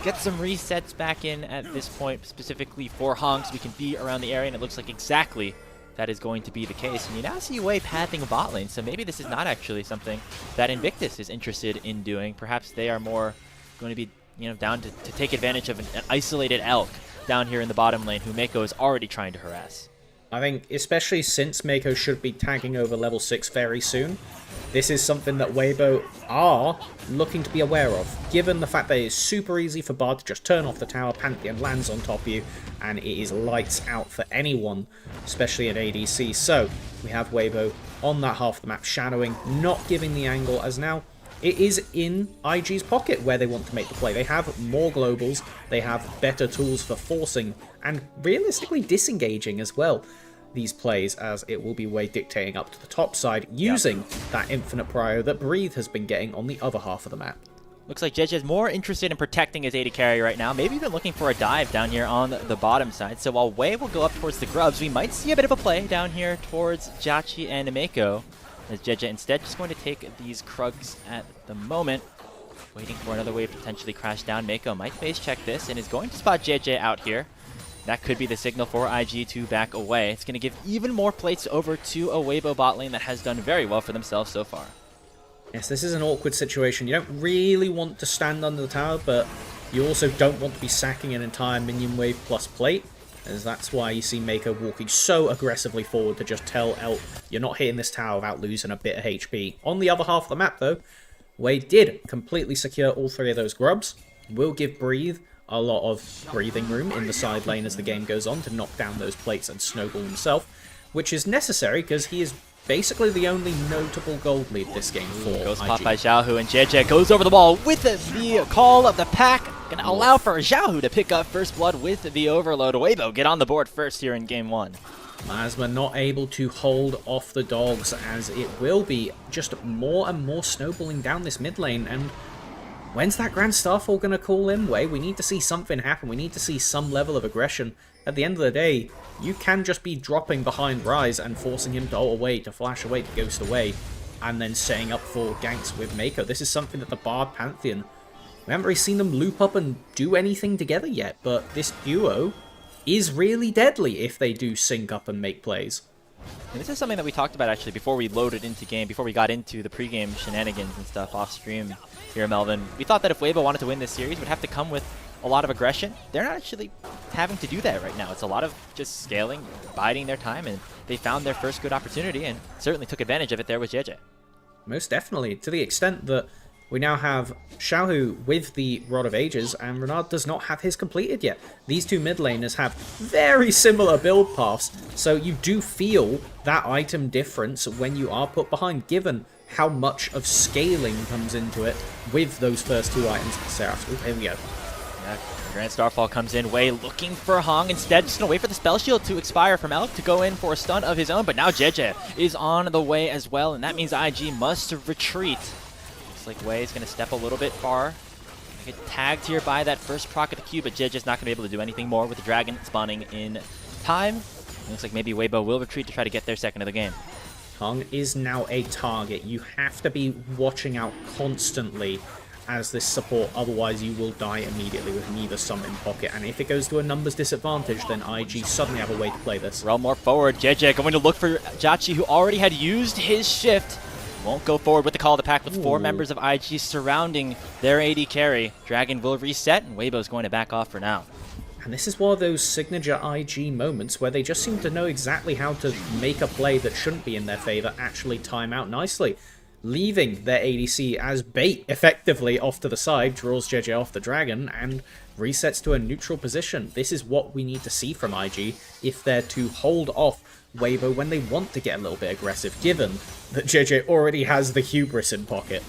get some resets back in at this point, specifically for Hong, so we can be around the area, and it looks like exactly that is going to be the case. And you now see Wei pathing a bot lane, so maybe this is not actually something that Invictus is interested in doing. Perhaps they are more going to be, down to take advantage of an isolated Elk down here in the bottom lane, who Mako is already trying to harass. I think, especially since Mako should be tagging over level 6 very soon, this is something that Waybo are looking to be aware of, given the fact that it's super easy for Bard to just turn off the tower, Pantheon lands on top of you, and it is lights out for anyone, especially at ADC. So, we have Waybo on that half of the map, shadowing, not giving the angle, as now it is in IG's pocket where they want to make the play. They have more globals, they have better tools for forcing, and realistically disengaging as well these plays, as it will be Wei dictating up to the top side, using that infinite prio that Breathe has been getting on the other half of the map. Looks like JJ is more interested in protecting his AD carry right now, maybe even looking for a dive down here on the bottom side. So while Wei will go up towards the Grubs, we might see a bit of a play down here towards Jachi and Mako, as JJ instead just going to take these Krugs at the moment, waiting for another wave to potentially crash down. Mako might base check this and is going to spot JJ out here. That could be the signal for IG to back away. It's going to give even more plates over to a Waybo bot lane that has done very well for themselves so far. Yes, this is an awkward situation. You don't really want to stand under the tower, but you also don't want to be sacking an entire minion wave plus plate, as that's why you see Mako walking so aggressively forward to just tell Elk, you're not hitting this tower without losing a bit of HP. On the other half of the map, though, Wei did completely secure all three of those Grubs. Will give Breathe a lot of breathing room in the side lane as the game goes on to knock down those plates and snowball himself, which is necessary because he is basically the only notable gold lead this game for Goes IG. popped by Xiaohu, and JJ goes over the wall with the call of the pack. Gonna allow for Xiaohu to pick up first blood with the overload. Waybo get on the board first here in game 1. Masma not able to hold off the dogs, as it will be just more and more snowballing down this mid lane. And when's that Grand Starfall going to call in, Way? We need to see something happen. We need to see some level of aggression. At the end of the day, you can just be dropping behind Rise and forcing him to ult away, to flash away, to ghost away, and then setting up for ganks with Mako. This is something that the Bard Pantheon, we haven't really seen them loop up and do anything together yet, but this duo is really deadly if they do sync up and make plays. And this is something that we talked about actually before we loaded into game, before we got into the pregame shenanigans and stuff off stream here, Melvin. We thought that if Waybo wanted to win this series, it would have to come with a lot of aggression. They're not actually having to do that right now. It's a lot of just scaling, biding their time, and they found their first good opportunity and certainly took advantage of it there with JJ. Most definitely, to the extent that we now have Xiaohu with the Rod of Ages, and Renard does not have his completed yet. These two mid laners have very similar build paths, so you do feel that item difference when you are put behind, given how much of scaling comes into it with those first two items. Seraph, here we go. Yeah, Grand Starfall comes in, Way looking for Hong. Instead, just going to wait for the spell shield to expire from Elk to go in for a stun of his own, but now JJ is on the way as well, and that means IG must retreat. Looks like Way is going to step a little bit far. Get tagged here by that first proc of the Q, but JJ's not going to be able to do anything more with the Dragon spawning in time. It looks like maybe Waybo will retreat to try to get their second of the game. Hong is now a target. You have to be watching out constantly as this support, otherwise you will die immediately with neither sum in pocket, and if it goes to a numbers disadvantage, then IG suddenly have a way to play this. Roll more forward. JJ going to look for Jachi, who already had used his shift. Won't go forward with the call to pack with 4 members of IG surrounding their AD carry. Dragon will reset, and Waybo's going to back off for now. And this is one of those signature IG moments where they just seem to know exactly how to make a play that shouldn't be in their favor actually time out nicely. Leaving their ADC as bait effectively off to the side, draws JJ off the Dragon, and resets to a neutral position. This is what we need to see from IG if they're to hold off Waybo when they want to get a little bit aggressive, given that JJ already has the hubris in pocket.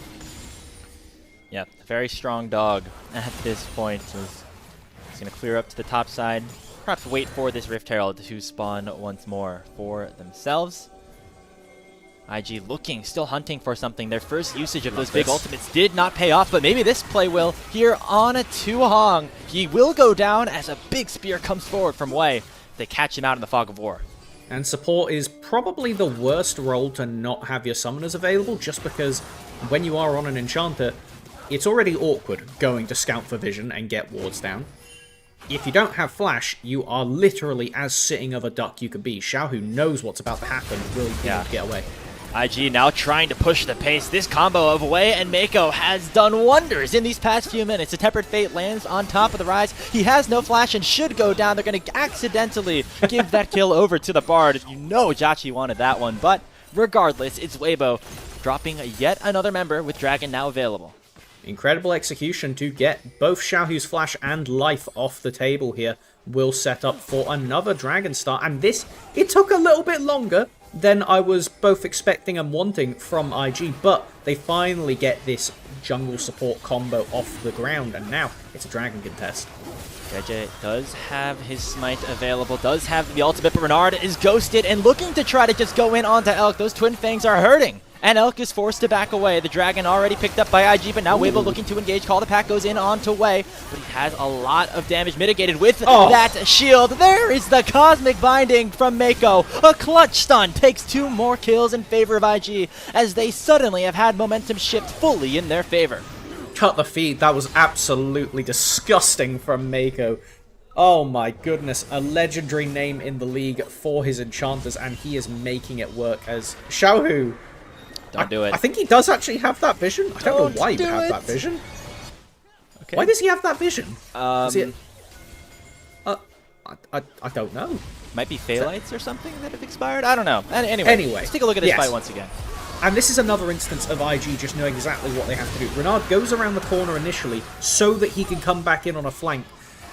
Yep, very strong dog at this point. He's going to clear up to the top side, perhaps wait for this Rift Herald to spawn once more for themselves. IG looking, still hunting for something. Their first usage of those big ultimates did not pay off, but maybe this play will. Here on a 2-Hong, he will go down as a big spear comes forward from Way. They catch him out in the fog of war. And support is probably the worst role to not have your summoners available, just because when you are on an enchanter, it's already awkward going to scout for vision and get wards down. If you don't have flash, you are literally as sitting of a duck you could be. Xiaohu knows what's about to happen, will be able to get away. IG now trying to push the pace. This combo of Way and Mako has done wonders in these past few minutes. The Tempered Fate lands on top of the Rise. He has no flash and should go down. They're going to accidentally give that kill over to the Bard. You know Jachi wanted that one, but regardless, it's Waybo dropping yet another member with Dragon now available. Incredible execution to get both Xiaohu's flash and life off the table here. Will set up for another Dragon start, and this, it took a little bit longer than I was both expecting and wanting from IG, but they finally get this jungle support combo off the ground, and now it's a Dragon contest. JJ does have his smite available, does have the ultimate, but Renard is ghosted and looking to try to just go in onto Elk. Those Twin Fangs are hurting, and Elk is forced to back away. The Dragon already picked up by IG, but now Waybo looking to engage. Call the pack goes in onto Way, but he has a lot of damage mitigated with that shield. There is the Cosmic Binding from Mako. A clutch stun takes 2 more kills in favor of IG, as they suddenly have had momentum shift fully in their favor. Cut the feed. That was absolutely disgusting from Mako. Oh my goodness, a legendary name in the league for his enchanters, and he is making it work as Xiaohu. Don't do it. I think he does actually have that vision. I don't know why he would have that vision. Okay. Why does he have that vision? I don't know. Might be Phalites or something that have expired? I don't know. Anyway, let's take a look at this fight once again. And this is another instance of IG just knowing exactly what they have to do. Renard goes around the corner initially so that he can come back in on a flank.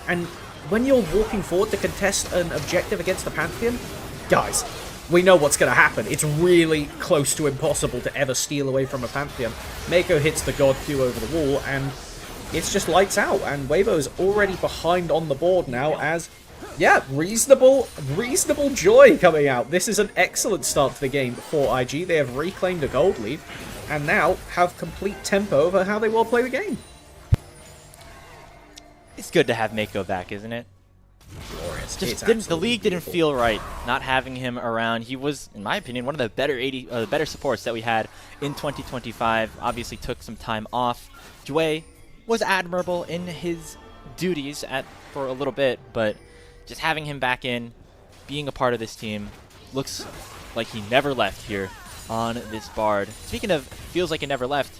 And when you're walking forward to contest an objective against the Pantheon, guys, we know what's going to happen. It's really close to impossible to ever steal away from a Pantheon. Mako hits the God Q over the wall, and it's just lights out, and Waybo's already behind on the board now as, yeah, reasonable joy coming out. This is an excellent start to the game for IG. They have reclaimed a gold lead, and now have complete tempo over how they will play the game. It's good to have Mako back, isn't it? Glorious. The league didn't feel right not having him around. He was, in my opinion, one of the better supports that we had in 2025. Obviously took some time off. Jue was admirable in his duties for a little bit, but just having him back in, being a part of this team, looks like he never left here on this Bard. Speaking of feels like he never left,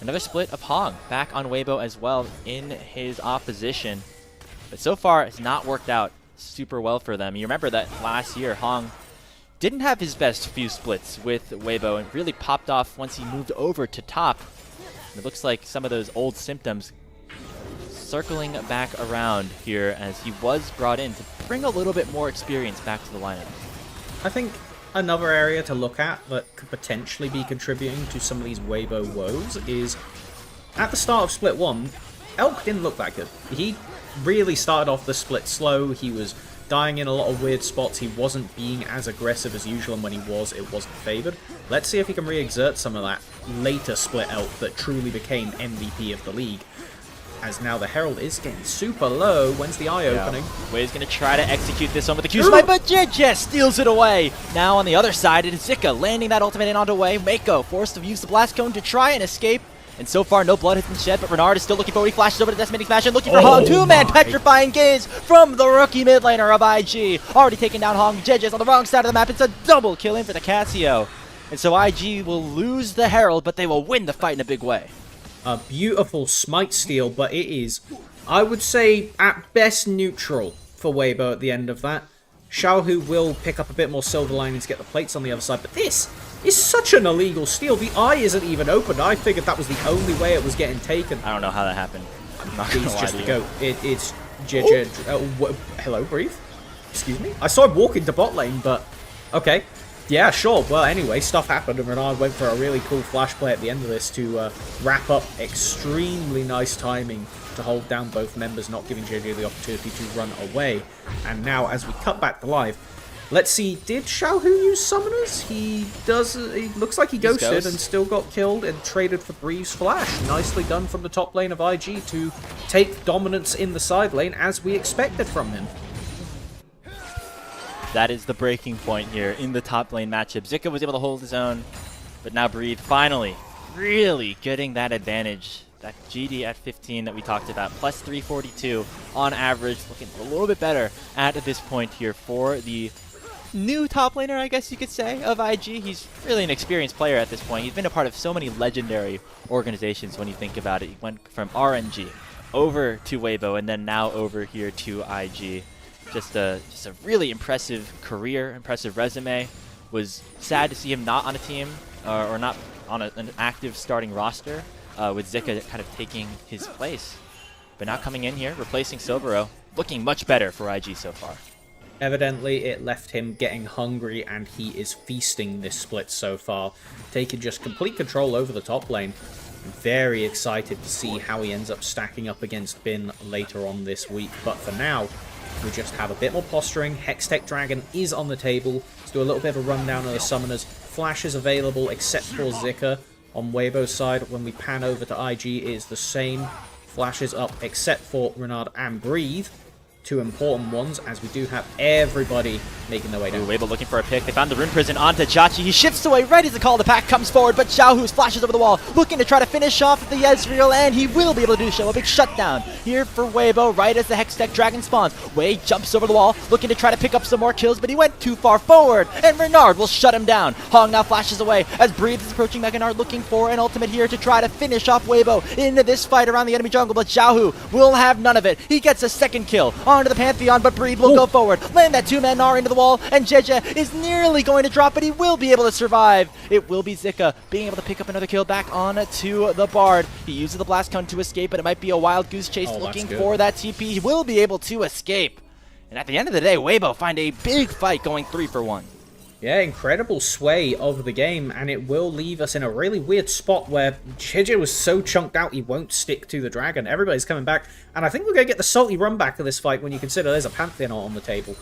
another split of Hong back on Waybo as well in his opposition. But so far, it's not worked out super well for them. You remember that last year, Hong didn't have his best few splits with Waybo and really popped off once he moved over to top. And it looks like some of those old symptoms circling back around here as he was brought in to bring a little bit more experience back to the lineup. I think another area to look at that could potentially be contributing to some of these Waybo woes is at the start of Split 1, Elk didn't look that good. He really started off the split slow. He was dying in a lot of weird spots. He wasn't being as aggressive as usual, and when he was, it wasn't favored. Let's see if he can re-exert some of that later split Elk that truly became MVP of the league. As now the Herald is getting super low. When's the eye opening? Way's going to try to execute this one with the Q swipe, but JJ steals it away. Now on the other side, it is Zika landing that ultimate in onto Way. Mako forced to use the blast cone to try and escape. And so far, no blood has been shed, but Renard is still looking for it. He flashes over to Decimating Smash and looking for Hong. Two-man petrifying gaze from the rookie mid laner of IG. Already taking down Hong. JJ's on the wrong side of the map. It's a double kill in for the Casio. And so IG will lose the Herald, but they will win the fight in a big way. A beautiful smite steal, but it is, I would say, at best neutral for Waybo at the end of that. Xiaohu will pick up a bit more silver lining to get the plates on the other side, but this is such an illegal steal. The eye isn't even open. I figured that was the only way it was getting taken. I don't know how that happened. I'm not gonna lie just to you. go. It's JJ. Hello, breathe. Excuse me. I saw him walk into bot lane, but okay. Yeah, sure. Well, anyway, stuff happened, and Renard went for a really cool flash play at the end of this to wrap up. Extremely nice timing to hold down both members, not giving JJ the opportunity to run away. And now, as we cut back to live, let's see, did Xiaohu use summoners? He does. It looks like he ghosted and still got killed and traded for Breeve's flash. Nicely done from the top lane of IG to take dominance in the side lane as we expected from him. That is the breaking point here in the top lane matchup. Zika was able to hold his own, but now Breathe finally really getting that advantage. That GD at 15 that we talked about, plus 342 on average, looking a little bit better at this point here for the new top laner, I guess you could say, of IG. He's really an experienced player at this point. He's been a part of so many legendary organizations when you think about it. He went from RNG over to Waybo and then now over here to IG. Just a really impressive career, impressive resume. Was sad to see him not on a team or not on an active starting roster with Zika kind of taking his place. But now coming in here, replacing Silvero, looking much better for IG so far. Evidently, it left him getting hungry, and he is feasting this split so far, taking just complete control over the top lane. Very excited to see how he ends up stacking up against Bin later on this week. But for now, we just have a bit more posturing. Hextech Dragon is on the table. Let's do a little bit of a rundown of the summoners. Flash is available except for Zika. On Waybo's side, when we pan over to IG, it is the same. Flash is up except for Renard and Breathe. Two important ones, as we do have everybody making their way down. Waybo looking for a pick. They found the Rune Prison onto Jachi. He shifts away right as the call to pack comes forward, but Xiaohu flashes over the wall, looking to try to finish off the Ezreal, and he will be able to do so. A big shutdown here for Waybo right as the Hextech Dragon spawns. Way jumps over the wall, looking to try to pick up some more kills, but he went too far forward, and Renard will shut him down. Hong now flashes away as Breathe is approaching Meganard, looking for an ultimate here to try to finish off Waybo into this fight around the enemy jungle, but Xiaohu will have none of it. He gets a second kill onto the Pantheon, but Breathe will go forward, land that two-man Gnar into the wall, and JJ is nearly going to drop, but he will be able to survive. It will be Zika being able to pick up another kill back on to the Bard. He uses the blast cone to escape, but it might be a wild goose chase looking for that TP. He will be able to escape. And at the end of the day, Waybo find a big fight going 3-for-1. Yeah, incredible sway of the game, and it will leave us in a really weird spot where JJ was so chunked out he won't stick to the dragon. Everybody's coming back, and I think we're going to get the salty run back of this fight when you consider there's a Pantheon on the table.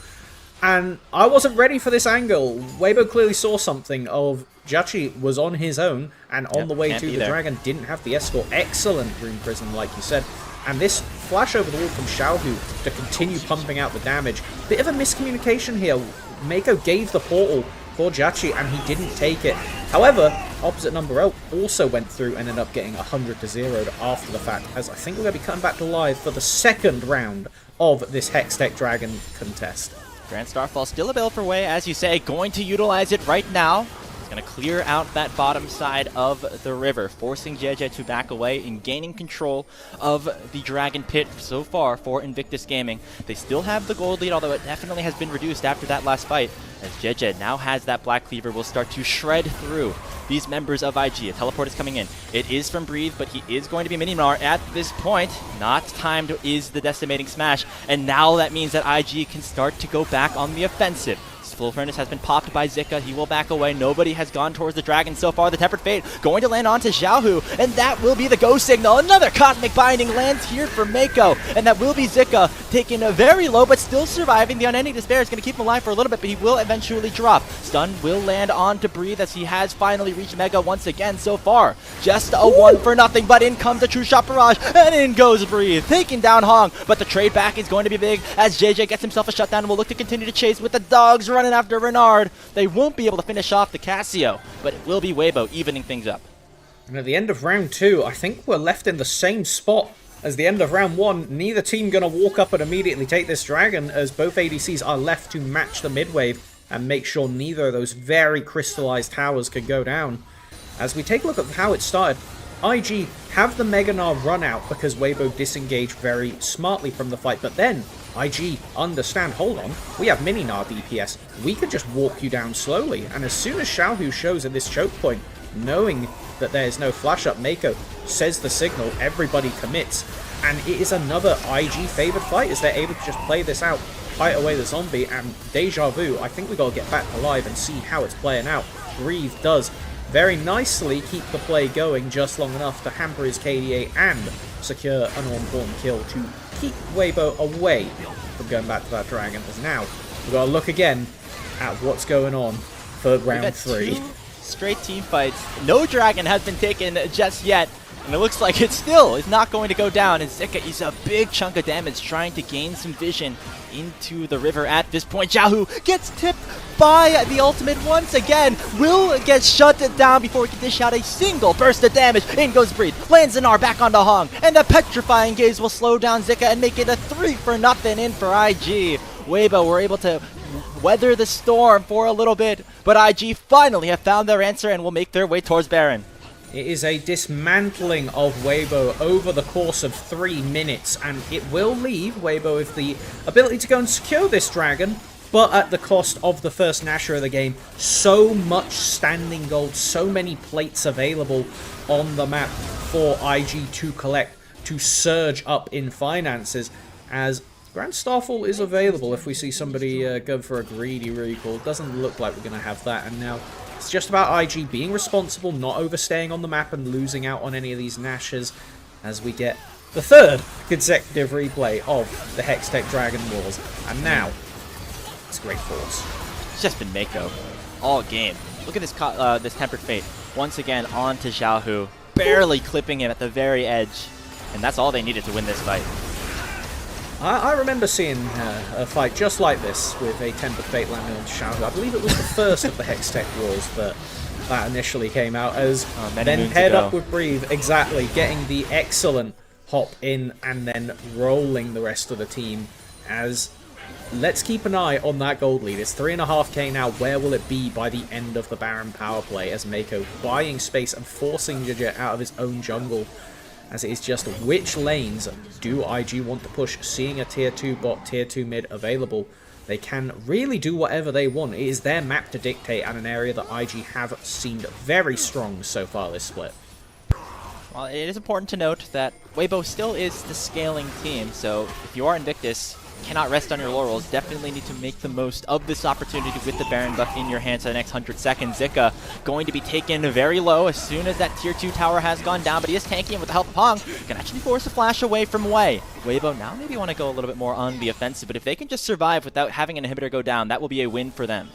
And I wasn't ready for this angle. Waybo clearly saw something of Judgy was on his own, and on the way to the dragon, didn't have the escort. Excellent Rune Prison, like you said. And this flash over the wall from Xiaohu to continue pumping out the damage. Bit of a miscommunication here. Mako gave the portal for Judgy and he didn't take it. However, opposite number L also went through and ended up getting 100-0 after the fact, as I think we're going to be coming back to live for the second round of this Hextech Dragon contest. Grand Starfall still available for Way, as you say, going to utilize it right now. He's going to clear out that bottom side of the river, forcing JJ to back away and gaining control of the Dragon Pit so far for Invictus Gaming. They still have the gold lead, although it definitely has been reduced after that last fight, as JJ now has that Black Cleaver, will start to shred through these members of IG. A teleport is coming in. It is from Breathe, but he is going to be Mininar at this point. Not timed is the Decimating Smash, and now that means that IG can start to go back on the offensive. Full Furnace has been popped by Zika. He will back away. Nobody has gone towards the dragon so far. The Tempered Fate going to land onto Xiaohu, and that will be the go signal. Another Cosmic Binding lands here for Mako, and that will be Zika, taking a very low but still surviving. The Unending Despair is going to keep him alive for a little bit, but he will eventually drop. Stun will land onto Breathe, as he has finally reached Mega once again so far. Just a 1-for-0, but in comes a True Shot Barrage, and in goes Breathe, taking down Hong. But the trade back is going to be big, as JJ gets himself a shutdown and will look to continue to chase with the dogs running after Renard. They won't be able to finish off the Casio, but it will be Waybo evening things up. And at the end of round 2, I think we're left in the same spot as the end of round 1. Neither team going to walk up and immediately take this dragon, as both ADCs are left to match the mid-wave and make sure neither of those very crystallized towers can go down. As we take a look at how it started, IG have the Mega Gnar run out because Waybo disengaged very smartly from the fight, but then IG understand, hold on, we have Mini Gnar DPS, we could just walk you down slowly. And as soon as Xiaohu shows at this choke point, knowing that there is no flash up, Mako says the signal, everybody commits, and it is another IG favored fight as they're able to just play this out, fight away the zombie. And Deja Vu, I think we got to get back alive and see how it's playing out. Breathe does very nicely keep the play going just long enough to hamper his KDA and secure an on-born kill to keep Waybo away from going back to that dragon. As now we've got to look again at what's going on for round 3. 2 straight team fights. No dragon has been taken just yet, and it looks like it still is not going to go down. And Zika is a big chunk of damage trying to gain some vision into the river at this point. Xiaohu gets tipped by the ultimate once again. Will get shut down before he can dish out a single burst of damage. In goes Breathe, lands an R back onto Hong, and the Petrifying Gaze will slow down Zika and make it a 3-for-0 in for IG. Waybo were able to weather the storm for a little bit, but IG finally have found their answer and will make their way towards Baron. It is a dismantling of Waybo over the course of 3 minutes, and it will leave Waybo with the ability to go and secure this dragon, but at the cost of the first Nashor of the game. So much standing gold, so many plates available on the map for IG to collect, to surge up in finances, as Grand Starfall is available if we see somebody go for a greedy recall. Doesn't look like we're going to have that, and now it's just about IG being responsible, not overstaying on the map and losing out on any of these Nashers, as we get the 3rd consecutive replay of the Hextech Dragon Wars. And now, it's Great Force. It's just been Mako all game. Look at this this Tempered Fate. Once again onto Xiaohu, barely clipping him at the very edge. And that's all they needed to win this fight. I remember seeing a fight just like this with a Tempered Fate landing on Xiaohu. I believe it was the first of the Hextech Wars that initially came out, as then paired up with Breathe, exactly, getting the excellent hop in and then rolling the rest of the team. As let's keep an eye on that gold lead. It's 3.5k now. Where will it be by the end of the Baron power play, as Mako buying space and forcing JJ out of his own jungle? As it is just which lanes do IG want to push? Seeing a tier 2 bot, tier 2 mid available, they can really do whatever they want. It is their map to dictate, and an area that IG have seemed very strong so far this split. Well, it is important to note that Waybo still is the scaling team, so if you are Invictus, cannot rest on your laurels. Definitely need to make the most of this opportunity with the Baron buff in your hands for the next 100 seconds. Zika going to be taken very low as soon as that tier 2 tower has gone down, but he is tanking with the help of Hong. Can actually force a flash away from Wei. Waybo now maybe want to go a little bit more on the offensive, but if they can just survive without having an inhibitor go down, that will be a win for them.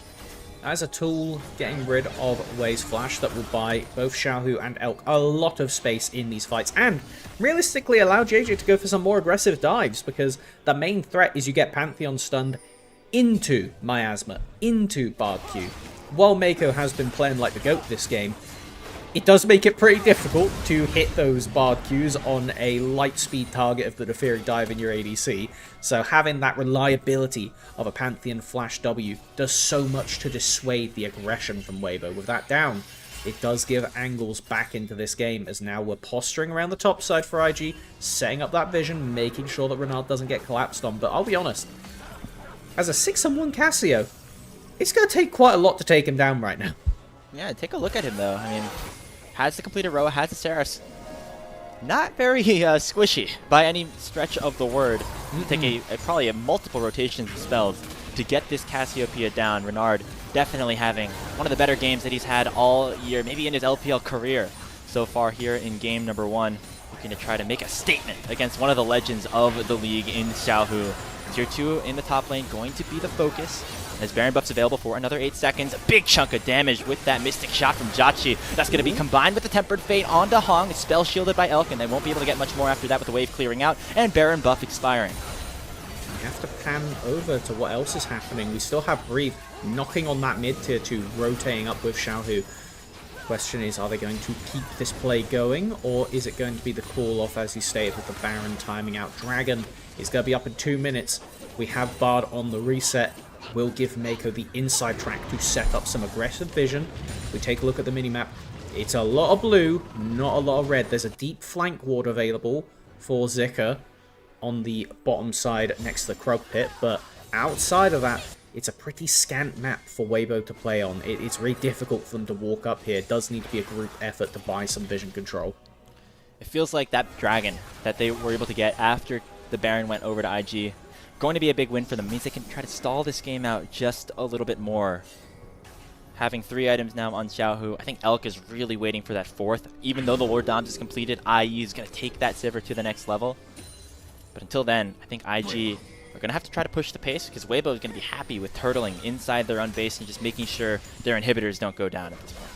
As a tool, getting rid of Wei's flash that will buy both Xiaohu and Elk a lot of space in these fights, and realistically allow JJ to go for some more aggressive dives, because the main threat is you get Pantheon stunned into Miasma, into Bard Q. While Mako has been playing like the GOAT this game, it does make it pretty difficult to hit those Bard Qs on a light speed target of the Deferi dive in your ADC, so having that reliability of a Pantheon Flash W does so much to dissuade the aggression from Waybo. With that down, it does give angles back into this game, as now we're posturing around the top side for IG, setting up that vision, making sure that Renard doesn't get collapsed on. But I'll be honest, as a 6-on-1 Cassio, it's going to take quite a lot to take him down right now. Yeah, take a look at him though. I mean, has the completed row, has the Saris. Not very squishy by any stretch of the word. Take probably a multiple rotations of spells to get this Cassiopeia down. Renard definitely having one of the better games that he's had all year, maybe in his LPL career so far here in game number 1. Looking to try to make a statement against one of the legends of the league in Xiaohu. Tier 2 in the top lane going to be the focus. As Baron buff's available for another 8 seconds. A big chunk of damage with that Mystic Shot from Jachi. That's going to be combined with the Tempered Fate onto Hong. It's spell shielded by Elk, and they won't be able to get much more after that with the wave clearing out. And Baron buff expiring. We have to pan over to what else is happening. We still have Breathe knocking on that mid tier 2, rotating up with Xiaohu. Question is, are they going to keep this play going, or is it going to be the call off, as you stated, with the Baron timing out? Dragon is going to be up in 2 minutes. We have Bard on the reset. Will give Mako the inside track to set up some aggressive vision. We take a look at the minimap. It's a lot of blue, not a lot of red. There's a deep flank ward available for Zika on the bottom side next to the Krug Pit, but outside of that, it's a pretty scant map for Waybo to play on. It's really difficult for them to walk up here. It does need to be a group effort to buy some vision control. It feels like that Dragon that they were able to get after the Baron went over to IG, going to be a big win for them. It means they can try to stall this game out just a little bit more. Having 3 items now on Xiaohu, I think Elk is really waiting for that 4th. Even though the Lord Doms is completed, IE is going to take that Sivir to the next level. But until then, I think IG are going to have to try to push the pace, because Waybo is going to be happy with turtling inside their own base and just making sure their inhibitors don't go down at this point.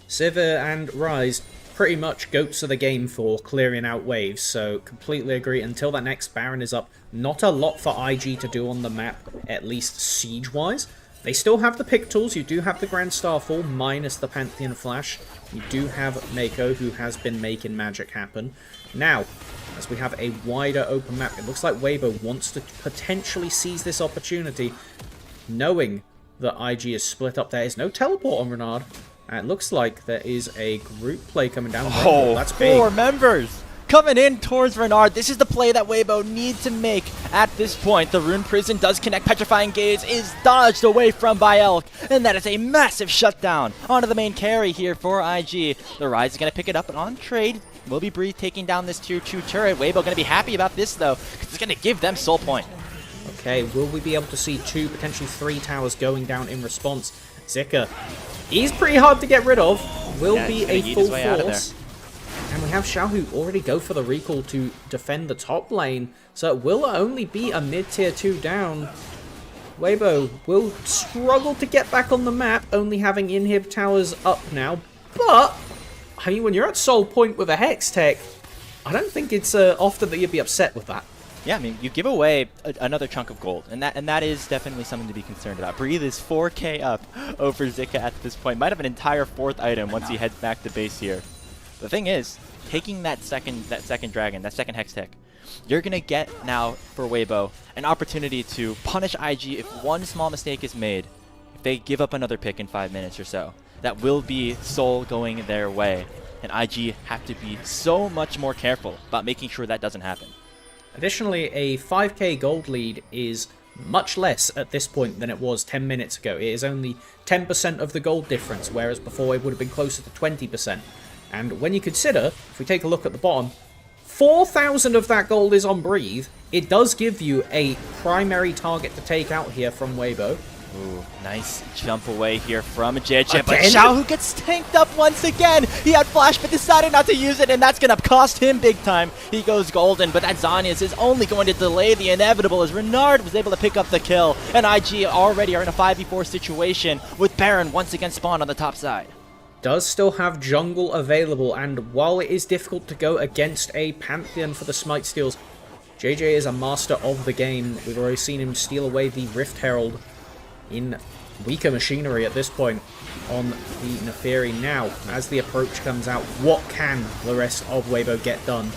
Sivir and Ryze pretty much goats of the game for clearing out waves, so completely agree. Until that next Baron is up, not a lot for IG to do on the map, at least siege-wise. They still have the pick tools. You do have the Grand Starfall minus the Pantheon Flash. You do have Mako, who has been making magic happen. Now, as we have a wider open map, it looks like Waybo wants to potentially seize this opportunity, knowing that IG is split up. There is no teleport on Renard. And it looks like there is a group play coming down. Oh, that's big. 4 members coming in towards Renard. This is the play that Waybo need to make at this point. The Rune Prison does connect. Petrifying Gaze is dodged away from by Elk. And that is a massive shutdown onto the main carry here for IG. The Rise is going to pick it up, and on trade will be Breathe taking down this tier 2 turret. Waybo going to be happy about this, though, because it's going to give them soul point. Okay, will we be able to see 2, potentially 3 towers going down in response? Zika, he's pretty hard to get rid of. Will be a full force. And we have Xiaohu already go for the recall to defend the top lane, so it will only be a mid-tier 2 down. Waybo will struggle to get back on the map, only having inhib towers up now. But, I mean, when you're at soul point with a Hex Tech, I don't think it's often that you'd be upset with that. Yeah, I mean, you give away another chunk of gold, and that is definitely something to be concerned about. Breathe is 4k up over Zika at this point. Might have an entire 4th item once he heads back to base here. The thing is, taking that second dragon, that second Hex Tech, you're going to get now, for Waybo, an opportunity to punish IG if one small mistake is made. If they give up another pick in 5 minutes or so, that will be soul going their way. And IG have to be so much more careful about making sure that doesn't happen. Additionally, a 5k gold lead is much less at this point than it was 10 minutes ago. It is only 10% of the gold difference, whereas before it would have been closer to 20%. And when you consider, if we take a look at the bottom, 4,000 of that gold is on Breathe. It does give you a primary target to take out here from Waybo. Ooh, nice jump away here from JJ, but Xiaohu gets tanked up once again. He had flash, but decided not to use it, and that's going to cost him big time. He goes golden, but that Zhonya's is only going to delay the inevitable as Renard was able to pick up the kill, and IG already are in a 5v4 situation with Baron once again spawned on the top side. Does still have jungle available, and while it is difficult to go against a Pantheon for the Smite Steals, JJ is a master of the game. We've already seen him steal away the Rift Herald in weaker machinery at this point on the Neferi. Now, as the approach comes out, what can the rest of Waybo get done?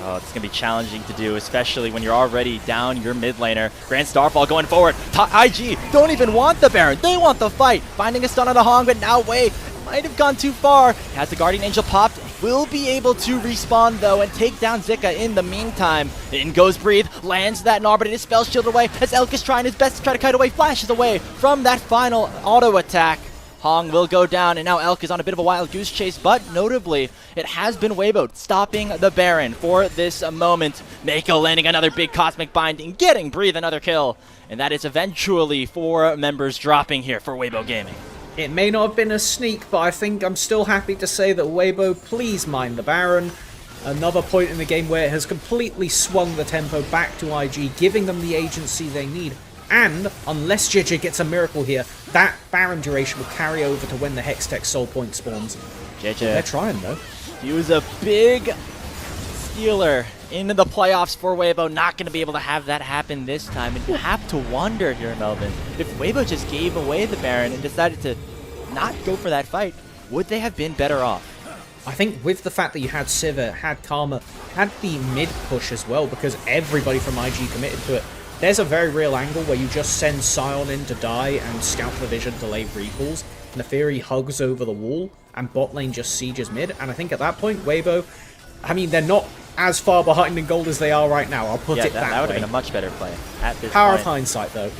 Oh, it's going to be challenging to do, especially when you're already down your mid laner. Grand Starfall going forward. IG don't even want the Baron. They want the fight. Finding a stun on the Hong, but now Wei might have gone too far. Has the Guardian Angel popped. Will be able to respawn, though, and take down Zika in the meantime. In goes Breathe. Lands that Gnar, but it is spell shield away as Elk is trying his best to try to kite away. Flashes away from that final auto attack. Hong will go down, and now Elk is on a bit of a wild goose chase, but notably, it has been Waybo stopping the Baron for this moment. Mako landing another big Cosmic Binding, getting Breathe another kill, and that is eventually 4 members dropping here for Waybo Gaming. It may not have been a sneak, but I think I'm still happy to say that Waybo, please mind the Baron. Another point in the game where it has completely swung the tempo back to IG, giving them the agency they need. And, unless JJ gets a miracle here, that Baron duration will carry over to when the Hextech Soul Point spawns. JJ. They're trying, though. He was a big stealer into the playoffs for Waybo. Not going to be able to have that happen this time. And you have to wonder here, Melvin, if Waybo just gave away the Baron and decided to not go for that fight, would they have been better off? I think with the fact that you had Sivir, had Karma, had the mid push as well, because everybody from IG committed to it, there's a very real angle where you just send Sion in to die and Scout the Vision delay recalls. Neferi hugs over the wall, and bot lane just sieges mid. And I think at that point, Waybo, I mean, they're not as far behind in gold as they are right now. I'll put it that way. That would have been a much better play at this Power point. of hindsight, though.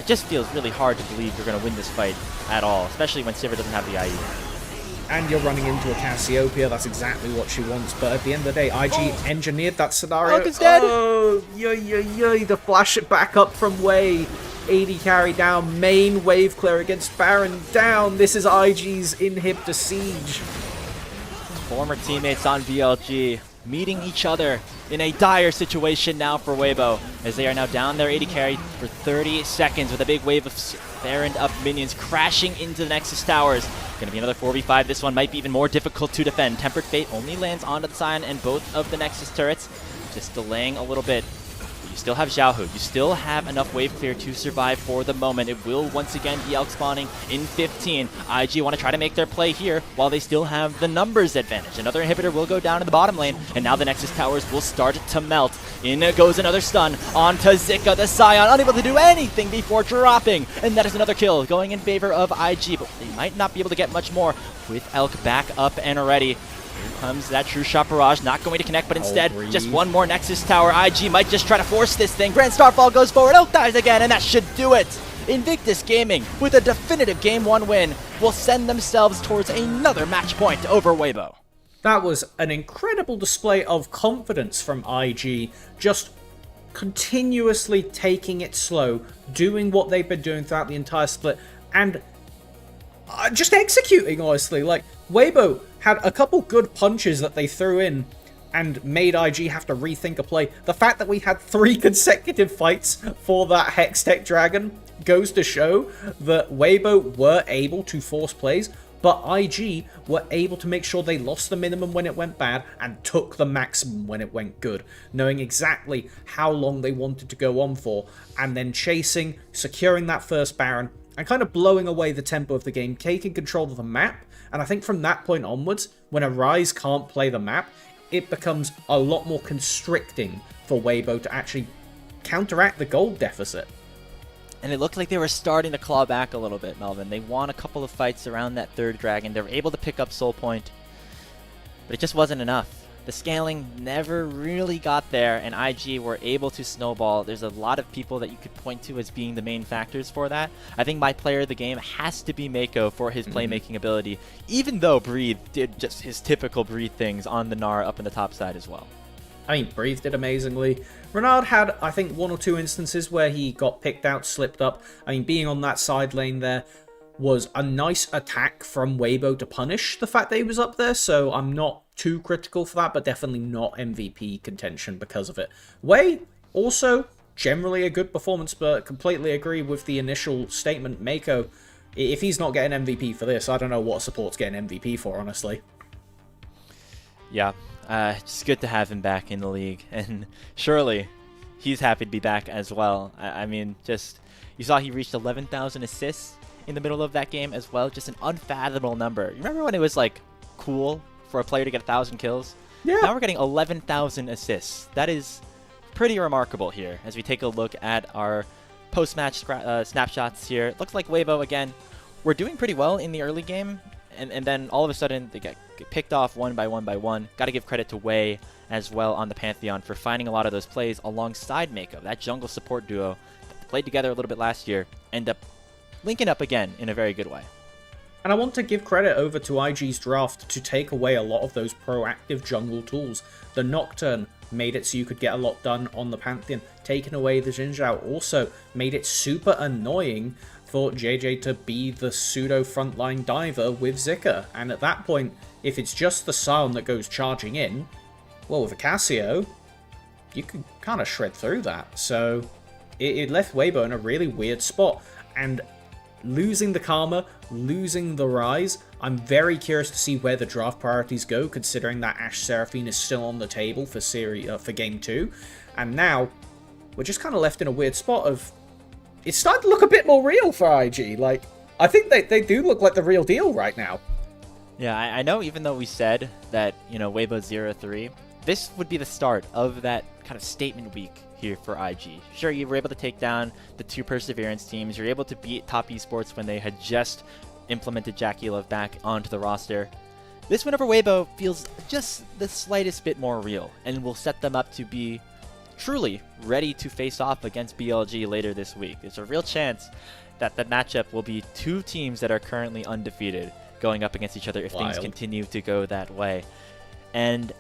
It just feels really hard to believe you're going to win this fight at all, especially when Sivir doesn't have the IE. And you're running into a Cassiopeia, that's exactly what she wants. But at the end of the day, IG engineered that scenario. Elk is dead. Oh, to flash it back up from Wei. 80 carry down, main wave clear against Baron down. This is IG's inhib to siege. Former teammates on VLG meeting each other in a dire situation now for Waybo, as they are now down their 80 carry for 30 seconds with a big wave of Baroned up minions crashing into the Nexus towers. Going to be another 4v5. This one might be even more difficult to defend. Tempered Fate only lands onto the Scion and both of the Nexus turrets, just delaying a little bit. You still have Xiaohu. You still have enough wave clear to survive for the moment. It will once again be Elk spawning in 15. IG want to try to make their play here while they still have the numbers advantage. Another inhibitor will go down in the bottom lane, and now the Nexus towers will start to melt. In goes another stun onto Zika, the Scion, unable to do anything before dropping. And that is another kill going in favor of IG, but they might not be able to get much more with Elk back up and ready. Here comes that true shot barrage, not going to connect, but instead, just one more Nexus tower. IG might just try to force this thing. Grand Starfall goes forward, Elk dies again, and that should do it. Invictus Gaming, with a definitive Game 1 win, will send themselves towards another match point over Waybo. That was an incredible display of confidence from IG, just continuously taking it slow, doing what they've been doing throughout the entire split, and just executing, honestly. Like, Waybo had a couple good punches that they threw in and made IG have to rethink a play. The fact that we had 3 consecutive fights for that Hextech Dragon goes to show that Waybo were able to force plays, but IG were able to make sure they lost the minimum when it went bad and took the maximum when it went good, knowing exactly how long they wanted to go on for, and then chasing, securing that first Baron, and kind of blowing away the tempo of the game, taking control of the map. And I think from that point onwards, when a Ryze can't play the map, it becomes a lot more constricting for Waybo to actually counteract the gold deficit. And it looked like they were starting to claw back a little bit, Melvin. They won a couple of fights around that third dragon. They were able to pick up Soul Point, but it just wasn't enough. the scaling never really got there, and IG were able to snowball. There's a lot of people that you could point to as being the main factors for that. I think my player of the game has to be Mako for his playmaking ability, even though Breathe did just his typical Breathe things on the Gnar up in the top side as well. I mean, Breathe did amazingly. Renard had, I think, 1 or 2 instances where he got picked out, slipped up. I mean, being on that side lane there was a nice attack from Waybo to punish the fact that he was up there, so I'm not too critical for that, but definitely not MVP contention because of it. Way, also, generally a good performance, but completely agree with the initial statement. Mako, if he's not getting MVP for this, I don't know what support's getting MVP for, honestly. Yeah, it's good to have him back in the league, and surely he's happy to be back as well. I mean, just, you saw he reached 11,000 assists in the middle of that game as well, just an unfathomable number. You remember when it was like cool for a player to get 1,000 kills? Yeah. Now we're getting 11,000 assists. That is pretty remarkable here as we take a look at our post-match snapshots here. It looks like Waybo, again, we're doing pretty well in the early game, and then all of a sudden they get picked off one by one. Got to give credit to Way as well on the Pantheon for finding a lot of those plays alongside Mako. That jungle support duo that played together a little bit last year, end up linking up again in a very good way. And I want to give credit over to IG's draft to take away a lot of those proactive jungle tools. The Nocturne made it so you could get a lot done on the Pantheon. Taking away the Jinzhao also made it super annoying for JJ to be the pseudo frontline diver with Zika. And at that point, if it's just the Sion that goes charging in, well, with a Cassio, you can kind of shred through that. So it left Waybo in a really weird spot. And losing the Karma, losing the Rise, I'm very curious to see where the draft priorities go, considering that Ashe Seraphine is still on the table for Game 2. And now, we're just kind of left in a weird spot of... It's starting to look a bit more real for IG. Like, I think they do look like the real deal right now. Yeah, I know even though we said that, you know, Waybo 0-3, this would be the start of that kind of statement week here for IG. Sure, you were able to take down the 2 Perseverance teams. You're able to beat Top Esports when they had just implemented Jackie Love back onto the roster. This win over Waybo feels just the slightest bit more real and will set them up to be truly ready to face off against BLG later this week. There's a real chance that the matchup will be 2 teams that are currently undefeated going up against each other if things continue to go that way. And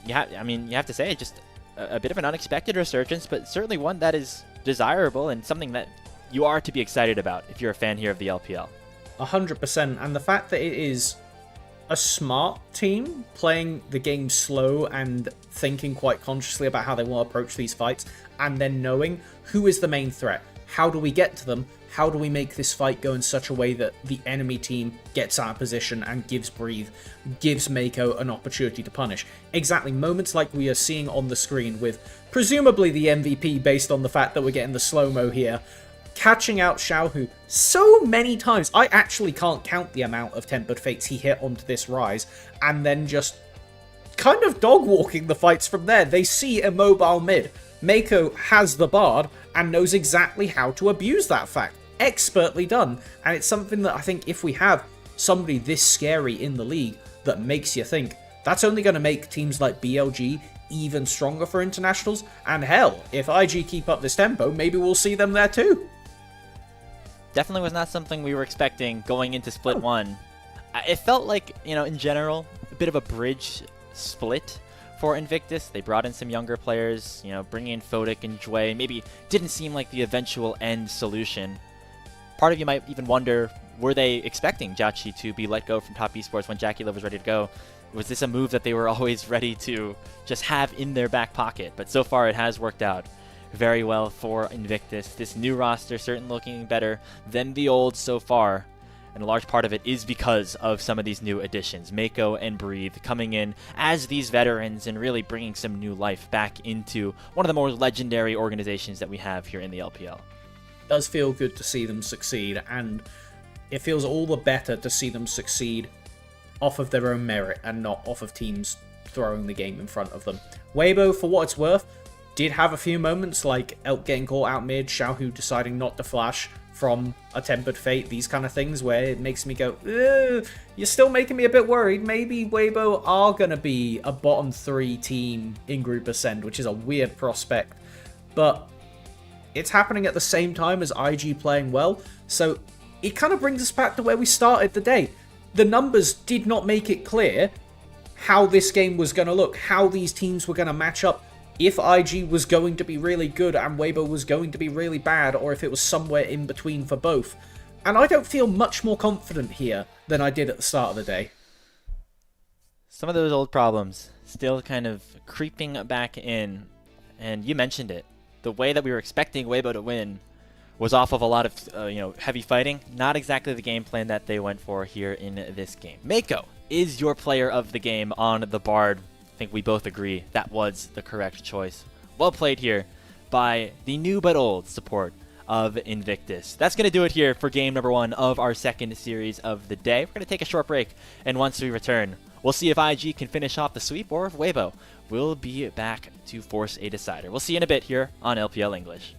you have to say, just a bit of an unexpected resurgence, but certainly one that is desirable and something that you are to be excited about if you're a fan here of the LPL. 100%, and the fact that it is a smart team playing the game slow and thinking quite consciously about how they want to approach these fights, and then knowing who is the main threat, how do we get to them, how do we make this fight go in such a way that the enemy team gets out of position and gives Breathe, gives Mako an opportunity to punish. Exactly, moments like we are seeing on the screen with presumably the MVP based on the fact that we're getting the slow-mo here, catching out Xiaohu so many times. I actually can't count the amount of Tempered Fates he hit onto this Rise, and then just kind of dog-walking the fights from there. They see a mobile mid. Mako has the Bard and knows exactly how to abuse that fact. Expertly done. And it's something that I think if we have somebody this scary in the league that makes you think, that's only going to make teams like BLG even stronger for internationals. And hell, if IG keep up this tempo, maybe we'll see them there too. Definitely was not something we were expecting going into Split 1. It felt like, you know, in general, a bit of a bridge split for Invictus. They brought in some younger players, you know, bringing in Photic and Jue. Maybe didn't seem like the eventual end solution. Part of you might even wonder, were they expecting Jiachi to be let go from Top Esports when Jackie Love was ready to go? Was this a move that they were always ready to just have in their back pocket? But so far it has worked out very well for Invictus. This new roster certainly looking better than the old so far. And a large part of it is because of some of these new additions. Mako and Breathe coming in as these veterans and really bringing some new life back into one of the more legendary organizations that we have here in the LPL. It does feel good to see them succeed, and it feels all the better to see them succeed off of their own merit and not off of teams throwing the game in front of them. Waybo, for what it's worth, did have a few moments like Elk getting caught out mid, Xiaohu deciding not to flash, from a Tempered Fate, these kind of things, where it makes me go, you're still making me a bit worried. Maybe Waybo are going to be a bottom 3 team in Group Ascend, which is a weird prospect. But it's happening at the same time as IG playing well, so it kind of brings us back to where we started the day. The numbers did not make it clear how this game was going to look, how these teams were going to match up, if IG was going to be really good and Waybo was going to be really bad, or if it was somewhere in between for both. And I don't feel much more confident here than I did at the start of the day. Some of those old problems still kind of creeping back in, and you mentioned it. The way that we were expecting Waybo to win was off of a lot of heavy fighting. Not exactly the game plan that they went for here in this game. Mako is your player of the game on the Bard. I think we both agree that was the correct choice. Well played here by the new but old support of Invictus. That's going to do it here for game number 1 of our second series of the day. We're going to take a short break, and once we return, we'll see if IG can finish off the sweep or if Waybo will be back to force a decider. We'll see you in a bit here on LPL English.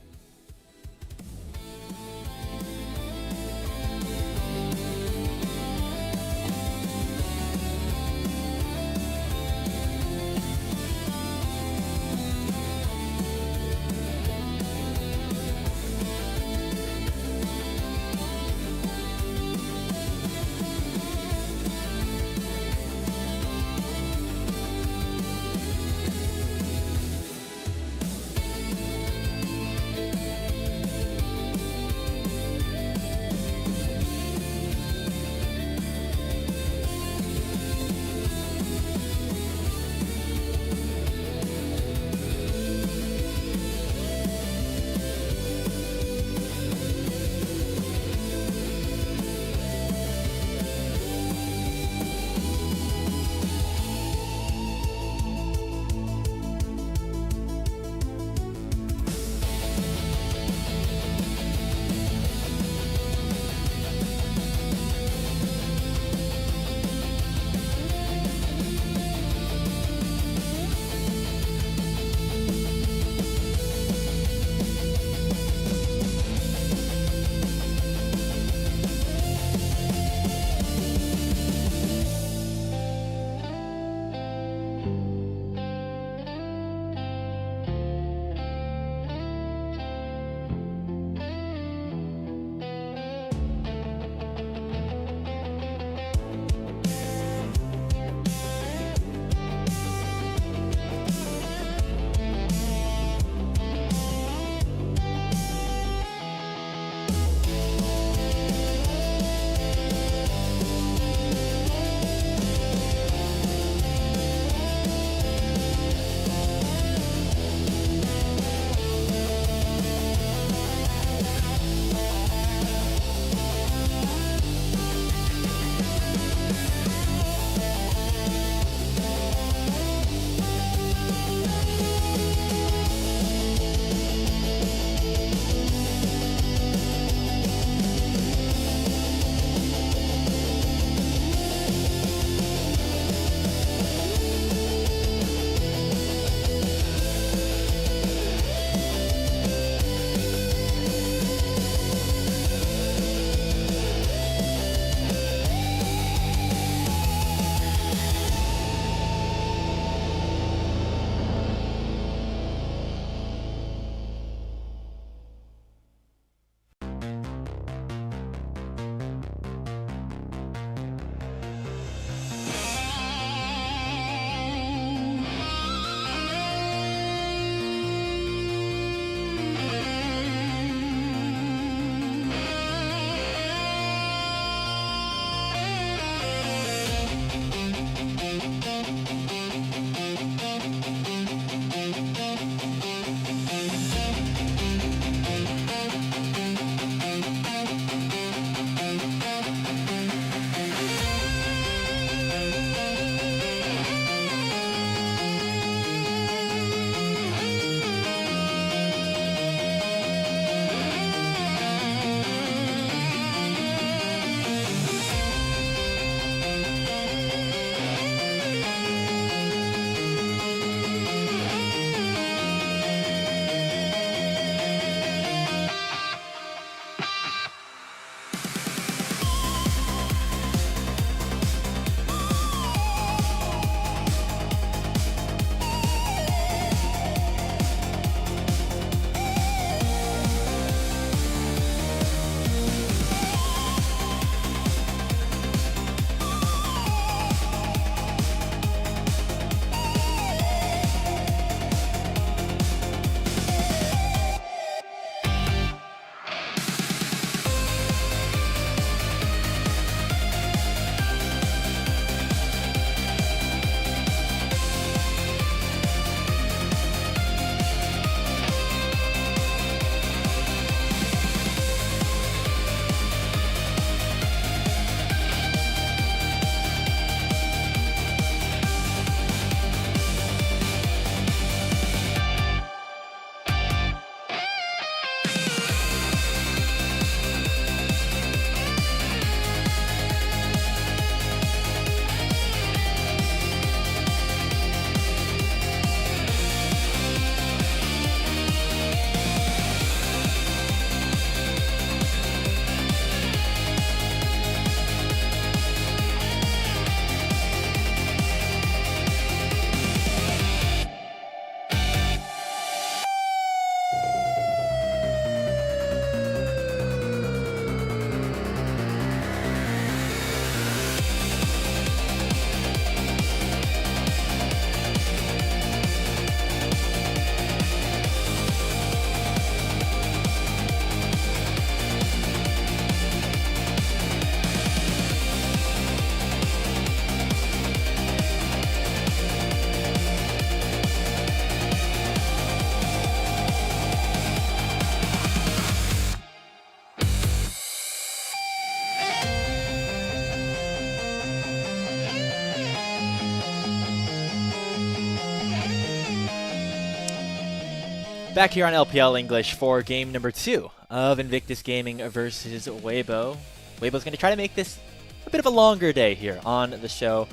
Back here on LPL English for game number 2 of Invictus Gaming versus Waybo. Waybo's going to try to make this a bit of a longer day here on the show.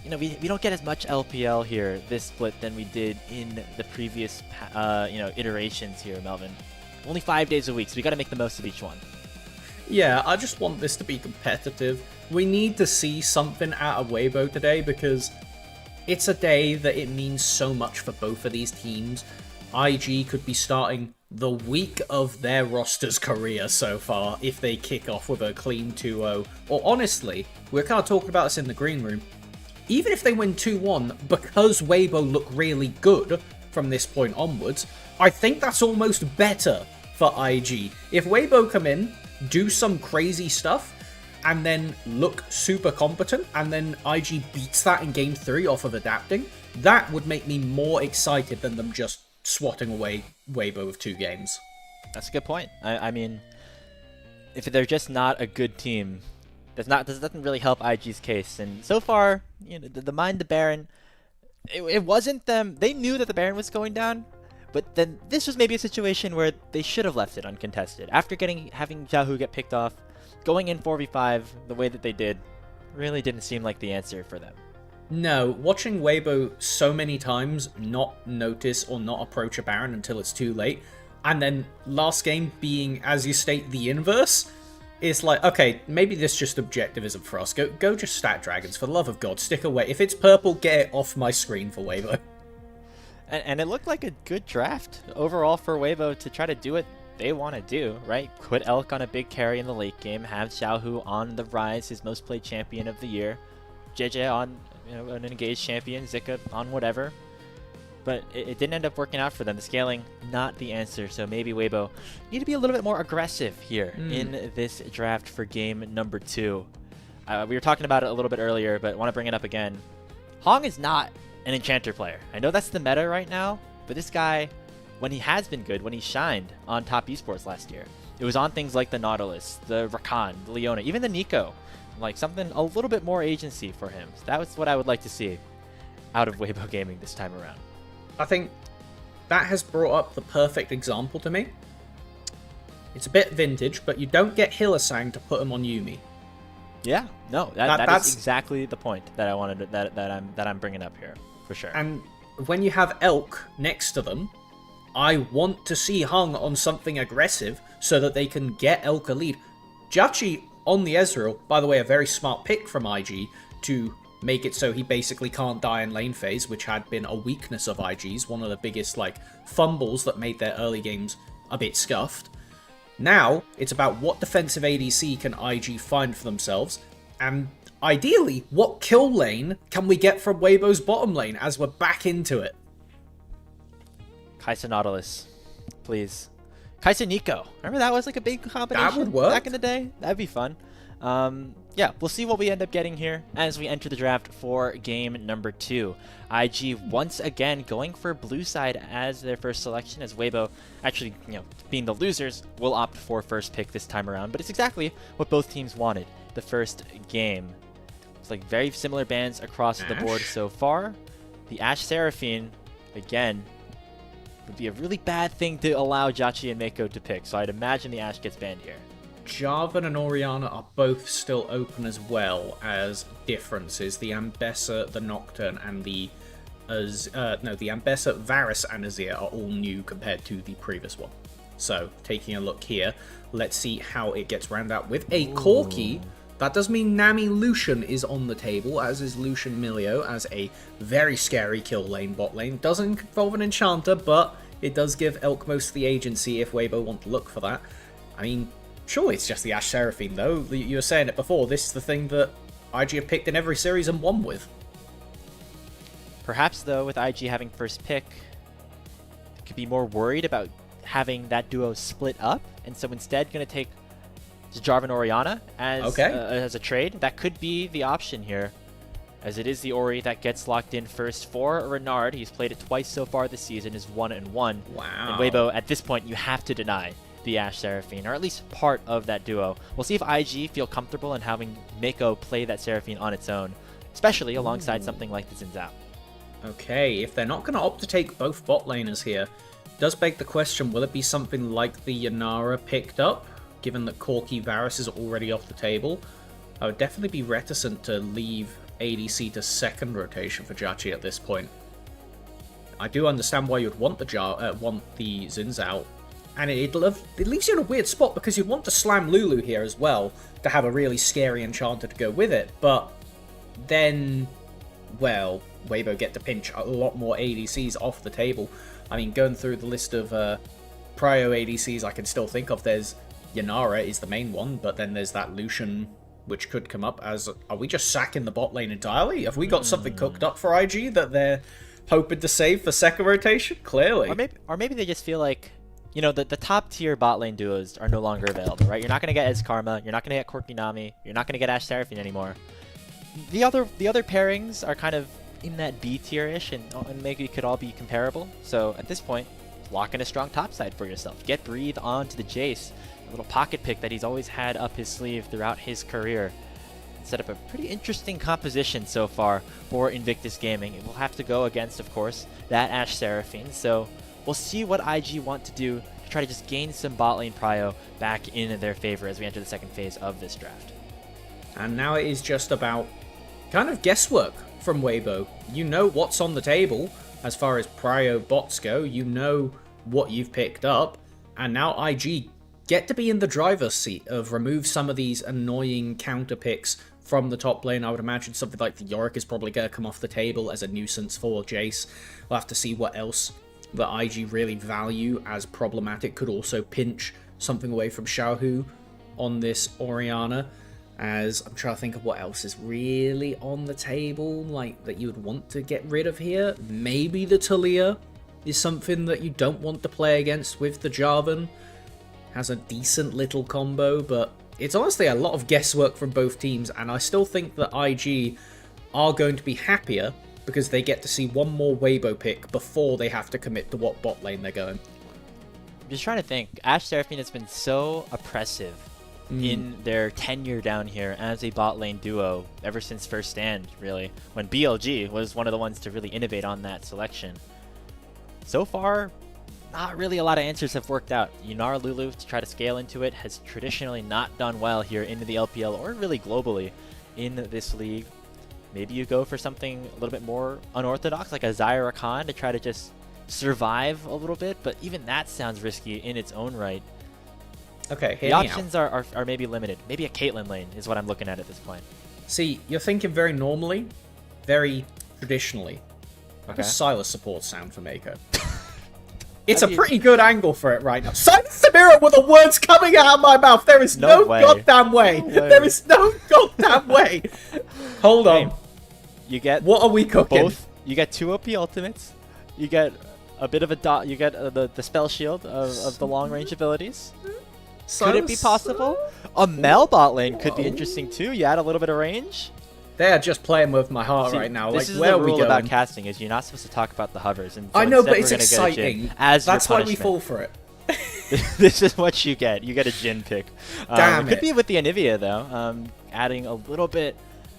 You know, we don't get as much LPL here this split than we did in the previous iterations here, Melvin. Only 5 days a week, so we got to make the most of each one. Yeah, I just want this to be competitive. We need to see something out of Waybo today because it's a day that it means so much for both of these teams. IG could be starting the week of their roster's career so far if they kick off with a clean 2-0. Or honestly, we're kind of talking about this in the green room, even if they win 2-1 because Waybo look really good from this point onwards, I think that's almost better for IG. If Waybo come in, do some crazy stuff, and then look super competent, and then IG beats that in game 3 off of adapting, that would make me more excited than them just swatting away Waybo with 2 games. That's a good point. I mean, if they're just not a good team, this doesn't really help IG's case. And so far, you know, the Mind the Baron, it wasn't them. They knew that the Baron was going down, but then this was maybe a situation where they should have left it uncontested. After having Xiaohu get picked off, going in 4v5 the way that they did really didn't seem like the answer for them. No, watching Waybo so many times not notice or not approach a Baron until it's too late, and then last game being, as you state, the inverse, it's like, okay, maybe this just objectivism for us. Go just stat dragons, for the love of God, stick away. If it's purple, get it off my screen for Waybo. And it looked like a good draft overall for Waybo to try to do what they want to do, right? Put Elk on a big carry in the late game, have Xiaohu on the rise, his most played champion of the year, JJ on an engaged champion, Zika on whatever. But it didn't end up working out for them. The scaling, not the answer. So maybe Waybo need to be a little bit more aggressive here in this draft for game number 2. We were talking about it a little bit earlier, but want to bring it up again. Hong is not an Enchanter player. I know that's the meta right now, but this guy, when he has been good, when he shined on top esports last year, it was on things like the Nautilus, the Rakan, the Leona, even the Nico. Like something a little bit more agency for him. So that was what I would like to see out of Waybo Gaming this time around. I think that has brought up the perfect example to me. It's a bit vintage, but you don't get Hillisang to put him on Yuumi. Yeah, no, that's exactly the point that I wanted that I'm bringing up here for sure. And when you have Elk next to them, I want to see Hung on something aggressive so that they can get Elk a lead. Jachi on the Ezreal, by the way, a very smart pick from IG to make it so he basically can't die in lane phase, which had been a weakness of IG's, one of the biggest fumbles that made their early games a bit scuffed. Now, it's about what defensive ADC can IG find for themselves, and ideally, what kill lane can we get from Waybo's bottom lane as we're back into it? Kai'Sa Nautilus, please. Kai'Sa Nico. Remember that was like a big combination that would work back in the day? That'd be fun. Yeah, we'll see what we end up getting here as we enter the draft for game number 2. IG once again going for blue side as their first selection, as Waybo actually, being the losers, will opt for first pick this time around. But it's exactly what both teams wanted the first game. It's like very similar bans across the board so far. The Ashe Seraphine, again, would be a really bad thing to allow Jachi and Mako to pick, so I'd imagine the Ashe gets banned here. Jarvan and Orianna are both still open, as well as differences. The Ambessa, the Nocturne, and the Ambessa, Varus, and Azir are all new compared to the previous one. So, taking a look here, let's see how it gets rounded out with a Corki. That does mean Nami Lucian is on the table, as is Lucian Milio, as a very scary kill lane bot lane. Doesn't involve an Enchanter, but it does give Elk most of the agency if Waybo want to look for that. I mean, surely it's just the Ashe Seraphine, though. You were saying it before, this is the thing that IG have picked in every series and won with. Perhaps, though, with IG having first pick, they could be more worried about having that duo split up, and so instead going to take Jarvan Orianna as a trade. That could be the option here, as it is the Ori that gets locked in first for Renard. He's played it twice so far this season, is 1-1. Wow. And Waybo, at this point, you have to deny the Ashe Seraphine, or at least part of that duo. We'll see if IG feel comfortable in having Mako play that Seraphine on its own, especially alongside something like the Xin Zhao. Okay, if they're not going to opt to take both bot laners here, does beg the question, will it be something like the Yanara picked up, given that Corki Varus is already off the table? I would definitely be reticent to leave ADC to second rotation for Judgy at this point. I do understand why you'd want the Zins out, and it leaves you in a weird spot because you'd want to slam Lulu here as well to have a really scary enchanter to go with it, but then, well, Waybo get to pinch a lot more ADCs off the table. I mean, going through the list of prio ADCs I can still think of, there's Yanara is the main one, but then there's that Lucian which could come up as, are we just sacking the bot lane entirely? Have we got something cooked up for IG that they're hoping to save for second rotation? Clearly. Or maybe they just feel like, you know, the top tier bot lane duos are no longer available, right? You're not going to get Ez Karma, you're not going to get Corki Nami, you're not going to get Ashe Seraphine anymore. The other pairings are kind of in that B tier-ish, and maybe could all be comparable. So at this point, lock in a strong top side for yourself. Get Breathe onto the Jace, a little pocket pick that he's always had up his sleeve throughout his career. Set up a pretty interesting composition so far for Invictus Gaming. It will have to go against, of course, that Ashe Seraphine. So we'll see what IG want to do to try to just gain some bot lane prio back in their favor as we enter the second phase of this draft. And now it is just about kind of guesswork from Waybo. You know what's on the table as far as prio bots go. You know what you've picked up. And now IG get to be in the driver's seat of remove some of these annoying counter picks from the top lane. I would imagine something like the Yorick is probably going to come off the table as a nuisance for Jace. We'll have to see what else that IG really value as problematic. Could also pinch something away from Xiaohu on this Orianna, as I'm trying to think of what else is really on the table, like, that you would want to get rid of here. Maybe the Talia is something that you don't want to play against with the Jarvan. Has a decent little combo, but it's honestly a lot of guesswork from both teams, and I still think that IG are going to be happier because they get to see one more Waybo pick before they have to commit to what bot lane they're going. I'm just trying to think. Ashe Seraphine has been so oppressive in their tenure down here as a bot lane duo ever since first stand, really, when BLG was one of the ones to really innovate on that selection. So far, not really a lot of answers have worked out. Yanara Lulu, to try to scale into it, has traditionally not done well here into the LPL or really globally in this league. Maybe you go for something a little bit more unorthodox, like a Zyra Khan, to try to just survive a little bit, but even that sounds risky in its own right. Okay, the options are maybe limited. Maybe a Caitlyn lane is what I'm looking at this point. See, you're thinking very normally, very traditionally. How does Silas support sound for Mako? It's a pretty good angle for it right now. Silence the mirror with the words coming out of my mouth. There is no goddamn way. There is no goddamn way. Hold on. You get what are we cooking? Both. You get 2 OP ultimates. You get a bit of a dot. You get the spell shield of the long range abilities. Could it be possible? A Mel bot lane could be interesting too. You add a little bit of range. They are just playing with my heart right now. This like, is where the are we rule going? about casting is you're not supposed to talk about the hovers. And so I know, but it's we're gonna exciting. As that's your why we fall for it. This is what you get. You get a Jhin pick. Damn it could be with the Anivia though, adding a little bit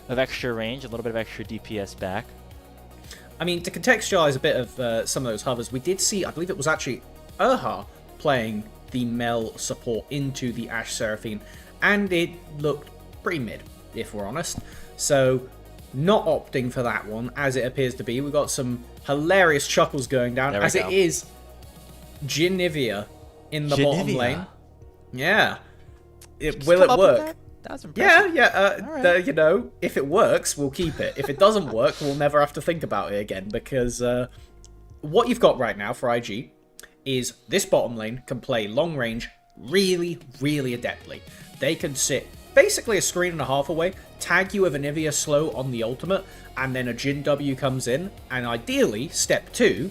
of extra range, a little bit of extra DPS back. I mean, to contextualize a bit of some of those hovers, we did see, I believe it was actually Erha playing the Mel support into the Ashe Seraphine, and it looked pretty mid, if we're honest. So, not opting for that one, as it appears to be. We've got some hilarious chuckles going down, as it is Jinivia in the bottom lane. Yeah. Will it work? That was impressive. Yeah. You know, if it works, we'll keep it. If it doesn't work, we'll never have to think about it again, because what you've got right now for IG is this bottom lane can play long range really, really adeptly. They can sit basically a screen and a half away, tag you with an Anivia slow on the ultimate, and then a Jhin W comes in, and ideally, step 2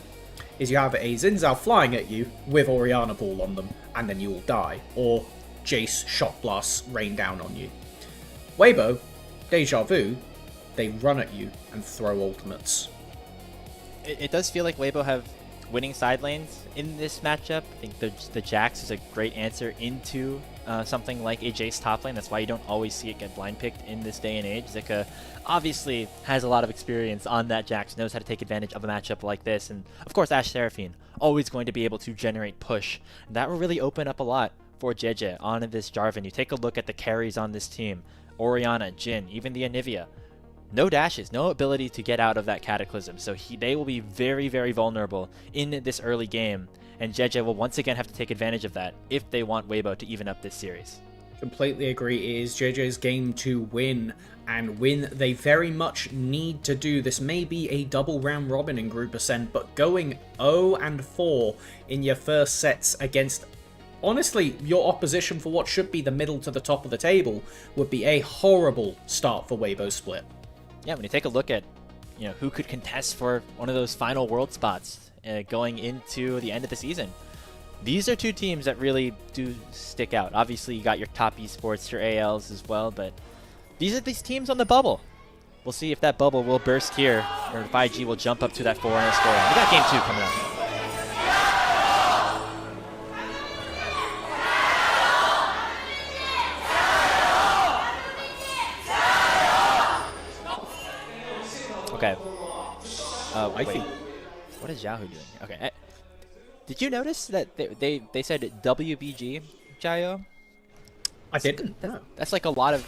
is you have a Xin Zhao flying at you with Orianna Ball on them, and then you will die, or Jace shot blasts rain down on you. Waybo, Deja Vu, they run at you and throw ultimates. It does feel like Waybo have winning side lanes in this matchup. I think the Jax is a great answer into something like a Jace top lane. That's why you don't always see it get blind picked in this day and age. Zika obviously has a lot of experience on that Jax, knows how to take advantage of a matchup like this. And of course, Ashe Seraphine, always going to be able to generate push. And that will really open up a lot for JJ on this Jarvan. You take a look at the carries on this team. Orianna, Jhin, even the Anivia. No dashes, no ability to get out of that Cataclysm. So they will be very, very vulnerable in this early game. And JJ will once again have to take advantage of that if they want Waybo to even up this series. Completely agree. It is JJ's game to win, and win they very much need to do. This may be a double round robin in Group Ascent, but going 0-4 in your first sets against, honestly, your opposition for what should be the middle to the top of the table would be a horrible start for Waybo Split. Yeah, when you take a look at, who could contest for one of those final world spots going into the end of the season, these are two teams that really do stick out. Obviously, you got your top esports, your ALs as well, but these are these teams on the bubble. We'll see if that bubble will burst here, or if IG will jump up to that 4-0 score. We got game 2 coming up. Okay. Wait. What is Yahoo doing? Okay. Did you notice that they said WBG, Jayo? I didn't. That's like a lot of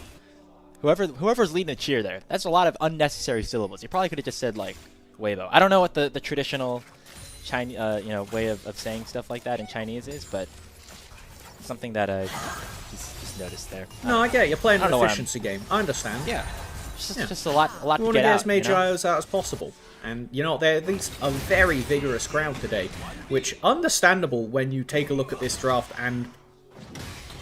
whoever's leading the cheer there. That's a lot of unnecessary syllables. You probably could have just said like Waybo. I don't know what the traditional Chinese way of saying stuff like that in Chinese is, but something that I just noticed there. No, I get it. You're playing an efficiency game. I understand. Yeah. Just a lot to get out. We want to get as many gyros out as possible. And, they're at least a very vigorous crowd today, which understandable when you take a look at this draft. And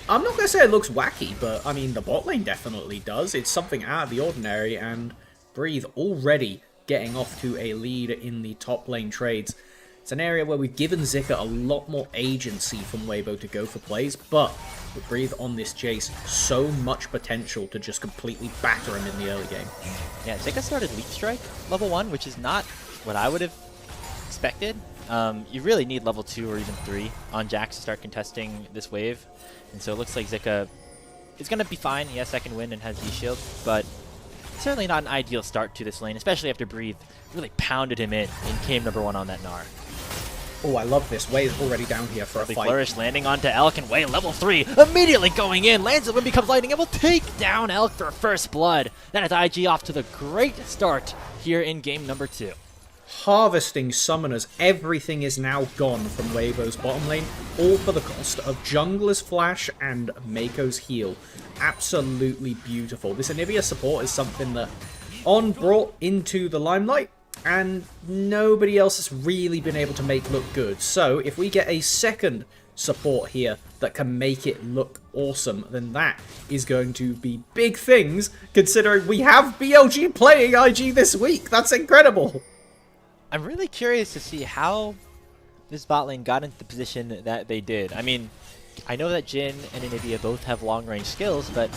I'm not going to say it looks wacky, but, I mean, the bot lane definitely does. It's something out of the ordinary, and Breathe already getting off to a lead in the top lane trades. It's an area where we've given Zika a lot more agency from Waybo to go for plays, but with Breathe on this Jace, so much potential to just completely batter him in the early game. Yeah, Zika started Leap Strike level 1, which is not what I would have expected. You really need level 2 or even 3 on Jax to start contesting this wave, and so it looks like Zika is going to be fine. He has second wind and has V-Shield, but certainly not an ideal start to this lane, especially after Breathe really pounded him in game number 1 on that Gnar. Oh, I love this. Way is already down here for a fight. Flourish landing onto Elk, and Way level 3 immediately going in. Lands it when becomes lightning and will take down Elk for first blood. That is IG off to the great start here in game number 2. Harvesting summoners. Everything is now gone from Waybo's bottom lane, all for the cost of Jungler's Flash and Mako's heal. Absolutely beautiful. This Anivia support is something that On brought into the limelight, and nobody else has really been able to make look good. So if we get a second support here that can make it look awesome, then that is going to be big things, considering we have BLG playing IG this week. That's incredible. I'm really curious to see how this bot lane got into the position that they did. I mean, I know that Jhin and Anivia both have long-range skills, but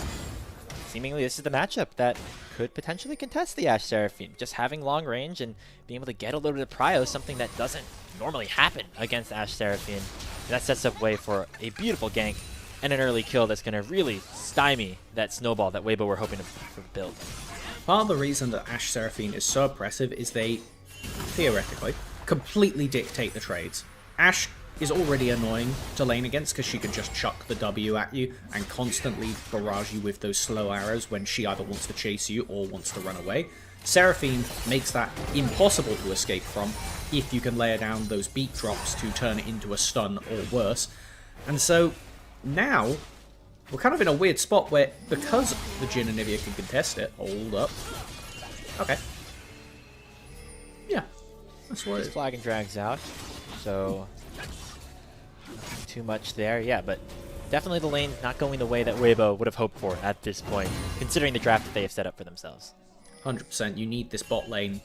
seemingly this is the matchup that could potentially contest the Ashe Seraphine. Just having long range and being able to get a little bit of prio, something that doesn't normally happen against Ashe Seraphine. And that sets up way for a beautiful gank and an early kill that's going to really stymie that snowball that Waybo were hoping to build. Part of the reason that Ashe Seraphine is so oppressive is they, theoretically, completely dictate the trades. Ashe is already annoying to lane against because she can just chuck the W at you and constantly barrage you with those slow arrows when she either wants to chase you or wants to run away. Seraphine makes that impossible to escape from if you can layer down those beat drops to turn it into a stun or worse. And so now we're kind of in a weird spot where, because the Jhin and Anivia can contest it, hold up. Okay. Yeah, that's what it is. Flag and drags out, so too much there. Yeah, but definitely the lane not going the way that Waybo would have hoped for at this point, considering the draft that they have set up for themselves. 100%. You need this bot lane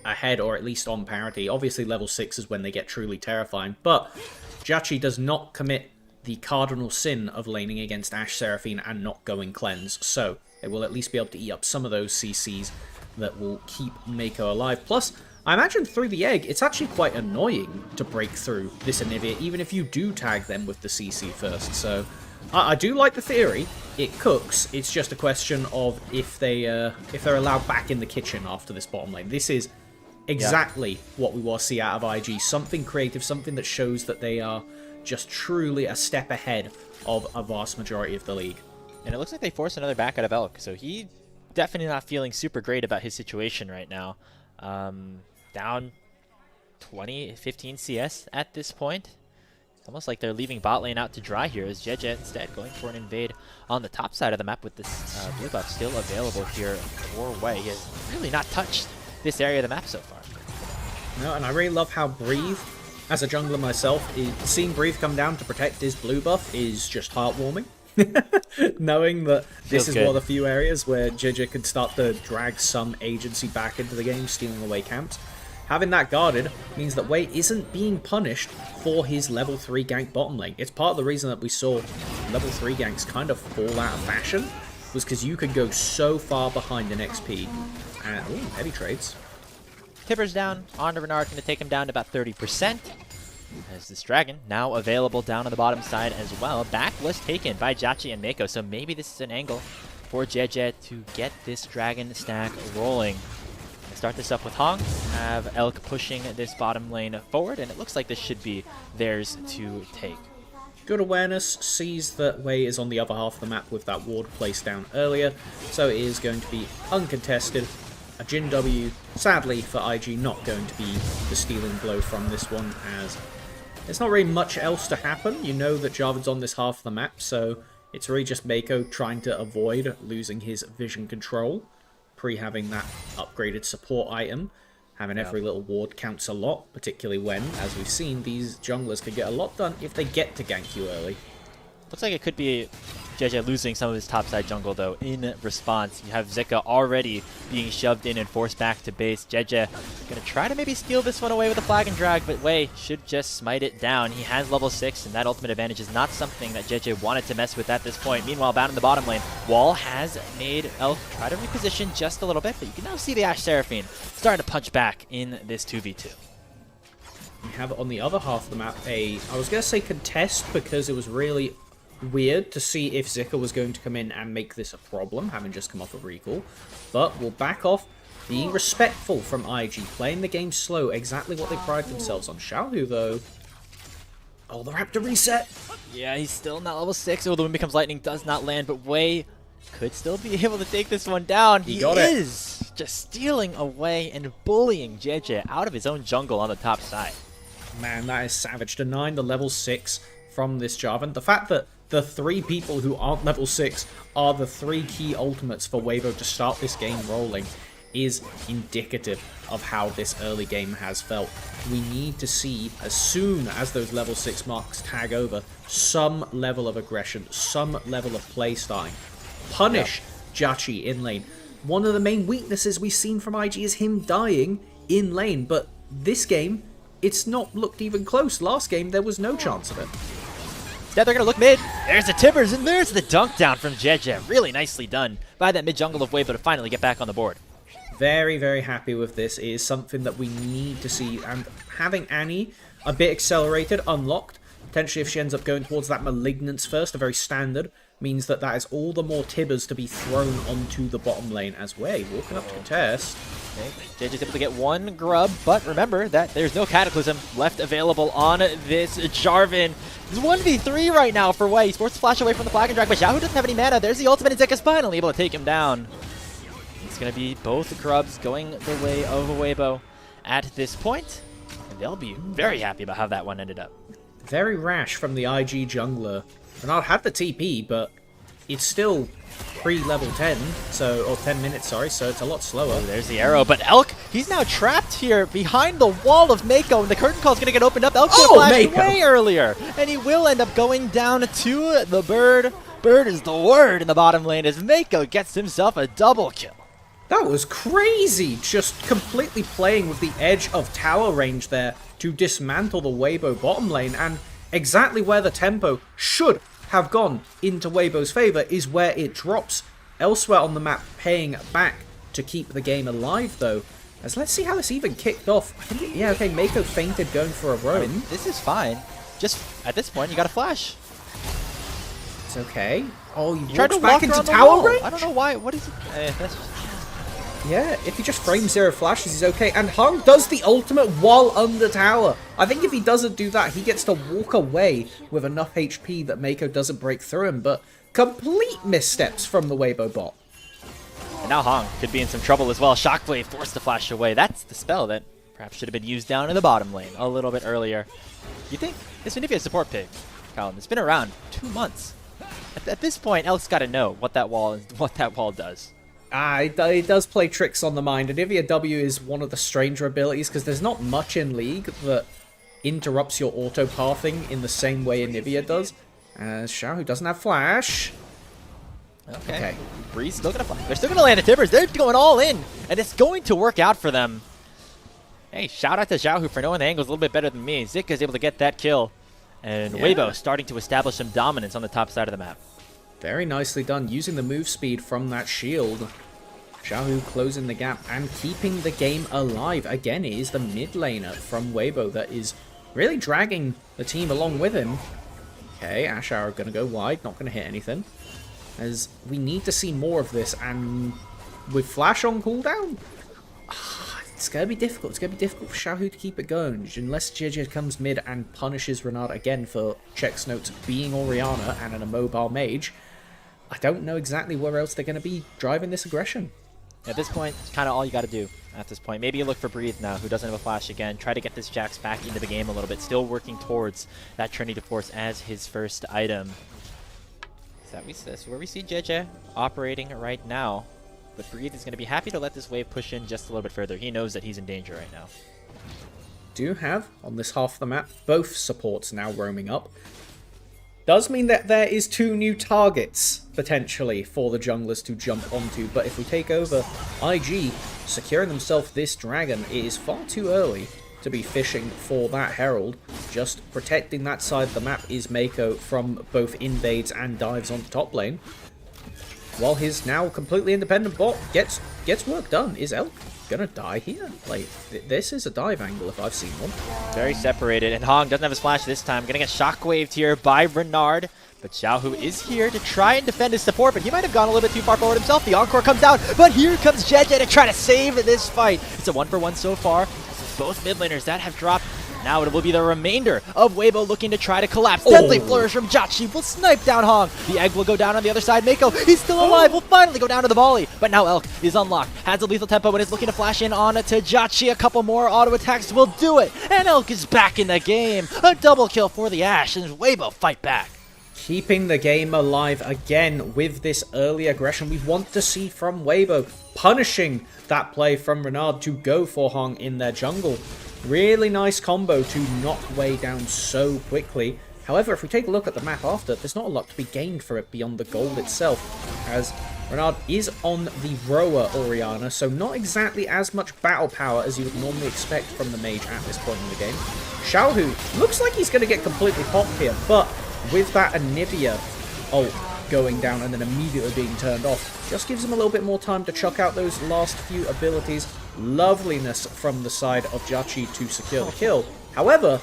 ahead or at least on parity. Obviously level 6 is when they get truly terrifying, but Jachi does not commit the cardinal sin of laning against Ashe Seraphine and not going cleanse, so they will at least be able to eat up some of those CCs that will keep Mako alive. Plus, I imagine through the egg, it's actually quite annoying to break through this Anivia, even if you do tag them with the CC first. So, I do like the theory. It cooks. It's just a question of if they're allowed back in the kitchen after this bottom lane. This is exactly what we want to see out of IG. Something creative, something that shows that they are just truly a step ahead of a vast majority of the league. And it looks like they forced another back out of Elk, so he definitely not feeling super great about his situation right now. Down 15 CS at this point. It's almost like they're leaving bot lane out to dry here, as Jeje instead going for an invade on the top side of the map with this blue buff still available here for Way. He has really not touched this area of the map so far. No, and I really love how Breathe, as a jungler myself, seeing Breathe come down to protect his blue buff is just heartwarming. Knowing that this is one of the few areas where Jeje could start to drag some agency back into the game, stealing away camps. Having that guarded means that Wei isn't being punished for his level 3 gank bottom lane. It's part of the reason that we saw level 3 ganks kind of fall out of fashion, was because you could go so far behind in XP. And, ooh, heavy trades. Tibbers down, onto Renard, going to take him down to about 30%. As this dragon now available down on the bottom side as well. Back was taken by Jachi and Mako, so maybe this is an angle for Jeje to get this dragon stack rolling. Start this up with Hong, have Elk pushing this bottom lane forward, and it looks like this should be theirs to take. Good awareness, sees that Wei is on the other half of the map with that ward placed down earlier, so it is going to be uncontested. A Jin W, sadly for IG, not going to be the stealing blow from this one, as there's not really much else to happen. You know that Jarvan's on this half of the map, so it's really just Mako trying to avoid losing his vision control, pre-having that upgraded support item. Having every little ward counts a lot, particularly when, as we've seen, these junglers can get a lot done if they get to gank you early. Looks like it could be Jeje losing some of his topside jungle, though, in response. You have Zika already being shoved in and forced back to base. Jeje going to try to maybe steal this one away with a flag and drag, but Wei should just smite it down. He has level 6, and that ultimate advantage is not something that Jeje wanted to mess with at this point. Meanwhile, down in the bottom lane, Wall has made Elk try to reposition just a little bit, but you can now see the Ashe Seraphine starting to punch back in this 2v2. We have on the other half of the map I was going to say contest, because it was really weird to see if Zika was going to come in and make this a problem, having just come off a recall. But we'll back off, being respectful from IG, playing the game slow, exactly what they pride themselves on. Xiaohu, though, oh, the Raptor reset! Yeah, he's still not level 6. Oh, the Wind Becomes Lightning does not land, but Wei could still be able to take this one down. He is just stealing away and bullying Jeje out of his own jungle on the top side. Man, that is savage. To 9 the level 6 from this Jarvan. The fact that the 3 people who aren't level 6 are the 3 key ultimates for Waybo to start this game rolling is indicative of how this early game has felt. We need to see, as soon as those level 6 marks tag over, some level of aggression, some level of play starting. Punish Jachi in lane. One of the main weaknesses we've seen from IG is him dying in lane, but this game, it's not looked even close. Last game, there was no chance of it. Instead, they're going to look mid. There's the Tibbers, and there's the dunk down from Jeje. Really nicely done by that mid jungle of Waybo to finally get back on the board. Very, very happy with this. It is something that we need to see. And having Annie a bit accelerated, unlocked, potentially if she ends up going towards that Malignance first, a very standard, means that that is all the more Tibbers to be thrown onto the bottom lane as Way walking up to contest. Okay. Jeje's able to get one grub, but remember that there's no Cataclysm left available on this Jarvan. It's 1v3 right now for Wei. He's forced to flash away from the flag and drag, but Xiaohu doesn't have any mana. There's the ultimate, and Zika's finally able to take him down. It's going to be both grubs going the way of Waybo at this point, and they'll be very happy about how that one ended up. Very rash from the IG jungler. Renard had the TP, but it's still pre-level 10, or 10 minutes, sorry, so it's a lot slower. Oh, there's the arrow, but Elk, he's now trapped here behind the wall of Mako, and the curtain call is going to get opened up. Elk flashed away earlier, and he will end up going down to the Bird. Bird is the word in the bottom lane as Mako gets himself a double kill. That was crazy, just completely playing with the edge of tower range there to dismantle the Waybo bottom lane, and exactly where the tempo should have gone into Waybo's favour is where it drops. Elsewhere on the map, paying back to keep the game alive, though. As let's see how this even kicked off. I think yeah, okay, Mako fainted going for a roam. I mean, this is fine. Just, at this point, you got to flash. It's okay. Oh, you tried to back walk into around the tower wall. range? I don't know why. What is it? That's just... Yeah, if he just frames 0 flashes, he's okay. And Hung does the ultimate while under tower. I think if he doesn't do that, he gets to walk away with enough HP that Mako doesn't break through him. But complete missteps from the Waybo bot. And now Hong could be in some trouble as well. Shockwave forced to flash away. That's the spell that perhaps should have been used down in the bottom lane a little bit earlier. You think this Nivea support pick, Colin, it's been around 2 months. At this point, Elk's got to know what that wall does. It does play tricks on the mind. Anivia W is one of the stranger abilities because there's not much in League that interrupts your auto-pathing in the same way Anivia does. As Xiao, who doesn't have flash. Okay. Breeze still gonna flash. They're still gonna land the Timbers. They're going all in, and it's going to work out for them. Hey, shout out to Xiao, who for knowing the angles a little bit better than me. Zika is able to get that kill, and Waybo starting to establish some dominance on the top side of the map. Very nicely done, using the move speed from that shield. Xiaohu closing the gap and keeping the game alive. Again, it is the mid laner from Waybo that is really dragging the team along with him. Okay, Ashar are going to go wide, not going to hit anything. As we need to see more of this, and with Flash on cooldown, it's going to be difficult. It's going to be difficult for Xiaohu to keep it going, unless JJ comes mid and punishes Renard again for Check's notes being Orianna and an immobile mage. I don't know exactly where else they're going to be driving this aggression. At this point, it's kind of all you got to do at this point. Maybe you look for Breathe now, who doesn't have a flash again. Try to get this Jax back into the game a little bit. Still working towards that Trinity Force as his first item. That's where we see JJ operating right now. But Breathe is going to be happy to let this wave push in just a little bit further. He knows that he's in danger right now. Do have, on this half of the map, both supports now roaming up. Does mean that there is 2 new targets, potentially, for the junglers to jump onto. But if we take over IG, securing themselves this dragon, it is far too early to be fishing for that Herald. Just protecting that side of the map is Mako from both invades and dives onto top lane. While his now completely independent bot gets work done. Is Elk gonna die here? Like, this is a dive angle if I've seen one. Very separated, and Hong doesn't have his flash this time. Gonna get shockwaved here by Renard. But Xiaohu is here to try and defend his support, but he might have gone a little bit too far forward himself. The Encore comes down, but here comes JJ to try to save this fight. It's a 1-for-1 so far. Both mid laners that have dropped. Now it will be the remainder of Waybo looking to try to collapse. Deadly flourish from Jachi will snipe down Hong. The egg will go down on the other side. Mako, he's still alive, will finally go down to the volley. But now Elk is unlocked, has a lethal tempo, and is looking to flash in on to Jachi. A couple more auto attacks will do it. And Elk is back in the game. A double kill for the Ashe, and Waybo fight back. Keeping the game alive again with this early aggression we want to see from Waybo. Punishing that play from Renard to go for Hong in their jungle. Really nice combo to knock Way down so quickly. However, if we take a look at the map after, there's not a lot to be gained for it beyond the gold itself, as Renard is on the rower Orianna, so not exactly as much battle power as you would normally expect from the mage at this point in the game. Xiaohu looks like he's going to get completely popped here, but with that Anivia ult going down and then immediately being turned off, just gives him a little bit more time to chuck out those last few abilities. Loveliness from the side of Jachi to secure the kill. However,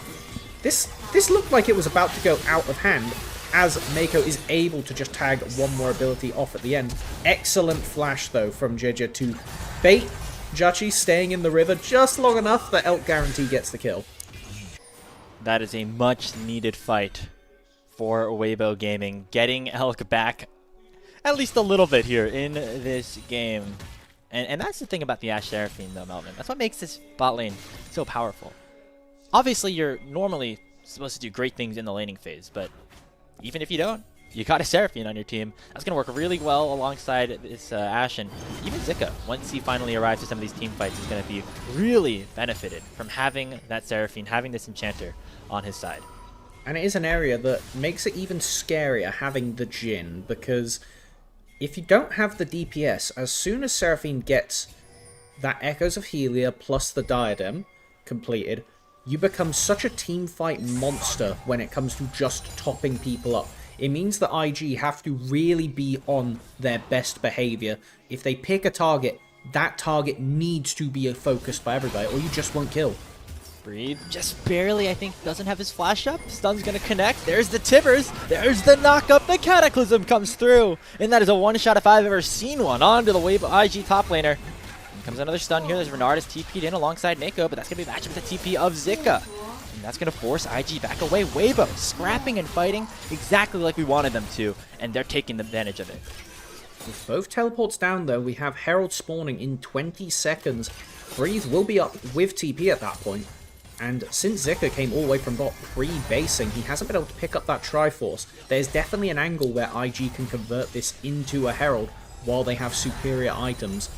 this looked like it was about to go out of hand, as Mako is able to just tag one more ability off at the end. Excellent flash, though, from JJ to bait Jachi staying in the river just long enough that Elk guarantee gets the kill. That is a much-needed fight for Waybo Gaming, getting Elk back at least a little bit here in this game. And that's the thing about the Ashe Seraphine, though, Melvin. That's what makes this bot lane so powerful. Obviously, you're normally supposed to do great things in the laning phase, but even if you don't, you got a Seraphine on your team. That's going to work really well alongside this Ashe, and even Zika, once he finally arrives to some of these team fights, is going to be really benefited from having that Seraphine, having this Enchanter on his side. And it is an area that makes it even scarier having the Jhin, because if you don't have the DPS, as soon as Seraphine gets that Echoes of Helia plus the Diadem completed, you become such a teamfight monster when it comes to just topping people up. It means that IG have to really be on their best behavior. If they pick a target that target needs to be focused by everybody, or you just won't kill. Breathe just barely, I think, doesn't have his flash up. Stun's gonna connect. There's the Tibbers. There's the knock-up. The Cataclysm comes through. And that is a one-shot if I've ever seen one. Onto the Waybo IG top laner. And comes another stun here. There's Renardus TP'd in alongside Mako, but that's gonna be matched with the TP of Zika. And that's gonna force IG back away. Waybo scrapping and fighting exactly like we wanted them to, and they're taking advantage of it. With both teleports down, though, we have Herald spawning in 20 seconds. Breathe will be up with TP at that point. And since Zika came all the way from bot pre-basing, he hasn't been able to pick up that Triforce. There's definitely an angle where IG can convert this into a Herald while they have superior items.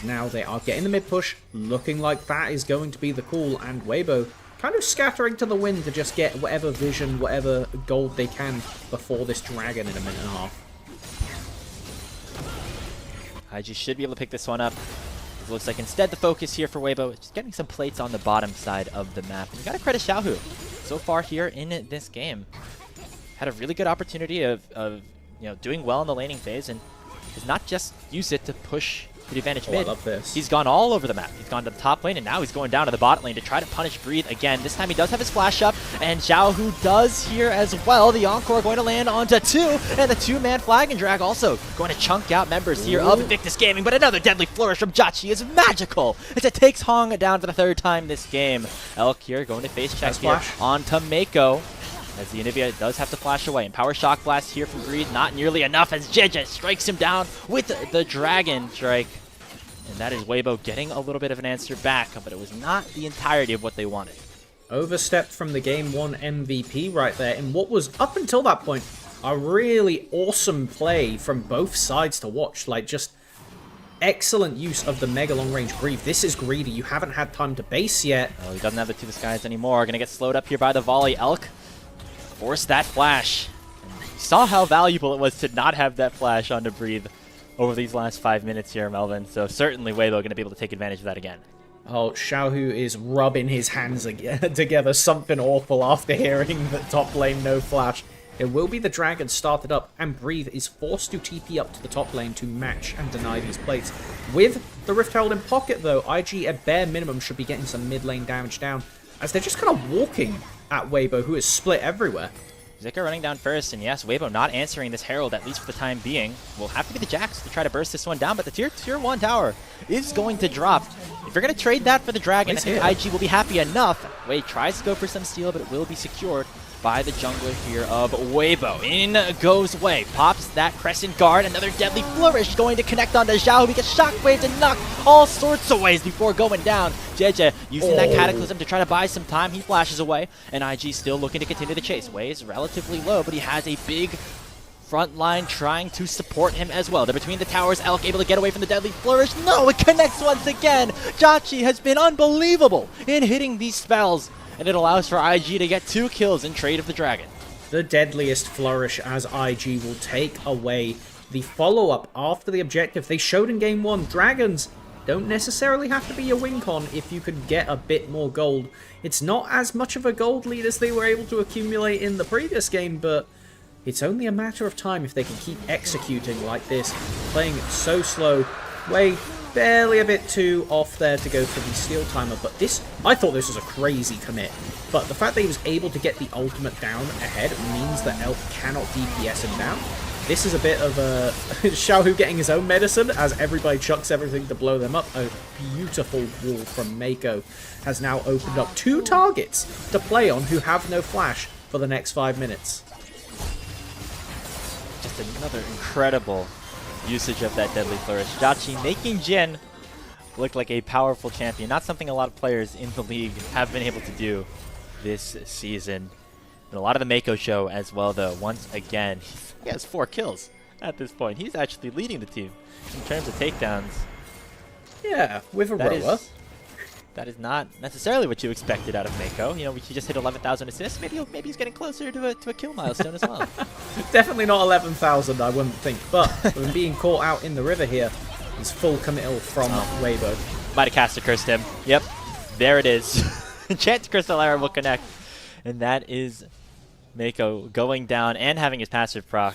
Now they are getting the mid push, looking like that is going to be the call, and Waybo kind of scattering to the wind to just get whatever vision, whatever gold they can before this dragon in a minute and a half. IG should be able to pick this one up. It looks like instead the focus here for Waybo is just getting some plates on the bottom side of the map. And you gotta credit Xiaohu so far here in this game. Had a really good opportunity of doing well in the laning phase, and has not just used it to push the advantage mid. I love this. He's gone all over the map. He's gone to the top lane, and now he's going down to the bot lane to try to punish Breathe again. This time he does have his flash up, and Xiaohu does here as well. The Encore going to land onto 2, and the 2-man flag and drag also going to chunk out members here of Invictus Gaming, but another deadly flourish from Jachi is magical as it takes Hong down for the 3rd time this game. Elk here going to face check here onto Mako, as the Anivia does have to flash away. And Power Shock Blast here from Breathe, not nearly enough as Jeje strikes him down with the Dragon Strike. And that is Waybo getting a little bit of an answer back, but it was not the entirety of what they wanted. Overstepped from the Game 1 MVP right there in what was, up until that point, a really awesome play from both sides to watch. Like, just excellent use of the mega long-range Breathe. This is greedy. You haven't had time to base yet. Oh, he doesn't have the to the skies anymore. Gonna get slowed up here by the volley. Elk forced that flash. And you saw how valuable it was to not have that flash onto Breathe over these last 5 minutes here, Melvin. So certainly Waybo going to be able to take advantage of that again. Oh, Xiaohu is rubbing his hands together, something awful after hearing the top lane no flash. It will be the dragon started up, and Breathe is forced to TP up to the top lane to match and deny these plates. With the Rift Herald in pocket, though, IG at bare minimum should be getting some mid lane damage down, as they're just kind of walking at Waybo, who is split everywhere. Zika running down first, and yes, Waybo not answering this Herald, at least for the time being. Will have to be the Jax to try to burst this one down, but the tier 1 tower is going to drop. If you're going to trade that for the Dragon, I think IG will be happy enough. Wade tries to go for some steal, but it will be secured by the jungler here of Waybo. In goes Way, pops that Crescent Guard, another deadly flourish going to connect onto Zhao. He gets shockwaved and knocked all sorts of ways before going down. Jeje using that Cataclysm to try to buy some time. He flashes away, and IG still looking to continue the chase. Way is relatively low, but he has a big front line trying to support him as well. They're between the towers. Elk able to get away from the deadly flourish. No, it connects once again. Jachi has been unbelievable in hitting these spells, and it allows for IG to get 2 kills in trade of the Dragon. The deadliest flourish, as IG will take away the follow-up after the objective they showed in Game 1. Dragons don't necessarily have to be a win con if you could get a bit more gold. It's not as much of a gold lead as they were able to accumulate in the previous game, but it's only a matter of time if they can keep executing like this, playing it so slow. Way barely a bit too off there to go for the steal timer, but this, I thought this was a crazy commit. But the fact that he was able to get the ultimate down ahead means that Elk cannot DPS him down. This is a bit of a Xiaohu getting his own medicine as everybody chucks everything to blow them up. A beautiful wall from Mako has now opened up 2 targets to play on who have no flash for the next 5 minutes. Just another incredible usage of that deadly flourish. Jachi making Jin look like a powerful champion. Not something a lot of players in the league have been able to do this season. And a lot of the Mako show as well, though. Once again, he has 4 kills at this point. He's actually leading the team in terms of takedowns. Yeah, with a rower. That is not necessarily what you expected out of Mako. You know, he just hit 11,000 assists. Maybe he's getting closer to a kill milestone as well. Definitely not 11,000, I wouldn't think. But with him being caught out in the river here, he's full committal from Waybo. Might have cast a cursed him. Yep, there it is. Enchant Crystal Arrow will connect. And that is Mako going down and having his passive procced.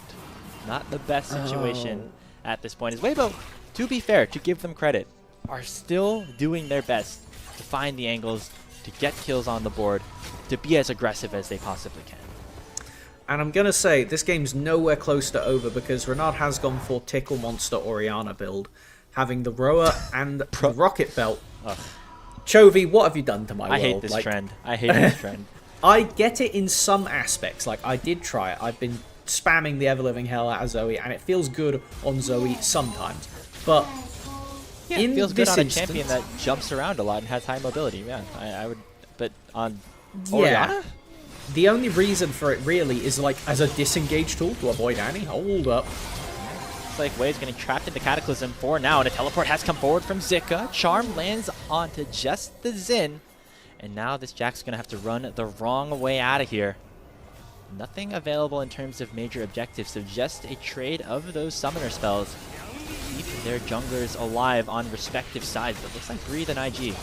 Not the best situation at this point. Is Waybo, to be fair, to give them credit, are still doing their best to find the angles, to get kills on the board, to be as aggressive as they possibly can. And I'm going to say, this game's nowhere close to over because Renard has gone for Tickle Monster Orianna build, having the Roa and the Rocket Belt. Ugh. Chovy, what have you done to my world? I hate this trend. I hate this trend. I get it in some aspects. Like, I did try it. I've been spamming the ever-living hell out of Zoe, and it feels good on Zoe sometimes. But yeah, in it feels this good on a instance, champion that jumps around a lot and has high mobility. Yeah, I would. But on yeah. Orianna? The only reason for it really is like as a disengage tool to avoid Annie. Hold up. Looks like Way's getting trapped into Cataclysm for now, and a teleport has come forward from Zika. Charm lands onto just the Xin, and now this Jack's going to have to run the wrong way out of here. Nothing available in terms of major objectives, so just a trade of those summoner spells to keep their junglers alive on respective sides. But it looks like Breathe and IG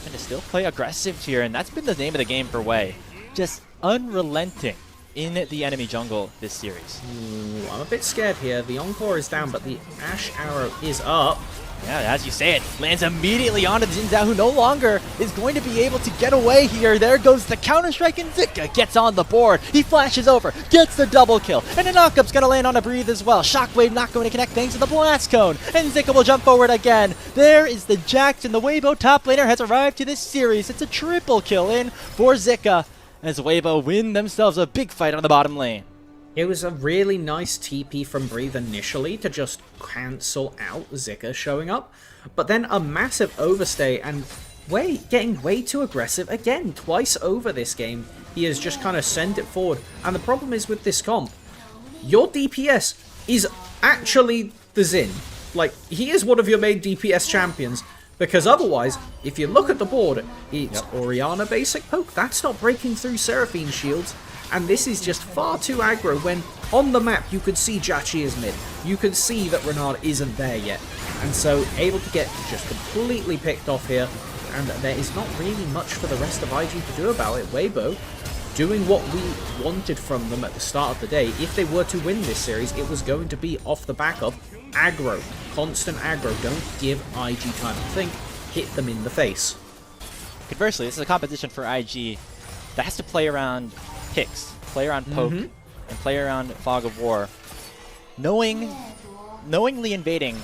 going to still play aggressive here, and that's been the name of the game for Way. Just unrelenting in the enemy jungle this series. Ooh, I'm a bit scared here. The Encore is down, but the Ash Arrow is up. Yeah, as you say it, lands immediately onto the Xin Zhao, who no longer is going to be able to get away here. There goes the Counter-Strike, and Zika gets on the board. He flashes over, gets the double kill, and a knockup's going to land on a Breathe as well. Shockwave not going to connect thanks to the Blast Cone, and Zika will jump forward again. There is the Jax, and the Waybo top laner has arrived to this series. It's a triple kill in for Zika, as Waybo win themselves a big fight on the bottom lane. It was a really nice TP from Breathe initially to just cancel out Zika showing up, but then a massive overstay and Way getting way too aggressive again. Twice over this game, he has just kind of sent it forward. And the problem is with this comp, your DPS is actually the Xin. Like, he is one of your main DPS champions, because otherwise, if you look at the board, it's Orianna basic poke. That's not breaking through Seraphine shields. And this is just far too aggro when on the map you could see Jachi is mid. You can see that Renard isn't there yet. And so able to get just completely picked off here. And there is not really much for the rest of IG to do about it. Waybo doing what we wanted from them at the start of the day. If they were to win this series, it was going to be off the back of aggro. Constant aggro. Don't give IG time to think. Hit them in the face. Conversely, this is a competition for IG that has to play around Hicks, play around Poke, and play around Fog of War. Knowingly invading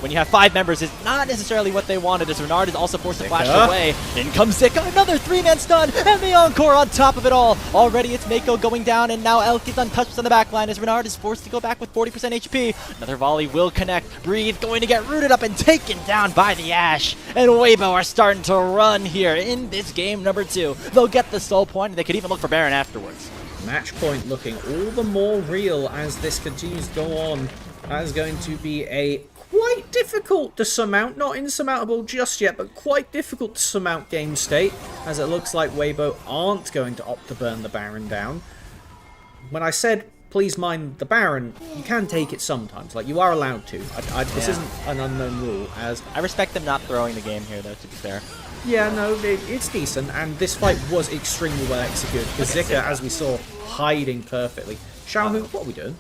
when you have 5 members is not necessarily what they wanted, as Renard is also forced to flash away. In comes Zika, another 3-man stun, and the Encore on top of it all. Already it's Mako going down, and now Elk is untouched on the back line as Renard is forced to go back with 40% HP. Another volley will connect. Breathe going to get rooted up and taken down by the Ash. And Waybo are starting to run here in this game number 2. They'll get the soul point, and they could even look for Baron afterwards. Match point looking all the more real as this continues to go on. That is going to be a quite difficult to surmount, not insurmountable just yet, but quite difficult to surmount game state, as it looks like Waybo aren't going to opt to burn the Baron down. When I said please mind the Baron, you can take it sometimes, like you are allowed to. This isn't an unknown rule, as I respect them not throwing the game here, though, to be fair. Yeah, no, it's decent, and this fight was extremely well executed, because Zika, as we saw, hiding perfectly. Xiaohu, what are we doing?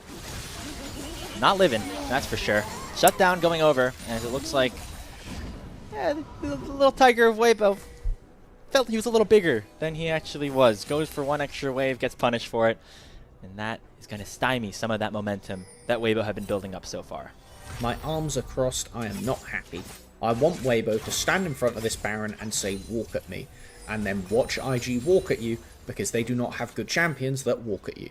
Not living, that's for sure. Shutdown going over, as it looks like the little Tiger of Waybo felt he was a little bigger than he actually was. Goes for one extra wave, gets punished for it, and that is going to stymie some of that momentum that Waybo have been building up so far. My arms are crossed, I am not happy. I want Waybo to stand in front of this Baron and say, walk at me, and then watch IG walk at you, because they do not have good champions that walk at you.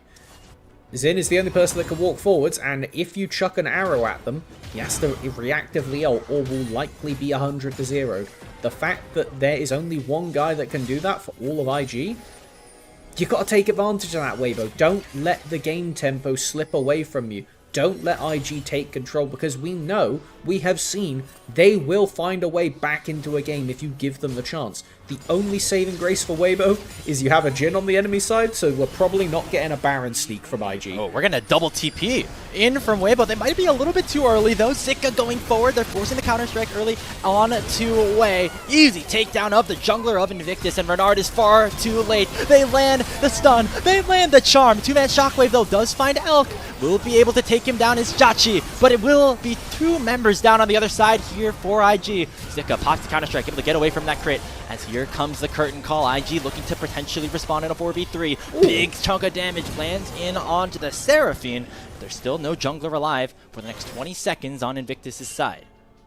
Xin is the only person that can walk forwards, and if you chuck an arrow at them, he has to reactively ult, or will likely be 100-0. The fact that there is only one guy that can do that for all of IG, you've got to take advantage of that, Waybo. Don't let the game tempo slip away from you. Don't let IG take control, because we know, we have seen, they will find a way back into a game if you give them the chance. The only saving grace for Waybo is you have a Jhin on the enemy side, so we're probably not getting a Baron sneak from IG. Oh, we're going to double TP in from Waybo. They might be a little bit too early, though. Zika going forward. They're forcing the Counter-Strike early on to Way. Easy takedown of the jungler of Invictus, and Renard is far too late. They land the stun. They land the charm. 2-man Shockwave, though, does find Elk. Will be able to take take him down is Jachi, but it will be 2 members down on the other side here for IG. Zika pops the counter-strike, able to get away from that crit, as here comes the curtain call. IG looking to potentially respond in a 4v3. Ooh. Big chunk of damage lands in onto the Seraphine. There's still no jungler alive for the next 20 seconds on Invictus' side.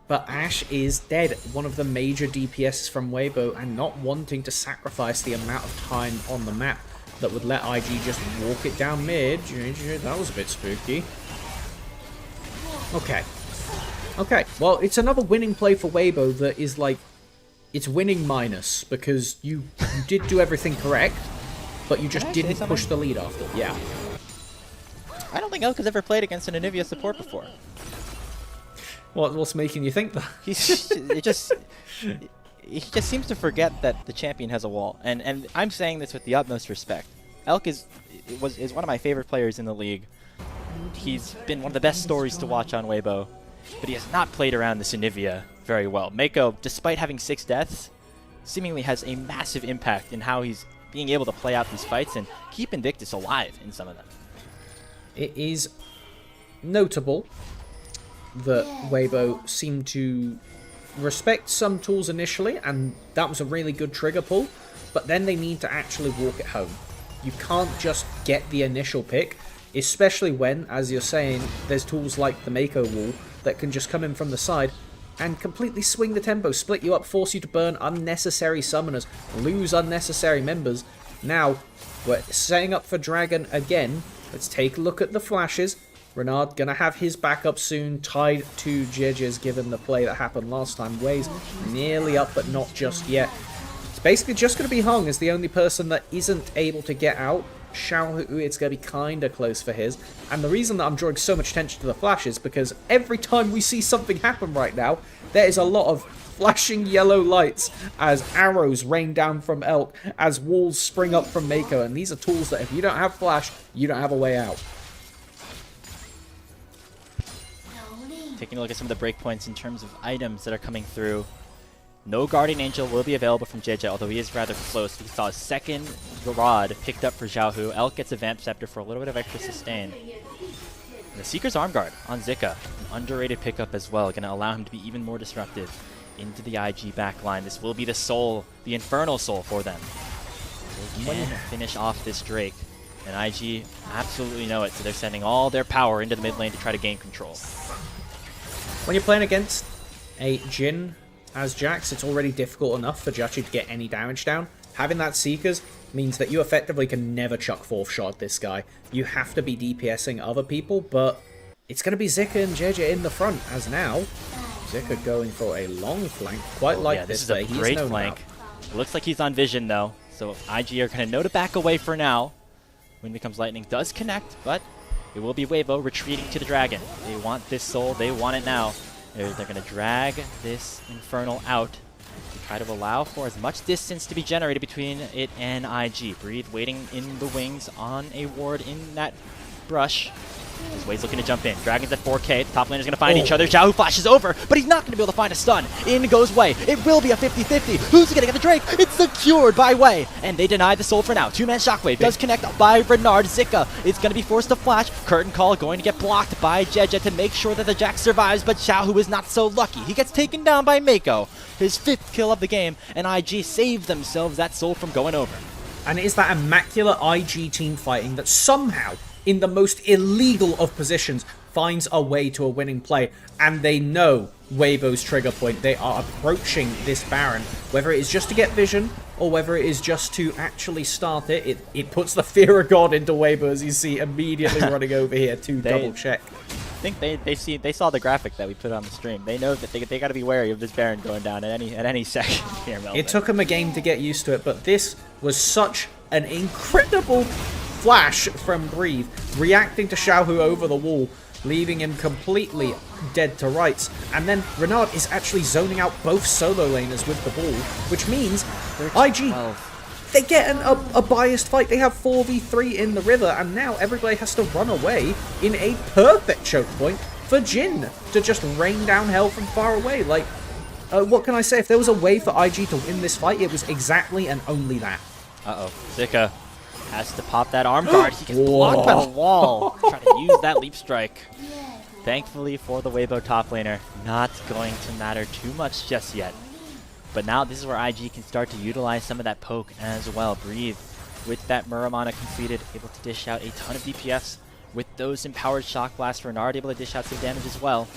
But Ashe is dead, one of the major DPSs from Waybo, and not wanting to sacrifice the amount of time on the map that would let IG just walk it down mid. That was a bit spooky. Okay. Okay, well, it's another winning play for Waybo that is like, it's winning minus, because you did do everything correct, but you just didn't push the lead after. Yeah. I don't think Elk has ever played against an Anivia support before. What's making you think that? He just seems to forget that the champion has a wall, and I'm saying this with the utmost respect. Elk is one of my favorite players in the league. He's been one of the best stories to watch on Waybo, but he has not played around this Anivia very well. Mako, despite having 6 deaths, seemingly has a massive impact in how he's being able to play out these fights and keep Invictus alive in some of them. It is notable that Waybo seemed to respect some tools initially, and that was a really good trigger pull, but then they need to actually walk it home. You can't just get the initial pick, especially when, as you're saying, there's tools like the Mako wall that can just come in from the side and completely swing the tempo, split you up, force you to burn unnecessary summoners, lose unnecessary members. Now, we're setting up for Dragon again. Let's take a look at the flashes. Renard gonna have his backup soon, tied to Judges given the play that happened last time. Way's nearly up, but not just yet. It's basically just gonna be Hung as the only person that isn't able to get out. Xiaohu, it's gonna be kinda close for his. And the reason that I'm drawing so much attention to the flashes, because every time we see something happen right now, there is a lot of flashing yellow lights as arrows rain down from Elk, as walls spring up from Mako, and these are tools that if you don't have flash, you don't have a way out. Taking a look at some of the breakpoints in terms of items that are coming through. No Guardian Angel will be available from JJ, although he is rather close. We saw a second rod picked up for Xiaohu. Elk gets a Vamp Scepter for a little bit of extra sustain. And the Seeker's Arm Guard on Zika, an underrated pickup as well, going to allow him to be even more disruptive into the IG backline. This will be the soul, the Infernal Soul for them. They can finish off this Drake, and IG absolutely know it, so they're sending all their power into the mid lane to try to gain control. When you're playing against a Jhin as Jax, it's already difficult enough for Jachi to get any damage down. Having that Seekers means that you effectively can never chuck 4th shot this guy. You have to be DPSing other people, but it's going to be Zika and JJ in the front, as now Zika going for a long flank, quite like this. This is a great flank. It looks like he's on vision though, so IG are going to know to back away for now. Wind Becomes Lightning does connect, but it will be Waybo retreating to the Dragon. They want this soul, they want it now. They're going to drag this Infernal out to try to allow for as much distance to be generated between it and IG. Breathe waiting in the wings on a ward in that brush. As Way's looking to jump in. Dragon's at 4K. The top laner's going to find each other. Xiaohu flashes over, but he's not going to be able to find a stun. In goes Way. It will be a 50-50. Who's going to get the Drake? It's secured by Way. And they deny the soul for now. 2-man Shockwave does connect by Renard. Zika is going to be forced to flash. Curtain Call going to get blocked by Jeje to make sure that the Jax survives, but Xiaohu is not so lucky. He gets taken down by Mako. His 5th kill of the game, and IG save themselves that soul from going over. And it is that immaculate IG team fighting that somehow, in the most illegal of positions, finds a way to a winning play, and they know Waybo's trigger point. They are approaching this Baron, whether it is just to get vision or whether it is just to actually start it. It puts the fear of God into Waybo, as you see immediately running over here to double check. I think they saw the graphic that we put on the stream. They know that they got to be wary of this Baron going down at any second here, Melvin. It took them a game to get used to it, but this was such an incredible flash from Breathe, reacting to Xiaohu over the wall, leaving him completely dead to rights. And then Renard is actually zoning out both solo laners with the ball, which means IG, they get a biased fight. They have 4v3 in the river, and now everybody has to run away in a perfect choke point for Jhin to just rain down hell from far away. Like, what can I say? If there was a way for IG to win this fight, it was exactly and only that. Uh-oh. Zika Has to pop that arm guard. He gets blocked by the wall. Try to use that leap strike. Thankfully for the Waybo top laner, not going to matter too much just yet. But now this is where IG can start to utilize some of that poke as well. Breathe with that Muramana completed, able to dish out a ton of DPS with those empowered shock blasts. Renard able to dish out some damage as well.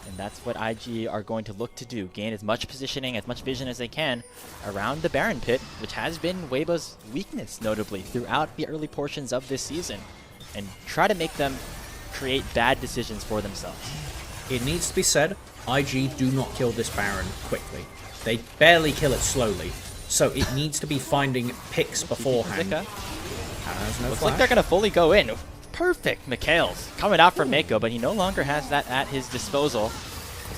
And that's what IG are going to look to do. Gain as much positioning, as much vision as they can around the Baron pit, which has been Waybo's weakness, notably, throughout the early portions of this season. And try to make them create bad decisions for themselves. It needs to be said, IG do not kill this Baron quickly. They barely kill it slowly. So it needs to be finding picks beforehand. Zika. No Looks flash. like they're going to fully go in. Perfect. Mikhail's coming out from Mako, but he no longer has that at his disposal.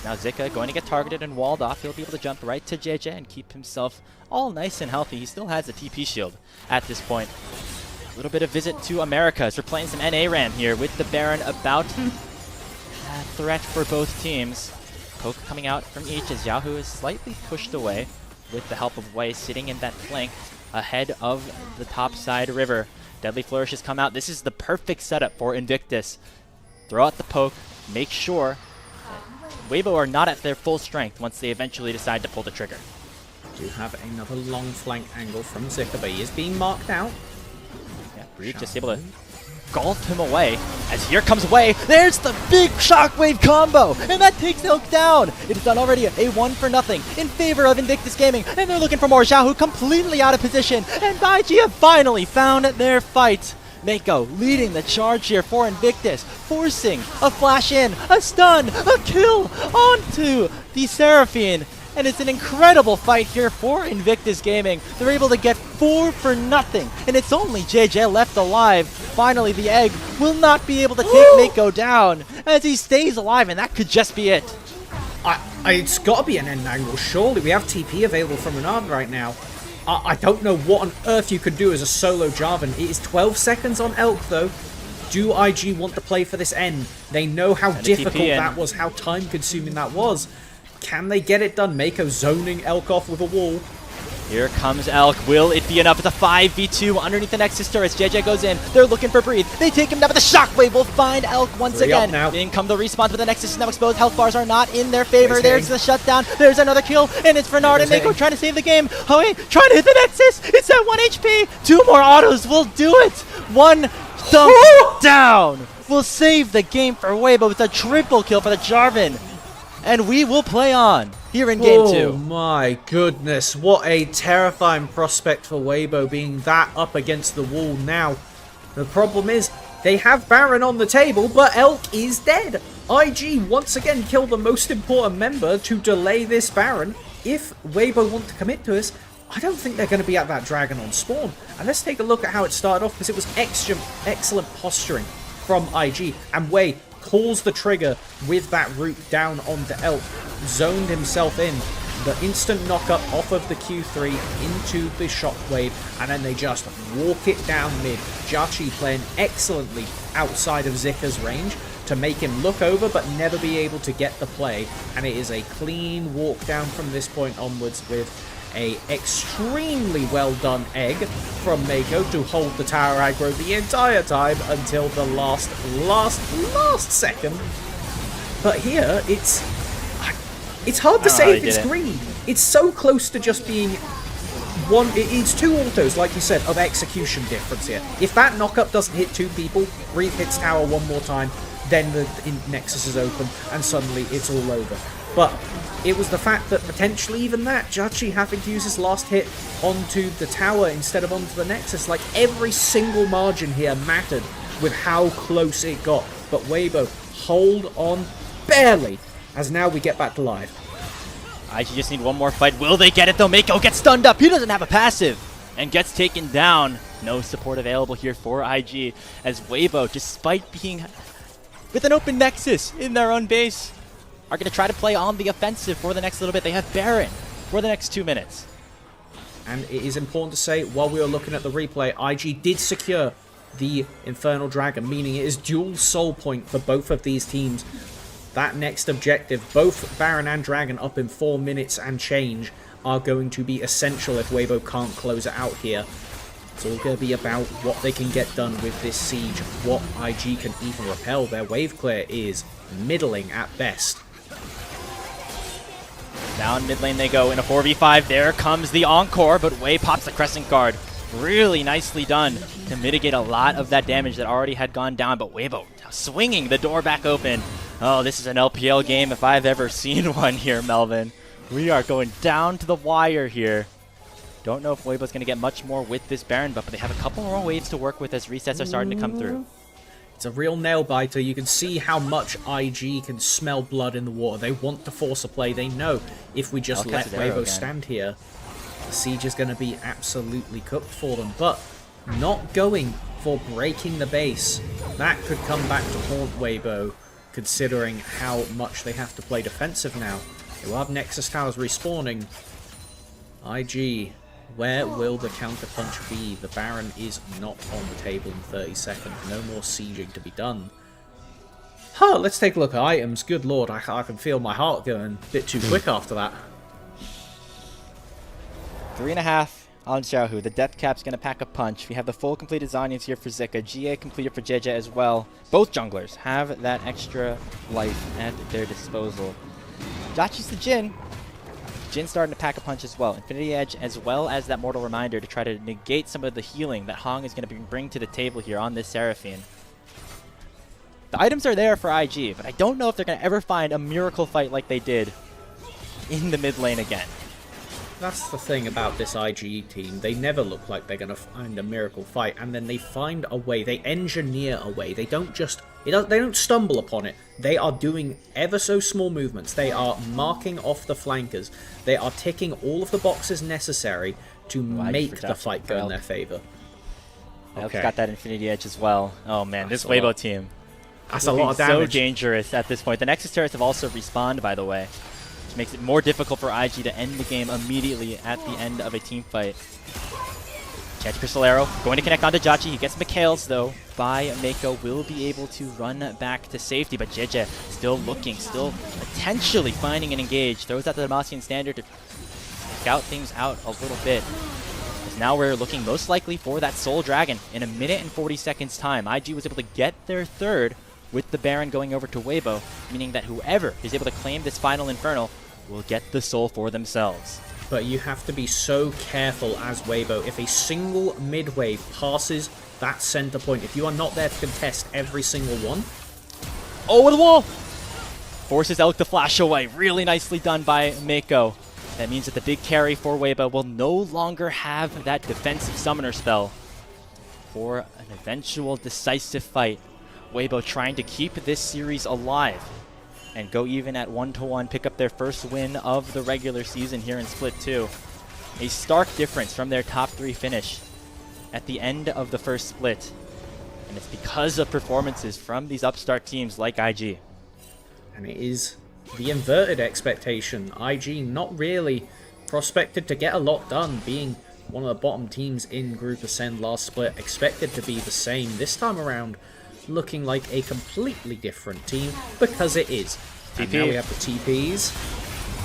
Now Zika going to get targeted and walled off. He'll be able to jump right to JJ and keep himself all nice and healthy. He still has a TP shield at this point. A little bit of visit to Americas. We're playing some NA RAM here with the Baron about a threat for both teams. Poke coming out from each as Yahoo is slightly pushed away with the help of Wei sitting in that flank ahead of the top side river. Deadly Flourishes come out. This is the perfect setup for Invictus. Throw out the poke. Make sure Waybo are not at their full strength once they eventually decide to pull the trigger. Do have another long flank angle from Zika, but he is being marked out. Yeah, Breed just able to golf him away. As here comes Wei. There's the big shockwave combo, and that takes Elk down. It is done already a 1-0 in favor of Invictus Gaming, and they're looking for more. Xiaohu completely out of position, and IG have finally found their fight. Mako leading the charge here for Invictus, forcing a flash in, a stun, a kill onto the Seraphine. And it's an incredible fight here for Invictus Gaming. They're able to get 4-0, and it's only JJ left alive. Finally, the egg will not be able to take Mako down as he stays alive, and that could just be it. It's got to be an end angle, surely. We have TP available from Renard right now. I don't know what on earth you could do as a solo Jarvan. It is 12 seconds on Elk, though. Do IG want to play for this end? They know how difficult that was, how time-consuming that was. Can they get it done? Mako zoning Elk off with a wall. Here comes Elk. Will it be enough? It's a 5v2 underneath the Nexus turrets. JJ goes in. They're looking for Breathe. They take him down, but the Shockwave will find Elk once again. In come the respawn, but the Nexus is now exposed. Health bars are not in their favor. There's the shutdown. There's another kill, and it's Renard and Mako trying to save the game. Oh, wait, trying to hit the Nexus. It's at 1 HP. 2 more autos will do it. 1 thumb down will save the game for Waybo. It's a triple kill for the Jarvan. And we will play on here in Game 2. Oh my goodness, what a terrifying prospect for Waybo being that up against the wall now. The problem is, they have Baron on the table, but Elk is dead. IG once again killed the most important member to delay this Baron. If Waybo want to commit to this, I don't think they're going to be at that Dragon on spawn. And let's take a look at how it started off, because it was excellent posturing from IG. And Wei pulls the trigger with that root down onto Elk, zoned himself in, the instant knock-up off of the Q3 into the Shockwave, and then they just walk it down mid. Jachi playing excellently outside of Zika's range to make him look over but never be able to get the play, and it is a clean walk down from this point onwards with a extremely well done egg from Mako to hold the tower aggro the entire time until the last second. But here, it's hard to say if it's green. It's so close to just being one. It's 2 autos, like you said, of execution difference here. If that knockup doesn't hit 2 people, Breathe hits tower 1 more time, then the Nexus is open, and suddenly it's all over. But it was the fact that potentially even that, Jachi having to use his last hit onto the tower instead of onto the Nexus, like every single margin here mattered with how close it got. But Waybo hold on barely, as now we get back to live. IG just need one more fight. Will they get it though? Mako gets stunned up. He doesn't have a passive and gets taken down. No support available here for IG as Waybo, despite being with an open Nexus in their own base, are going to try to play on the offensive for the next little bit. They have Baron for the next 2 minutes. And it is important to say, while we were looking at the replay, IG did secure the Infernal Dragon, meaning it is dual soul point for both of these teams. That next objective, both Baron and Dragon up in 4 minutes and change, are going to be essential if Waybo can't close it out here. It's all going to be about what they can get done with this siege, what IG can even repel. Their wave clear is middling at best. Down mid lane they go in a 4v5. There comes the Encore, but Way pops the Crescent Guard. Really nicely done to mitigate a lot of that damage that already had gone down, but Waybo swinging the door back open. Oh, this is an LPL game if I've ever seen one here, Melvin. We are going down to the wire here. Don't know if Waybo's going to get much more with this Baron buff, but they have a couple more waves to work with as resets are starting to come through. It's a real nail-biter. You can see how much IG can smell blood in the water. They want to force a play. They know if we just let Waybo stand here, the siege is going to be absolutely cooked for them. But not going for breaking the base. That could come back to haunt Waybo, considering how much they have to play defensive now. They will have Nexus Towers respawning. IG, where will the counterpunch be? The Baron is not on the table in 30 seconds. No more sieging to be done. Huh, let's take a look at items. Good lord, I can feel my heart going a bit too quick after that. 3.5 on Xiaohu. The death cap's going to pack a punch. We have the full completed Zhonya's here for Zika. GA completed for Jeje as well. Both junglers have that extra life at their disposal. Jachi's the Jhin. Jhin starting to pack a punch as well. Infinity Edge as well as that Mortal Reminder to try to negate some of the healing that Hong is going to bring to the table here on this Seraphine. The items are there for IG, but I don't know if they're going to ever find a miracle fight like they did in the mid lane again. That's the thing about this IG team. They never look like they're going to find a miracle fight, and then they find a way. They engineer a way. They don't just... they don't stumble upon it. They are doing ever so small movements. They are marking off the flankers. They are ticking all of the boxes necessary to make the fight go in their favor. Okay. Got that Infinity Edge as well. Oh man, this Waybo team. That's a lot of damage. So dangerous at this point. The Nexus turrets have also respawned, by the way, which makes it more difficult for IG to end the game immediately at the end of a team fight. Chance Crystal Arrow going to connect onto Jachi. He gets Mikhail's though by Mako. Will be able to run back to safety, but Jeje still looking, still potentially finding an engage. Throws out the Demacian Standard to scout things out a little bit. As now we're looking most likely for that Soul Dragon in a minute and 40 seconds time. IG was able to get their third with the Baron going over to Waybo, meaning that whoever is able to claim this final Infernal will get the soul for themselves. But you have to be so careful as Waybo. If a single mid-wave passes that center point, if you are not there to contest every single one... Oh, with the wall! Forces Elk to flash away. Really nicely done by Mako. That means that the big carry for Waybo will no longer have that defensive summoner spell for an eventual decisive fight. Waybo trying to keep this series alive and go even at 1-1, pick up their first win of the regular season here in Split 2. A stark difference from their top 3 finish at the end of the first split. And it's because of performances from these upstart teams like IG. And it is the inverted expectation. IG not really prospected to get a lot done, being one of the bottom teams in Group Ascend last split. Expected to be the same this time around, looking like a completely different team, because it is. And now we have the TPs.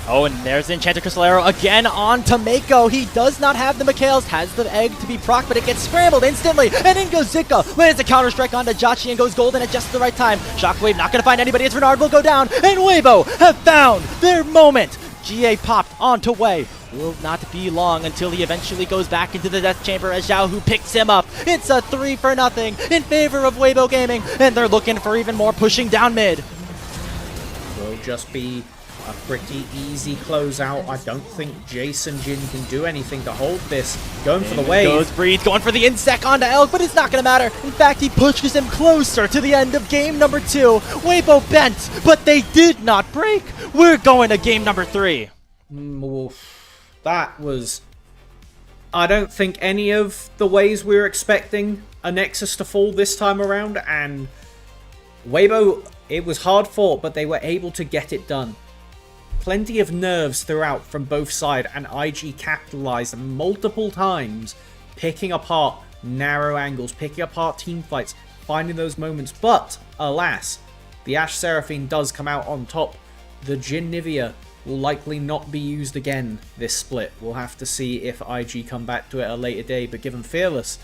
Oh, and there's the Enchanted Crystal Arrow again on to Mako. He does not have the Mikhails, has the egg to be proc, but it gets scrambled instantly. And in goes Zika. Lands a counter strike onto Jachi and goes golden at just the right time. Shockwave not going to find anybody as Renard will go down. And Waybo have found their moment. GA popped onto Way. Will not be long until he eventually goes back into the death chamber as Xiaohu picks him up. It's a 3-0 in favor of Waybo Gaming, and they're looking for even more pushing down mid. Will just be a pretty easy closeout. I don't think Jason Jin can do anything to hold this. Going for the wave. Goes Breeze, going for the insect onto Elk, but it's not going to matter. In fact, he pushes him closer to the end of game number 2. Waybo bent, but they did not break. We're going to game number 3. That was... I don't think any of the ways we were expecting a Nexus to fall this time around, and Waybo, it was hard fought, but they were able to get it done. Plenty of nerves throughout from both sides, and IG capitalized multiple times, picking apart narrow angles, picking apart team fights, finding those moments. But, alas, the Ashe Seraphine does come out on top. The Jhin Nivea will likely not be used again this split. We'll have to see if IG come back to it at a later day, but given Fearless,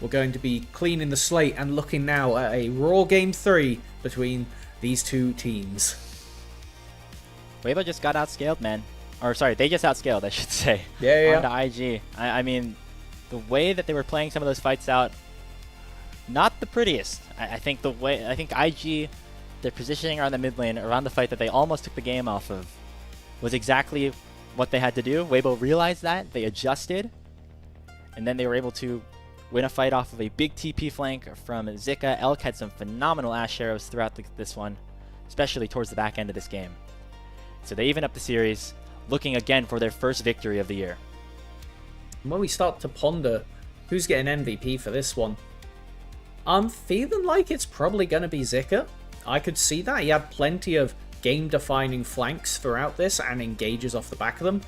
we're going to be cleaning the slate and looking now at a Raw Game 3 between these two teams. Waybo just got outscaled, man. Or sorry, they just outscaled, I should say. Yeah. Onto IG. I mean, the way that they were playing some of those fights out, not the prettiest. I think IG, their positioning around the mid lane, around the fight that they almost took the game off of, was exactly what they had to do. Waybo realized that, they adjusted, and then they were able to win a fight off of a big TP flank from Zika. Elk had some phenomenal Ash arrows throughout this one, especially towards the back end of this game. So they even up the series, looking again for their first victory of the year. When we start to ponder who's getting MVP for this one, I'm feeling like it's probably going to be Zika. I could see that. He had plenty of game-defining flanks throughout this and engages off the back of them.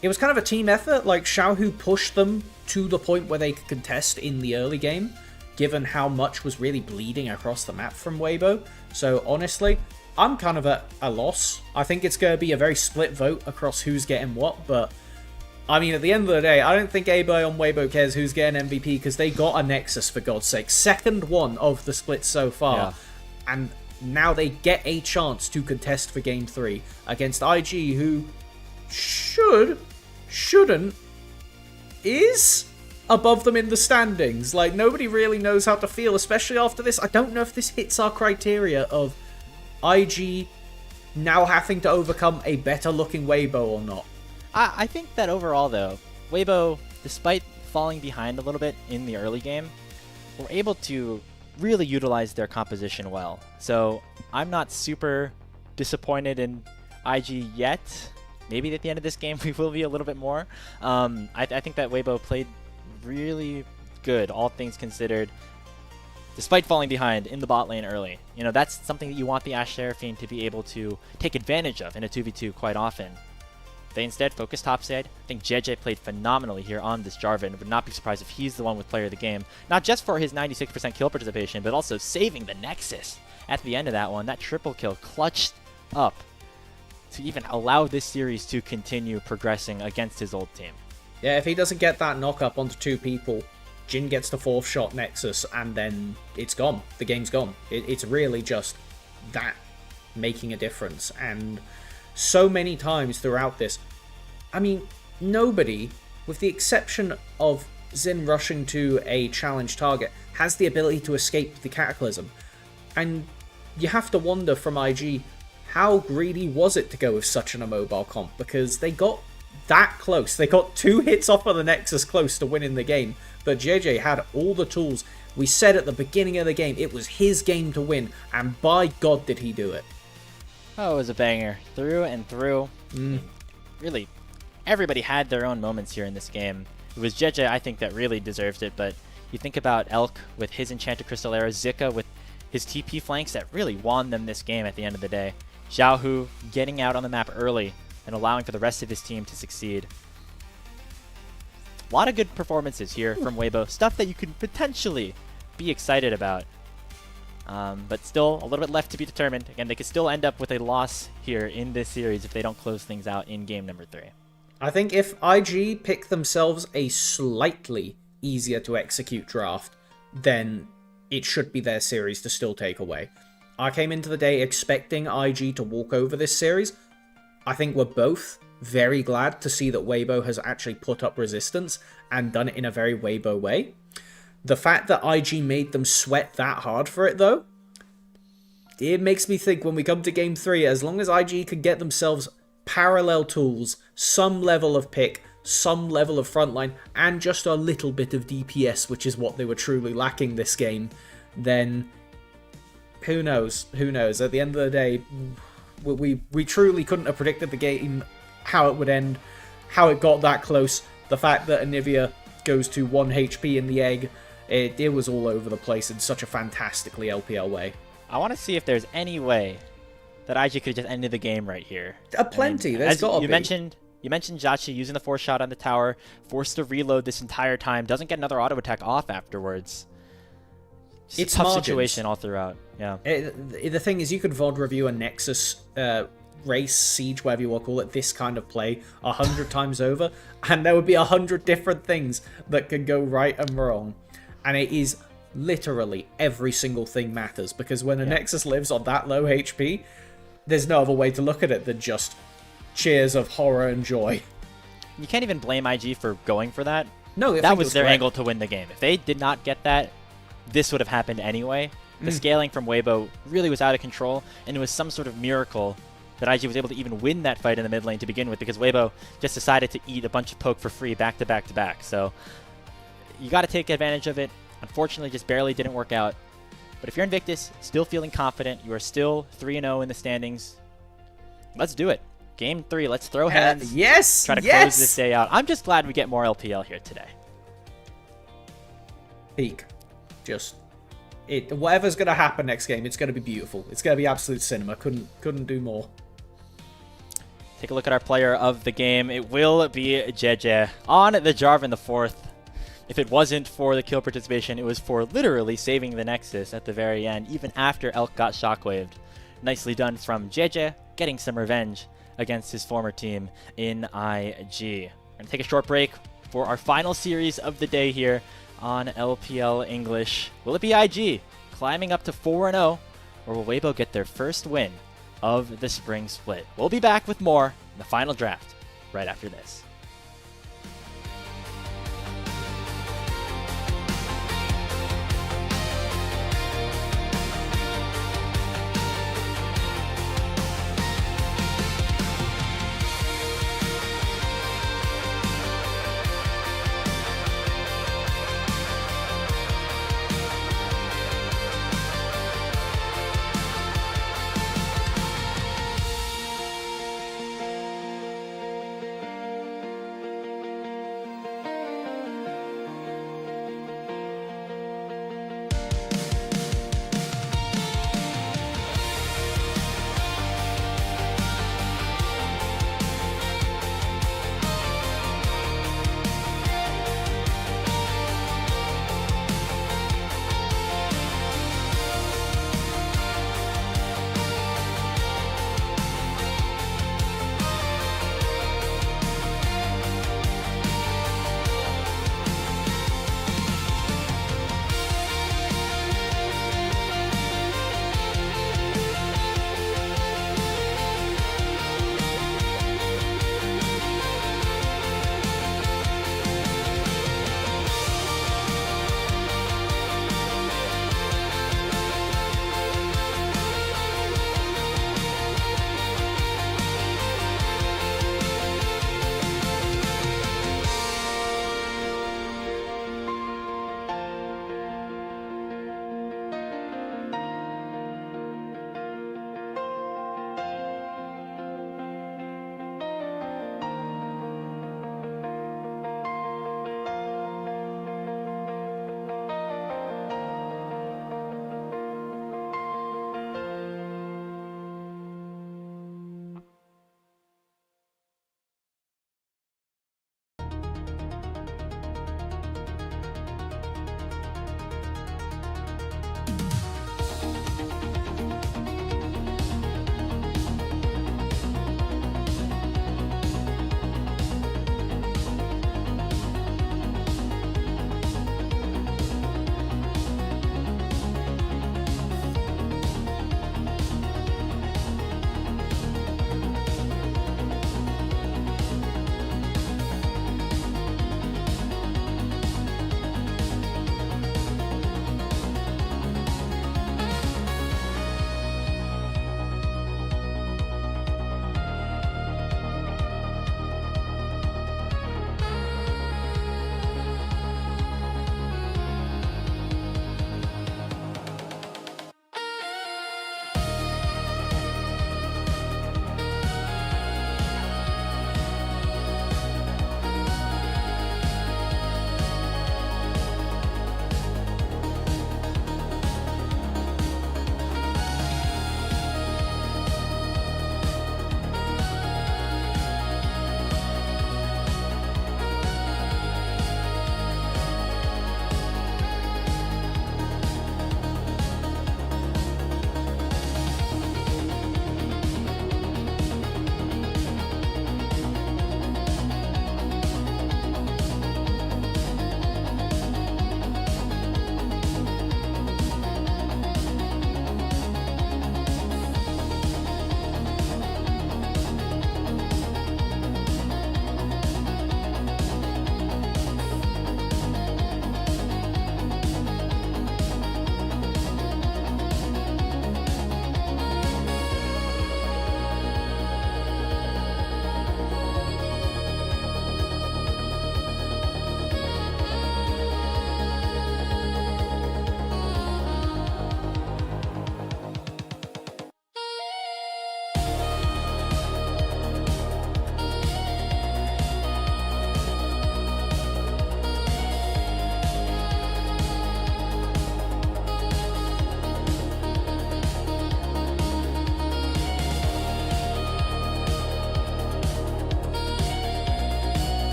It was kind of a team effort. Like, Xiaohu pushed them to the point where they could contest in the early game, given how much was really bleeding across the map from Waybo. So honestly, I'm kind of at a loss. I think it's going to be a very split vote across who's getting what, but I mean, at the end of the day, I don't think anybody on Waybo cares who's getting MVP because they got a Nexus, for God's sake. Second one of the split so far. Yeah. And now they get a chance to contest for Game 3 against IG, who shouldn't, is above them in the standings. Like, nobody really knows how to feel, especially after this. I don't know if this hits our criteria of IG now having to overcome a better-looking Waybo or not. I think that overall, though, Waybo, despite falling behind a little bit in the early game, were able to really utilize their composition well. So I'm not super disappointed in IG yet. Maybe at the end of this game we will be a little bit more. I think that Waybo played really good, all things considered, despite falling behind in the bot lane early. You know, that's something that you want the Ashe Seraphine to be able to take advantage of in a 2v2 quite often. They instead focused topside. I think JJ played phenomenally here on this Jarvan. Would not be surprised if he's the one with player of the game. Not just for his 96% kill participation, but also saving the Nexus at the end of that one. That triple kill clutched up to even allow this series to continue progressing against his old team. Yeah, if he doesn't get that knock up onto two people, Jin gets the fourth shot Nexus, and then it's gone. The game's gone. It's really just that making a difference. And so many times throughout this, I mean, nobody, with the exception of Xin rushing to a challenge target, has the ability to escape the Cataclysm. And you have to wonder from IG, how greedy was it to go with such an immobile comp? Because they got that close. They got 2 hits off of the Nexus close to winning the game. But JJ had all the tools. We said at the beginning of the game, it was his game to win. And by God did he do it. Oh, it was a banger. Through and through. Really, everybody had their own moments here in this game. It was JJ, I think, that really deserved it. But you think about Elk with his Enchanted Crystal Arrow, Zika with his TP flanks that really won them this game at the end of the day. Xiaohu getting out on the map early and allowing for the rest of his team to succeed. A lot of good performances here from Waybo. Stuff that you could potentially be excited about. But still a little bit left to be determined. Again, they could still end up with a loss here in this series if they don't close things out in game number 3. I think if IG pick themselves a slightly easier to execute draft, then it should be their series to still take away. I came into the day expecting IG to walk over this series. I think we're both very glad to see that Waybo has actually put up resistance and done it in a very Waybo way. The fact that IG made them sweat that hard for it, though, it makes me think when we come to Game 3, as long as IG can get themselves parallel tools, some level of pick, some level of frontline, and just a little bit of DPS, which is what they were truly lacking this game, then who knows? Who knows? At the end of the day, we truly couldn't have predicted the game, how it would end, how it got that close. The fact that Anivia goes to 1 HP in the egg, it was all over the place in such a fantastically LPL way. I want to see if there's any way that IG could have just ended the game right here. Plenty. There's got to be. You mentioned Jachi using the 4 shot on the tower, forced to reload this entire time, doesn't get another auto attack off afterwards. It's a tough situation all throughout. Yeah. The thing is, you could VOD review a Nexus race, siege, whatever you want to call it, this kind of play 100 times over, and there would be 100 different things that can go right and wrong. And it is literally every single thing matters, because when a Nexus lives on that low HP, there's no other way to look at it than just cheers of horror and joy. You can't even blame IG for going for that. No, that was their angle to win the game. If they did not get that, this would have happened anyway. The scaling from Waybo really was out of control, and it was some sort of miracle that IG was able to even win that fight in the mid lane to begin with, because Waybo just decided to eat a bunch of poke for free back to back to back. So you got to take advantage of it. Unfortunately, just barely didn't work out. But if you're Invictus, still feeling confident, you are still 3-0 in the standings, let's do it. Game 3, let's throw hands. Yes! Try to close this day out. I'm just glad we get more LPL here today. Peak. Just... whatever's going to happen next game, it's going to be beautiful. It's going to be absolute cinema. Couldn't do more. Take a look at our player of the game. It will be JJ on the Jarvan the 4th. If it wasn't for the kill participation, it was for literally saving the Nexus at the very end, even after Elk got shockwaved. Nicely done from JJ, getting some revenge against his former team in IG. We're going to take a short break for our final series of the day here on LPL English. Will it be IG climbing up to 4-0, or will Waybo get their first win of the spring split? We'll be back with more in the final draft right after this.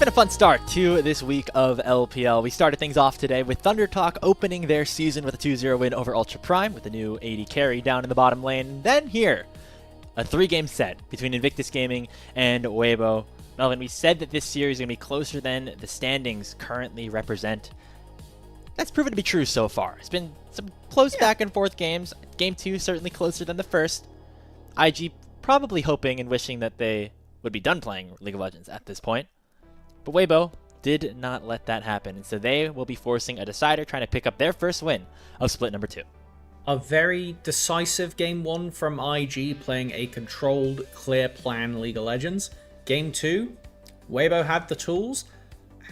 been a fun start to this week of LPL. We started things off today with Thunder Talk opening their season with a 2-0 win over Ultra Prime with a new AD carry down in the bottom lane. Then here, a 3-game set between Invictus Gaming and Waybo. Melvin, we said that this series is going to be closer than the standings currently represent. That's proven to be true so far. It's been some close back and forth games. Game 2 certainly closer than the first. IG probably hoping and wishing that they would be done playing League of Legends at this point. But Waybo did not let that happen, and so they will be forcing a decider trying to pick up their first win of split number 2. A very decisive Game 1 from IG, playing a controlled, clear plan League of Legends. Game 2, Waybo had the tools,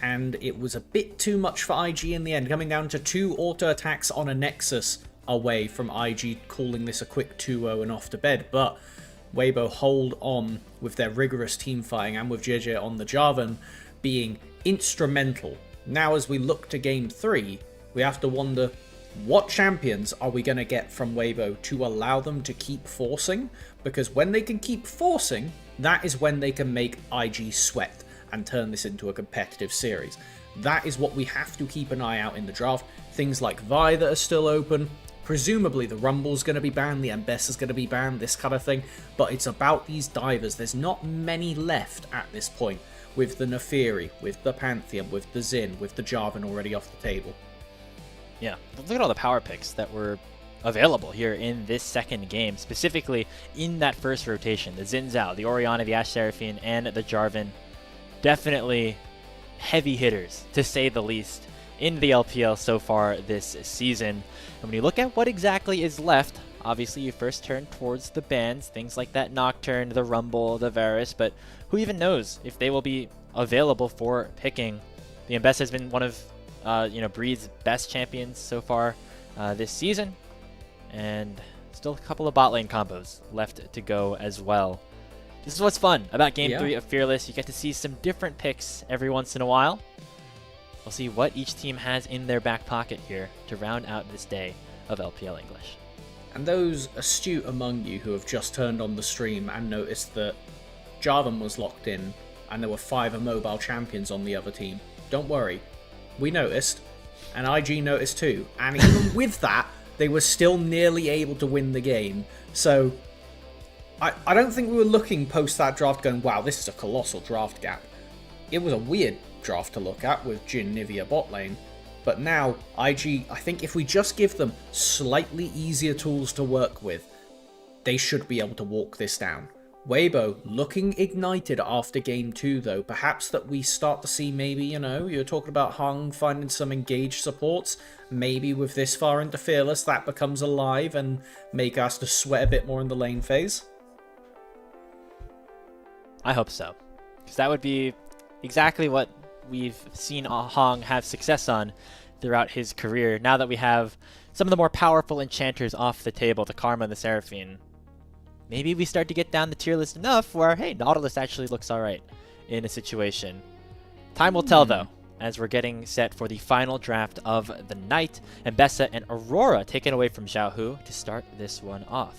and it was a bit too much for IG in the end, coming down to 2 auto attacks on a Nexus away from IG calling this a quick 2-0 and off to bed. But Waybo hold on with their rigorous team fighting, and with JJ on the Jarvan being instrumental. Now as we look to Game 3, we have to wonder, what champions are we going to get from Waybo to allow them to keep forcing? Because when they can keep forcing, that is when they can make IG sweat and turn this into a competitive series. That is what we have to keep an eye out in the draft. Things like Vi that are still open. Presumably the Rumble's going to be banned, the Ambessa's going to be banned, this kind of thing. But it's about these divers. There's not many left at this point, with the Neferi, with the Pantheon, with the Xin, with the Jarvan already off the table. Yeah, look at all the power picks that were available here in this second game, specifically in that first rotation. The Xin Zhao, the Orianna, the Ashe Seraphine, and the Jarvan. Definitely heavy hitters, to say the least, in the LPL so far this season. And when you look at what exactly is left, obviously you first turn towards the bans, things like that Nocturne, the Rumble, the Varus, but who even knows if they will be available for picking. The Ambessa has been one of Breed's best champions so far this season, and still a couple of bot lane combos left to go as well. This is what's fun about Game 3 of Fearless. You get to see some different picks every once in a while. We'll see what each team has in their back pocket here to round out this day of LPL English. And those astute among you who have just turned on the stream and noticed that Jarvan was locked in and there were 5 immobile champions on the other team, don't worry. We noticed, and IG noticed too, and even with that, they were still nearly able to win the game. So I don't think we were looking post that draft going, wow, this is a colossal draft gap. It was a weird draft to look at with Jhin, Nivea bot lane, but now IG, I think if we just give them slightly easier tools to work with, they should be able to walk this down. Waybo looking ignited after Game 2 though. Perhaps that we start to see maybe, you're talking about Hung finding some engaged supports. Maybe with this far into Fearless that becomes alive and make us to sweat a bit more in the lane phase. I hope so, because that would be exactly what we've seen Hong have success on throughout his career. Now that we have some of the more powerful enchanters off the table, the Karma and the Seraphine, maybe we start to get down the tier list enough where, hey, Nautilus actually looks alright in a situation. Time will tell, though, as we're getting set for the final draft of the night. Ambessa and Aurora taken away from Xiaohu to start this one off.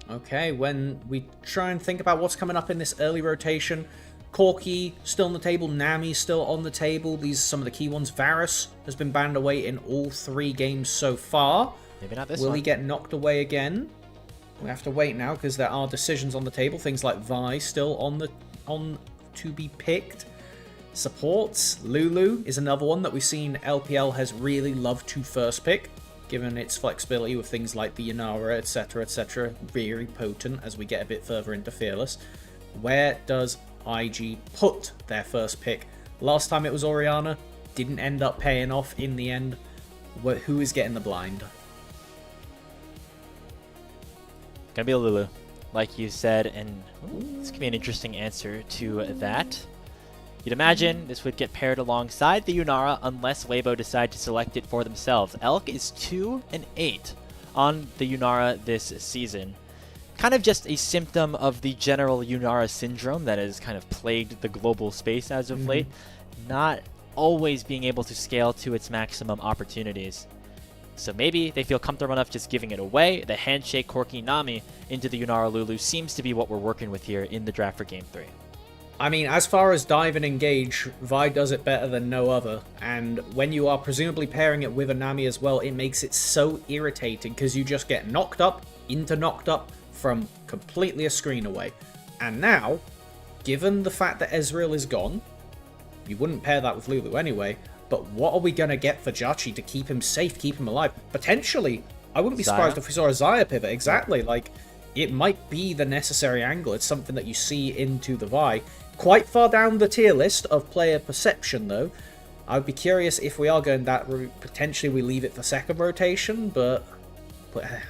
Okay, when we try and think about what's coming up in this early rotation, Corki still on the table, Nami still on the table. These are some of the key ones. Varus has been banned away in all 3 games so far. Maybe not this one. Will one. he get knocked away again? We have to wait now because there are decisions on the table. Things like Vi still on to be picked. Supports, Lulu is another one that we've seen LPL has really loved to first pick, given its flexibility with things like the Yanara, etc., very potent as we get a bit further into Fearless. Where does IG put their first pick? Last time it was Orianna, didn't end up paying off in the end. Who is getting the blind? Gonna be a Lulu, like you said, and this could be an interesting answer to that. You'd imagine this would get paired alongside the Yunara unless Waybo decide to select it for themselves. Elk is 2-8 on the Yunara this season. Kind of just a symptom of the general Yunara syndrome that has kind of plagued the global space as of late. Not always being able to scale to its maximum opportunities. So maybe they feel comfortable enough just giving it away. The handshake Corki Nami into the Yunara Lulu seems to be what we're working with here in the draft for Game 3. I mean, as far as dive and engage, Vi does it better than no other, and when you are presumably pairing it with a Nami as well, it makes it so irritating, because you just get knocked up into knocked up from completely a screen away. And now, given the fact that Ezreal is gone, you wouldn't pair that with Lulu anyway, but what are we going to get for Judgy to keep him safe, keep him alive? Potentially, I wouldn't be surprised if we saw a Xayah pivot, exactly, like, it might be the necessary angle, it's something that you see into the Vi. Quite far down the tier list of player perception, though. I would be curious if we are going that route. Potentially we leave it for second rotation, but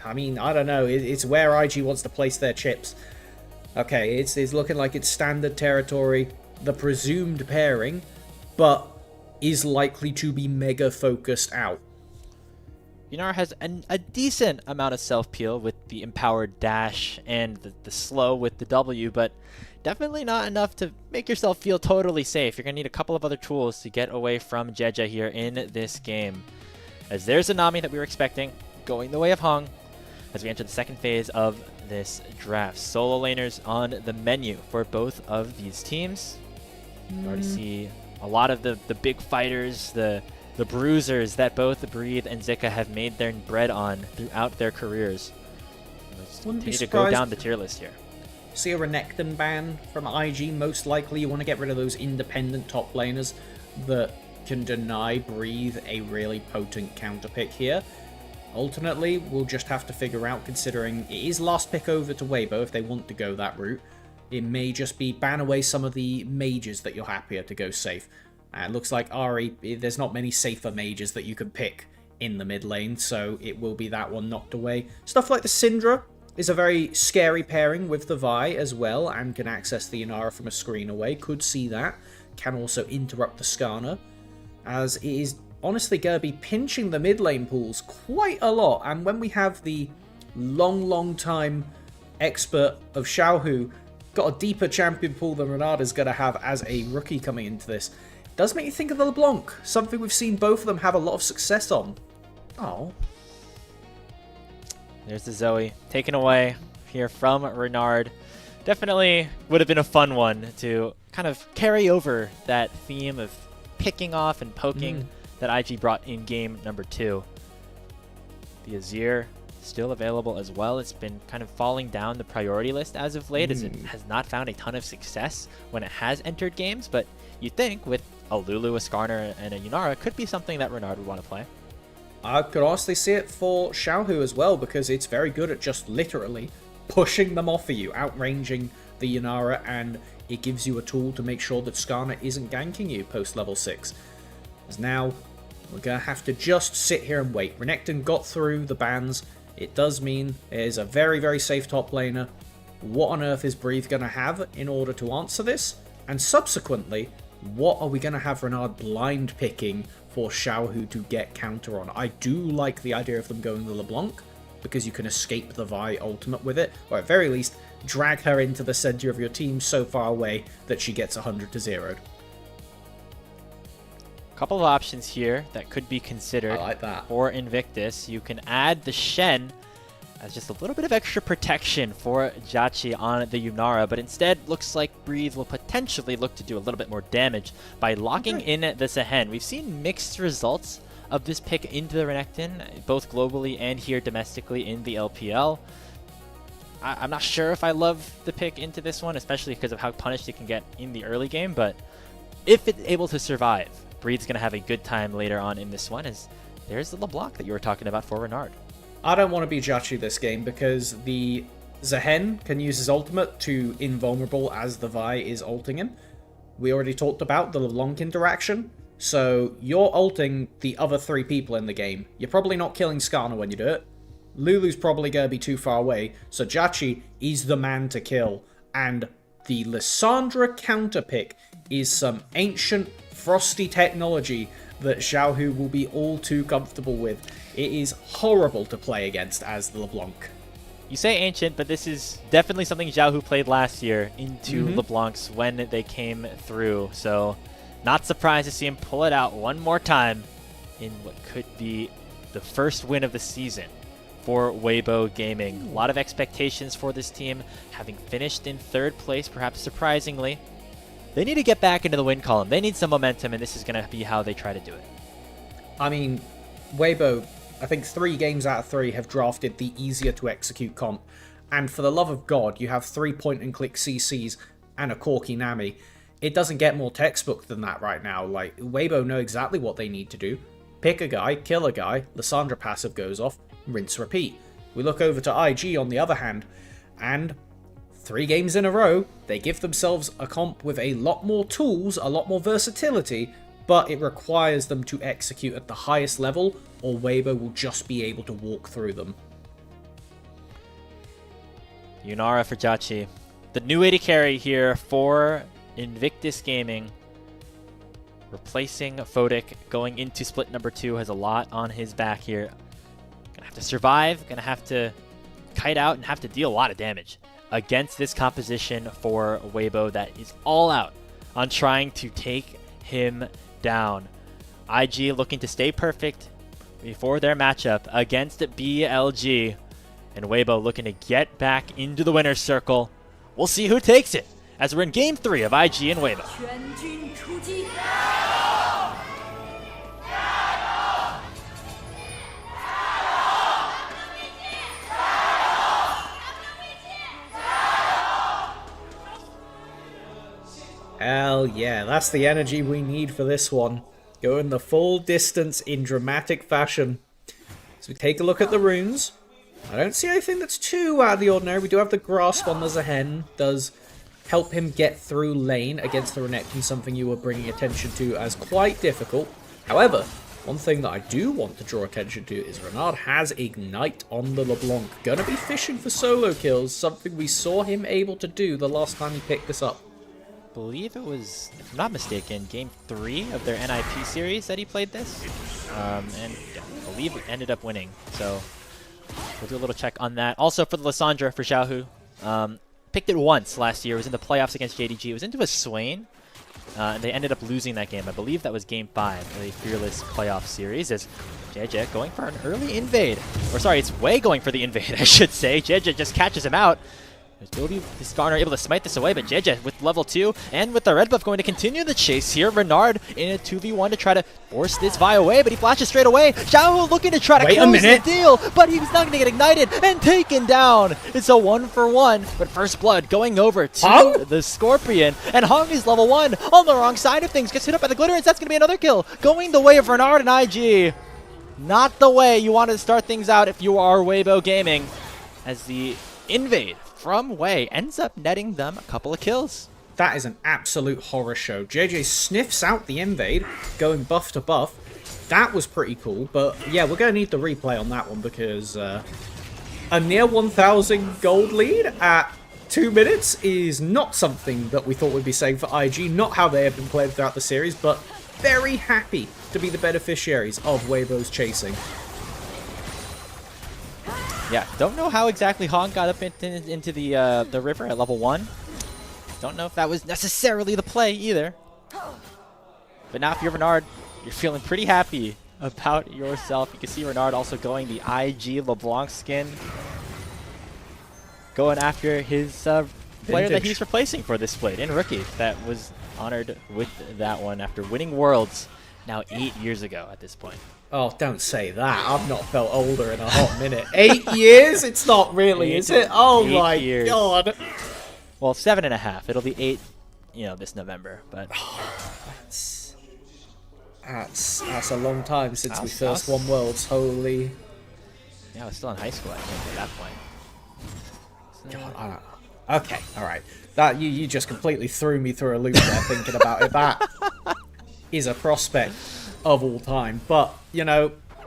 I mean, I don't know. It's where IG wants to place their chips. Okay, it's looking like it's standard territory, the presumed pairing, but is likely to be mega focused out. Yunara has a decent amount of self-peel with the empowered dash and the slow with the W, but definitely not enough to make yourself feel totally safe. You're going to need a couple of other tools to get away from Jeja here in this game. As there's a Nami that we were expecting, going the way of Hong, as we enter the second phase of this draft. Solo laners on the menu for both of these teams. You already see a lot of the big fighters, the bruisers that both Breathe and Zika have made their bread on throughout their careers. Let's continue to go down the tier list here. See a Renekton ban from IG, most likely you want to get rid of those independent top laners that can deny Breathe a really potent counter pick here. Ultimately, we'll just have to figure out, considering it is last pick over to Waybo if they want to go that route. It may just be ban away some of the mages that you're happier to go safe. It looks like Ahri, there's not many safer mages that you can pick in the mid lane, so it will be that one knocked away. Stuff like the Syndra is a very scary pairing with the Vi as well, and can access the Inara from a screen away. Could see that. Can also interrupt the Skarner, as it is honestly going to be pinching the mid lane pools quite a lot. And when we have the long time expert of Xiaohu got a deeper champion pool than Renata's going to have as a rookie coming into this, it does make you think of the LeBlanc, something we've seen both of them have a lot of success on. Oh. There's the Zoe taken away here from Renard. Definitely would have been a fun one to kind of carry over that theme of picking off and poking that IG brought in game number 2. The Azir still available as well. It's been kind of falling down the priority list as of late, as it has not found a ton of success when it has entered games, but you think with a Lulu, a Skarner, and a Yunara could be something that Renard would want to play. I could honestly see it for Xiaohu as well, because it's very good at just literally pushing them off of you, outranging the Yunara, and it gives you a tool to make sure that Skarner isn't ganking you post level 6. As now, we're going to have to just sit here and wait. Renekton got through the bans. It does mean it is a very safe top laner. What on earth is Breathe going to have in order to answer this? And subsequently, what are we going to have Renard blind picking for Xiaohu to get counter on? I do like the idea of them going the LeBlanc, because you can escape the Vi ultimate with it, or at very least, drag her into the center of your team so far away that she gets 100 to 0'd. Couple of options here that could be considered. I like that. For Invictus. You can add the Shen as just a little bit of extra protection for Judgy on the Yunara, but instead looks like Breathe will potentially look to do a little bit more damage by locking in the Sehen. We've seen mixed results of this pick into the Renekton, both globally and here domestically in the LPL. I'm not sure if I love the pick into this one, especially because of how punished it can get in the early game, but if it's able to survive, Breethe's going to have a good time later on in this one, as there's the LeBlanc that you were talking about for Renard. I don't want to be Judgy this game, because the Zehen can use his ultimate to invulnerable as the Vi is ulting him. We already talked about the LeBlanc interaction, so you're ulting the other 3 people in the game. You're probably not killing Skarner when you do it. Lulu's probably going to be too far away, so Judgy is the man to kill, and the Lissandra counter pick is some ancient frosty technology that Xiaohu will be all too comfortable with. It is horrible to play against as the LeBlanc. You say ancient, but this is definitely something Xiaohu played last year into LeBlancs when they came through, so not surprised to see him pull it out one more time in what could be the first win of the season for Waybo Gaming. A lot of expectations for this team, having finished in 3rd place, perhaps surprisingly. They need to get back into the win column. They need some momentum, and this is going to be how they try to do it. I mean, Waybo, I think 3 games out of 3 have drafted the easier to execute comp. And for the love of God, you have 3 point-and-click CCs and a Corki Nami. It doesn't get more textbook than that right now. Like, Waybo know exactly what they need to do. Pick a guy, kill a guy, Lissandra passive goes off, rinse, repeat. We look over to IG on the other hand, and 3 games in a row, they give themselves a comp with a lot more tools, a lot more versatility, but it requires them to execute at the highest level, or Waybo will just be able to walk through them. Yunara for Jachi. The new AD carry here for Invictus Gaming. Replacing Fodic, going into split number 2, has a lot on his back here. Gonna have to survive, gonna have to kite out, and have to deal a lot of damage against this composition for Waybo that is all out on trying to take him down. IG looking to stay perfect before their matchup against BLG. And Waybo looking to get back into the winner's circle. We'll see who takes it as we're in Game 3 of IG and Waybo. Hell yeah, that's the energy we need for this one. Going the full distance in dramatic fashion. So we take a look at the runes. I don't see anything that's too out of the ordinary. We do have the grasp on the Zahen. Does help him get through lane against the Renekton, something you were bringing attention to as quite difficult. However, one thing that I do want to draw attention to is Renard has Ignite on the LeBlanc. Gonna be fishing for solo kills, something we saw him able to do the last time he picked this up. I believe it was, if I'm not mistaken, Game 3 of their NIP series that he played this. And I believe it ended up winning. So we'll do a little check on that. Also for the Lissandra for Xiaohu. Picked it once last year. It was in the playoffs against JDG. It was into a Swain. And they ended up losing that game. I believe that was Game 5 of the Fearless playoff series. As JJ going for an early invade. Or sorry, it's Way going for the invade, I should say. JJ just catches him out. This Garner able to smite this away, but JJ with level 2 and with the red buff going to continue the chase here. Renard in a 2v1 to try to force this Vi away, but he flashes straight away. Xiaohu looking to try to close the deal, but he's not going to get ignited and taken down. It's a 1-for-1, but first blood going over to the Scorpion, and Hung is level 1 on the wrong side of things. Gets hit up by the Glitterance. That's going to be another kill going the way of Renard and IG. Not the way you want to start things out if you are Waybo Gaming, as the invade from Way ends up netting them a couple of kills. That is an absolute horror show. JJ sniffs out the invade, going buff to buff. That was pretty cool, but yeah, we're going to need the replay on that one because a near 1,000 gold lead at 2 minutes is not something that we thought we'd be saying for IG, not how they have been played throughout the series, but very happy to be the beneficiaries of Waybo's chasing. Yeah, don't know how exactly Hong got up into the river at level 1. Don't know if that was necessarily the play either. But now if you're Renard, you're feeling pretty happy about yourself. You can see Renard also going the IG LeBlanc skin. Going after his player that he's replacing for this split in Rookie. That was honored with that one after winning Worlds now 8 years ago at this point. Oh, don't say that. I've not felt older in a hot minute. 8 years? It's not really, is it? Oh my god. Well, 7.5. It'll be 8, this November. But that's a long time since we first won Worlds. Holy. Yeah, I was still in high school, I think, at that point. So. God, I don't know. Okay, all right. That you just completely threw me through a loop there thinking about it. That is a prospect of all time. But,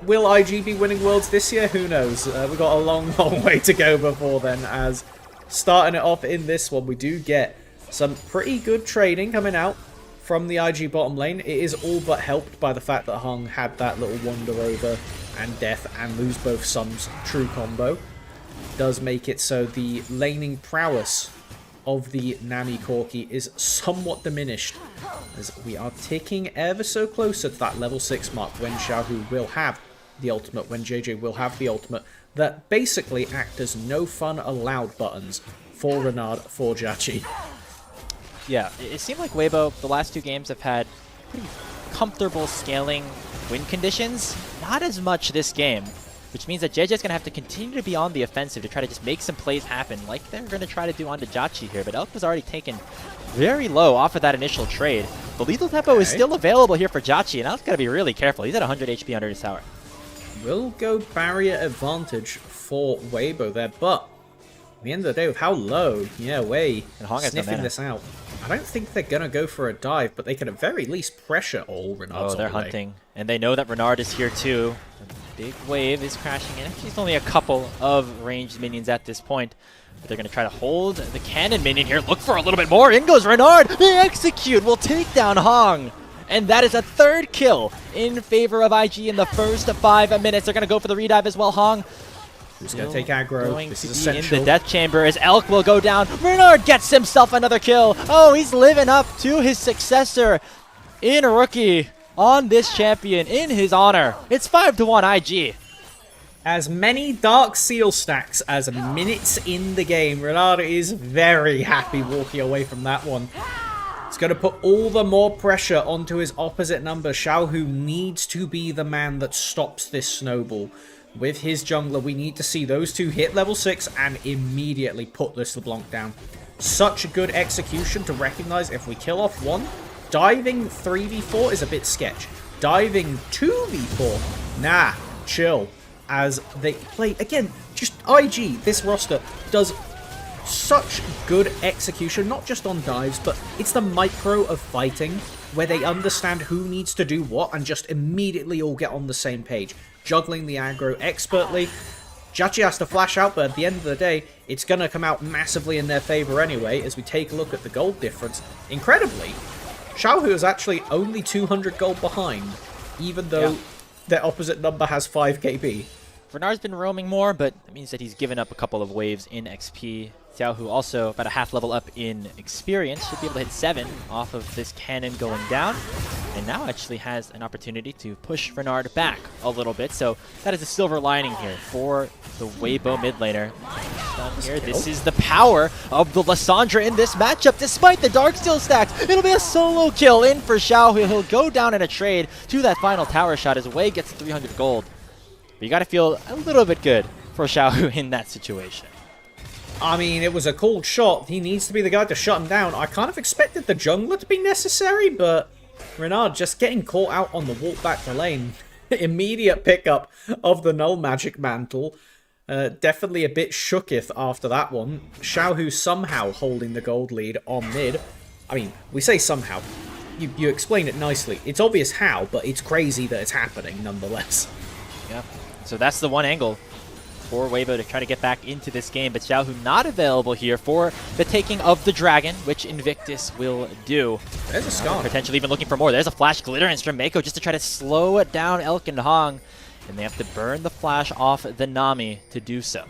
will IG be winning Worlds this year? Who knows? We've got a long, long way to go before then, as starting it off in this one, we do get some pretty good trading coming out from the IG bottom lane. It is all but helped by the fact that Hung had that little wander over and death and lose both sons true combo. Does make it so the laning prowess of the Nami Corki is somewhat diminished, as we are ticking ever so closer to that level 6 mark when Xiaohu will have the ultimate, when JJ will have the ultimate, that basically act as no fun allowed buttons for Renard, for Jachi. Yeah, it seemed like Waybo, the last 2 games, have had pretty comfortable scaling win conditions. Not as much this game, which means that JJ's going to have to continue to be on the offensive to try to just make some plays happen, like they're going to try to do onto Jacci here. But Elk was already taken very low off of that initial trade. The lethal tempo is still available here for Jacci, and Elk's got to be really careful. He's at 100 HP under his tower. Will go barrier advantage for Waybo there, but at the end of the day, with how low, yeah, Way sniffing this out. I don't think they're going to go for a dive, but they can at very least pressure all Renard's. Oh, they're hunting. And they know that Renard is here too. A big wave is crashing in. Actually, it's only a couple of ranged minions at this point. But they're going to try to hold the cannon minion here. Look for a little bit more. In goes Renard. They execute. Will take down Hong. And that is a 3rd kill in favor of IG in the first 5 minutes. They're going to go for the redive as well. Hong, who's going to take aggro? This is essential. In the death chamber as Elk will go down. Renard gets himself another kill. Oh, he's living up to his successor in Rookie on this champion in his honor. It's 5-1 IG. As many Dark Seal stacks as minutes in the game, Renard is very happy walking away from that one. It's going to put all the more pressure onto his opposite number. Xiaohu needs to be the man that stops this snowball. With his jungler, we need to see those 2 hit level 6 and immediately put this LeBlanc down. Such a good execution to recognize if we kill off one, diving 3v4 is a bit sketch. Diving 2v4, nah, chill. As they play, again, just IG, this roster, does such good execution, not just on dives, but it's the micro of fighting where they understand who needs to do what and just immediately all get on the same page. Juggling the aggro expertly. Jacci has to flash out, but at the end of the day, it's going to come out massively in their favor anyway as we take a look at the gold difference. Incredibly, Xiaohu is actually only 200 gold behind, even though their opposite number has 5 KB. Renard's been roaming more, but that means that he's given up a couple of waves in XP. Xiaohu also about a half level up in experience. Should be able to hit 7 off of this cannon going down. And now actually has an opportunity to push Renard back a little bit. So that is a silver lining here for the Waybo mid laner. Here, this is the power of the Lissandra in this matchup. Despite the Darksteel stacks, it'll be a solo kill in for Xiaohu. He'll go down in a trade to that final tower shot as Way gets 300 gold. But you got to feel a little bit good for Xiaohu in that situation. I mean, it was a cold shot. He needs to be the guy to shut him down. I kind of expected the jungler to be necessary, but Renard just getting caught out on the walk back to lane. Immediate pickup of the Null Magic Mantle. Definitely a bit shooketh after that one. Xiaohu somehow holding the gold lead on mid. I mean, we say somehow. You explained it nicely. It's obvious how, but it's crazy that it's happening nonetheless. Yeah. So that's the one angle for Waybo to try to get back into this game, but Xiaohu not available here for the taking of the dragon, which Invictus will do. There's a Scar. Potentially even looking for more. There's a flash glitter and Mako just to try to slow down Elk and Hong, and they have to burn the flash off the Nami to do so.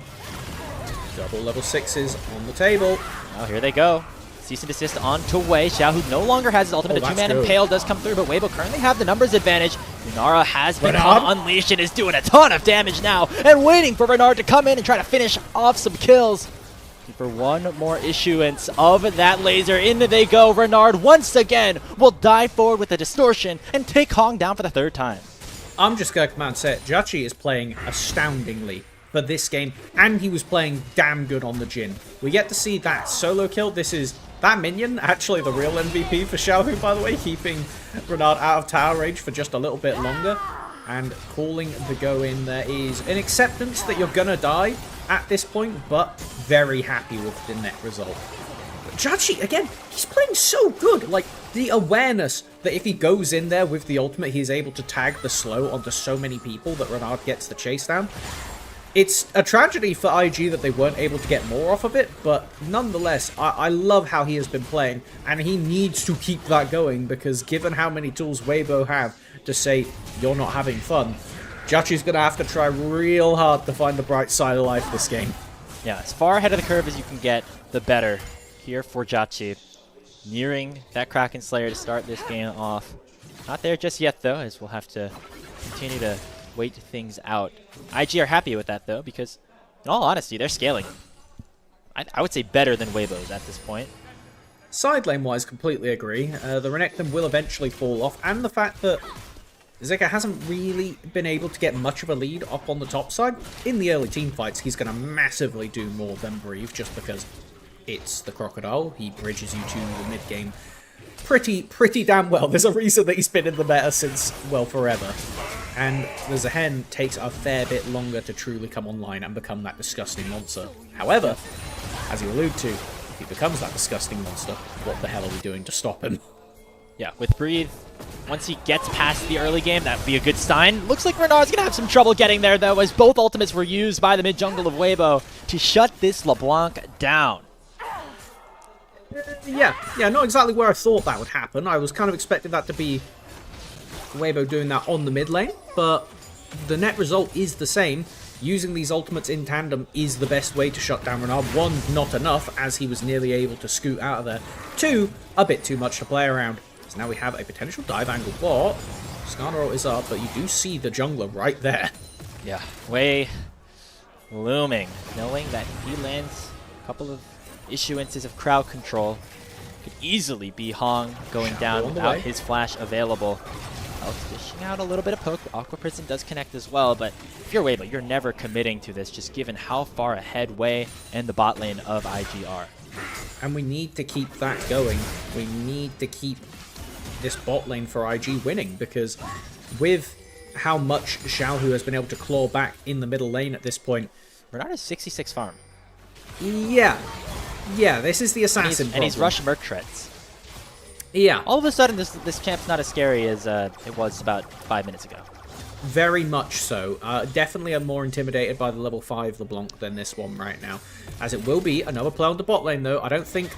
Double level 6s on the table. Now here they go. Cease and desist on to Wei. Xiaohu no longer has his ultimate. A 2-man impale does come through, but Waybo currently have the numbers advantage. Lunara has become unleashed and is doing a ton of damage now, and waiting for Renard to come in and try to finish off some kills. For one more issuance of that laser, in they go. Renard once again will dive forward with the distortion and take Hong down for the 3rd time. I'm just going to come out and say it. Jacci is playing astoundingly for this game, and he was playing damn good on the Jhin. We get to see that solo kill. This is that minion, actually the real MVP for Xiaohu, by the way, keeping Renard out of tower range for just a little bit longer. And calling the go in there is an acceptance that you're going to die at this point, but very happy with the net result. But Jacci, again, he's playing so good. Like, the awareness that if he goes in there with the ultimate, he's able to tag the slow onto so many people that Renard gets the chase down. It's a tragedy for IG that they weren't able to get more off of it, but nonetheless, I love how he has been playing, and he needs to keep that going, because given how many tools Waybo have to say, you're not having fun, Jacci's going to have to try real hard to find the bright side of life this game. Yeah, as far ahead of the curve as you can get, the better here for Jacci. Nearing that Kraken Slayer to start this game off. Not there just yet, though, as we'll have to continue to wait things out. IG are happy with that, though, because, in all honesty, they're scaling. I would say better than Waybo's at this point. Side lane-wise, completely agree. The Renekton will eventually fall off, and the fact that Zika hasn't really been able to get much of a lead up on the top side. In the early team fights, he's going to massively do more than Breathe, just because it's the Crocodile. He bridges you to the mid-game pretty damn well. There's a reason that he's been in the meta since, well, forever. And the Zehen takes a fair bit longer to truly come online and become that disgusting monster. However, as you allude to, if he becomes that disgusting monster, what the hell are we doing to stop him? Yeah, with Breathe, once he gets past the early game, that would be a good sign. Looks like Renard's going to have some trouble getting there, though, as both ultimates were used by the mid-jungle of Waybo to shut this LeBlanc down. Yeah, not exactly where I thought that would happen. I was kind of expecting that to be Waybo doing that on the mid lane, but the net result is the same. Using these ultimates in tandem is the best way to shut down Renard. One, not enough, as he was nearly able to scoot out of there. Two, a bit too much to play around. So now we have a potential dive angle, but Skarner is up, but you do see the jungler right there. Yeah, Way looming, knowing that he lands a couple of issuances of crowd control. Could easily be Hong going down without his flash available. Dishing out a little bit of poke. Aqua Prison does connect as well, but if you're Waybo, you're never committing to this, just given how far ahead Way and the bot lane of IG are. And we need to keep that going. We need to keep this bot lane for IG winning, because with how much Xiaohu has been able to claw back in the middle lane at this point. Renard has 66 farm. Yeah, this is the assassin and he's rush Merc treads. Yeah. All of a sudden, this champ's not as scary as it was about 5 minutes ago. Very much so. Definitely am more intimidated by the level 5 LeBlanc than this one right now. As it will be another play on the bot lane, though. I don't think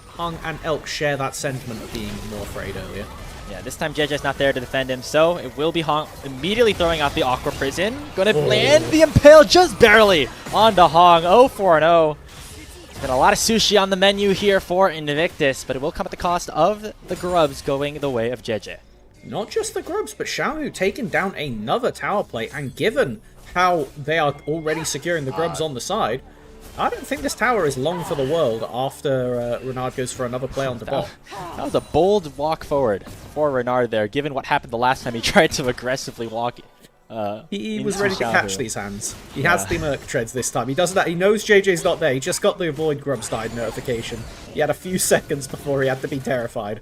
Hung and Elk share that sentiment of being more afraid earlier. Yeah, this time JJ's not there to defend him, so it will be Hong immediately throwing out the Aqua Prison. Gonna land the Impale just barely onto Hong. 0-4-0. Got a lot of sushi on the menu here for Invictus, but it will come at the cost of the Grubs going the way of JJ. Not just the Grubs, but Xiaohu taking down another tower play, and given how they are already securing the Grubs on the side, I don't think this tower is long for the world after Renard goes for another play on the bot. That was a bold walk forward for Renard there, given what happened the last time he tried to aggressively walk. He was ready to catch these hands. He has the Merc treads this time. He does that. He knows JJ's not there. He just got the avoid Grubs died notification. He had a few seconds before he had to be terrified.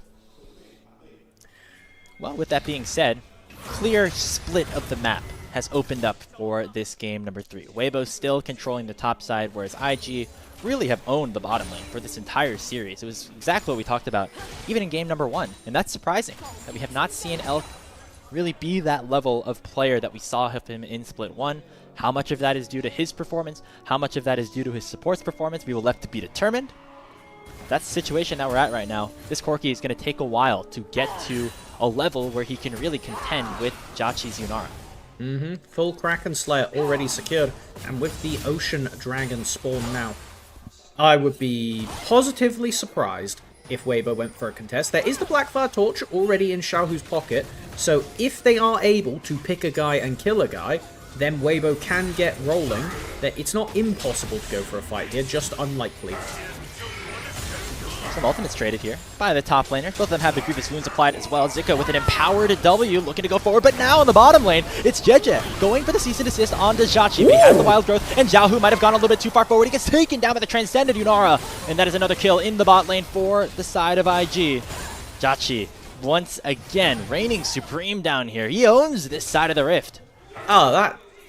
Well, with that being said, clear split of the map has opened up for this game number 3. Waybo still controlling the top side, whereas IG really have owned the bottom lane for this entire series. It was exactly what we talked about, even in game number 1. And that's surprising, that we have not seen Elk really be that level of player that we saw of him in Split 1. How much of that is due to his performance? How much of that is due to his support's performance? We will left to be determined. That's the situation that we're at right now. This Corki is going to take a while to get to a level where he can really contend with Jachi's Yunara. Full Kraken Slayer already secured, and with the Ocean Dragon spawn now, I would be positively surprised if Waybo went for a contest. There is the Blackfire Torch already in Xiaohu's pocket, so if they are able to pick a guy and kill a guy, then Waybo can get rolling. It's not impossible to go for a fight here, just unlikely. Some ultimates traded here by the top laner. Both of them have the Grievous Wounds applied as well. Zika with an empowered W looking to go forward, but now on the bottom lane, it's JJ going for the cease and desist onto Jachi, but he has the wild growth, and Xiaohu might have gone a little bit too far forward. He gets taken down by the Transcended Yunara, and that is another kill in the bot lane for the side of IG. Jachi, once again, reigning supreme down here. He owns this side of the rift. Oh,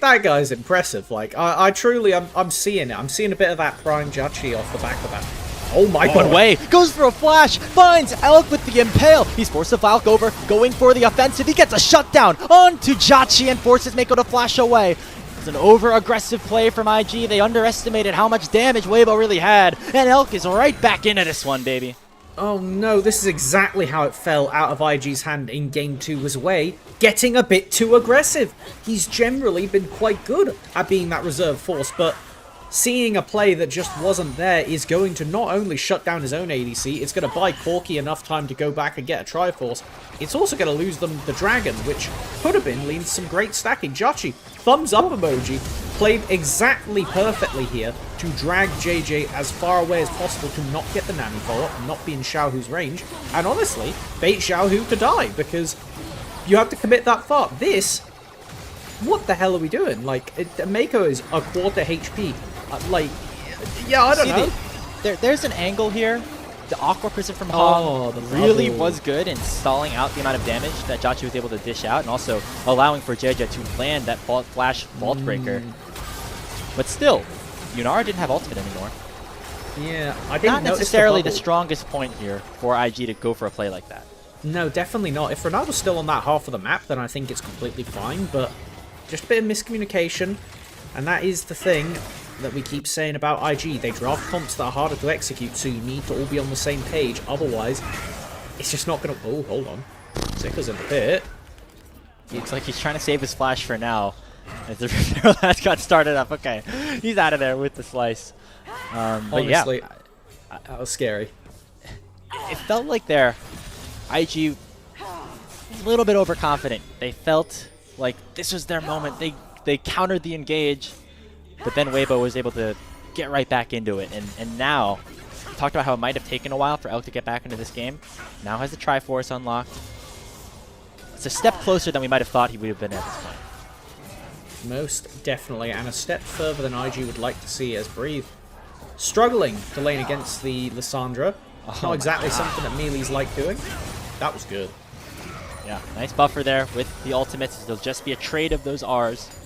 that guy's impressive. Like, I truly, I'm seeing it. I'm seeing a bit of that prime Jachi off the back of that. Oh my god. Way goes for a flash, finds Elk with the Impale. He's forced to Valk over, going for the offensive. He gets a shutdown onto Jachi and forces Mako to flash away. It's an over-aggressive play from IG. They underestimated how much damage Waybo really had, and Elk is right back into this one, baby. Oh no, this is exactly how it fell out of IG's hand in Game 2 was Way, getting a bit too aggressive. He's generally been quite good at being that reserve force, but seeing a play that just wasn't there is going to not only shut down his own ADC, it's going to buy Corki enough time to go back and get a Triforce. It's also going to lose them the Dragon, which could have been leading to some great stacking. Judgy, thumbs up emoji, played exactly perfectly here to drag JJ as far away as possible to not get the Nami follow-up and not be in Xiaohu's range. And honestly, bait Xiaohu to die, because you have to commit that far. This, what the hell are we doing? Like, Mako is a quarter HP. Like, yeah, I don't know. There's an angle here. The Aqua Prison from Hong really was good in stalling out the amount of damage that Judgy was able to dish out, and also allowing for JJ to land that flash Vault Breaker. But still, Yunara didn't have ultimate anymore. Yeah, I didn't Not necessarily the strongest point here for IG to go for a play like that. No, definitely not. If Ronaldo's still on that half of the map, then I think it's completely fine, but just a bit of miscommunication, and that is the thing that we keep saying about IG. They draft comps that are harder to execute, so you need to all be on the same page. Otherwise, it's just not going to... Oh, hold on. Sicker's in the pit. Looks like he's trying to save his flash for now. As the Repair got started up. Okay, he's out of there with the slice. But honestly, yeah, that was scary. It felt like they're IG a little bit overconfident. They felt like this was their moment. They countered the engage. But then Waybo was able to get right back into it. And now, we talked about how it might have taken a while for Elk to get back into this game. Now has the Triforce unlocked. It's a step closer than we might have thought he would have been at this point. Most definitely, and a step further than IG would like to see, as Breathe struggling to lane against the Lissandra. Not exactly something that Meelee's like doing. That was good. Yeah, nice buffer there with the ultimates. There'll just be a trade of those Rs.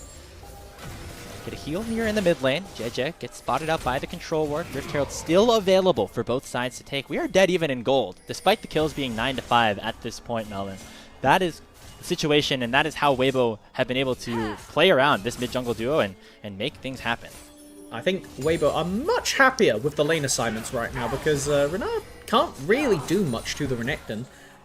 Get a heal here in the mid lane. JJ gets spotted out by the control ward. Rift Herald still available for both sides to take. We are dead even in gold, despite the kills being 9-5 at this point, Melvin. That is the situation, and that is how Waybo have been able to play around this mid-jungle duo and make things happen. I think Waybo are much happier with the lane assignments right now, because Renard can't really do much to the Renekton.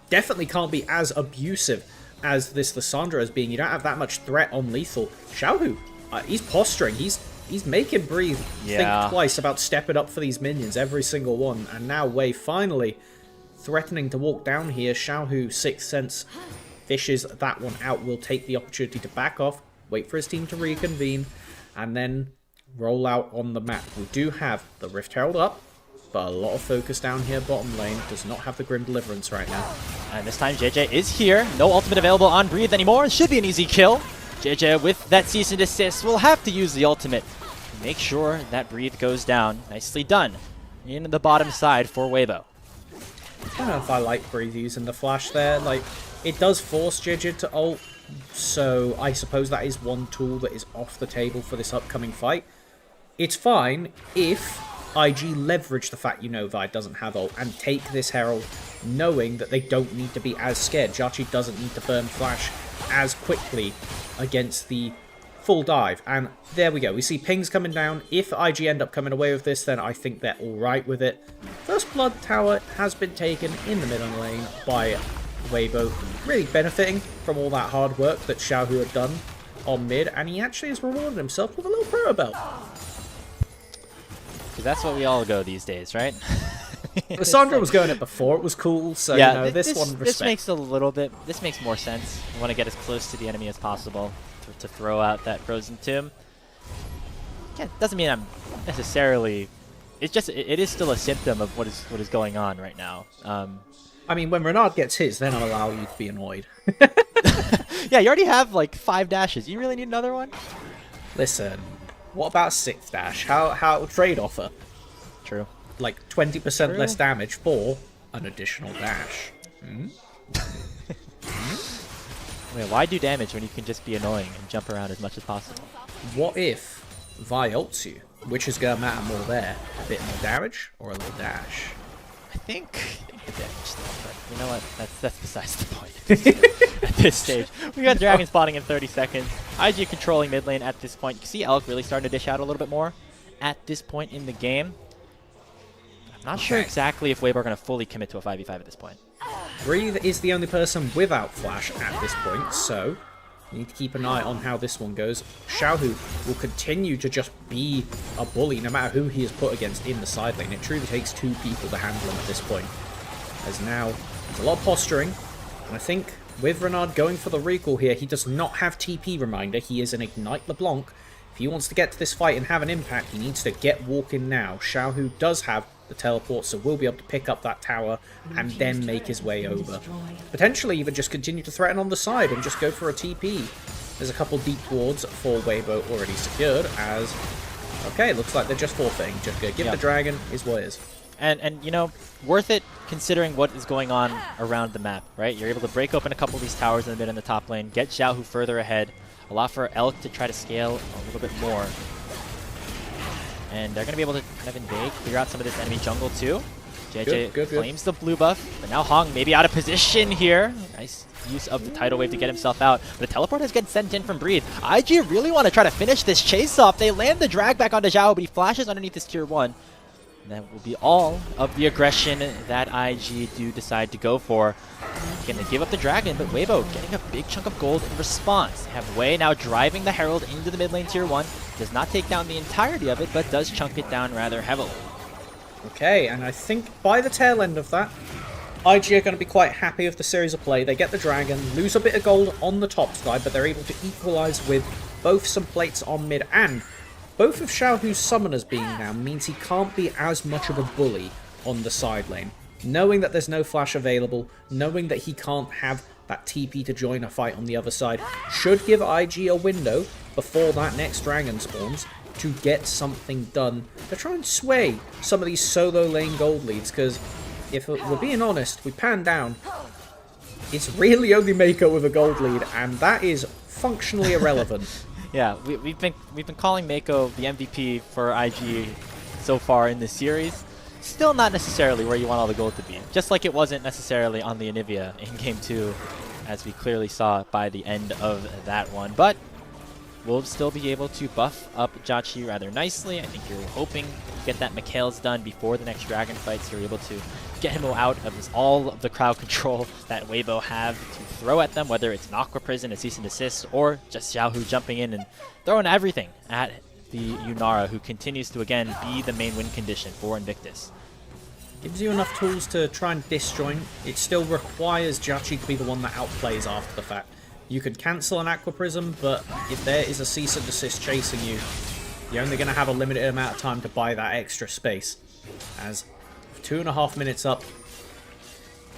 Definitely can't be as abusive as this Lissandra is being. You don't have that much threat on lethal. Xiaohu, he's posturing. He's making Breathe think twice about stepping up for these minions, every single one. And now Way finally threatening to walk down here. Xiaohu, Sixth Sense, fishes that one out. Will take the opportunity to back off, wait for his team to reconvene, and then roll out on the map. We do have the Rift Herald up, but a lot of focus down here bottom lane. Does not have the Grim Deliverance right now. And this time JJ is here. No ultimate available on Breathe anymore. Should be an easy kill. JJ with that cease and desist will have to use the ultimate to make sure that Breathe goes down. Nicely done in the bottom side for Waybo. I don't know if I like Breathe using the flash there. Like, it does force JJ to ult, so I suppose that is one tool that is off the table for this upcoming fight. It's fine if IG leverage the fact Vi doesn't have ult and take this Herald knowing that they don't need to be as scared. Judgy doesn't need to burn flash as quickly against the full dive. And there we go. We see pings coming down. If IG end up coming away with this, then I think they're alright with it. First Blood Tower has been taken in the middle lane by Waybo, really benefiting from all that hard work that Xiaohu had done on mid, and he actually has rewarded himself with a little pro belt. Because that's what we all go these days, right? Lissandra was going it before, it was cool, so yeah, this one, respect. This makes more sense. I want to get as close to the enemy as possible to throw out that Frozen Tomb. Yeah, doesn't mean I'm necessarily... It's just, it is still a symptom of what is going on right now. I mean, when Renard gets his, then I'll allow you to be annoyed. Yeah, you already have like 5 dashes. You really need another one? Listen, what about 6th dash? How trade offer? True. Like 20% less damage for an additional dash. Wait, why do damage when you can just be annoying and jump around as much as possible? What if Vi ults you? Which is going to matter more there? A bit more damage or a little dash? I think the damage still, but you know what? That's besides the point. At this stage. We got Dragon spawning in 30 seconds. IG controlling mid lane at this point. You can see Elk really starting to dish out a little bit more at this point in the game. I'm not sure exactly if Waybo are going to fully commit to a 5v5 at this point. Breathe is the only person without flash at this point, so You need to keep an eye on how this one goes. Xiaohu will continue to just be a bully no matter who he is put against in the side lane. It truly takes 2 people to handle him at this point. As now, there's a lot of posturing, and I think with Renard going for the recall here, he does not have TP reminder. He is an Ignite LeBlanc. If he wants to get to this fight and have an impact, he needs to get walking now. Xiaohu does have the teleport, so will be able to pick up that tower and then make his way over. Potentially even just continue to threaten on the side and just go for a TP. There's a couple deep wards for Waybo already secured as... Okay, looks like they're just forfeiting. Just gonna give the dragon is what is. And you know, worth it considering what is going on around the map, right? You're able to break open a couple of these towers in the mid and the top lane, get Xiaohu further ahead, allow for Elk to try to scale a little bit more. And they're going to be able to kind of invade, figure out some of this enemy jungle too. JJ claims the blue buff, but now Hong maybe out of position here. Nice use of the tidal wave to get himself out. But a teleport is getting sent in from Breathe. IG really want to try to finish this chase off. They land the drag back onto Zhao, but he flashes underneath this tier 1. And that will be all of the aggression that IG do decide to go for. Going to give up the dragon, but Waybo getting a big chunk of gold in response. They have Wei now driving the Herald into the mid lane tier 1. Does not take down the entirety of it, but does chunk it down rather heavily. Okay, and I think by the tail end of that, IG are going to be quite happy with the series of play. They get the dragon, lose a bit of gold on the top side, but they're able to equalize with both some plates on mid, and both of Xiaohu's summoners being now means he can't be as much of a bully on the side lane. Knowing that there's no flash available, knowing that he can't have that TP to join a fight on the other side, should give IG a window before that next dragon spawns to get something done to try and sway some of these solo lane gold leads, because if we're being honest, we pan down, it's really only Mako with a gold lead, and that is functionally irrelevant. Yeah, we've been calling Mako the MVP for IG so far in this series. Still not necessarily where you want all the gold to be. Just like it wasn't necessarily on the Anivia in Game 2, as we clearly saw by the end of that one. But we'll still be able to buff up Jachi rather nicely. I think you're hoping to get that Mikhail's done before the next dragon fight, so you're able to get him out of all of the crowd control that Waybo have to throw at them, whether it's an Aqua Prison, a Cease and Desist, or just Xiaohu jumping in and throwing everything at the Yunara, who continues to, again, be the main win condition for Invictus. Gives you enough tools to try and disjoint. It still requires Jachi to be the one that outplays after the fact. You could cancel an Aqua Prism, but if there is a Cease and Desist chasing you, you're only going to have a limited amount of time to buy that extra space. As 2.5 minutes up,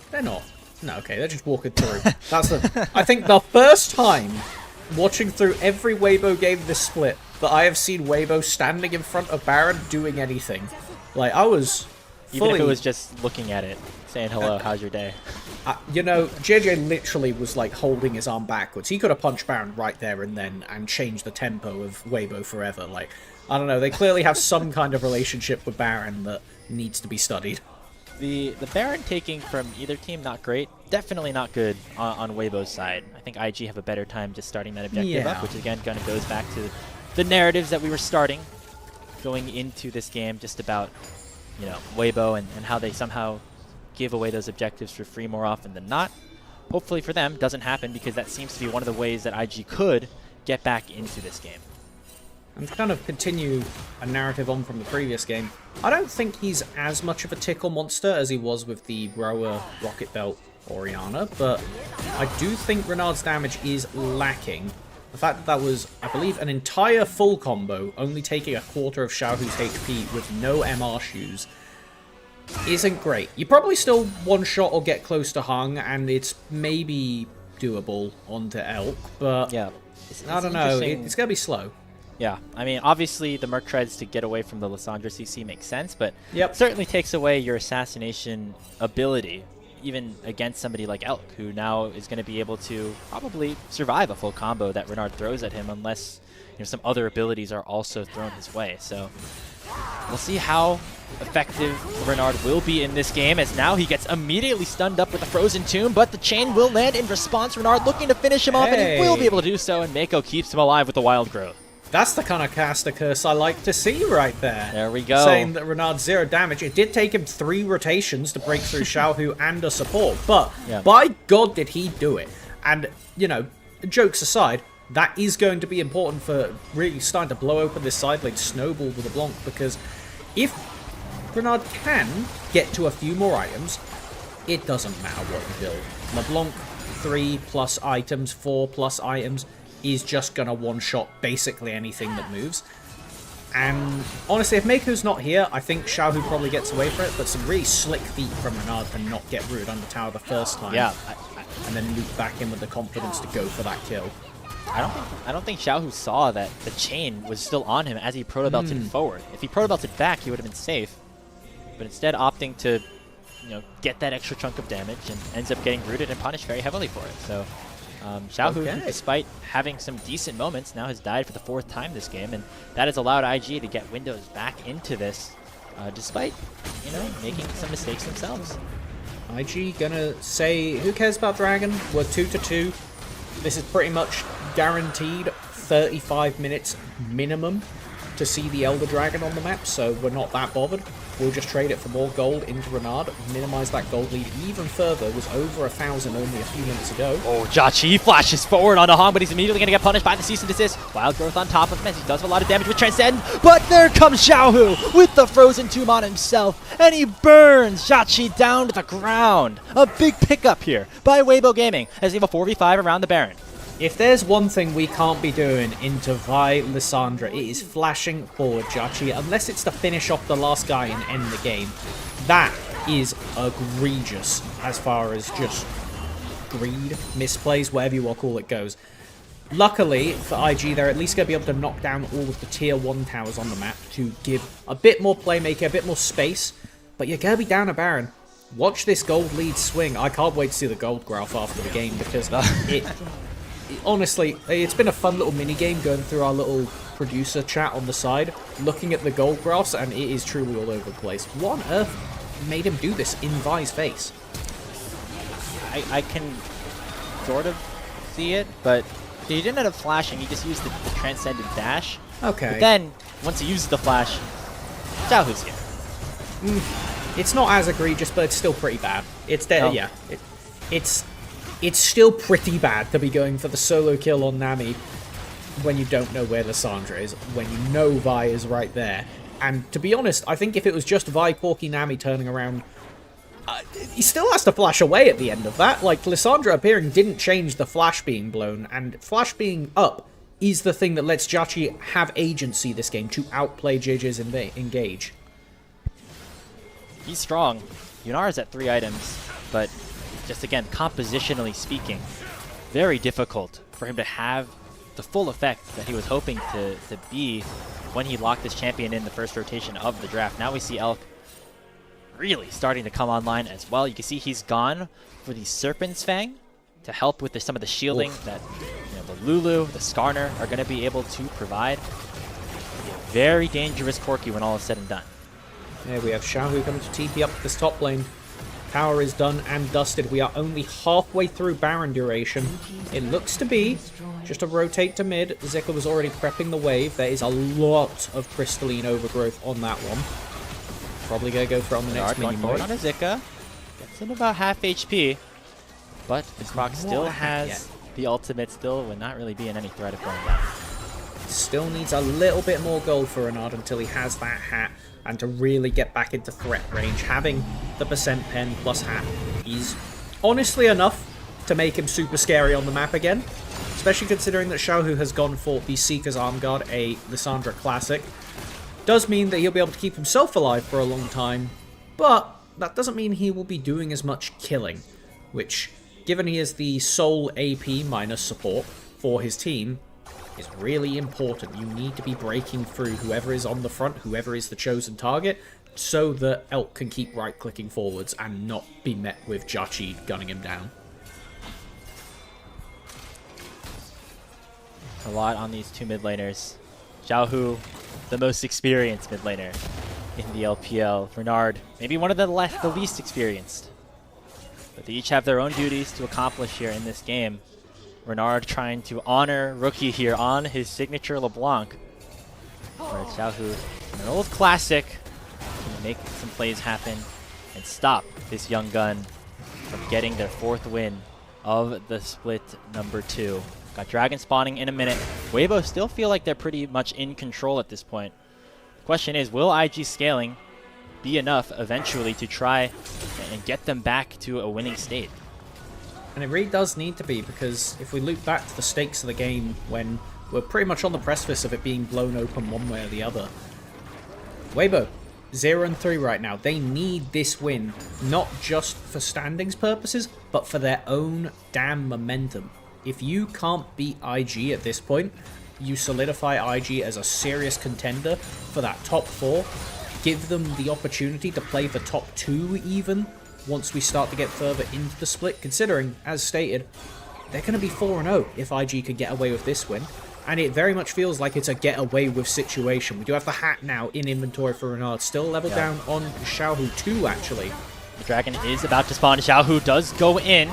they're not. No, okay, they're just walking through. That's I think the first time watching through every Waybo game this split that I have seen Waybo standing in front of Baron doing anything. Like, I was fully... Even if it was just looking at it, saying hello, how's your day? You know, JJ literally was like holding his arm backwards. He could have punched Baron right there and then and changed the tempo of Waybo forever. Like, I don't know, they clearly have some kind of relationship with Baron that needs to be studied. The Baron taking from either team, not great. Definitely not good on Waybo's side. I think IG have a better time just starting that objective up, which again kind of goes back to the narratives that we were starting going into this game, just about, you know, Waybo and how they somehow give away those objectives for free more often than not. Hopefully for them, doesn't happen, because that seems to be one of the ways that IG could get back into this game. And to kind of continue a narrative on from the previous game, I don't think he's as much of a tickle monster as he was with the Rower, Rocket Belt, Orianna, but I do think Renard's damage is lacking. The fact that that was, I believe, an entire full combo, only taking a quarter of Xiaohu's HP with no MR shoes, isn't great. You probably still one-shot or get close to Hung, and it's maybe doable onto Elk, but yeah, I don't know, it's going to be slow. Yeah, I mean, obviously the Merc Treads to get away from the Lissandra CC makes sense, but it certainly takes away your assassination ability, even against somebody like Elk, who now is going to be able to probably survive a full combo that Renard throws at him, unless, you know, some other abilities are also thrown his way. So we'll see how effective Renard will be in this game, as now he gets immediately stunned up with a Frozen Tomb, but the chain will land in response. Renard looking to finish him off, and he will be able to do so, and Mako keeps him alive with the Wild Growth. That's the kind of caster curse I like to see right there. There we go. Saying that Renard's 0 damage. It did take him 3 rotations to break through Xiaohu and a support, but by God did he do it. And, you know, jokes aside, that is going to be important for really starting to blow open this side lane, snowball with LeBlanc, because if Renard can get to a few more items, it doesn't matter what you build. LeBlanc 3+ items, 4+ items is just going to one-shot basically anything that moves. And honestly, if Mako's not here, I think Xiaohu probably gets away for it, but some really slick feet from Renard to not get rooted under tower the first time. Yeah. And then loop back in with the confidence to go for that kill. I don't think Xiaohu saw that the chain was still on him as he proto-belted forward. If he proto-belted back, he would have been safe. But instead opting to, get that extra chunk of damage and ends up getting rooted and punished very heavily for it. So Xiaohu, despite having some decent moments, now has died for the 4th time this game, and that has allowed IG to get Windows back into this, despite, making some mistakes themselves. IG gonna say, who cares about Dragon? We're 2-2. This is pretty much guaranteed 35 minutes minimum to see the Elder Dragon on the map, so we're not that bothered. We'll just trade it for more gold into Renard, minimize that gold lead even further. It was over 1,000 only a few minutes ago. Oh, Jachi flashes forward on Ahong, but he's immediately going to get punished by the cease and desist. Wild Growth on top of him as he does a lot of damage with Transcend, but there comes Xiaohu with the Frozen Tomb on himself, and he burns Jachi down to the ground. A big pickup here by Waybo Gaming as they have a 4v5 around the Baron. If there's one thing we can't be doing into Vi Lissandra, it is flashing forward Jachi, unless it's to finish off the last guy and end the game. That is egregious as far as just greed, misplays, whatever you want to call it goes. Luckily for IG, they're at least going to be able to knock down all of the tier 1 towers on the map to give a bit more playmaker, a bit more space, but you're going to be down a Baron. Watch this gold lead swing. I can't wait to see the gold graph after the game, because honestly, it's been a fun little mini-game going through our little producer chat on the side, looking at the gold graphs, and it is truly all over the place. What on earth made him do this in Vi's face? I can sort of see it, but he didn't end up flashing, he just used the Transcendent Dash. Okay. But then, once he uses the flash, Xiaohu's here. It's not as egregious, but it's still pretty bad. It's yeah. It's still pretty bad to be going for the solo kill on Nami when you don't know where Lissandra is, when you know Vi is right there. And to be honest, I think if it was just Vi, Porky, Nami turning around, he still has to flash away at the end of that. Like, Lissandra appearing didn't change the flash being blown, and flash being up is the thing that lets Jachi have agency this game to outplay JJ's engage. He's strong. Yunar is at 3 items, but just again, compositionally speaking, very difficult for him to have the full effect that he was hoping to be when he locked this champion in the first rotation of the draft. Now we see Elk really starting to come online as well. You can see he's gone for the Serpent's Fang to help with some of the shielding that the Lulu, the Skarner are going to be able to provide. A very dangerous Corki when all is said and done. There we have Xiaohu coming to TP up this top lane. Tower is done and dusted. We are only halfway through Baron duration. It looks to be just a rotate to mid. Zika was already prepping the wave. There is a lot of crystalline overgrowth on that one. Probably going to go for it on the next minion forward on a Zika. Gets him about half HP. But the Croc still has the ultimate, still would not really be in any threat of going down. Still needs a little bit more gold for Renard until he has that hat. And to really get back into threat range, having the percent pen plus hat is honestly enough to make him super scary on the map again. Especially considering that Xiaohu has gone for the Seeker's Arm Guard, a Lissandra classic. Does mean that he'll be able to keep himself alive for a long time, but that doesn't mean he will be doing as much killing, which, given he is the sole AP minus support for his team, is really important. You need to be breaking through whoever is on the front, whoever is the chosen target, so that Elk can keep right-clicking forwards and not be met with Jachi gunning him down. A lot on these 2 mid laners. Xiaohu, the most experienced mid laner in the LPL. Renard, maybe one of the least experienced. But they each have their own duties to accomplish here in this game. Renard trying to honor Rookie here on his signature LeBlanc. Where Xiaohu, an old classic, can make some plays happen and stop this young gun from getting their 4th win of the split number 2. Got Dragon spawning in a minute. Waybo still feel like they're pretty much in control at this point. The question is, will IG scaling be enough eventually to try and get them back to a winning state? And it really does need to be, because if we loop back to the stakes of the game when we're pretty much on the precipice of it being blown open one way or the other. Waybo, 0-3 right now. They need this win, not just for standings purposes, but for their own damn momentum. If you can't beat IG at this point, you solidify IG as a serious contender for that top 4. Give them the opportunity to play for top 2 even, once we start to get further into the split, considering, as stated, they're going to be 4-0 if IG could get away with this win. And it very much feels like it's a get away with situation. We do have the hat now in inventory for Renard. Still leveled down on Xiaohu 2, actually. The Dragon is about to spawn. Xiaohu does go in,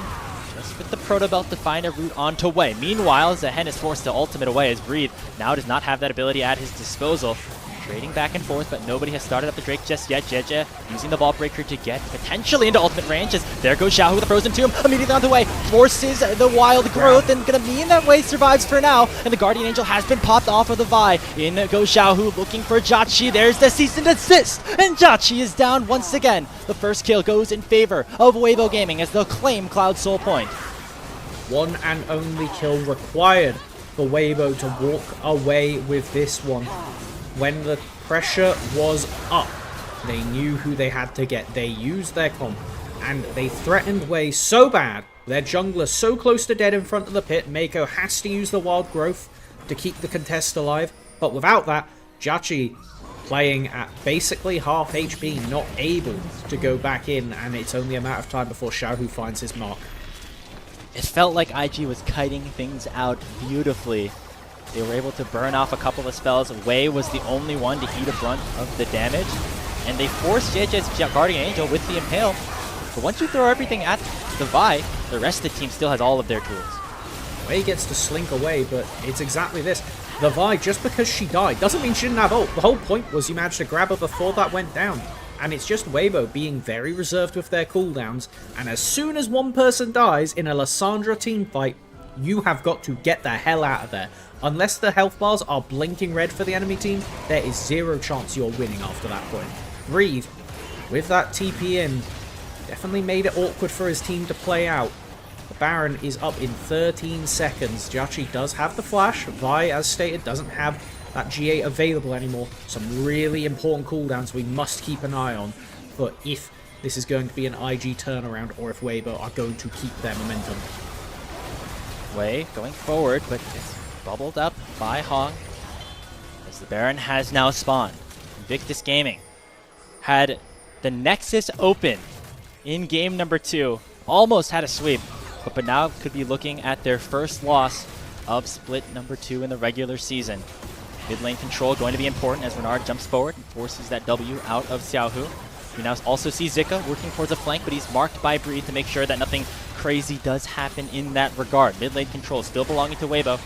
just with the Proto Belt to find a route onto Wei. Meanwhile, Zehen is forced to ultimate away as Breathe now does not have that ability at his disposal. Trading back and forth, but nobody has started up the Drake just yet. Jeje using the Ball Breaker to get potentially into ultimate range as there goes Xiaohu with the Frozen Tomb. Immediately on the way, forces the wild growth and gonna mean that Wei survives for now. And the Guardian Angel has been popped off of the Vi. In goes Xiaohu looking for Jachi. There's the cease and desist, and Jachi is down once again. The first kill goes in favor of Waybo Gaming as they'll claim Cloud Soul Point. One and only kill required for Waybo to walk away with this one. When the pressure was up, they knew who they had to get. They used their comp, and they threatened Wei so bad. Their jungler so close to dead in front of the pit. Mako has to use the wild growth to keep the contest alive. But without that, Jachi playing at basically half HP, not able to go back in, and it's only a matter of time before Xiaohu finds his mark. It felt like IG was kiting things out beautifully. They were able to burn off a couple of spells. Wei was the only one to eat a brunt of the damage. And they forced JJ's Guardian Angel with the Impale. But once you throw everything at the Vi, the rest of the team still has all of their tools. Wei gets to slink away, but it's exactly this. The Vi, just because she died, doesn't mean she didn't have ult. The whole point was you managed to grab her before that went down. And it's just Waybo being very reserved with their cooldowns. And as soon as one person dies in a Lissandra team fight, you have got to get the hell out of there. Unless the health bars are blinking red for the enemy team, there is zero chance you're winning after that point. Breathe, with that TP in, definitely made it awkward for his team to play out. The Baron is up in 13 seconds. Jachi does have the flash. Vi, as stated, doesn't have that G8 available anymore. Some really important cooldowns we must keep an eye on. But if this is going to be an IG turnaround, or if Waybo are going to keep their momentum. Wei going forward, but it's bubbled up by Hong as the Baron has now spawned. Invictus Gaming had the Nexus open in game number 2, almost had a sweep, but now could be looking at their first loss of split number 2 in the regular season. Mid lane control going to be important as Renard jumps forward and forces that W out of Xiaohu. We now also see Zika working towards a flank, but he's marked by Breathe to make sure that nothing crazy does happen in that regard. Mid lane control still belonging to Waybo.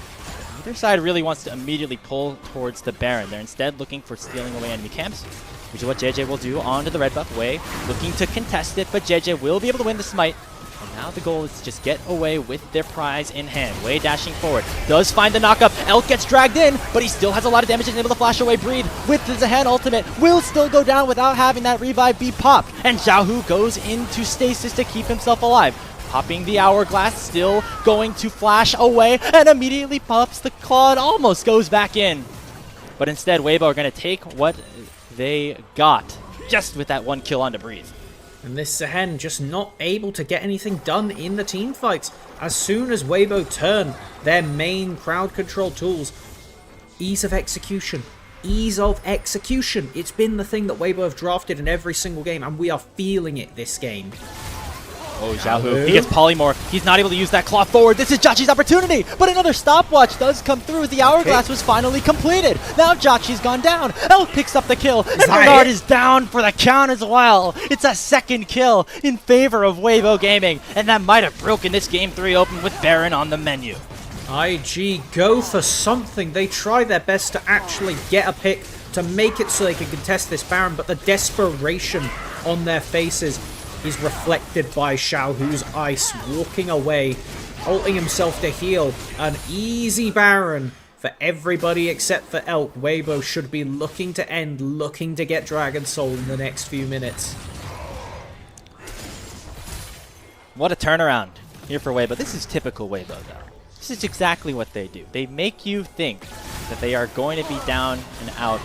Neither side really wants to immediately pull towards the Baron. They're instead looking for stealing away enemy camps, which is what JJ will do onto the red buff. Wei looking to contest it, but JJ will be able to win the smite. And now the goal is to just get away with their prize in hand. Wei dashing forward, does find the knockup. Elk gets dragged in, but he still has a lot of damage and able to flash away. Breathe with the Zehen ultimate will still go down without having that revive be popped. And Xiaohu goes into stasis to keep himself alive. Popping the hourglass, still going to flash away, and immediately pops the claw and almost goes back in. But instead, Waybo are going to take what they got just with that one kill onto Breathe. And this Zehen just not able to get anything done in the team fights. As soon as Waybo turn their main crowd control tools, ease of execution. Ease of execution. It's been the thing that Waybo have drafted in every single game, and we are feeling it this game. Oh, Xiaohu, he gets polymorph. He's not able to use that claw forward. This is Jachi's opportunity, but another stopwatch does come through as the hourglass was finally completed. Now Jachi's gone down. Elk picks up the kill, and Bernard is down for the count as well. It's a second kill in favor of Waybo Gaming, and that might have broken this game 3 open with Baron on the menu. IG go for something. They try their best to actually get a pick to make it so they can contest this Baron, but the desperation on their faces is reflected by Xiaohu's ice, walking away ulting himself to heal. An easy Baron for everybody except for Elk. Waybo should be looking to end, looking to get Dragon Soul in the next few minutes. What a turnaround here for Waybo. This is typical Waybo, though. This is exactly what they do. They make you think that they are going to be down and out,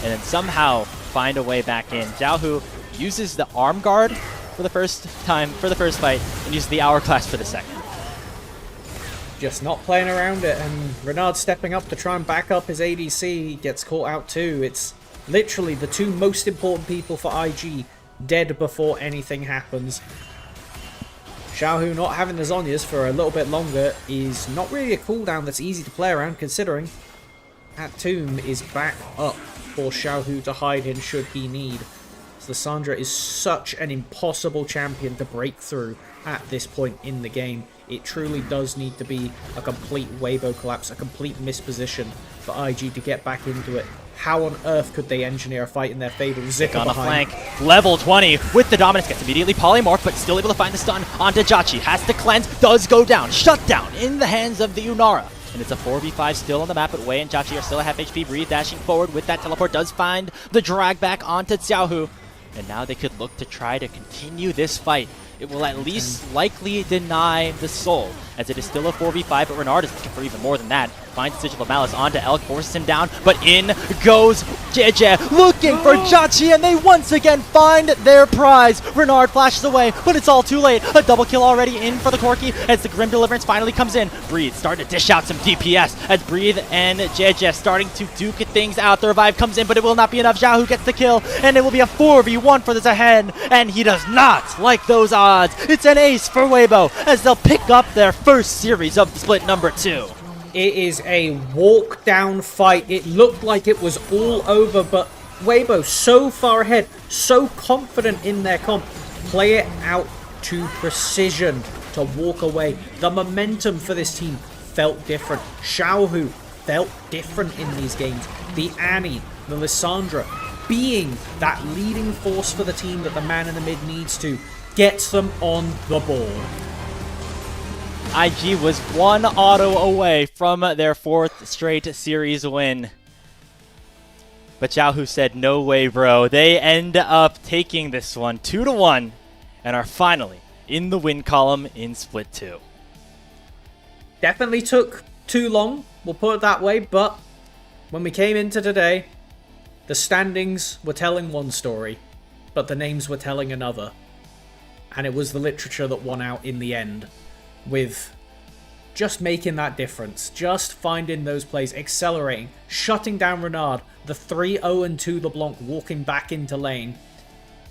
and then somehow find a way back in. Xiaohu uses the arm guard for the first time, for the first fight, and uses the hourglass for the second. Just not playing around it, and Renard stepping up to try and back up his ADC gets caught out too. It's literally the two most important people for IG dead before anything happens. Xiaohu not having the Zhonya's for a little bit longer is not really a cooldown that's easy to play around, considering that tomb is back up for Xiaohu to hide in should he need. So Lissandra is such an impossible champion to break through at this point in the game. It truly does need to be a complete Waybo collapse, a complete misposition for IG to get back into it. How on earth could they engineer a fight in their favor? Zika on the behind. flank, level 20 with the dominance, gets immediately polymorph, but still able to find the stun onto Jachi. Has to cleanse, does go down, shut down in the hands of the Unara. And it's a 4v5 still on the map, but Wei and Jachi are still at half HP. Breathe dashing forward with that teleport, does find the drag back onto Xiaohu. And now they could look to try to continue this fight. It will at least likely deny the soul, as it is still a 4v5, but Renard is looking for even more than that. Finds Sigil of Malice onto Elk, forces him down, but in goes JJ, looking for Jachi, and they once again find their prize. Renard flashes away, but it's all too late. A double kill already in for the Corki, as the Grim Deliverance finally comes in. Breathe starting to dish out some DPS, as Breathe and JJ starting to duke things out. The revive comes in, but it will not be enough. Xiaohu gets the kill, and it will be a 4v1 for the Zahen, and he does not like those odds. It's an ace for Waybo, as they'll pick up their first series of split number 2. It is a walk-down fight. It looked like it was all over, but Waybo so far ahead, so confident in their comp, play it out to precision to walk away. The momentum for this team felt different. Xiaohu felt different in these games. The Annie, the Lissandra, being that leading force for the team that the man in the mid needs to, gets them on the board. IG was one auto away from their 4th straight series win. But Xiaohu said, no way, bro. They end up taking this one 2-1 and are finally in the win column in Split 2. Definitely took too long, we'll put it that way, but when we came into today, the standings were telling one story, but the names were telling another. And it was the literature that won out in the end, with just making that difference, just finding those plays, accelerating, shutting down Renard, the 3-0-2 LeBlanc walking back into lane.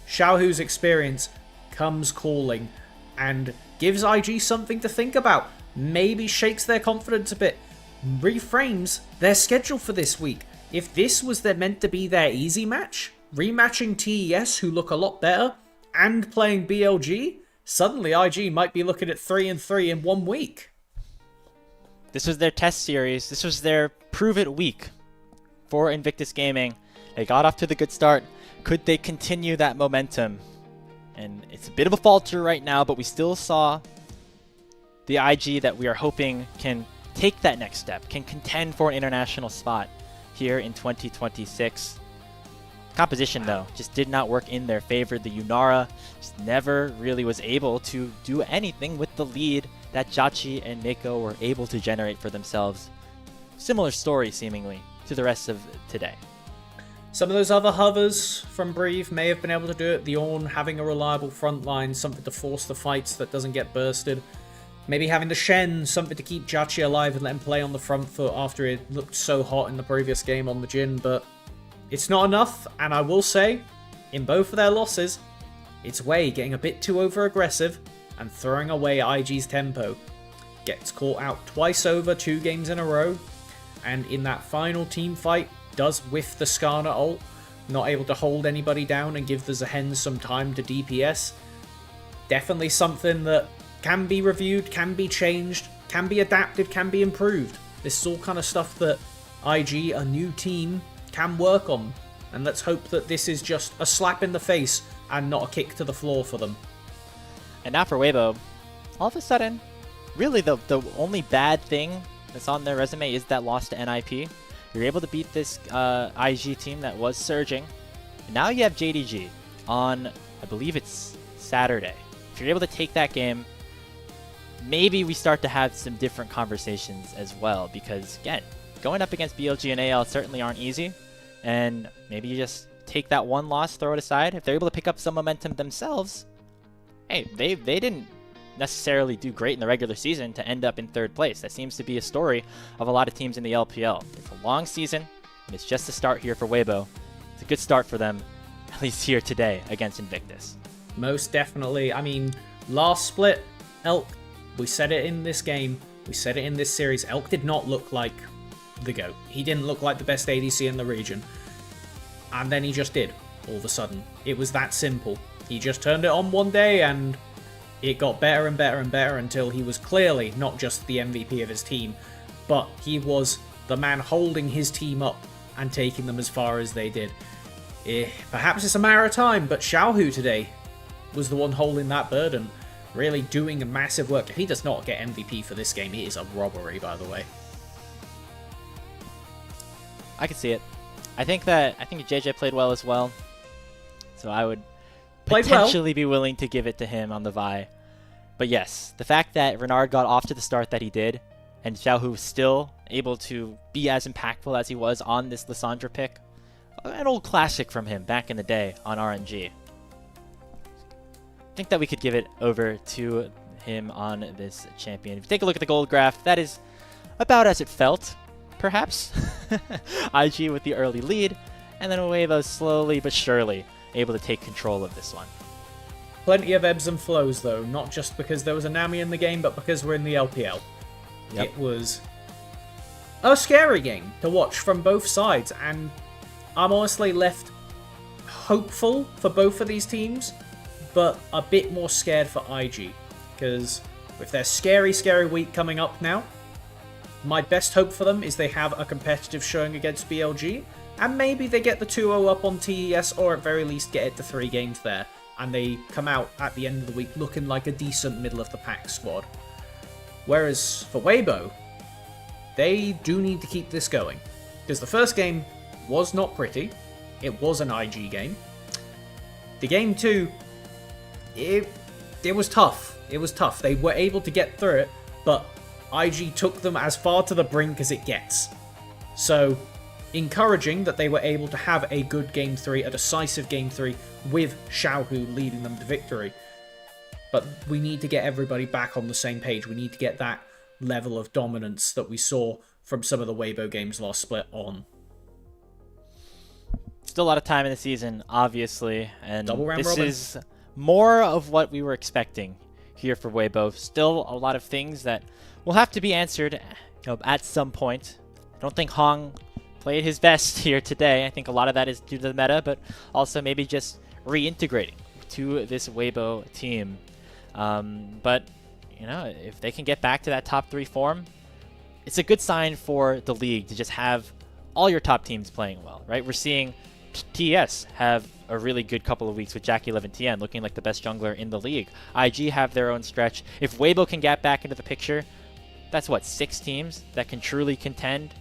Xiaohu's experience comes calling and gives IG something to think about, maybe shakes their confidence a bit, reframes their schedule for this week. If this was meant to be their easy match, rematching TES, who look a lot better, and playing BLG, suddenly IG might be looking at 3-3 in 1 week. This was their test series. This was their prove it week for Invictus Gaming. They got off to the good start. Could they continue that momentum? And it's a bit of a falter right now, but we still saw the IG that we are hoping can take that next step, can contend for an international spot here in 2026. Composition, though, just did not work in their favor. The Unara just never really was able to do anything with the lead that Jachi and Mako were able to generate for themselves. Similar story, seemingly, to the rest of today. Some of those other hovers from Breathe may have been able to do it. The Ornn having a reliable front line, something to force the fights that doesn't get bursted. Maybe having the Shen, something to keep Jachi alive and let him play on the front foot after it looked so hot in the previous game on the Jhin, but it's not enough, and I will say, in both of their losses, it's Wei getting a bit too over-aggressive and throwing away IG's tempo. Gets caught out twice over, 2 games in a row, and in that final team fight, does whiff the Skarner ult, not able to hold anybody down and give the Zahen some time to DPS. Definitely something that can be reviewed, can be changed, can be adapted, can be improved. This is all kind of stuff that IG, a new team, can work on, and let's hope that this is just a slap in the face and not a kick to the floor for them. And now for Waybo, all of a sudden, really the only bad thing that's on their resume is that loss to NIP. You're able to beat this IG team that was surging. And now you have JDG on, I believe it's Saturday. If you're able to take that game, maybe we start to have some different conversations as well, because again, going up against BLG and AL certainly aren't easy, and maybe you just take that one loss, throw it aside. If they're able to pick up some momentum themselves, hey, they didn't necessarily do great in the regular season to end up in 3rd place. That seems to be a story of a lot of teams in the LPL. It's a long season, and it's just a start here for Waybo. It's a good start for them, at least here today against Invictus. Most definitely. I mean, last split, Elk, we said it in this game, we said it in this series, Elk did not look like the GOAT. He didn't look like the best ADC in the region. And then he just did, all of a sudden. It was that simple. He just turned it on one day and it got better and better and better until he was clearly not just the MVP of his team, but he was the man holding his team up and taking them as far as they did. Perhaps it's a matter of time, but Xiaohu today was the one holding that burden, really doing a massive work. If he does not get MVP for this game, it is a robbery, by the way. I can see it. I think JJ played well as well, so I would potentially be willing to give it to him on the Vi. But yes, the fact that Renard got off to the start that he did, and Xiaohu was still able to be as impactful as he was on this Lissandra pick, an old classic from him back in the day on RNG. I think that we could give it over to him on this champion. If you take a look at the gold graph, that is about as it felt, perhaps. IG with the early lead, and then Waybo slowly but surely able to take control of this one. Plenty of ebbs and flows, though, not just because there was a Nami in the game, but because we're in the LPL. Yep. It was a scary game to watch from both sides, and I'm honestly left hopeful for both of these teams, but a bit more scared for IG, because with their scary week coming up now, my best hope for them is they have a competitive showing against BLG, and maybe they get the 2-0 up on TES, or at very least get it to 3 games there, and they come out at the end of the week looking like a decent middle-of-the-pack squad. Whereas for Waybo, they do need to keep this going, because the first game was not pretty. It was an IG game. The game 2, it was tough. It was tough. They were able to get through it, but IG took them as far to the brink as it gets. So, encouraging that they were able to have a good Game 3, a decisive Game 3, with Xiaohu leading them to victory. But we need to get everybody back on the same page. We need to get that level of dominance that we saw from some of the Waybo games last split on. Still a lot of time in the season, obviously, and this robin is more of what we were expecting here for Waybo. Still a lot of things that will have to be answered, at some point. I don't think Hong played his best here today. I think a lot of that is due to the meta, but also maybe just reintegrating to this Waybo team. But if they can get back to that top 3 form, it's a good sign for the league to just have all your top teams playing well, right? We're seeing TES have a really good couple of weeks with Jackie11TN looking like the best jungler in the league. IG have their own stretch. If Waybo can get back into the picture, that's 6 teams that can truly contend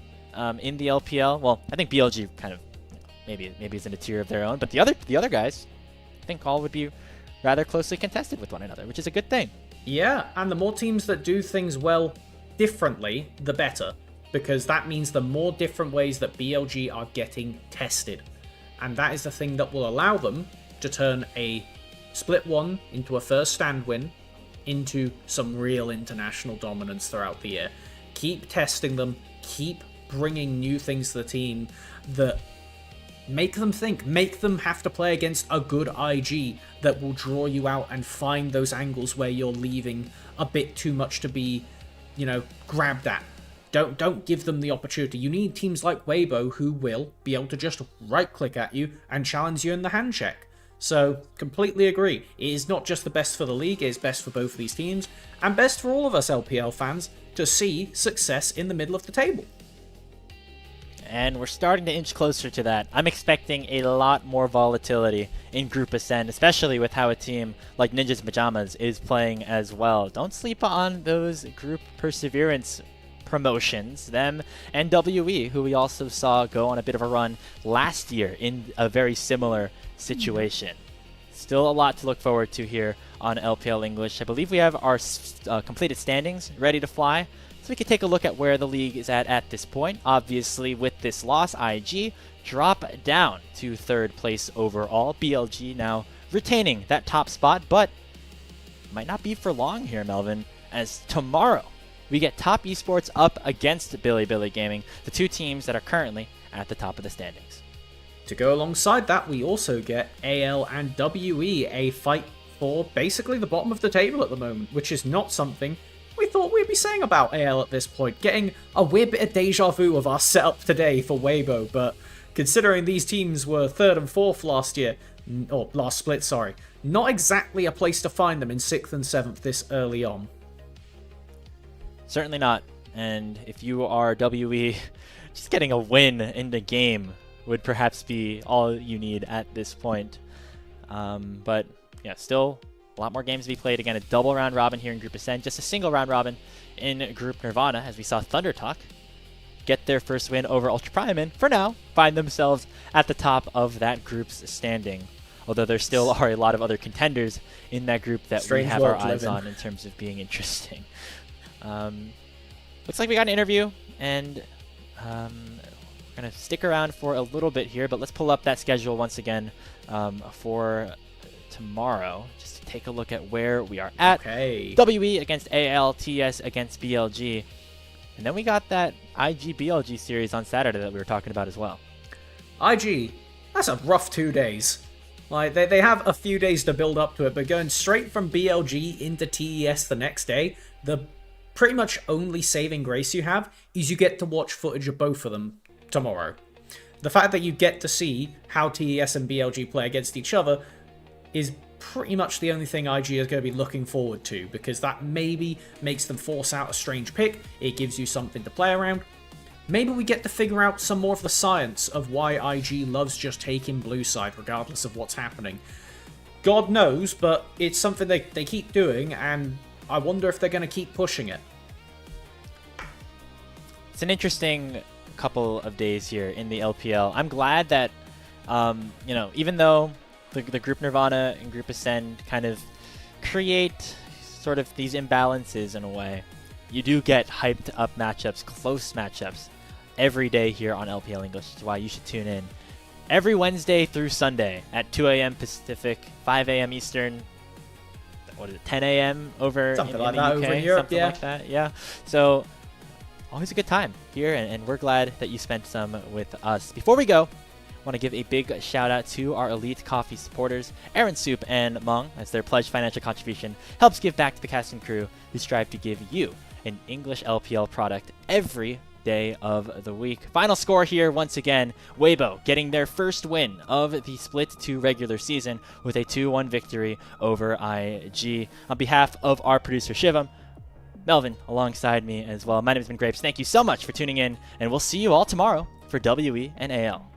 in the LPL. Well, I think BLG kind of maybe is in a tier of their own, but the other guys, I think all would be rather closely contested with one another, which is a good thing. Yeah, and the more teams that do things well differently, the better, because that means the more different ways that BLG are getting tested. And that is the thing that will allow them to turn a split 1 into a first stand win into some real international dominance throughout the year. Keep testing them, keep bringing new things to the team that make them think, make them have to play against a good IG that will draw you out and find those angles where you're leaving a bit too much to be, grabbed at. Don't give them the opportunity. You need teams like Waybo who will be able to just right-click at you and challenge you in the hand check. So, completely agree. It is not just the best for the league, it is best for both of these teams, and best for all of us LPL fans to see success in the middle of the table. and we're starting to inch closer to that. I'm expecting a lot more volatility in Group Ascend, especially with how a team like Ninjas Pajamas is playing as well. Don't sleep on those Group Perseverance promotions, them and WE, who we also saw go on a bit of a run last year in a very similar situation. Still a lot to look forward to here on LPL English. I believe we have our completed standings ready to fly, so we can take a look at where the league is at this point. Obviously, with this loss, IG drop down to 3rd place overall. BLG now retaining that top spot, but might not be for long here, Melvin, as tomorrow we get Top Esports up against Billy Gaming, the two teams that are currently at the top of the standings. To go alongside that, we also get AL and WE, a fight for basically the bottom of the table at the moment, which is not something we thought we'd be saying about AL at this point. Getting a weird bit of deja vu of our setup today for Waybo, but considering these teams were 3rd and 4th last year, or last split, sorry, not exactly a place to find them in 6th and 7th this early on. Certainly not. And if you are WE, just getting a win in the game would perhaps be all you need at this point. But yeah, still a lot more games to be played. Again, a double round robin here in Group Ascend, just a single round robin in Group Nirvana, as we saw Thunder Talk get their first win over Ultra Prime and, for now, find themselves at the top of that group's standing. Although there still are a lot of other contenders in that group that we have our eyes on in terms of being interesting. Looks like we got an interview, and we're going to stick around for a little bit here, but let's pull up that schedule once again for tomorrow, just to take a look at where we are at. Okay. WE against AL, TS against BLG. And then we got that IG BLG series on Saturday that we were talking about as well. IG, that's a rough 2 days. Like, they have a few days to build up to it, but going straight from BLG into TES the next day, the pretty much only saving grace you have is you get to watch footage of both of them tomorrow. The fact that you get to see how TES and BLG play against each other is pretty much the only thing IG is going to be looking forward to, because that maybe makes them force out a strange pick. It gives you something to play around. Maybe we get to figure out some more of the science of why IG loves just taking blue side regardless of what's happening. God knows, but it's something they keep doing, and I wonder if they're going to keep pushing it. It's an interesting couple of days here in the LPL. I'm glad that, even though the Group Nirvana and Group Ascend kind of create sort of these imbalances in a way, you do get hyped up matchups, close matchups, every day here on LPL English, which is why you should tune in every Wednesday through Sunday at 2 a.m. Pacific, 5 a.m. Eastern, 10 a.m. over something in like the that UK, over in Europe, something yeah. like that, yeah. So always a good time here, and we're glad that you spent some with us. Before we go, I want to give a big shout out to our Elite Coffee supporters, Aaron Soup and Mung, as their pledged financial contribution helps give back to the cast and crew who strive to give you an English LPL product every day of the week. Final score here, once again, Waybo getting their first win of the Split 2 regular season with a 2-1 victory over IG. On behalf of our producer Shivam, Melvin alongside me as well, my name has been Grapes. Thank you so much for tuning in, and we'll see you all tomorrow for WE and AL.